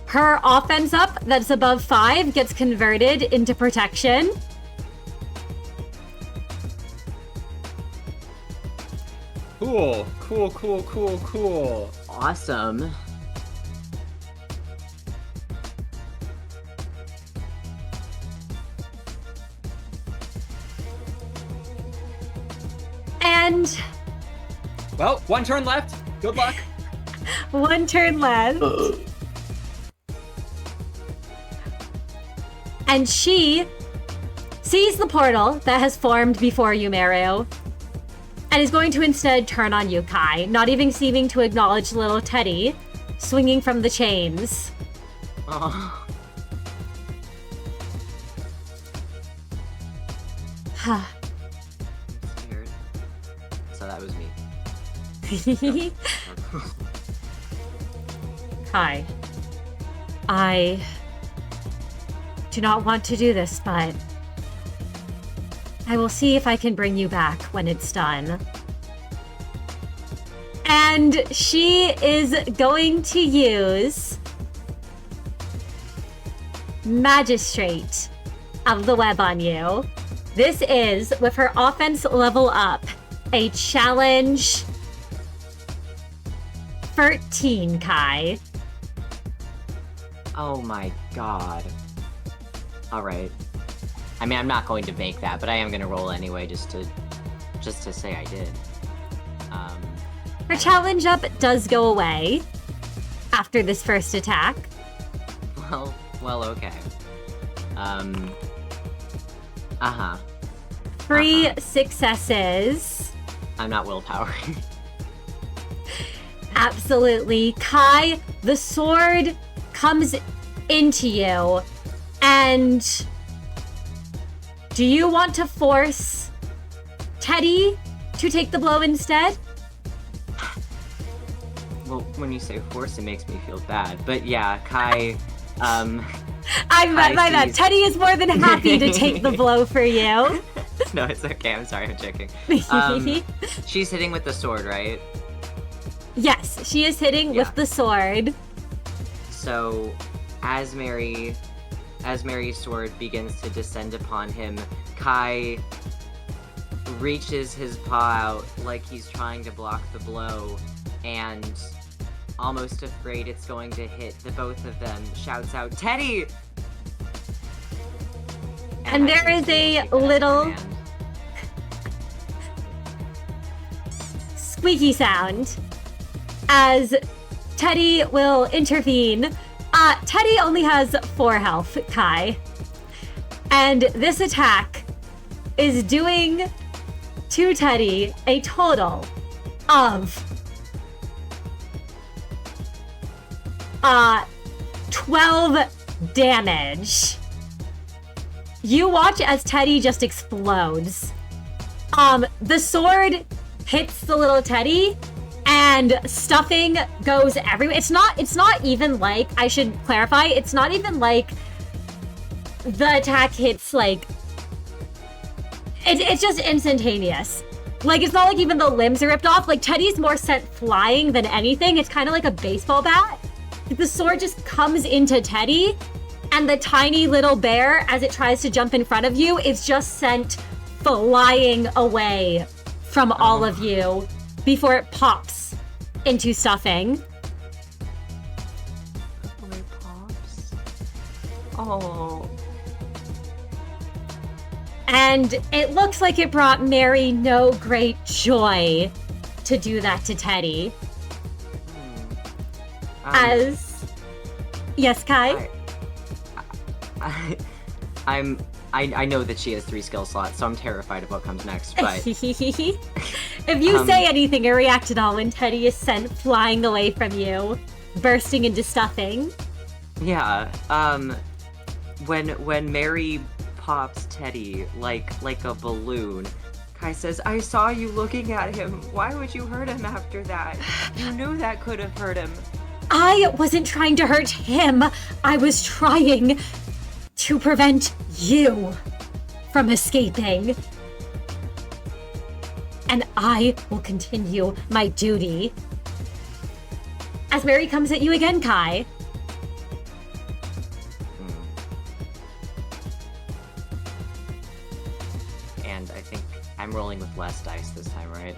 Her offense up that's above 5 gets converted into protection.
Cool.
Awesome.
And
Well, one turn left. Good luck.
1 turn left. And she sees the portal that has formed before you, Meru, and is going to instead turn on you, Kai, not even seeming to acknowledge little Teddy swinging from the chains.
Oh.
Huh.
Scared. So that was me.
Kai, I do not want to do this, but I will see if I can bring you back when it's done. And she is going to use Magistrate of the Web on you. This is, with her offense level up, a challenge 13, Kai.
Oh my god. Alright. I mean, I'm not going to make that, but I am going to roll anyway just to say I did.
Her challenge up does go away after this first attack.
Well, okay. Uh-huh.
3 successes.
I'm not willpowering.
Absolutely. Kai, the sword comes into you, and do you want to force Teddy to take the blow instead?
Well, when you say force, it makes me feel bad. But yeah, Kai,
I meant by that.
sees-
Teddy is more than happy to take the blow for you.
No, it's okay. I'm sorry. I'm joking. She's hitting with the sword, right?
Yes, she is hitting
Yeah.
with the sword.
So, as Mary's sword begins to descend upon him, Kai reaches his paw out like he's trying to block the blow, and almost afraid it's going to hit the both of them, shouts out, "Teddy!"
And
I
there
think
is
he will
a
take that as
little
command.
squeaky sound as Teddy will intervene. Teddy only has 4 health, Kai. And this attack is doing to Teddy a total of 12 damage. You watch as Teddy just explodes. The sword hits the little Teddy, and stuffing goes everywhere. It's not even like, I should clarify, it's not even like the attack hits like, it's just instantaneous. Like, it's not like even the limbs are ripped off. Like, Teddy's more sent flying than anything. It's kind of like a baseball bat. The sword just comes into Teddy, and the tiny little bear, as it tries to jump in front of you, is just sent flying away from all of you before it pops into stuffing.
Boy pops. Oh.
And it looks like it brought Mary no great joy to do that to Teddy. As... Yes, Kai?
I know that she has 3 skill slots, so I'm terrified of what comes next, but...
If you say anything or react at all when Teddy is sent flying away from you, bursting into stuffing.
Yeah, when Mary pops Teddy like a balloon, Kai says, "I saw you looking at him. Why would you hurt him after that? You knew that could have hurt him."
I wasn't trying to hurt him. I was trying to prevent you from escaping. and I will continue my duty. As Mary comes at you again, Kai.
And I think I'm rolling with less dice this time, right?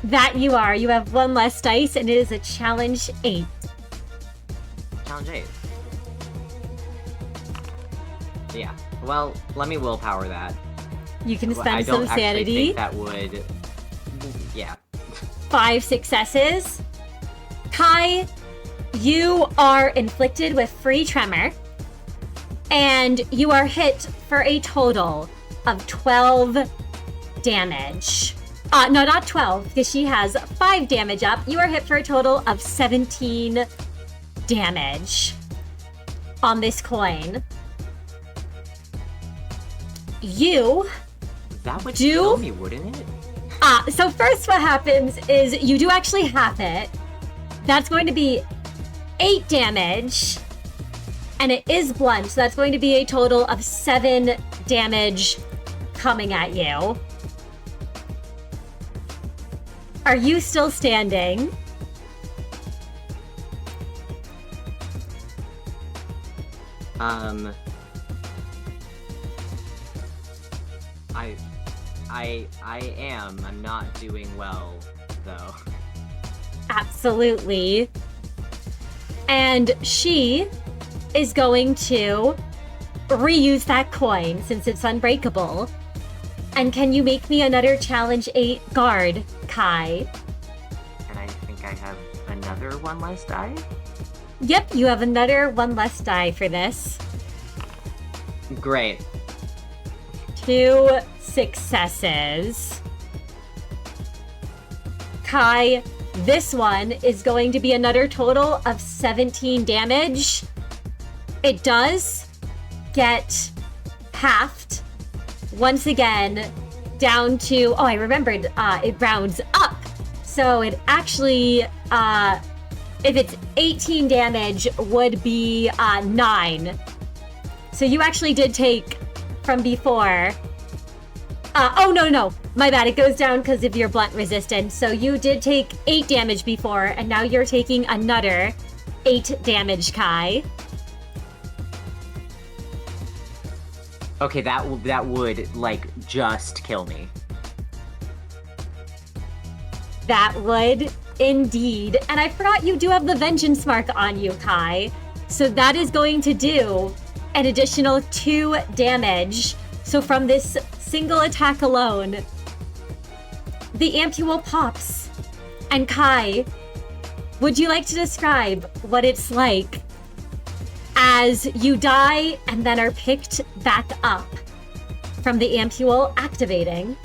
That you are. You have one less dice, and it is a challenge 8.
Challenge 8. Yeah. Well, let me willpower that.
You can
I
spend
don't
some sanity.
actually think that would... Yeah.
5 successes. Kai, you are inflicted with free tremor, and you are hit for a total of 12 damage. No, not 12, because she has 5 damage up. You are hit for a total of 17 damage on this coin. You
That would
Do-
kill me, wouldn't it?
So first what happens is you do actually half it. That's going to be 8 damage. And it is blunt, so that's going to be a total of 7 damage coming at you. Are you still standing?
I am. I'm not doing well, though.
Absolutely. And she is going to reuse that coin since it's unbreakable. And can you make me another challenge 8 guard, Kai?
And I think I have another one less die?
Yep, you have another one less die for this.
Great.
2 successes. Kai, this one is going to be another total of 17 damage. It does get halved once again down to, oh, I remembered, it rounds up. So it actually, if it's 18 damage, would be 9. So you actually did take from before. Oh, no, my bad. It goes down because of your blunt resistance. So you did take 8 damage before, and now you're taking another 8 damage, Kai.
Okay, that would, like, just kill me.
That would indeed. And I forgot you do have the vengeance mark on you, Kai. So that is going to do an additional 2 damage. So from this single attack alone, the ampule pops. And Kai, would you like to describe what it's like as you die and then are picked back up from the ampule activating?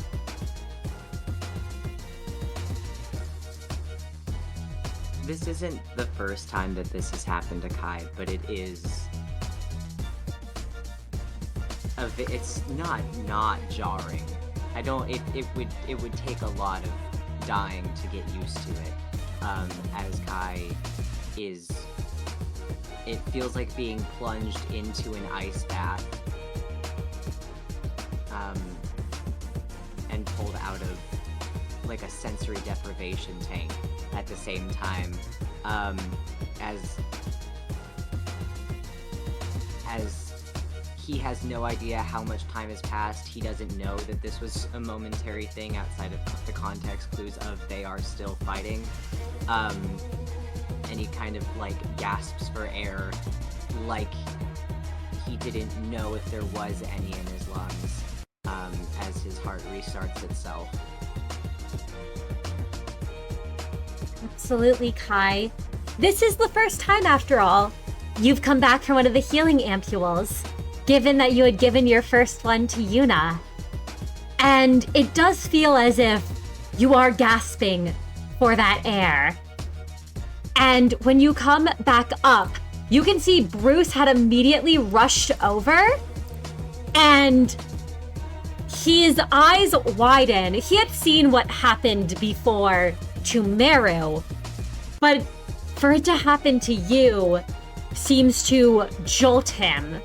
This isn't the first time that this has happened to Kai, but it is... It's not jarring. It would take a lot of dying to get used to it. As Kai is... It feels like being plunged into an ice bath. And pulled out of, like, a sensory deprivation tank at the same time. As he has no idea how much time has passed. He doesn't know that this was a momentary thing outside of the context clues of they are still fighting. And he kind of, like, gasps for air, like he didn't know if there was any in his lungs, as his heart restarts itself.
Absolutely, Kai. This is the first time, after all, you've come back from one of the healing ampules, given that you had given your first one to Yuna. And it does feel as if you are gasping for that air. And when you come back up, you can see Bruce had immediately rushed over, and his eyes widen. He had seen what happened before to Meru, but for it to happen to you seems to jolt him.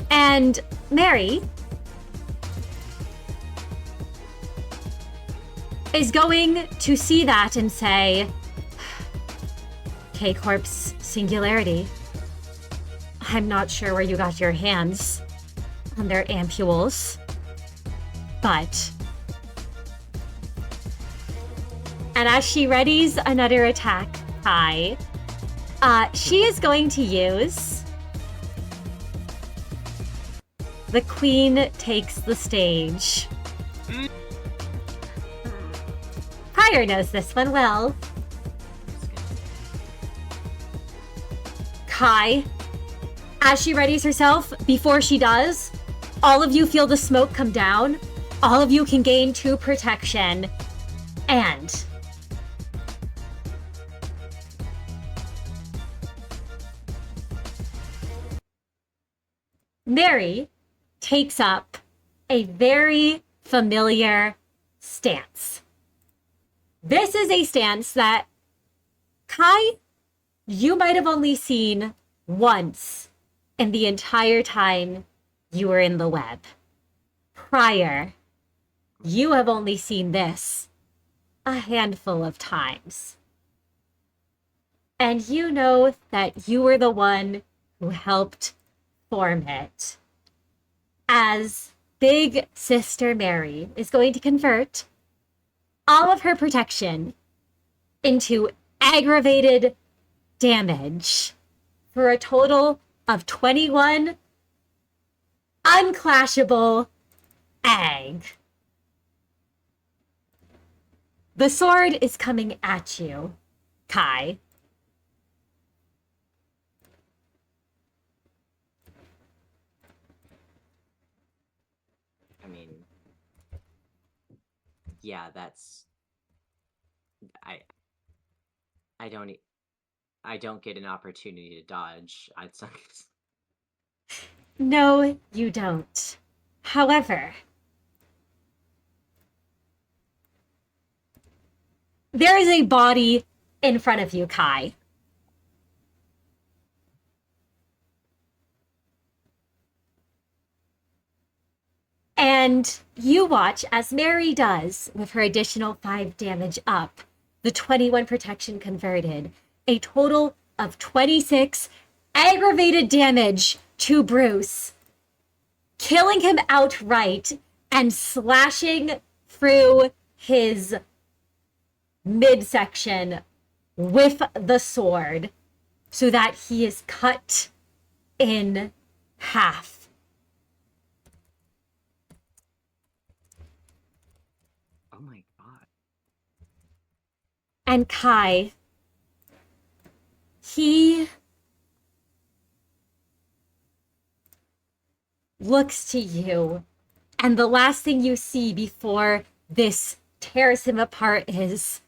And Mary, is going to see that and say, K Corp's singularity. I'm not sure where you got your hands on their ampules, but... And as she readies another attack, Kai, she is going to use... The Queen Takes the Stage. Pryor knows this one well. Kai, as she readies herself, before she does, all of you feel the smoke come down. All of you can gain 2 protection. And... Mary takes up a very familiar stance. This is a stance that, Kai, you might have only seen once in the entire time you were in the web. Prior, you have only seen this a handful of times. And you know that you were the one who helped form it. As Big Sister Mary is going to convert all of her protection into aggravated damage for a total of 21 unclashable ag. The sword is coming at you, Kai.
I mean, yeah, that's... I don't get an opportunity to dodge.
No, you don't. However, there is a body in front of you, Kai. And you watch as Mary does, with her additional 5 damage up, the 21 protection converted, a total of 26 aggravated damage to Bruce, killing him outright and slashing through his midsection with the sword so that he is cut in half.
Oh my god.
And Kai, he looks to you, and the last thing you see before this tears him apart is,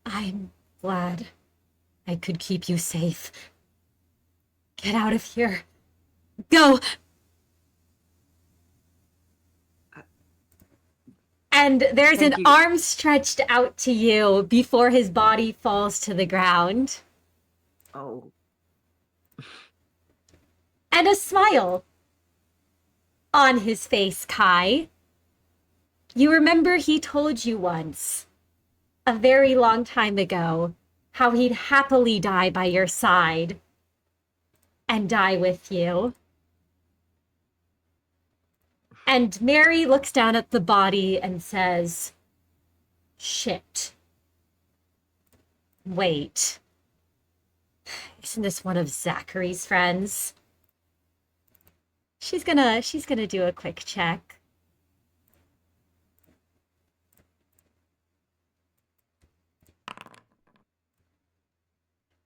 I'm glad I could keep you safe. Get out of here. Go! And there's
Thank
an
you.
arm stretched out to you before his body falls to the ground.
Oh.
And a smile on his face, Kai. You remember he told you once, a very long time ago, how he'd happily die by your side and die with you. And Mary looks down at the body and says, shit. Wait. Isn't this one of Zachary's friends? She's gonna do a quick check.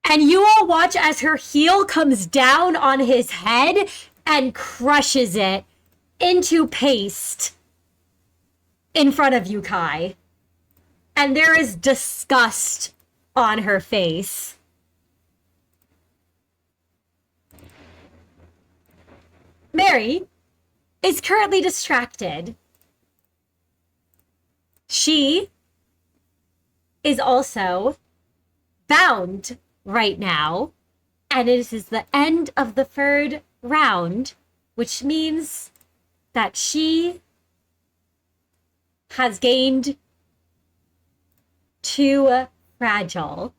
And you all watch as her heel comes down on his head and crushes it into paste in front of you, Kai. And there is disgust on her face. Mary is currently distracted. She is also bound right now, and it is the end of the 3rd round, which means that she has gained too fragile.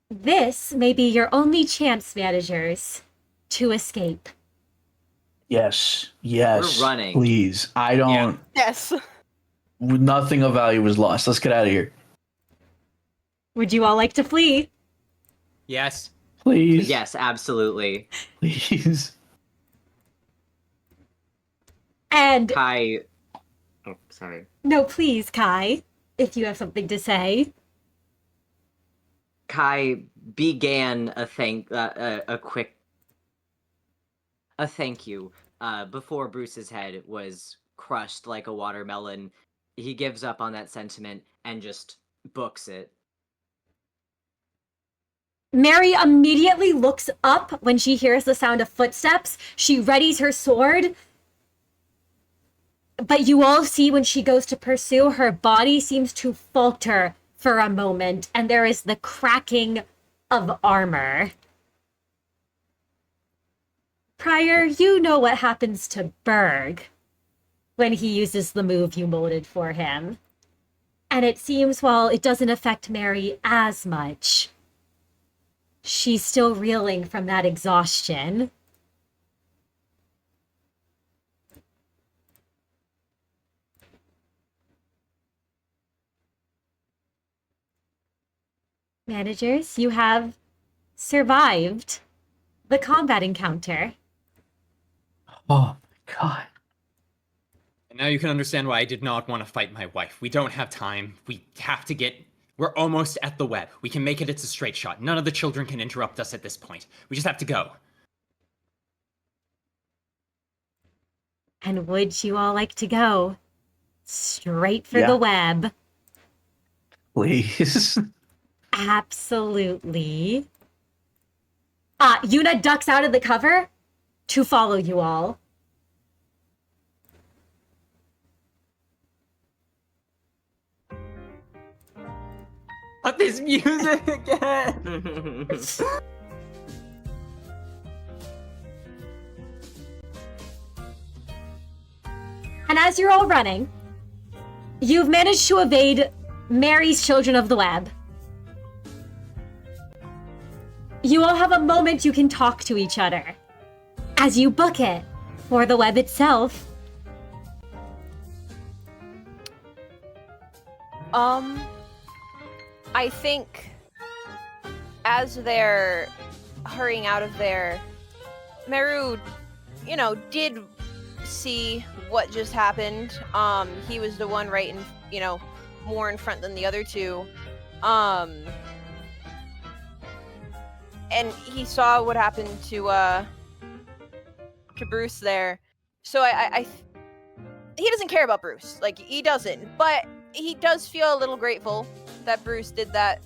This may be your only chance, managers, to escape.
Yes.
We're running.
Please. I don't.
Yes.
Nothing of value was lost. Let's get out of here.
Would you all like to flee?
Yes.
Please.
Yes, absolutely.
Please.
And
Kai. Oh, sorry.
no, please, Kai, if you have something to say.
Kai began a thank you before Bruce's head was crushed like a watermelon. He gives up on that sentiment and just books it.
Mary immediately looks up when she hears the sound of footsteps. She readies her sword. But you all see when she goes to pursue, her body seems to falter for a moment, and there is the cracking of armor. Prior, you know what happens to Berg when he uses the move you molded for him. And it seems while it doesn't affect Mary as much, she's still reeling from that exhaustion. Managers, you have survived the combat encounter.
Oh, my God.
And now you can understand why I did not want to fight my wife. We don't have time. We have to get... We're almost at the web. We can make it. It's a straight shot. None of the children can interrupt us at this point. We just have to go.
And would you all like to go straight for
Yeah.
the web?
Please.
Absolutely. Yuna ducks out of the cover to follow you all.
Not this music again!
And as you're all running, you've managed to evade Mary's Children of the Web. You all have a moment you can talk to each other as you book it for the web itself.
I think as they're hurrying out of there, Meru, did see what just happened. He was the one right in, more in front than the other two. And he saw what happened to Bruce there. So he doesn't care about Bruce. Like, he doesn't. But he does feel a little grateful that Bruce did that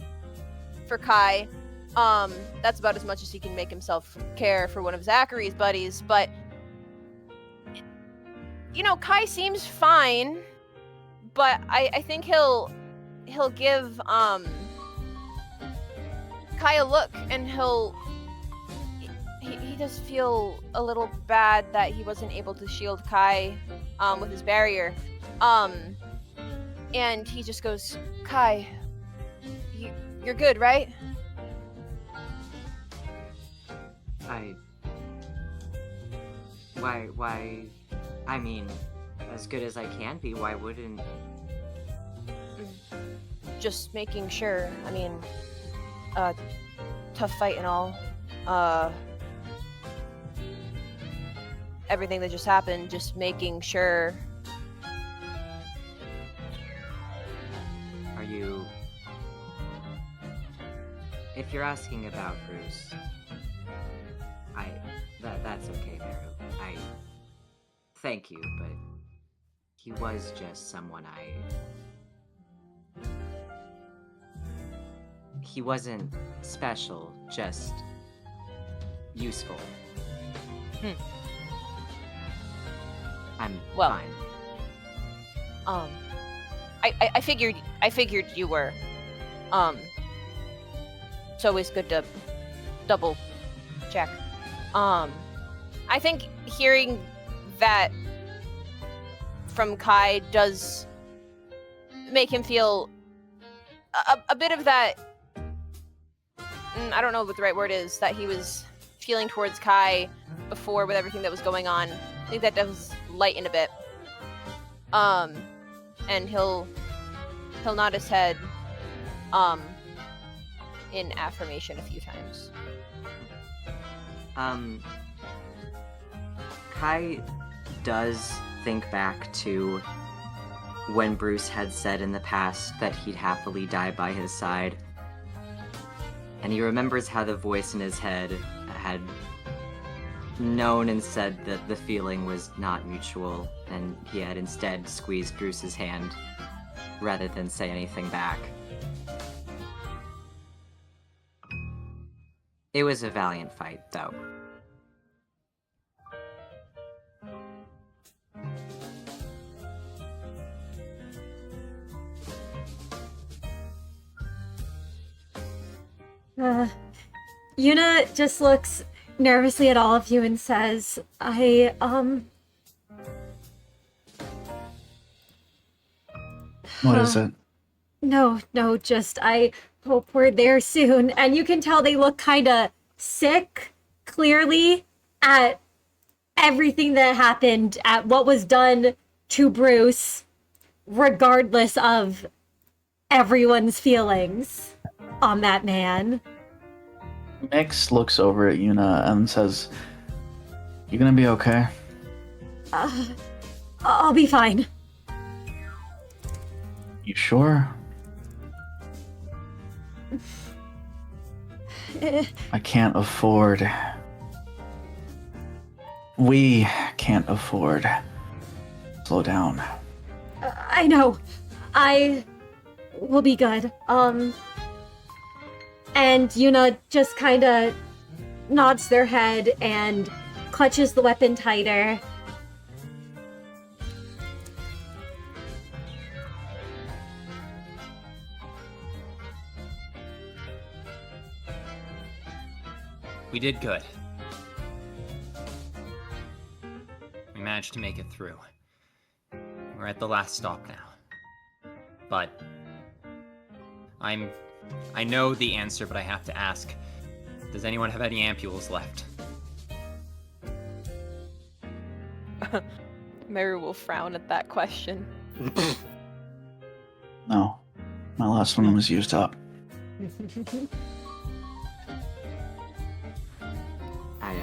for Kai. That's about as much as he can make himself care for one of Zachary's buddies. But, Kai seems fine. But I think he'll give Kai a look, and he does feel a little bad that he wasn't able to shield Kai with his barrier. And he just goes, Kai, you're good, right?
Why, I mean, as good as I can be, why wouldn't...
Just making sure, I mean, tough fight and all, everything that just happened, just making sure.
Are you... If you're asking about Bruce, that's okay, Meru. Thank you, but he was just someone He wasn't special, just useful. I'm fine.
I figured you were. It's always good to double check. I think hearing that from Kai does make him feel a bit of that. I don't know what the right word is that he was feeling towards Kai before with everything that was going on. I think that does lighten a bit. And he'll nod his head in affirmation a few times.
Kai does think back to when Bruce had said in the past that he'd happily die by his side. And he remembers how the voice in his head had known and said that the feeling was not mutual, and he had instead squeezed Bruce's hand rather than say anything back. It was a valiant fight, though.
Yuna just looks nervously at all of you and says,
What is it?
No, just, I hope we're there soon. And you can tell they look kinda sick, clearly, at everything that happened, at what was done to Bruce, regardless of everyone's feelings on that man.
Miix looks over at Yuna and says, "You gonna be okay?"
I'll be fine.
You sure? I can't afford. We can't afford. Slow down.
I know. I will be good. And Yuna just kinda nods their head and clutches the weapon tighter.
We did good. We managed to make it through. We're at the last stop now. But I know the answer, but I have to ask. Does anyone have any ampules left?
Meru will frown at that question.
No. My last one was used up.
I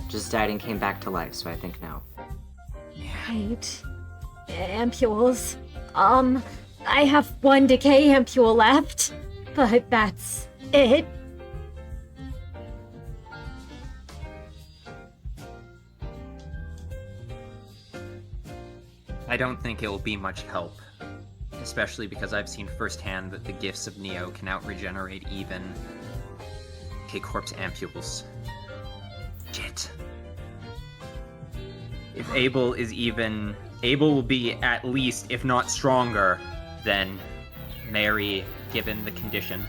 just died and came back to life, so I think no.
Right. Ampules. I have one decay ampule left, but that's it.
I don't think it will be much help. Especially because I've seen firsthand that the gifts of Neo can out-regenerate even L Corp's ampules. Shit. If Abel is even... Abel will be at least, if not stronger, than Mary, given the condition.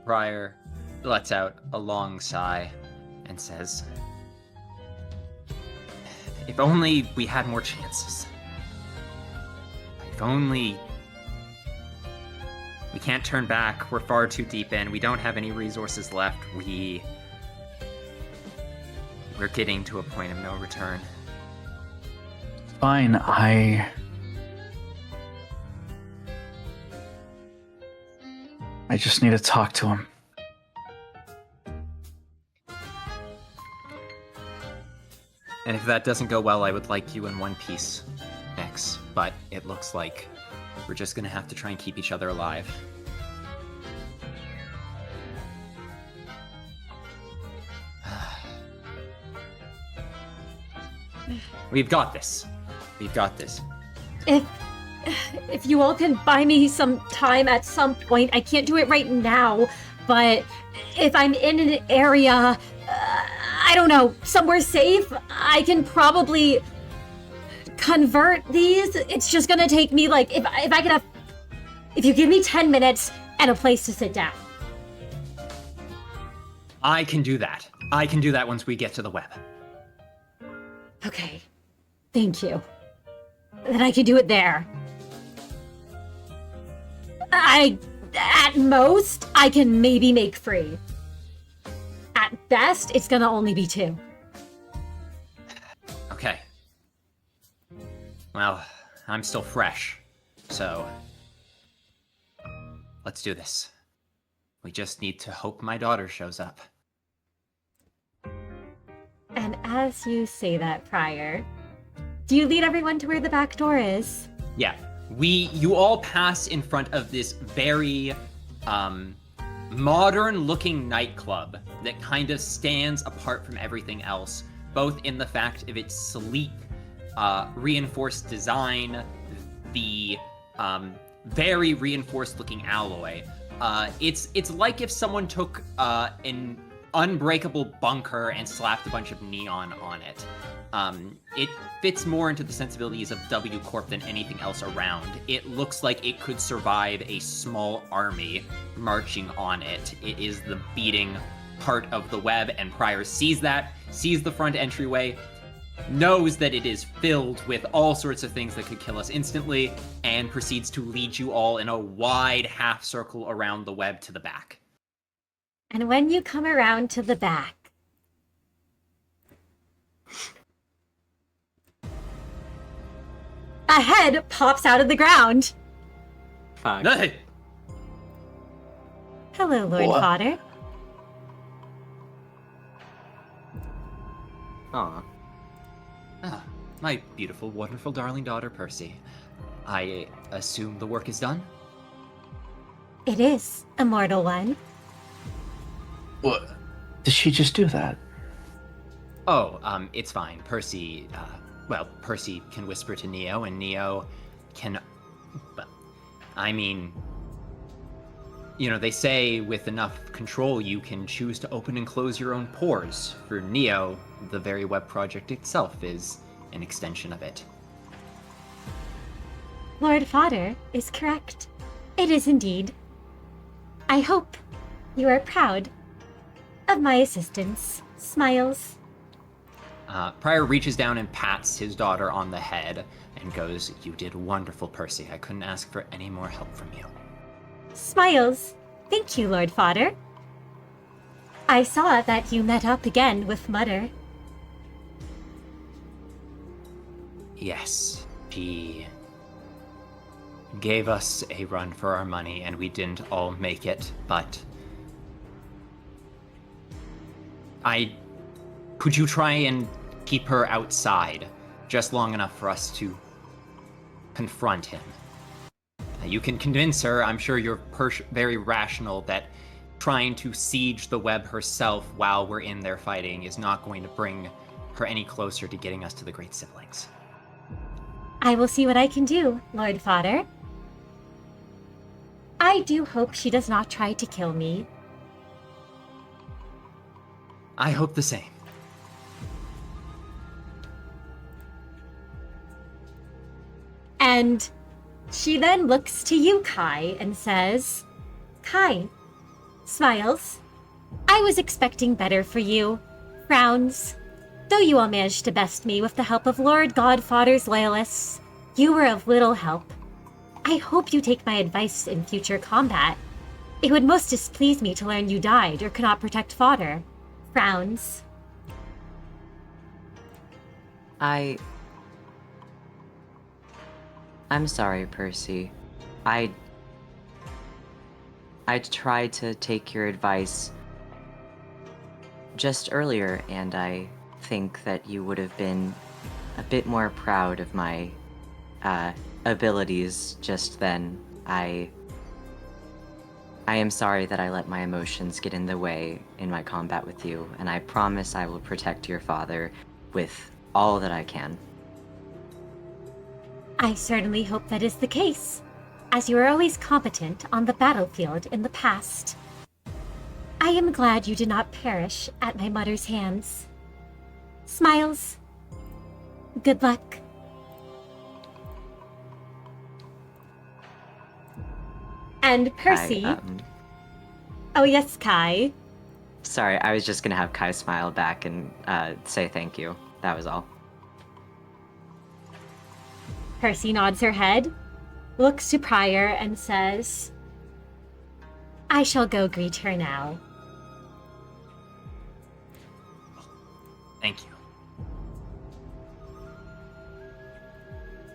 Briar lets out a long sigh and says, "If only we had more chances. If only... We can't turn back. We're far too deep in. We don't have any resources left. We're getting to a point of no return."
Fine, I just need to talk to him.
And if that doesn't go well, I would like you in one piece, Miix. But it looks like we're just gonna have to try and keep each other alive. We've got this. We've got this.
If you all can buy me some time at some point, I can't do it right now, but if I'm in an area, I don't know, somewhere safe, I can probably convert these, it's just gonna take me like if you give me 10 minutes and a place to sit down.
I can do that. I can do that once we get to the web.
Okay. Thank you. Then I can do it there. At most, I can maybe make 3. At best, it's gonna only be 2.
Okay. Well, I'm still fresh, so let's do this. We just need to hope my daughter shows up.
And as you say that, Prior, do you lead everyone to where the back door is?
Yeah, you all pass in front of this very modern-looking nightclub that kind of stands apart from everything else, both in the fact of its sleek, reinforced design, the very reinforced-looking alloy. It's like if someone took an unbreakable bunker and slapped a bunch of neon on it. It fits more into the sensibilities of W Corp than anything else around. It looks like it could survive a small army marching on it. It is the beating heart of the web, and Prior sees that, sees the front entryway, knows that it is filled with all sorts of things that could kill us instantly, and proceeds to lead you all in a wide half circle around the web to the back.
And when you come around to the back, a head pops out of the ground.
Fuck.
Hey!
Hello, Lord
What?
Fodder.
Aw.
Ah, my beautiful, wonderful, darling daughter, Percy. I assume the work is done?
It is, immortal one.
What? Did she just do that?
Oh, it's fine. Percy can whisper to Neo, and Neo can... I mean... You know, they say with enough control you can choose to open and close your own pores. For Neo, the very web project itself is an extension of it.
Lord Fodder is correct. It is indeed. I hope you are proud of my assistance. Smiles.
Prior reaches down and pats his daughter on the head and goes, "You did wonderful, Percy. I couldn't ask for any more help from you."
Smiles. Thank you, Lord Fodder. I saw that you met up again with Mutter.
She gave us a run for our money, and we didn't all make it, but... Could you try and keep her outside, just long enough for us to confront him? You can convince her, I'm sure you're very rational, that trying to siege the web herself while we're in there fighting is not going to bring her any closer to getting us to the Great Siblings.
I will see what I can do, Lord Fodder. I do hope she does not try to kill me.
I hope the same.
And she then looks to you, Kai, and says, Kai, smiles. I was expecting better for you. Frowns. Though you all managed to best me with the help of Lord Godfather's loyalists, you were of little help. I hope you take my advice in future combat. It would most displease me to learn you died or could not protect Fodder. Frowns.
I'm sorry, Percy. I tried to take your advice just earlier, and I think that you would have been a bit more proud of my abilities just then. I am sorry that I let my emotions get in the way in my combat with you, and I promise I will protect your father with all that I can.
I certainly hope that is the case, as you were always competent on the battlefield in the past. I am glad you did not perish at my mother's hands. Smiles. Good luck. And Percy.
Kai,
Oh, yes, Kai.
sorry, I was just gonna have Kai smile back and say thank you. That was all.
Percy nods her head, looks to Pryor, and says, I shall go greet her now.
Thank you.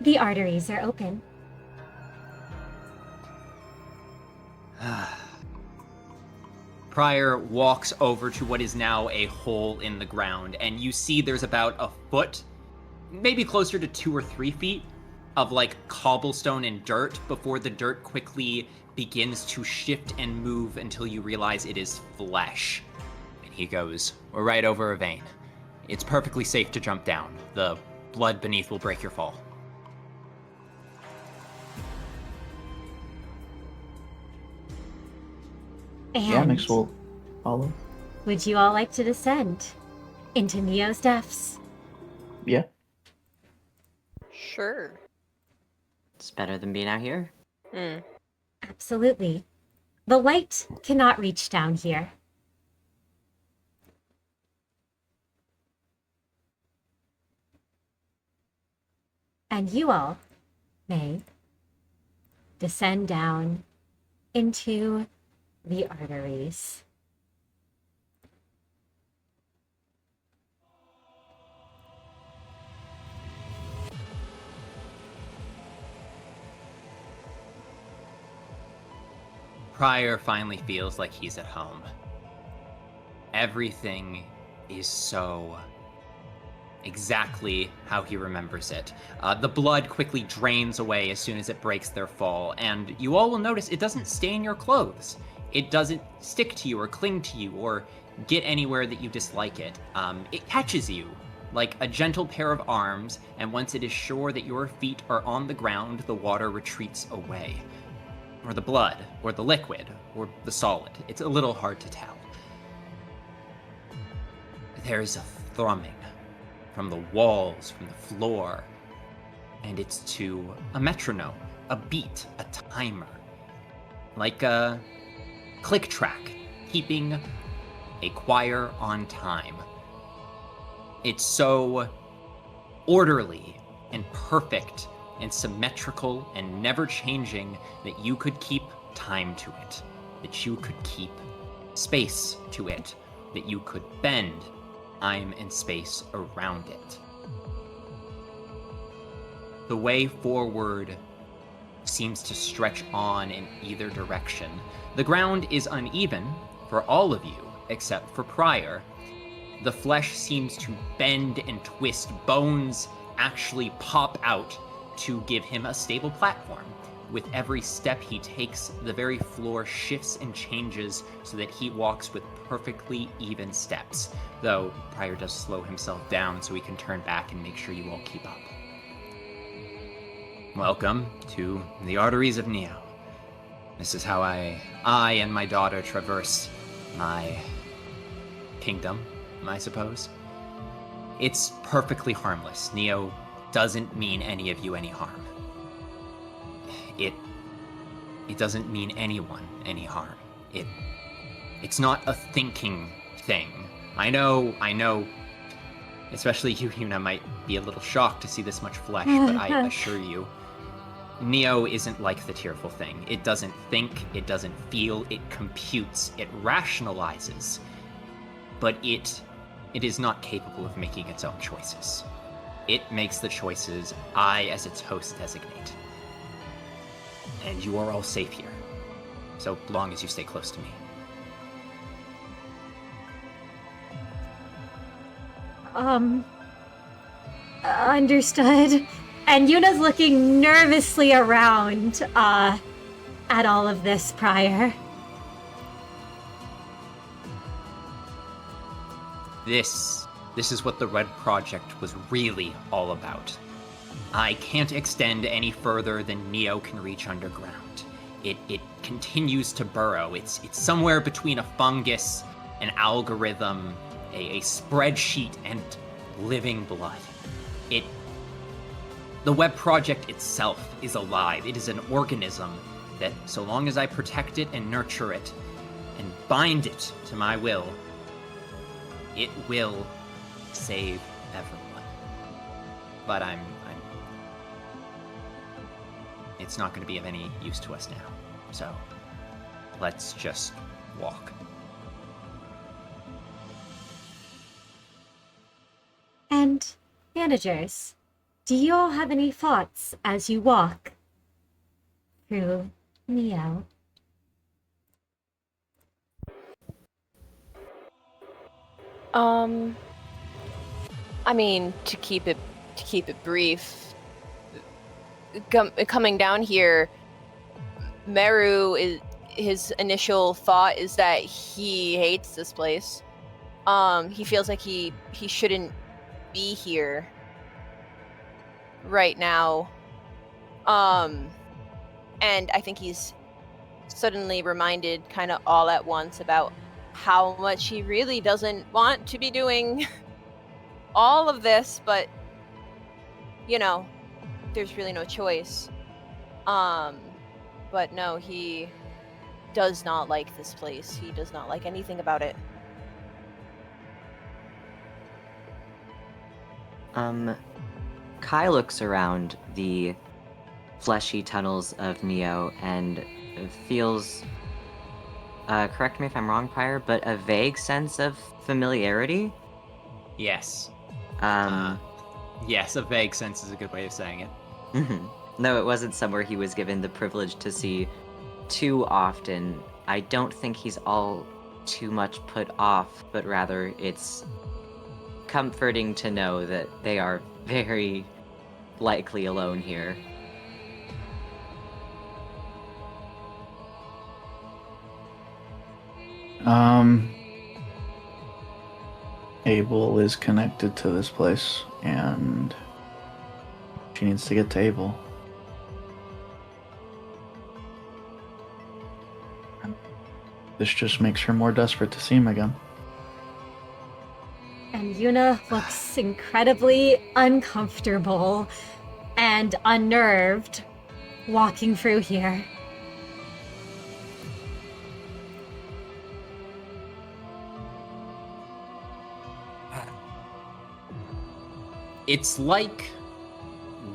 The arteries are open.
Pryor walks over to what is now a hole in the ground, and you see there's about a foot, maybe closer to 2 or 3 feet, of like cobblestone and dirt before the dirt quickly begins to shift and move until you realize it is flesh. And he goes, "We're right over a vein. It's perfectly safe to jump down. The blood beneath will break your fall."
And
Yeah, Miix will follow.
would you all like to descend into Neo's depths?
Yeah.
Sure.
It's better than being out here.
Absolutely. The light cannot reach down here. And you all may descend down into the arteries.
Pryor finally feels like he's at home. Everything is so exactly how he remembers it. The blood quickly drains away as soon as it breaks their fall, and you all will notice it doesn't stain your clothes. It doesn't stick to you or cling to you or get anywhere that you dislike it. It catches you like a gentle pair of arms, and once it is sure that your feet are on the ground, the water retreats away. Or the blood, or the liquid, or the solid. It's a little hard to tell. There's a thrumming from the walls, from the floor, and it's to a metronome, a beat, a timer. Like a click track, keeping a choir on time. It's so orderly and perfect and symmetrical and never changing that you could keep time to it, that you could keep space to it, that you could bend time and space around it. The way forward seems to stretch on in either direction. The ground is uneven for all of you, except for Pryor. The flesh seems to bend and twist. Bones actually pop out to give him a stable platform. With every step he takes, the very floor shifts and changes so that he walks with perfectly even steps, though Pryor does slow himself down so he can turn back and make sure you all keep up. Welcome to the arteries of Neo. This is how I and my daughter traverse my kingdom, I suppose. It's perfectly harmless. Neo doesn't mean any of you any harm. It doesn't mean anyone any harm. It's not a thinking thing. I know, especially you, Yuna, might be a little shocked to see this much flesh, but I assure you, Neo isn't like the tearful thing. It doesn't think, it doesn't feel, it computes, it rationalizes, but it is not capable of making its own choices. It makes the choices I, as its host, designate. And you are all safe here, so long as you stay close to me.
Understood. And Yuna's looking nervously around, at all of this, Pryor.
This is what the Red Project was really all about. I can't extend any further than Neo can reach underground. It continues to burrow. It's somewhere between a fungus, an algorithm, a spreadsheet, and living blood. The Web Project itself is alive. It is an organism that so long as I protect it and nurture it and bind it to my will, it will save everyone. But it's not going to be of any use to us now. So let's just walk.
And managers, do you all have any thoughts as you walk through Neo?
I mean, to keep it brief, coming down here, his initial thought is that he hates this place. He feels like he shouldn't be here right now. And I think he's suddenly reminded kind of all at once about how much he really doesn't want to be doing all of this, but there's really no choice. But no, he does not like this place. He does not like anything about it.
Kai looks around the fleshy tunnels of Neo and feels, correct me if I'm wrong, Pyre, but a vague sense of familiarity?
Yes. Yes, a vague sense is a good way of saying it.
No, it wasn't somewhere he was given the privilege to see too often. I don't think he's all too much put off, but rather it's comforting to know that they are very likely alone here.
Abel is connected to this place, and she needs to get to Abel. This just makes her more desperate to see him again.
And Yuna looks incredibly uncomfortable and unnerved walking through here.
It's like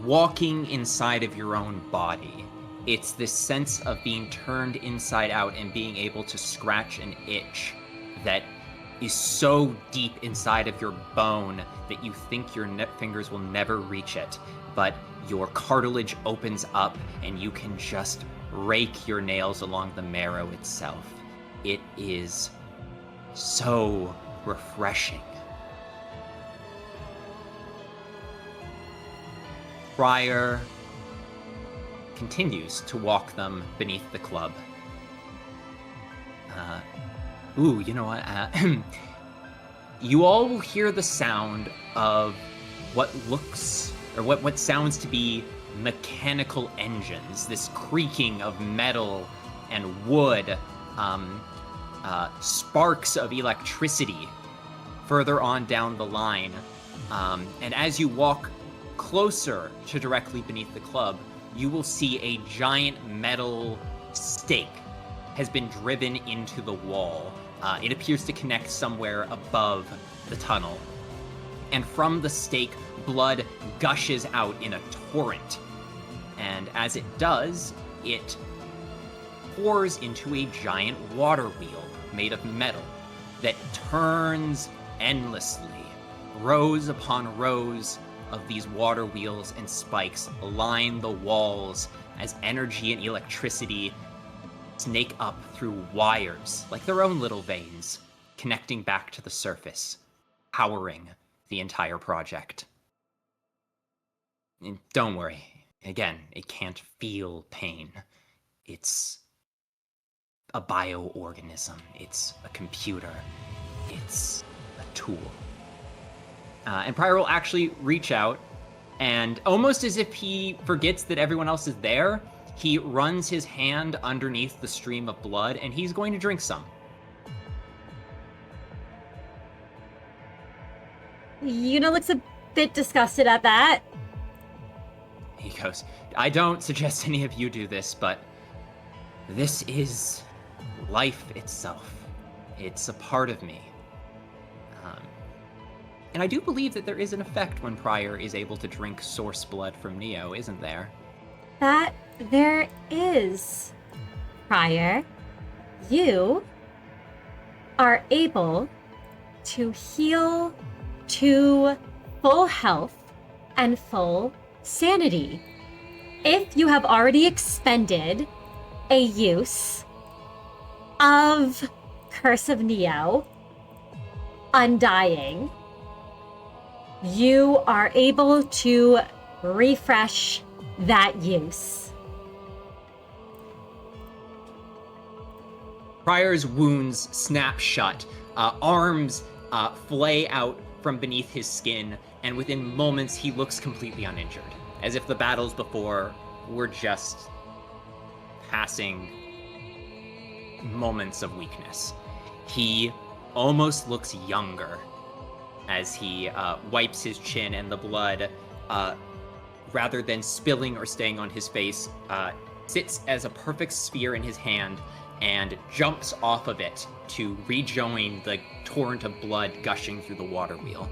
walking inside of your own body. It's this sense of being turned inside out and being able to scratch an itch that is so deep inside of your bone that you think your fingers will never reach it, but your cartilage opens up and you can just rake your nails along the marrow itself. It is so refreshing. Friar continues to walk them beneath the club. You know what? You all will hear the sound of what looks, or what sounds to be mechanical engines, this creaking of metal and wood, sparks of electricity further on down the line. And as you walk closer to directly beneath the club, you will see a giant metal stake has been driven into the wall. It appears to connect somewhere above the tunnel. And from the stake, blood gushes out in a torrent. And as it does, it pours into a giant water wheel made of metal that turns endlessly. Rows upon rows of these water wheels and spikes line the walls as energy and electricity snake up through wires, like their own little veins, connecting back to the surface, powering the entire project. And don't worry, again, it can't feel pain. It's a bioorganism, it's a computer, it's a tool. And Pryor will actually reach out, and almost as if he forgets that everyone else is there, he runs his hand underneath the stream of blood, and he's going to drink some.
Yuna looks a bit disgusted at that.
He goes, I don't suggest any of you do this, but This is life itself. It's a part of me. And I do believe that there is an effect when Prior is able to drink source blood from Neo, isn't there?
That there is, Prior. You are able to heal to full health and full sanity. If you have already expended a use of Curse of Neo, Undying, you are able to refresh that use.
Prior's wounds snap shut, arms flay out from beneath his skin, and within moments he looks completely uninjured, as if the battles before were just passing moments of weakness. He almost looks younger as he wipes his chin, and the blood, rather than spilling or staying on his face, sits as a perfect sphere in his hand and jumps off of it to rejoin the torrent of blood gushing through the water wheel.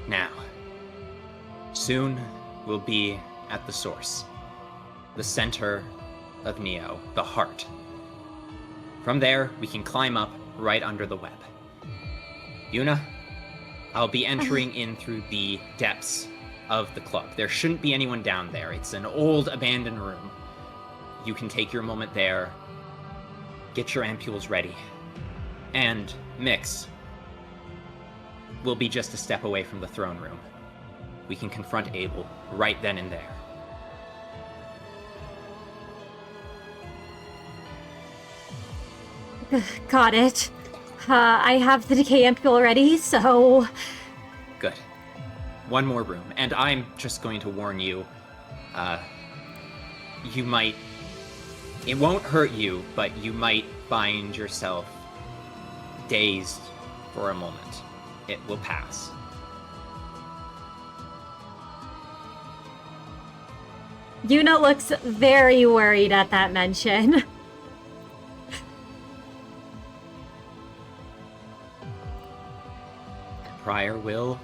Now, soon we'll be at the source, the center of Neo, the heart. From there, we can climb up right under the web. Yuna, I'll be entering in through the depths of the club. There shouldn't be anyone down there. It's an old, abandoned room. You can take your moment there, get your ampules ready, and Miix will be just a step away from the throne room. We can confront Abel right then and there.
Got it. I have the decay ampule ready, so...
Good. One more room, and I'm just going to warn you, you might... It won't hurt you, but you might find yourself dazed for a moment. It will pass.
Yuna looks very worried at that mention.
Prior will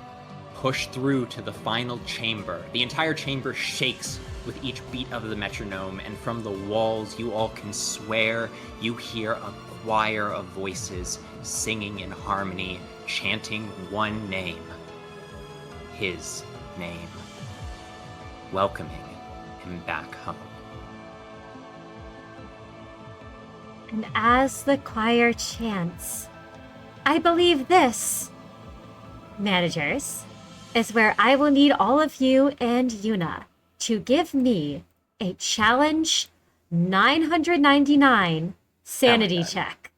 push through to the final chamber. The entire chamber shakes with each beat of the metronome, and from the walls you all can swear you hear a choir of voices singing in harmony, chanting one name. His name. Welcoming him back home.
And as the choir chants, I believe this, managers, is where I will need all of you and Yuna to give me a challenge 999 sanity check,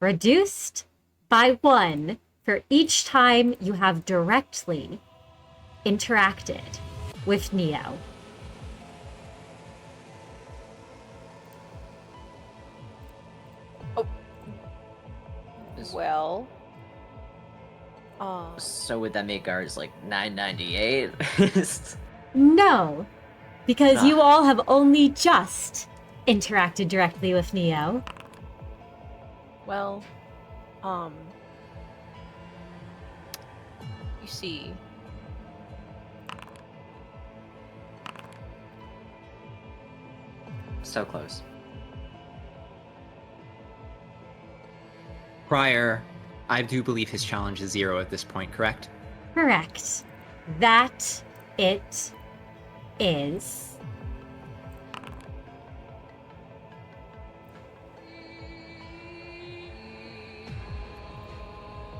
reduced by 1 for each time you have directly interacted with Neo.
Well,
So would that make ours like 998?
No, because you all have only just interacted directly with Neo.
well, you see,
So close.
Prior, I do believe his challenge is 0 at this point, correct?
Correct. That it is.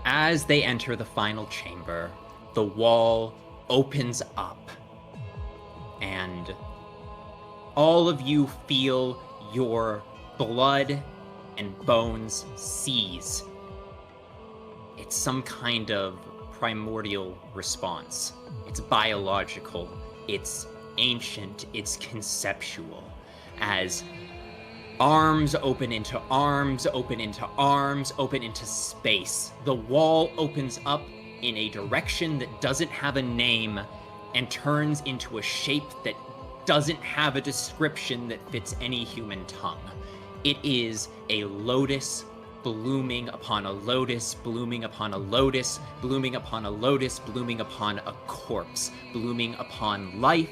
As they enter the final chamber, the wall opens up, and all of you feel your blood and bones seize. It's some kind of primordial response. It's biological, it's ancient, it's conceptual. As arms open into arms, open into arms, open into space, the wall opens up in a direction that doesn't have a name and turns into a shape that doesn't have a description that fits any human tongue. It is a lotus blooming upon a lotus, blooming upon a lotus, blooming upon a lotus, blooming upon a corpse, blooming upon life,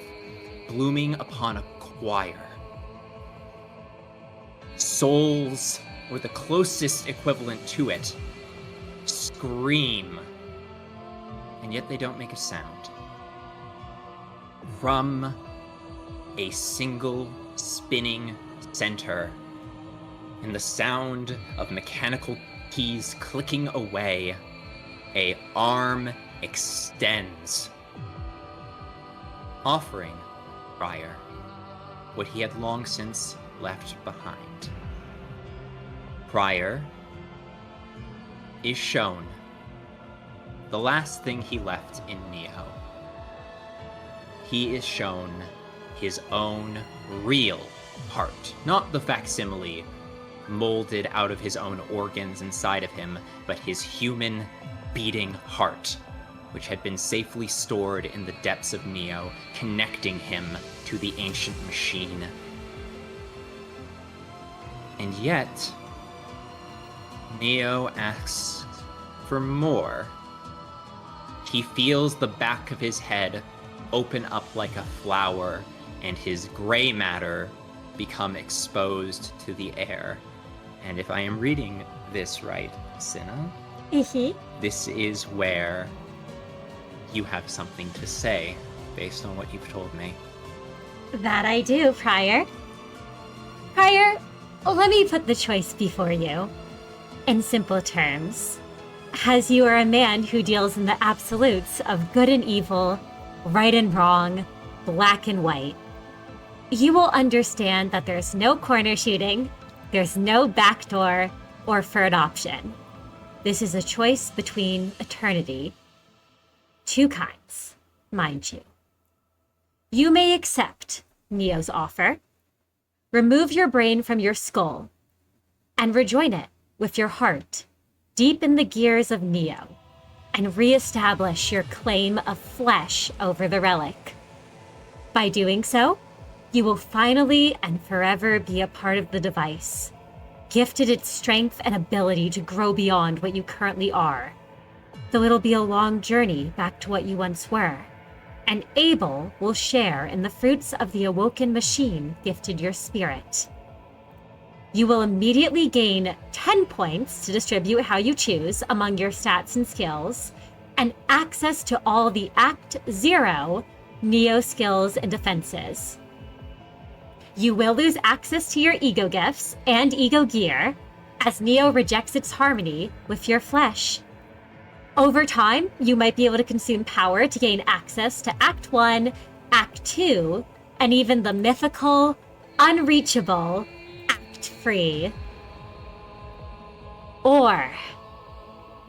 blooming upon a choir. Souls, or the closest equivalent to it, scream, and yet they don't make a sound. From a single spinning center, and the sound of mechanical keys clicking away, a arm extends, offering Prior what he had long since left behind. Prior is shown the last thing he left in Neo. He is shown his own real heart, not the facsimile molded out of his own organs inside of him, but his human beating heart, which had been safely stored in the depths of Neo, connecting him to the ancient machine. And yet, Neo asks for more. He feels the back of his head open up like a flower, and his gray matter become exposed to the air. And if I am reading this right, Cinna, this is where you have something to say based on what you've told me.
That I do, Prior. Prior, let me put the choice before you. In simple terms, as you are a man who deals in the absolutes of good and evil, right and wrong, black and white, you will understand that there's no corner shooting, there's no backdoor or third option. This is a choice between eternity. Two kinds, mind you. You may accept Neo's offer, remove your brain from your skull, and rejoin it with your heart deep in the gears of Neo, and reestablish your claim of flesh over the relic. By doing so, you will finally and forever be a part of the device, gifted its strength and ability to grow beyond what you currently are, though it'll be a long journey back to what you once were, and Abel will share in the fruits of the awoken machine gifted your spirit. You will immediately gain 10 points to distribute how you choose among your stats and skills, and access to all the Act 0 Neo skills and defenses. You will lose access to your ego gifts and ego gear, as Neo rejects its harmony with your flesh. Over time, you might be able to consume power to gain access to Act 1, Act 2, and even the mythical, unreachable Act 3. Or,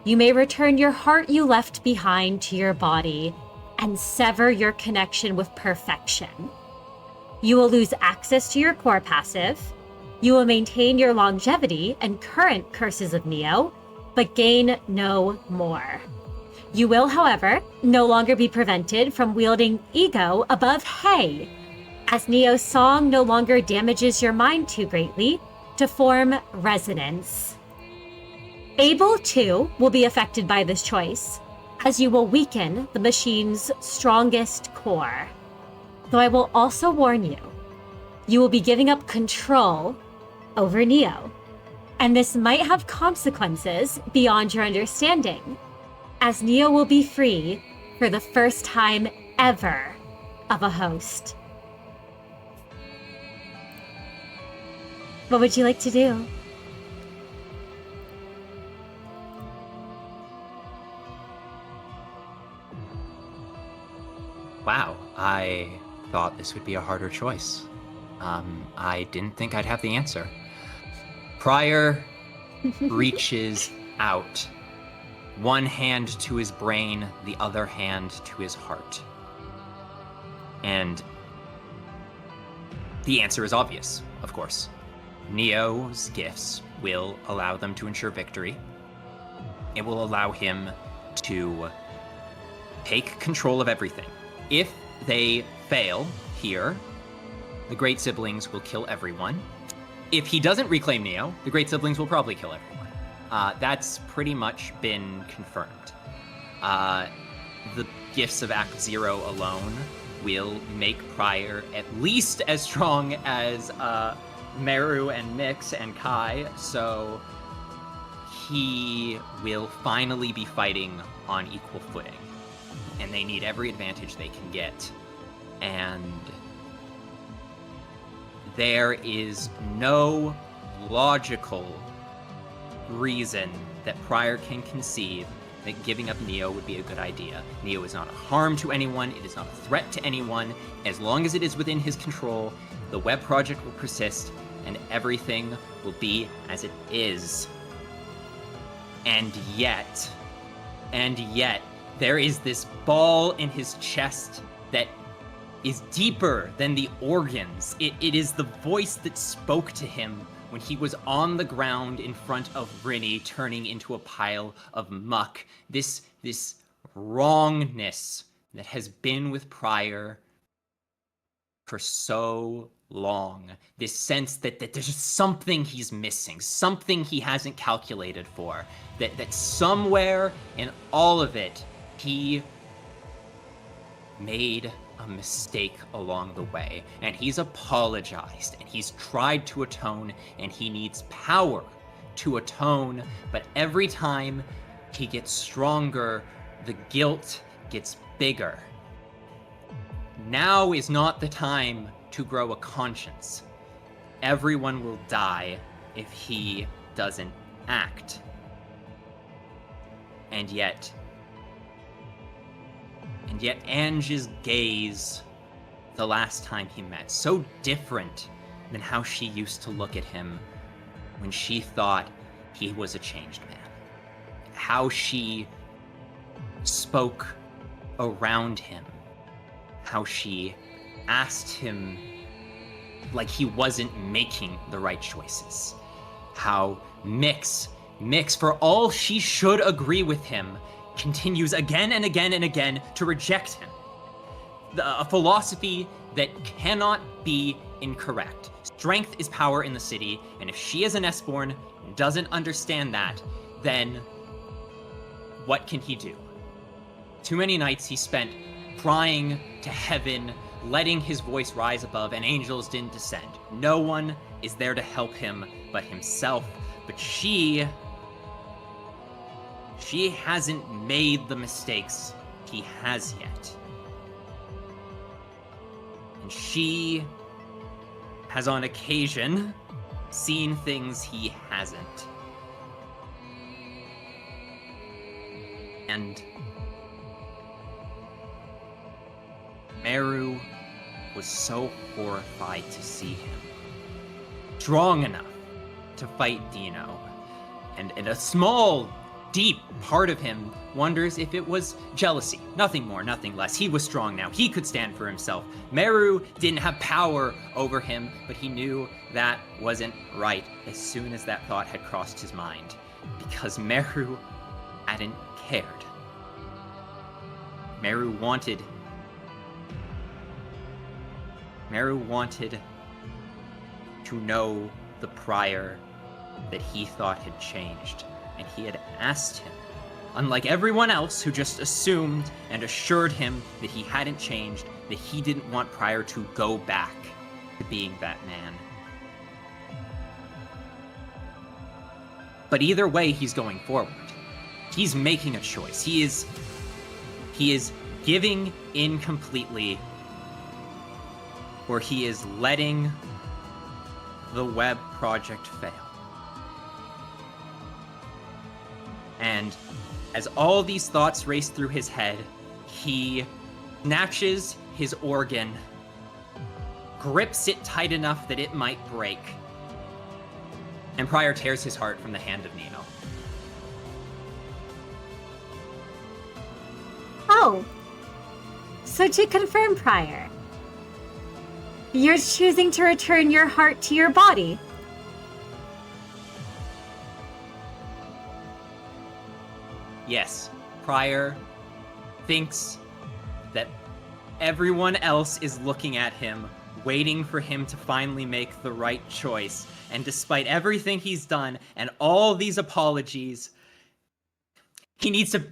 you may return your heart you left behind to your body and sever your connection with perfection. You will lose access to your core passive. You will maintain your longevity and current curses of Neo, but gain no more. You will, however, no longer be prevented from wielding ego above Hay, as Neo's song no longer damages your mind too greatly to form resonance. Abel, too, will be affected by this choice, as you will weaken the machine's strongest core. Though I will also warn you, you will be giving up control over Neo, and this might have consequences beyond your understanding, as Neo will be free for the first time ever of a host. What would you like to do?
Wow, I thought this would be a harder choice. I didn't think I'd have the answer. Prior reaches out, one hand to his brain, the other hand to his heart. And the answer is obvious, of course. Neo's gifts will allow them to ensure victory. It will allow him to take control of everything. If they fail here, the Great Siblings will kill everyone. If he doesn't reclaim Neo, the Great Siblings will probably kill everyone. That's pretty much been confirmed. The gifts of Act Zero alone will make Prior at least as strong as Meru and Miix and Kai, so he will finally be fighting on equal footing. And they need every advantage they can get. And there is no logical reason that Prior can conceive that giving up Neo would be a good idea. Neo is not a harm to anyone, it is not a threat to anyone. As long as it is within his control, the web project will persist, and everything will be as it is. And yet, there is this ball in his chest that is deeper than the organs. It is the voice that spoke to him when he was on the ground in front of Rini, turning into a pile of muck. This wrongness that has been with Prior for so long. This sense that there's just something he's missing, something he hasn't calculated for, that somewhere in all of it, he made a mistake along the way, and he's apologized, and he's tried to atone, and he needs power to atone, but every time he gets stronger, the guilt gets bigger. Now is not the time to grow a conscience. Everyone will die if he doesn't act. And yet Ange's gaze the last time he met, so different than how she used to look at him when she thought he was a changed man. How she spoke around him. How she asked him like he wasn't making the right choices. How Miix, for all she should agree with him, continues again and again and again to reject him. A philosophy that cannot be incorrect. Strength is power in the city, and if she as an Nestborn doesn't understand that, then what can he do? Too many nights he spent crying to heaven, letting his voice rise above, and angels didn't descend. No one is there to help him but himself. But she hasn't made the mistakes he has yet. And she has on occasion seen things he hasn't. And Meru was so horrified to see him. Strong enough to fight Dino. And a small, deep part of him wonders if it was jealousy. Nothing more, nothing less. He was strong now. He could stand for himself. Meru didn't have power over him, but he knew that wasn't right as soon as that thought had crossed his mind. Because Meru hadn't cared. Meru wanted to know the Prior that he thought had changed, and he had asked him, unlike everyone else who just assumed and assured him that he hadn't changed, that he didn't want Prior to go back to being that man. But either way, he's going forward. He's making a choice. He is giving in completely, or he is letting the web project fail. And as all these thoughts race through his head, he snatches his organ, grips it tight enough that it might break, and Prior tears his heart from the hand of Neo.
Oh, so to confirm, Prior, you're choosing to return your heart to your body.
Yes, Prior thinks that everyone else is looking at him, waiting for him to finally make the right choice. And despite everything he's done and all these apologies, he needs to...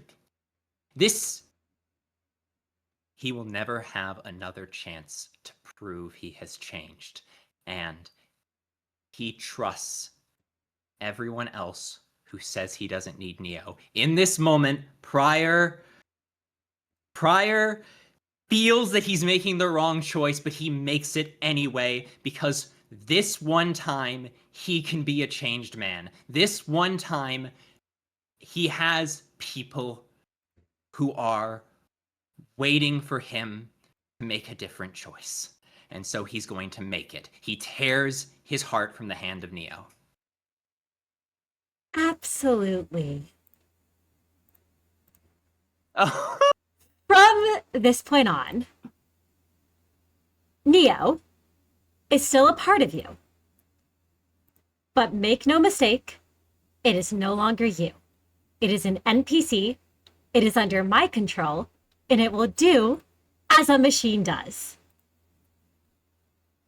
He will never have another chance to prove he has changed. And he trusts everyone else who says he doesn't need Neo. In this moment, Prior feels that he's making the wrong choice, but he makes it anyway because this one time he can be a changed man. This one time he has people who are waiting for him to make a different choice. And so he's going to make it. He tears his heart from the hand of Neo.
Absolutely.
Oh.
From this point on, Neo is still a part of you. But make no mistake, it is no longer you. It is an NPC, it is under my control, and it will do as a machine does.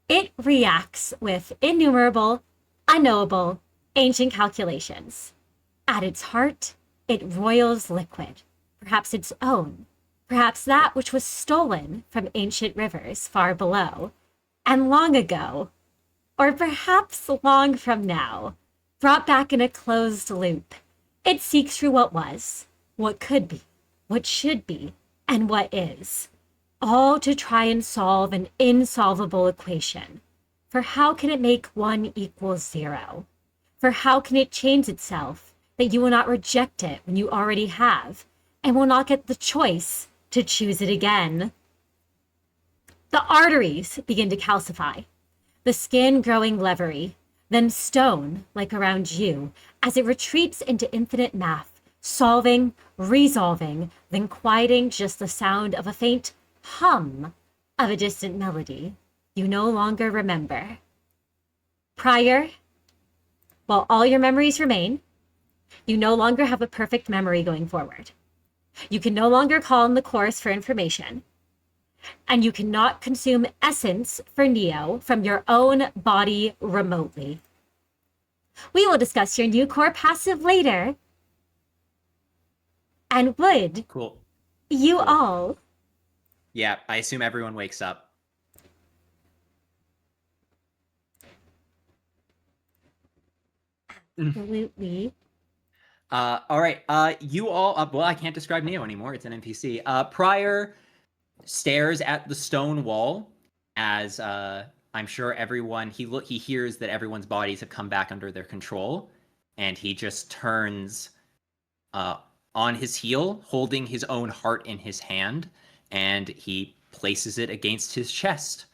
It reacts with innumerable, unknowable, ancient calculations. At its heart, it roils liquid, perhaps its own, perhaps that which was stolen from ancient rivers far below, and long ago, or perhaps long from now, brought back in a closed loop. It seeks through what was, what could be, what should be, and what is, all to try and solve an insolvable equation. For how can it make 1 = 0? For how can it change itself that you will not reject it when you already have, and will not get the choice to choose it again? The arteries begin to calcify, the skin growing leathery, then stone like around you as it retreats into infinite math, solving, resolving, then quieting just the sound of a faint hum of a distant melody you no longer remember. Prior, while all your memories remain, you no longer have a perfect memory going forward. You can no longer call on the chorus for information, and you cannot consume essence for Neo from your own body remotely. We will discuss your new core passive later. And would
Cool.
you all...
Yeah, I assume everyone wakes up.
Absolutely.
All right. You all. Well, I can't describe Neo anymore. It's an NPC. Prior stares at the stone wall as I'm sure everyone. He hears that everyone's bodies have come back under their control, and he just turns on his heel, holding his own heart in his hand, and he places it against his chest.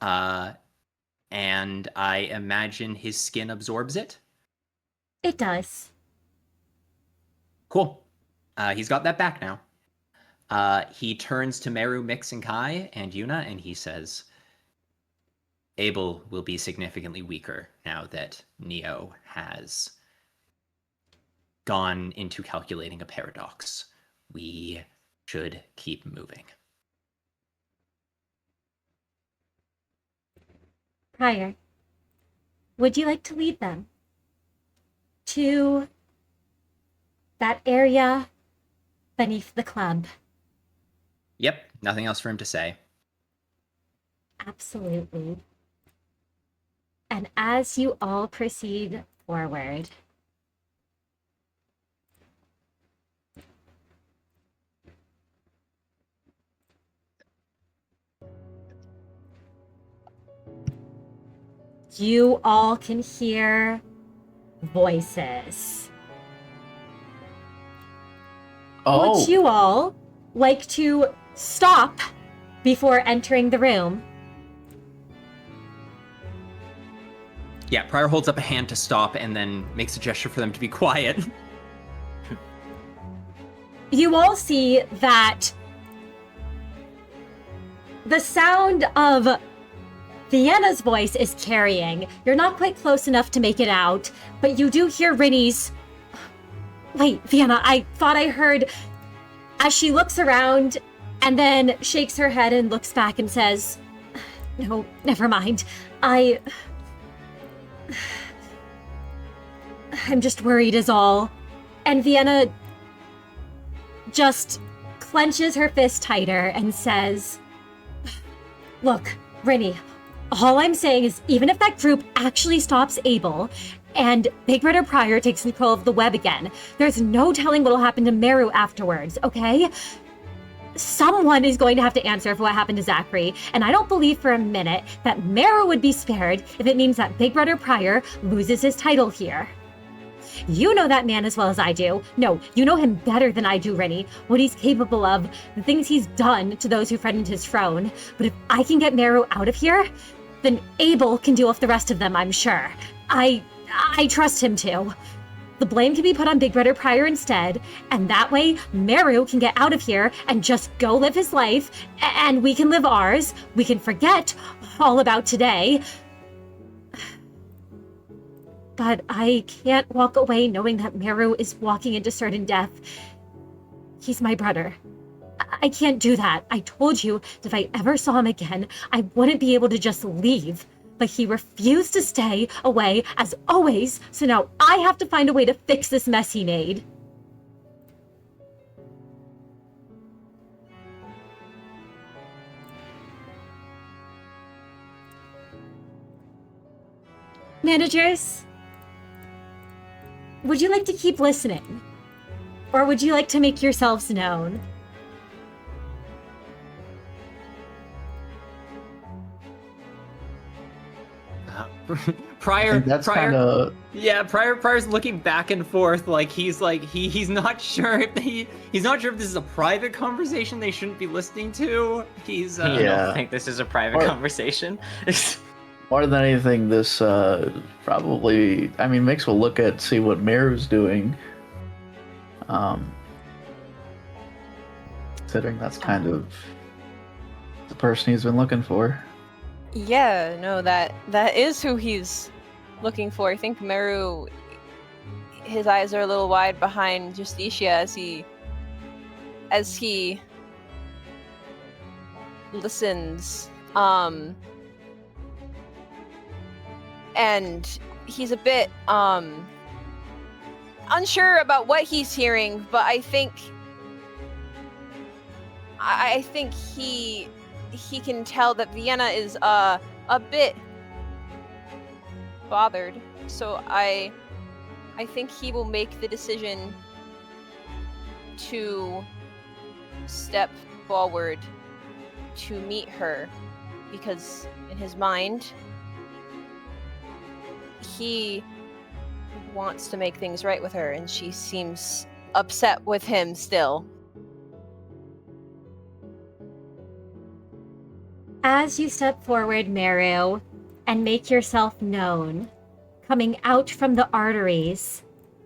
And I imagine his skin absorbs it.
It does.
Cool. He's got that back now. He turns to Meru, Miix, and Kai, and Yuna, and he says, Abel will be significantly weaker now that Neo has gone into calculating a paradox. We should keep moving.
Prior, would you like to lead them to that area beneath the club?
Yep, nothing else for him to say.
Absolutely. And as you all proceed forward, you all can hear voices.
Oh,
Would you all like to stop before entering the room?
Yeah, Prior holds up a hand to stop and then makes a gesture for them to be quiet.
You all see that the sound of Vienna's voice is carrying. You're not quite close enough to make it out, but you do hear Rini's... Wait, Vienna, I thought I heard as she looks around and then shakes her head and looks back and says, "No, never mind. I'm just worried is all." And Vienna just clenches her fist tighter and says, "Look, Rini, all I'm saying is even if that group actually stops Abel and Big Brother Pryor takes control of the web again, there's no telling what'll happen to Meru afterwards, okay? Someone is going to have to answer for what happened to Zachary, and I don't believe for a minute that Meru would be spared if it means that Big Brother Pryor loses his title here. You know that man as well as I do. No, you know him better than I do, Rini. What he's capable of, the things he's done to those who threatened his throne. But if I can get Meru out of here, then Abel can deal with the rest of them, I'm sure. I trust him too. The blame can be put on Big Brother Pryor instead, and that way Meru can get out of here and just go live his life, and we can live ours. We can forget all about today. But I can't walk away knowing that Meru is walking into certain death. He's my brother. I can't do that. I told you that if I ever saw him again, I wouldn't be able to just leave. But he refused to stay away, as always, so now I have to find a way to fix this mess he made. Managers? Would you like to keep listening? Or would you like to make yourselves known?
Pryor,
That's kind of
Pryor's looking back and forth, he's not sure if he's not sure if this is a private conversation they shouldn't be listening to. He's
I don't think this is a private conversation.
more than anything. This probably. I mean, Miix will look at see what Meru's doing. Considering that's kind of the person he's been looking for.
Yeah, no, that is who he's looking for. I think Meru, his eyes are a little wide behind Justicia as he listens. And he's a bit unsure about what he's hearing, but I think he can tell that Vienna is a bit bothered. So I think he will make the decision to step forward to meet her, because in his mind he wants to make things right with her, and she seems upset with him still.
As you step forward, Meru, and make yourself known, coming out from the arteries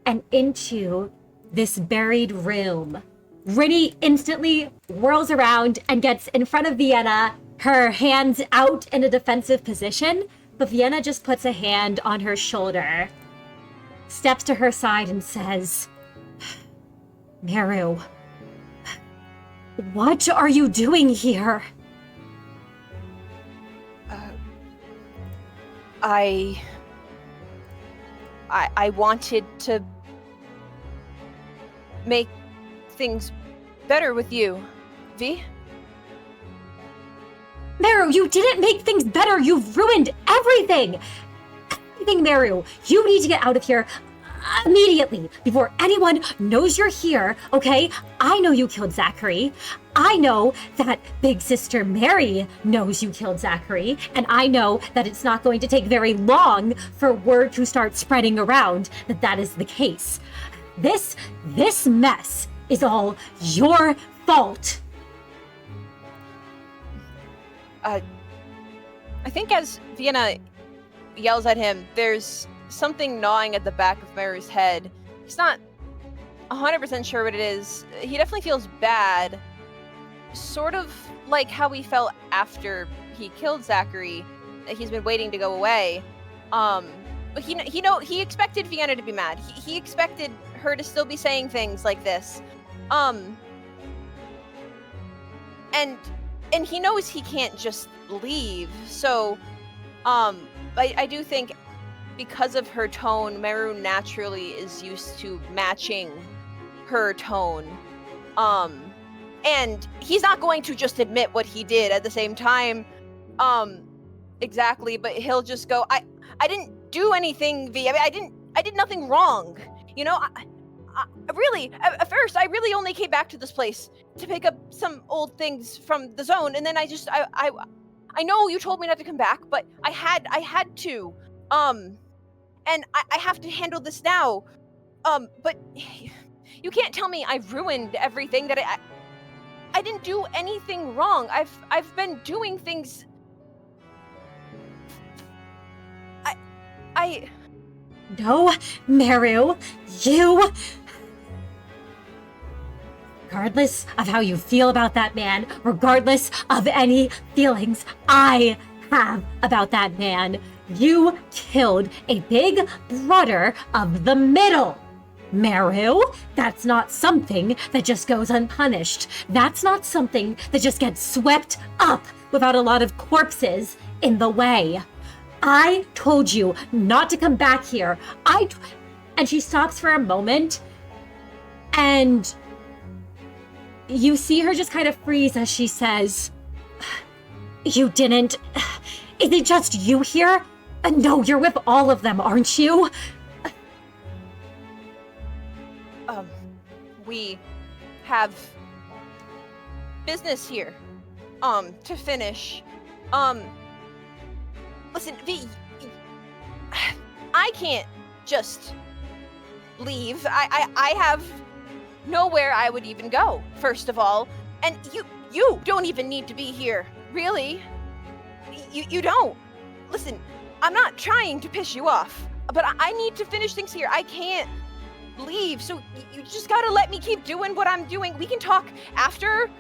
and into this buried room, Rini instantly whirls around and gets in front of Vienna, her hands out in a defensive position, but Vienna just puts a hand on her shoulder, steps to her side and says, "Meru, what are you doing here?"
I wanted to make things better with you, V.
Meru, you didn't make things better. You've ruined everything. Everything, Meru. You need to get out of here immediately before anyone knows you're here, okay? I know you killed Zachary. I know that Big Sister Mary knows you killed Zachary, and I know that it's not going to take very long for word to start spreading around that that is the case. This mess is all your fault.
I think as Vienna yells at him, there's something gnawing at the back of Meru's head. He's not 100% sure what it is. He definitely feels bad. Sort of like how he felt after he killed Zachary. He's been waiting to go away. But he expected Vienna to be mad. He expected her to still be saying things like this. and he knows he can't just leave. So, I do think because of her tone, Meru naturally is used to matching her tone. And he's not going to just admit what he did at the same time. Exactly, but he'll just go, I didn't do anything, V. I mean, I did nothing wrong. You know, I really, at first, I really only came back to this place to pick up some old things from the zone, and then I know you told me not to come back, but I had to. And I have to handle this now. But you can't tell me I ruined everything, that I didn't do anything wrong. I've been doing things.
No, Meru, you... Regardless of how you feel about that man, regardless of any feelings I have about that man, you killed a big brother of the middle. Meru, that's not something that just goes unpunished. That's not something that just gets swept up without a lot of corpses in the way. I told you not to come back here. And she stops for a moment, and you see her just kind of freeze as she says, you didn't... Is it just you here? No, you're with all of them, aren't you?
We have business here, to finish. Listen, V, I can't just leave. I have nowhere I would even go, first of all. And you don't even need to be here, really. You don't. Listen, I'm not trying to piss you off, but I need to finish things here. I can't leave, so you just gotta let me keep doing what I'm doing. We can talk after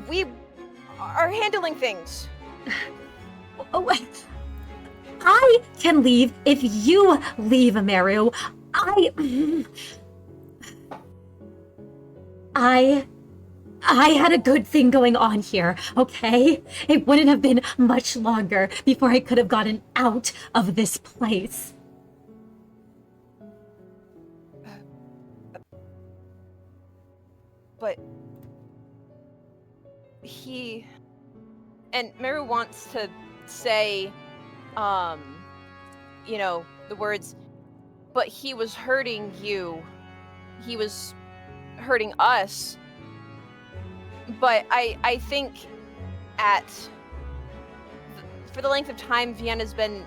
we are handling things.
Oh, I can leave if you leave, Meru. I had a good thing going on here, okay? It wouldn't have been much longer before I could have gotten out of this place.
But he... And Meru wants to say, you know, the words, but he was hurting you. He was hurting us. But I think for the length of time Vienna's been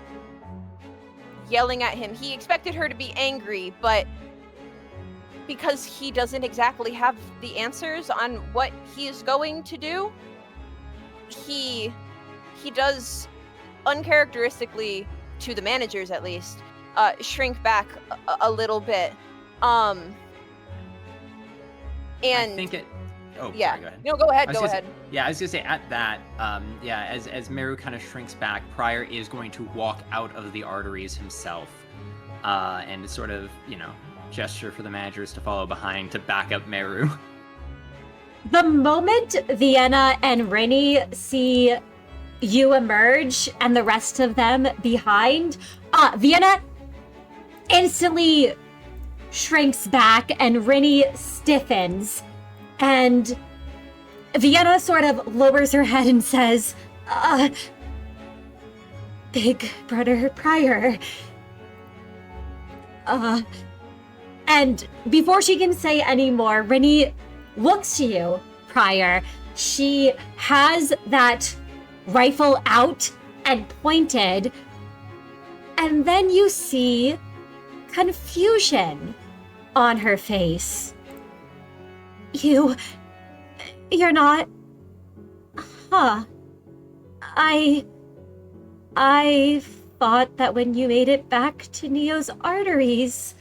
yelling at him, he expected her to be angry, but because he doesn't exactly have the answers on what he is going to do, he does, uncharacteristically to the managers at least, shrink back a little bit. And
I think it... Oh,
yeah.
sorry, go ahead.
No, go ahead,
I was gonna say at that, as Meru kind of shrinks back, Prior is going to walk out of the arteries himself, and sort of, you know, gesture for the managers to follow behind to back up Meru.
The moment Vienna and Rini see you emerge and the rest of them behind, Vienna instantly shrinks back and Rini stiffens. And Vienna sort of lowers her head and says, Big Brother Prior. And before she can say any more, Rini looks to you, Prior. She has that rifle out and pointed, and then you see confusion on her face. You're not... Huh. I thought that when you made it back to Neo's arteries,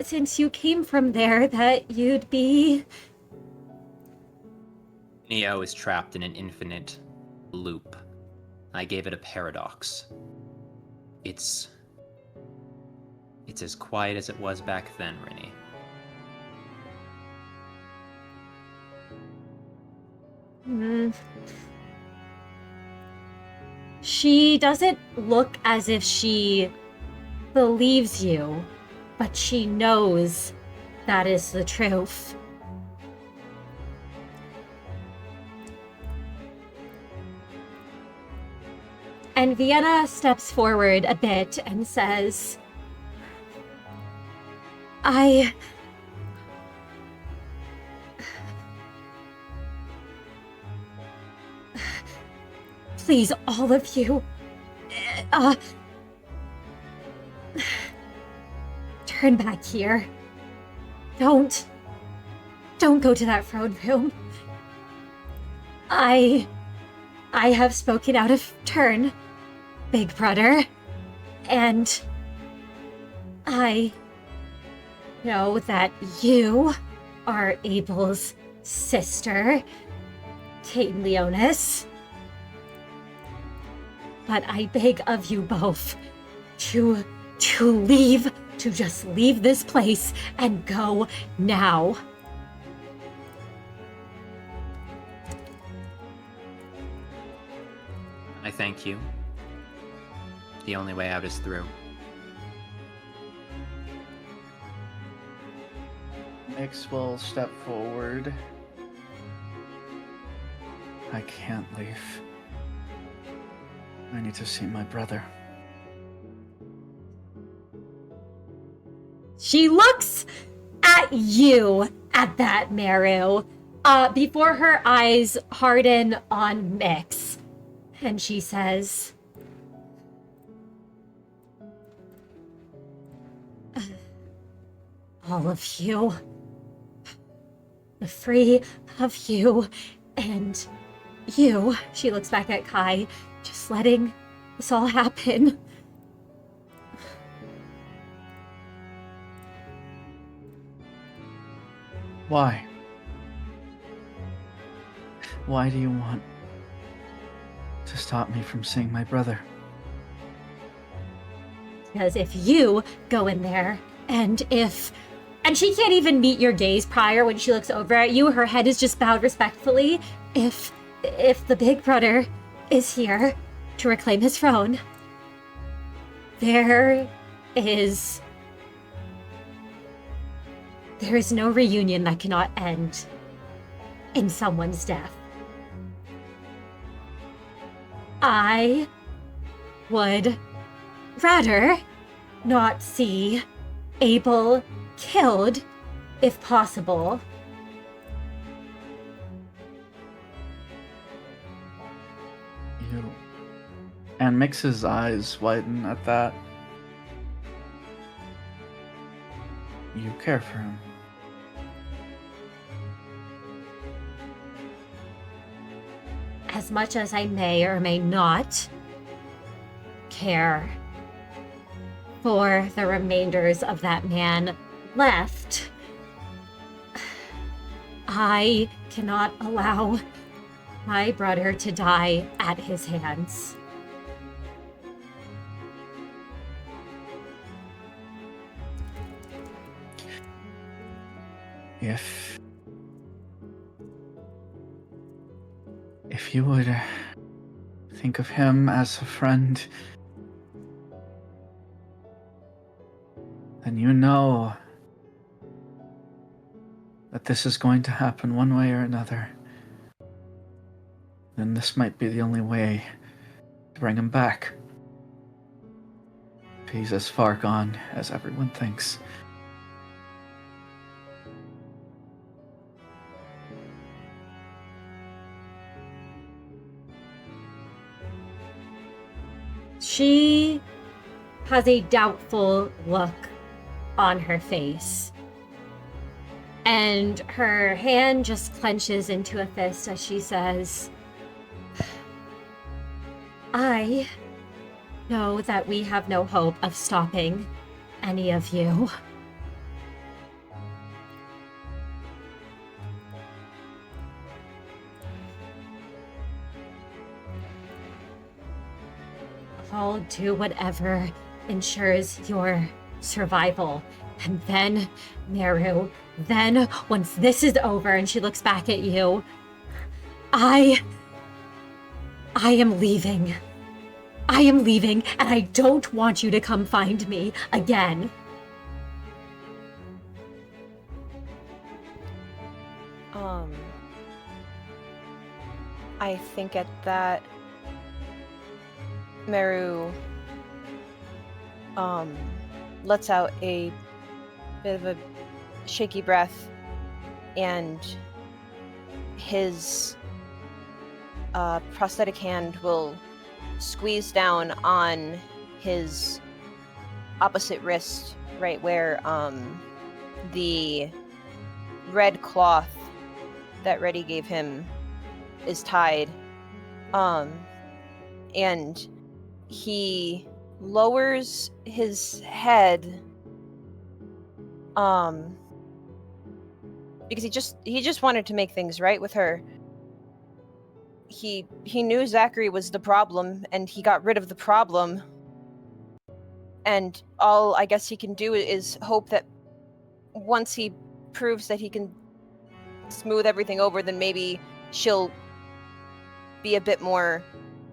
since you came from there, that you'd be...
Neo is trapped in an infinite loop. I gave it a paradox. It's as quiet as it was back then, Rini.
She doesn't look as if she believes you, but she knows that is the truth. And Vienna steps forward a bit and says, Please, all of you, turn back here. Don't go to that throne room. I have spoken out of turn, Big Brother, and I know that you are Abel's sister, Kate Leonis. But I beg of you both to leave, to just leave this place and go now.
I thank you. The only way out is through.
Miix will step forward. I can't leave. I need to see my brother.
She looks at you at that, Meru, before her eyes harden on Miix. And she says, all of you, the three of you, and you, she looks back at Kai, just letting this all happen.
Why? Why do you want to stop me from seeing my brother?
Because if you go in there, and she can't even meet your gaze prior when she looks over at you, her head is just bowed respectfully. If the Big Brother is here to reclaim his throne, there is no reunion that cannot end in someone's death. I would rather not see Abel killed, if possible.
You. And Miix's eyes widen at that. You care for him.
As much as I may or may not care for the remainders of that man left, I cannot allow my brother to die at his hands.
If you would think of him as a friend, then you know that this is going to happen one way or another. Then this might be the only way to bring him back. If he's as far gone as everyone thinks.
She has a doubtful look on her face. And her hand just clenches into a fist as she says, I know that we have no hope of stopping any of you. I'll do whatever ensures your survival. And then, Meru, once this is over and she looks back at you, I am leaving. I am leaving, and I don't want you to come find me again.
I think at that, Meru, lets out a bit of a shaky breath, and his prosthetic hand will squeeze down on his opposite wrist, right where the red cloth that Reddy gave him is tied. And he lowers his head because he just wanted to make things right with her. He knew Zachary was the problem, and he got rid of the problem. And all I guess he can do is hope that once he proves that he can smooth everything over, then maybe she'll be a bit more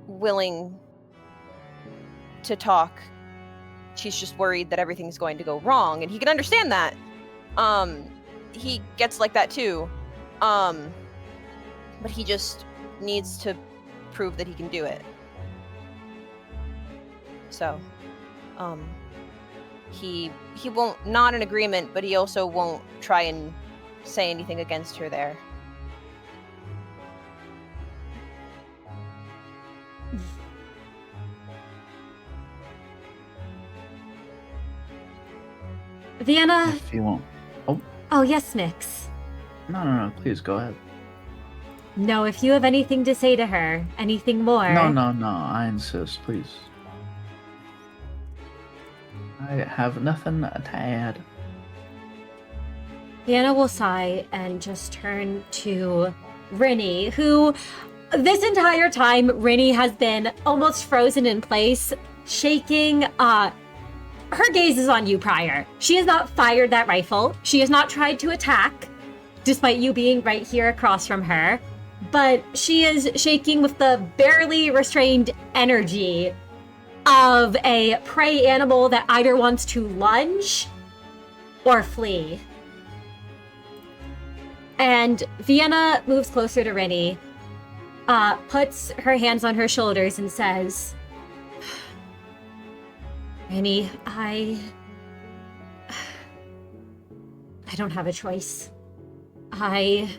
willing to talk. She's just worried that everything's going to go wrong, and he can understand that. He gets like that too. But he just needs to prove that he can do it. So, he won't not in agreement, but he also won't try and say anything against her there.
Vienna?
If you won't.
Oh, yes, Miix.
No, please go ahead.
No, if you have anything to say to her, anything more.
No, I insist, please. I have nothing to add.
Vienna will sigh and just turn to Rini, who this entire time, Rini has been almost frozen in place, shaking. Her gaze is on you, Prior. She has not fired that rifle. She has not tried to attack, despite you being right here across from her. But she is shaking with the barely restrained energy of a prey animal that either wants to lunge or flee. And Vienna moves closer to Rini, puts her hands on her shoulders and says, Rini, I don't have a choice. I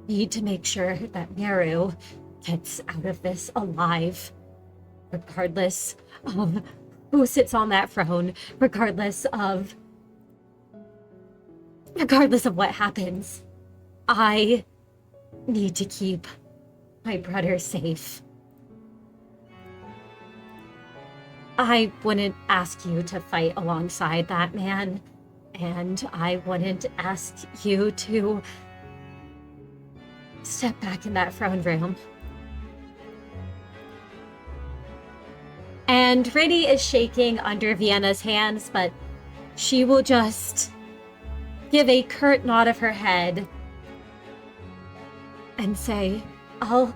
need to make sure that Meru gets out of this alive, regardless of who sits on that throne, regardless of what happens. I need to keep my brother safe. I wouldn't ask you to fight alongside that man, and I wouldn't ask you to step back in that throne room. And Rini is shaking under Vienna's hands, but she will just give a curt nod of her head and say, I'll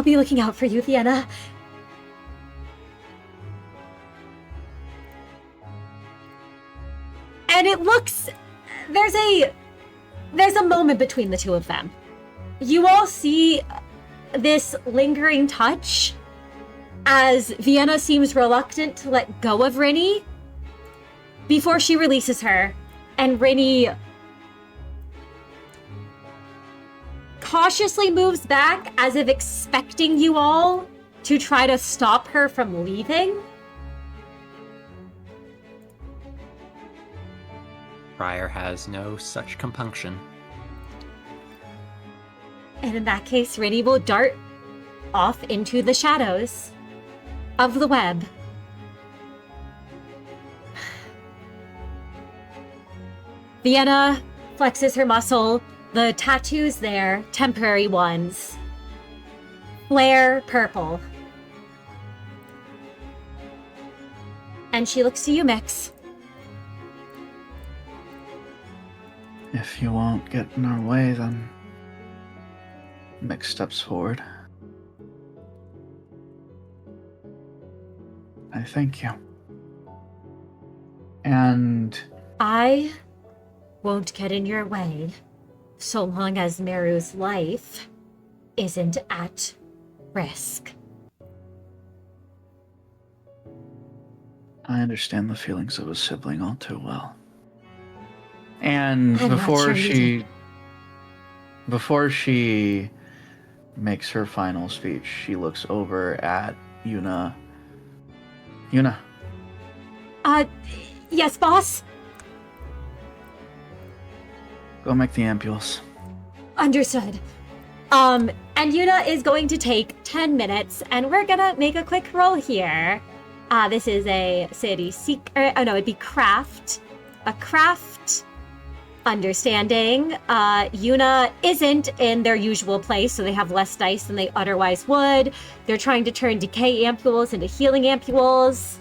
be looking out for you, Vienna. And it looks, there's a moment between the two of them. You all see this lingering touch as Vienna seems reluctant to let go of Rini before she releases her, and Rini cautiously moves back as if expecting you all to try to stop her from leaving.
Prior has no such compunction.
And in that case, Rini will dart off into the shadows of the web. Vienna flexes her muscle. The tattoos there, temporary ones, flare purple. And she looks to you, Miix.
If you won't get in our way, then Miix steps forward. I thank you. And
I won't get in your way so long as Meru's life isn't at risk.
I understand the feelings of a sibling all too well. And
I'm not sure you do.
before she makes her final speech, she looks over at Yuna. Yuna,
Yes, boss?
go make the ampules.
Understood. And Yuna is going to take 10 minutes, and we're gonna make a quick roll here. This is a city it'd be craft. A craft understanding. Yuna isn't in their usual place, so they have less dice than they otherwise would. They're trying to turn decay ampules into healing ampules.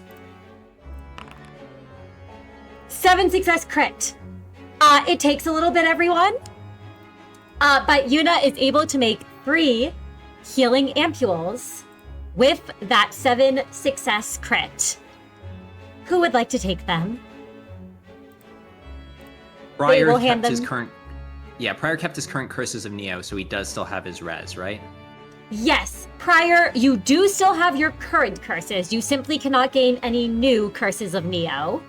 7 success crit. It takes a little bit, everyone. But Yuna is able to make 3 healing ampules with that 7 success crit. Who would like to take them?
Briar
will hand
kept his
them-
current. Yeah, Prior kept his current curses of Neo, so he does still have his res, right?
Yes, Prior, you do still have your current curses. You simply cannot gain any new curses of Neo.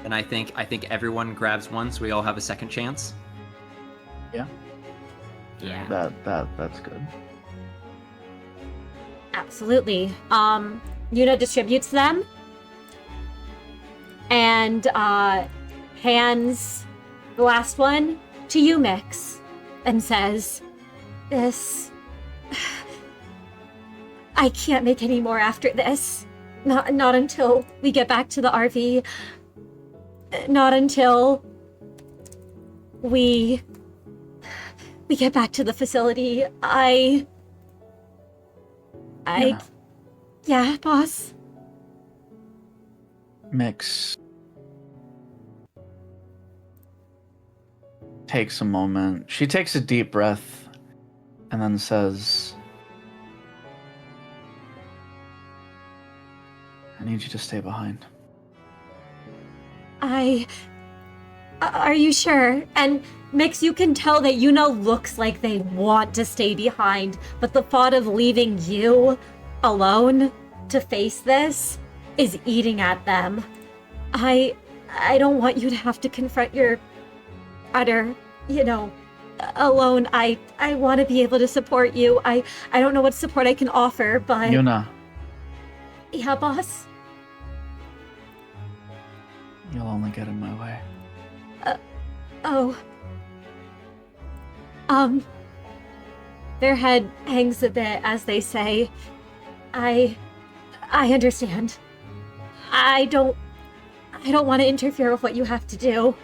And I think everyone grabs one, so we all have a second chance.
Yeah.
Yeah.
That's good.
Absolutely. Yuna distributes them and hands the last one to you, Miix, and says, "This... I can't make any more after this. Not until we get back to the RV. Not until we get back to the facility. Yeah, boss."
Miix takes a moment. She takes a deep breath and then says, I need you to stay behind.
Are you sure? And Miix, you can tell that Yuna looks like they want to stay behind, but the thought of leaving you alone to face this is eating at them. I don't want you to have to confront your utter, alone. I want to be able to support you. I don't know what support I can offer, but...
Yuna,
Yeah, boss?
you'll only get in my way.
Oh. Their head hangs a bit as they say, I understand. I don't want to interfere with what you have to do.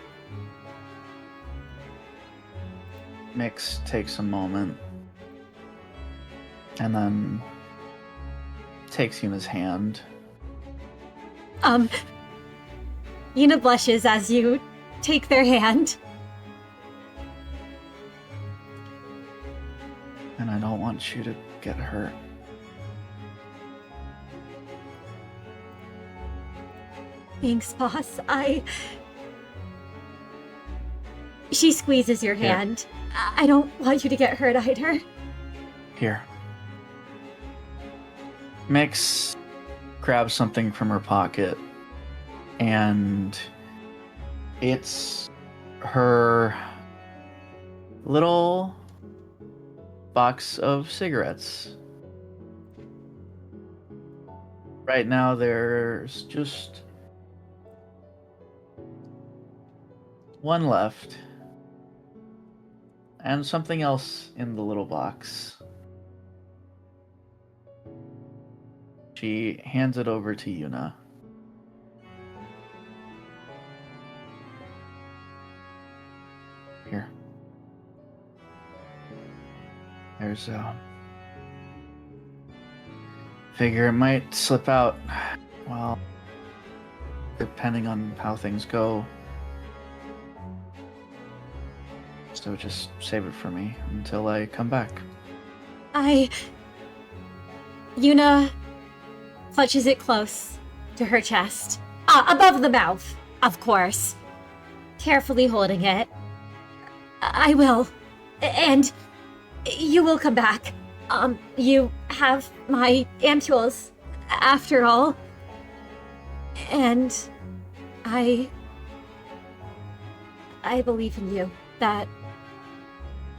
Miix takes a moment and then takes Yuna's hand.
Yuna blushes as you take their hand.
And I don't want you to get hurt.
Thanks, boss. She squeezes your
Here.
hand. I don't want you to get hurt either.
Here. Miix grabs something from her pocket, and it's her little box of cigarettes. Right now, there's just one left, and something else in the little box. She hands it over to Yuna. Here. There's figure it might slip out. Well, depending on how things go. So just save it for me until I come back.
Yuna clutches it close to her chest. Above the mouth, of course. Carefully holding it. I will. And you will come back. You have my ampules, after all. And I believe in you, that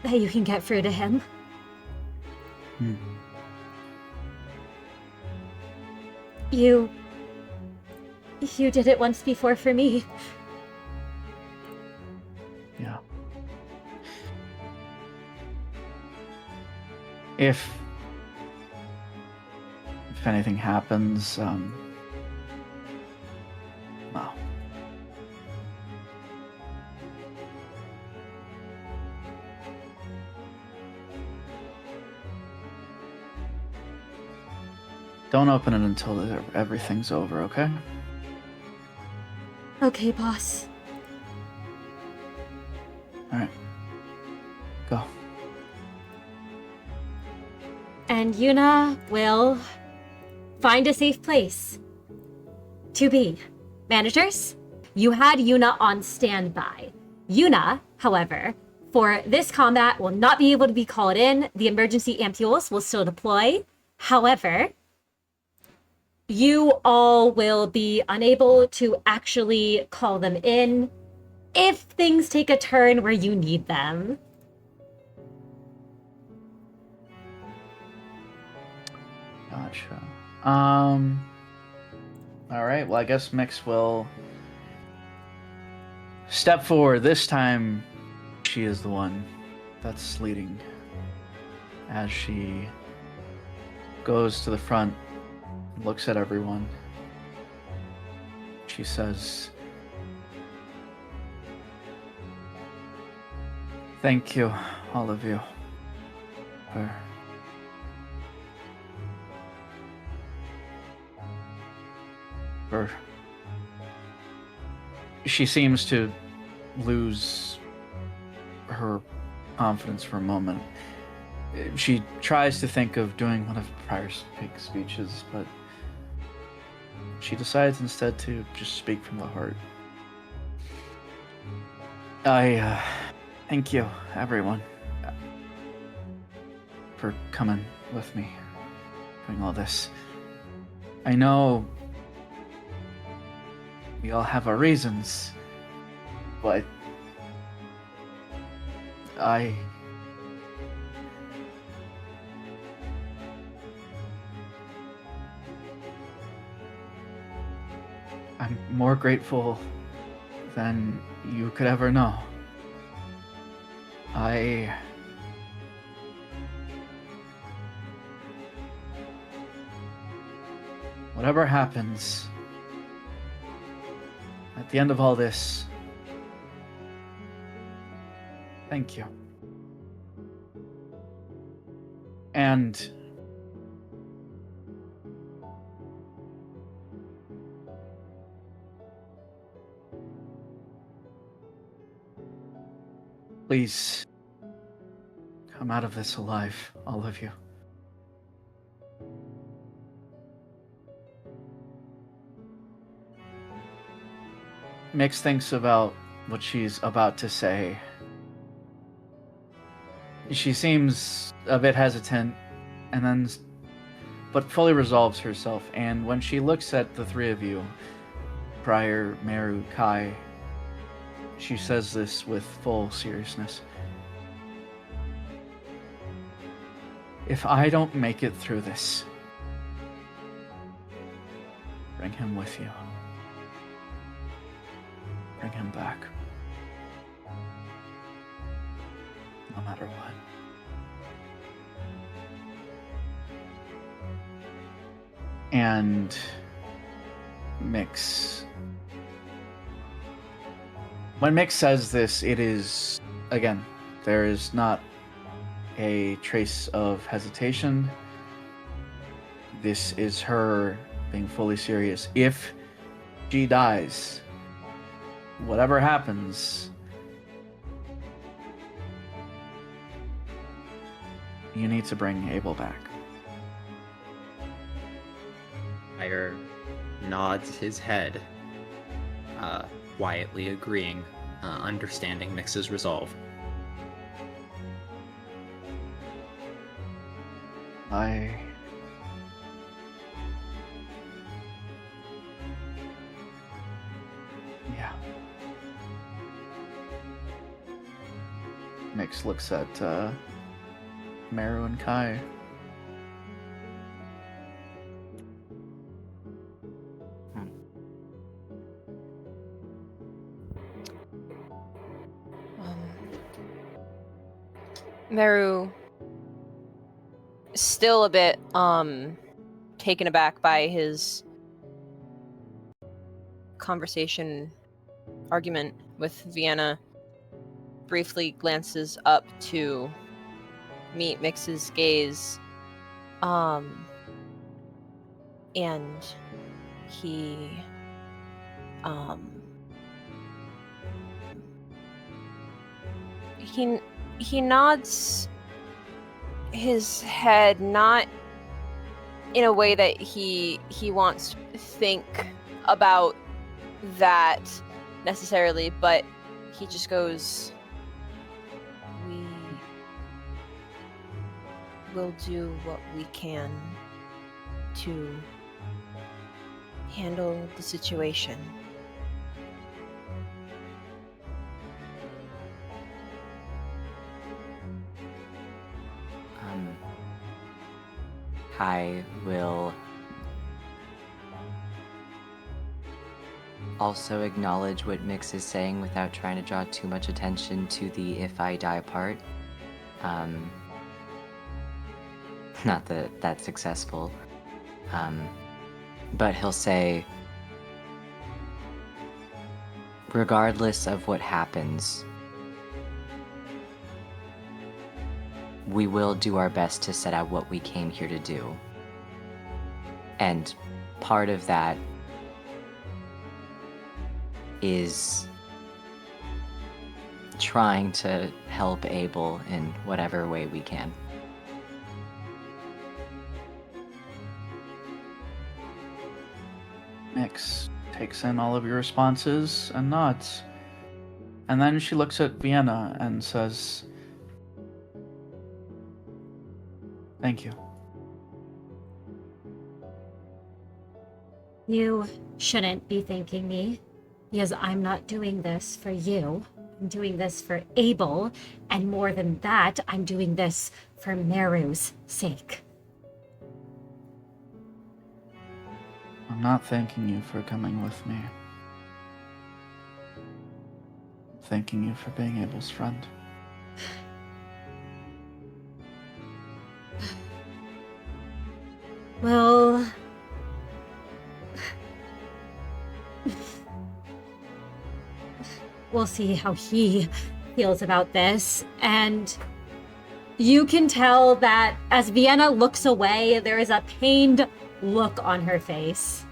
you can get through to him. You did it once before for me.
Yeah. If anything happens, well, don't open it until everything's over, okay?
Okay, boss.
All right. Go.
And Yuna will find a safe place to be. Managers, you had Yuna on standby. Yuna, however, for this combat will not be able to be called in. The emergency ampules will still deploy. However, you all will be unable to actually call them in if things take a turn where you need them.
Gotcha. All right. Well, I guess Miix will step forward. This time, she is the one that's leading. As she goes to the front, looks at everyone. She says, "Thank you, all of you, for..." She seems to lose her confidence for a moment. She tries to think of doing one of Pryor's big speeches, but she decides instead to just speak from the heart. I thank you, everyone, for coming with me, doing all this. I know we all have our reasons, but I'm more grateful than you could ever know. Whatever happens, at the end of all this, thank you. And please come out of this alive, all of you. Miix thinks about what she's about to say. She seems a bit hesitant, and then, but fully resolves herself. And when she looks at the three of you, Pryor, Meru, Kai, she says this with full seriousness. If I don't make it through this, bring him with you. Bring him back. No matter what. And Miix. When Miix says this, it is, again, there is not a trace of hesitation. This is her being fully serious. If she dies, whatever happens, You need to bring Abel back.
Fire nods his head, quietly agreeing, understanding Miix's resolve.
Yeah. Miix looks at Meru and Kai.
Meru, still a bit taken aback by his argument with Vienna, briefly glances up to meet Miix's gaze, and he he nods his head, not in a way that he wants to think about that necessarily, but he just goes, "We will do what we can to handle the situation."
Kai will also acknowledge what Miix is saying without trying to draw too much attention to the "if I die" part. Not that that's successful. But he'll say, regardless of what happens, we will do our best to set out what we came here to do. And part of that is trying to help Abel in whatever way we can.
Miix takes in all of your responses and nods. And then she looks at Vienna and says, "Thank you."
You shouldn't be thanking me, because I'm not doing this for you. I'm doing this for Abel, and more than that, I'm doing this for Meru's sake.
I'm not thanking you for coming with me. I'm thanking you for being Abel's friend.
Well, we'll see how he feels about this. And you can tell that as Vienna looks away, there is a pained look on her face.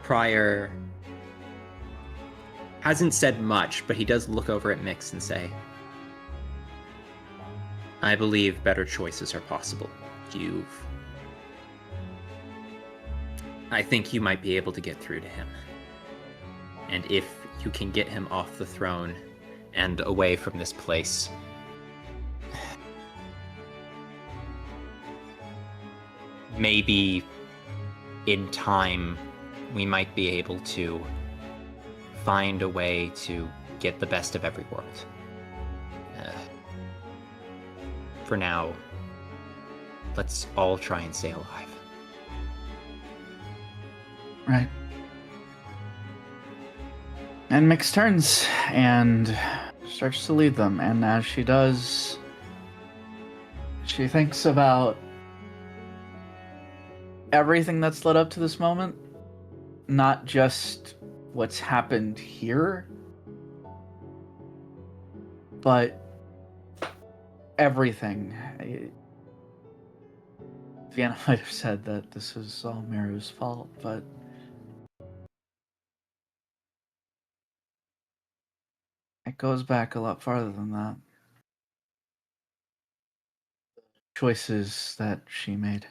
Prior hasn't said much, but he does look over at Miix and say, "I believe better choices are possible. I think you might be able to get through to him. And if you can get him off the throne and away from this place, maybe in time we might be able to find a way to get the best of every world. For now, let's all try and stay alive."
Right. And Miix turns and starts to lead them, and as she does, she thinks about everything that's led up to this moment, not just what's happened here, but everything. Vienna might have said that this is all Meru's fault, but it goes back a lot farther than that. Choices that she made.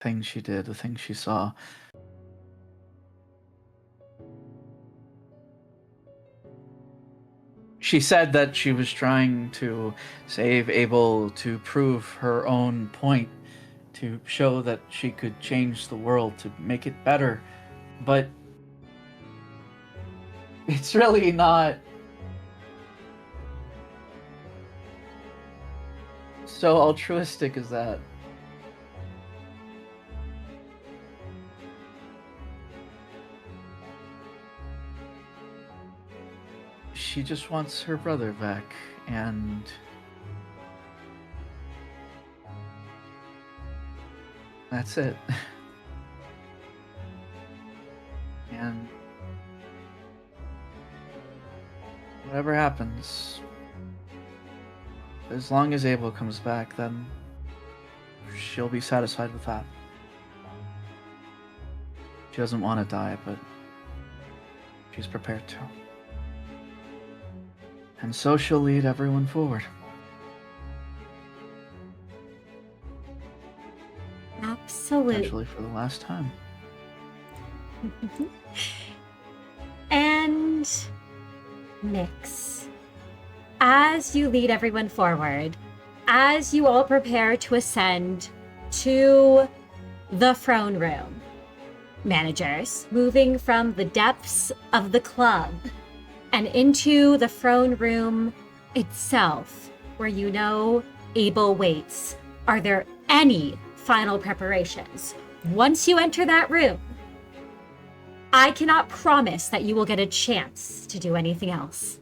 Things she did, the things she saw. She said that she was trying to save Abel to prove her own point, to show that she could change the world, to make it better. But it's really not so altruistic as that. She just wants her brother back, and that's it. And whatever happens, as long as Abel comes back, then she'll be satisfied with that. She doesn't want to die, but she's prepared to. And so she'll lead everyone forward.
Absolutely.
Potentially for the last time.
And Miix, as you lead everyone forward, as you all prepare to ascend to the throne room, managers, moving from the depths of the club and into the throne room itself, where you know Abel waits, are there any final preparations? Once you enter that room, I cannot promise that you will get a chance to do anything else.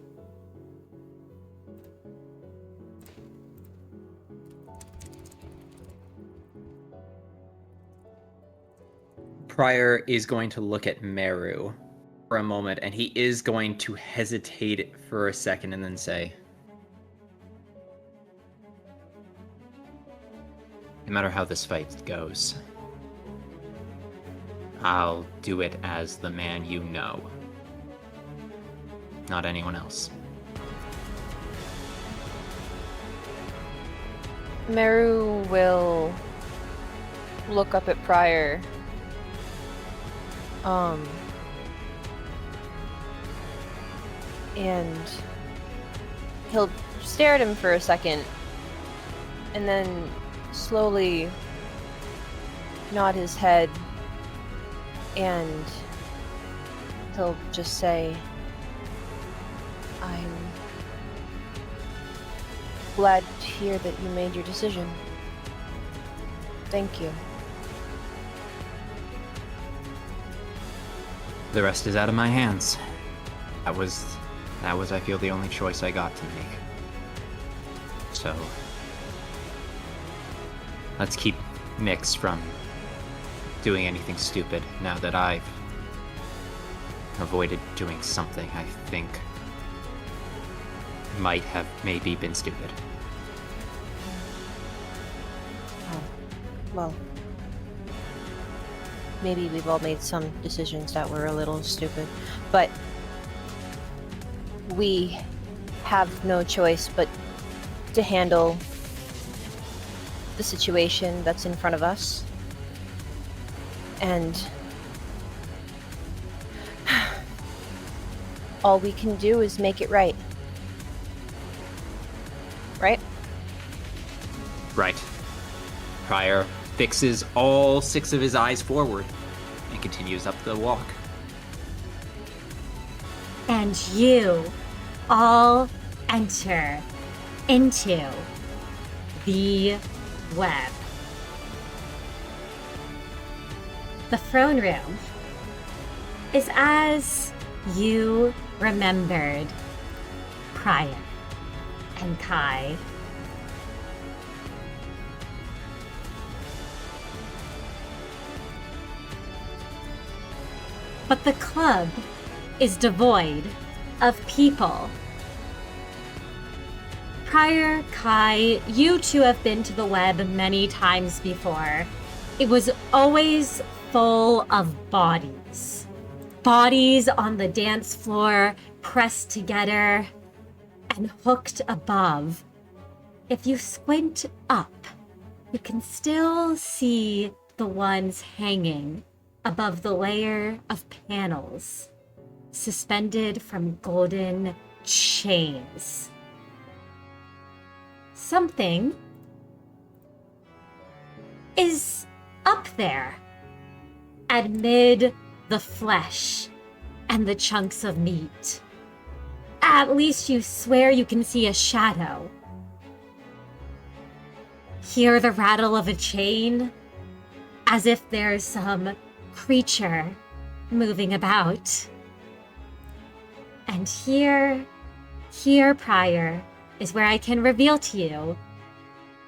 Prior is going to look at Meru for a moment, and he is going to hesitate for a second and then say, no matter how this fight goes, I'll do it as the man you know, not anyone else.
Meru will look up at Prior. And he'll stare at him for a second, and then slowly nod his head, and he'll just say, I'm glad to hear that you made your decision. Thank you.
The rest is out of my hands. That was, I feel, the only choice I got to make. So, let's keep Miix from doing anything stupid now that I've avoided doing something I think might have maybe been stupid.
Oh, well, maybe we've all made some decisions that were a little stupid, but we have no choice but to handle the situation that's in front of us. And all we can do is make it right. Right?
Right. Prior fixes all 6 of his eyes forward and continues up the walk.
And you all enter into the web. The throne room is as you remembered Prior and Kai. But the club is devoid of people. Prior, Kai, you two have been to the web many times before. It was always full of bodies. Bodies on the dance floor, pressed together, and hooked above. If you squint up, you can still see the ones hanging above the layer of panels, suspended from golden chains. Something is up there, amid the flesh and the chunks of meat. At least you swear you can see a shadow. Hear the rattle of a chain, as if there's some creature moving about. And here, Prior, is where I can reveal to you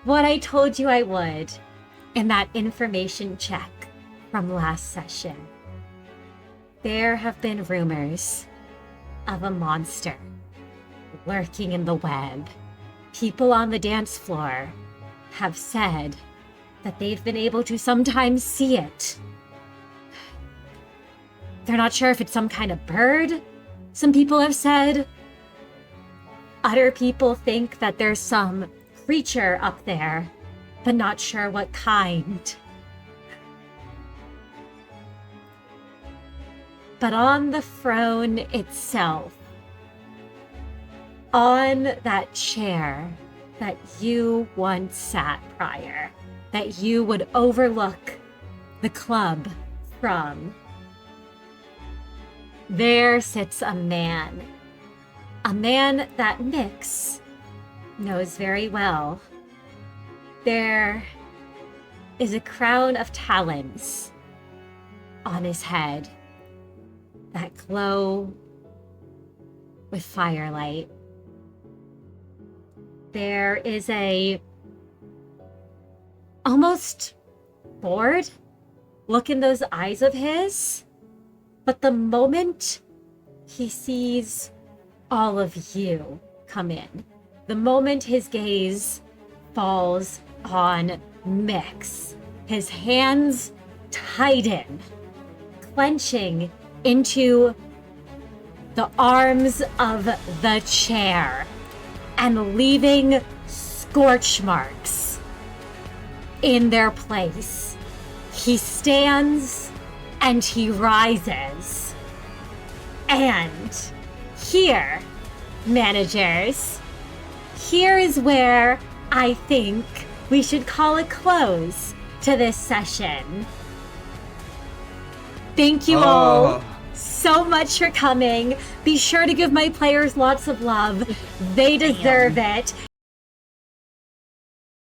what I told you I would in that information check from last session. There have been rumors of a monster lurking in the web. People on the dance floor have said that they've been able to sometimes see it. They're not sure if it's some kind of bird, some people have said. Other people think that there's some creature up there, but not sure what kind. But on the throne itself, on that chair that you once sat, Prior, that you would overlook the club from, there sits a man that Miix knows very well. There is a crown of talons on his head that glow with firelight. There is a almost bored look in those eyes of his, but the moment he sees all of you come in, the moment his gaze falls on Miix, his hands tighten, clenching into the arms of the chair and leaving scorch marks in their place. He stands and he rises. And here, managers, here is where I think we should call a close to this session. Thank you all so much for coming. Be sure to give my players lots of love. They deserve it.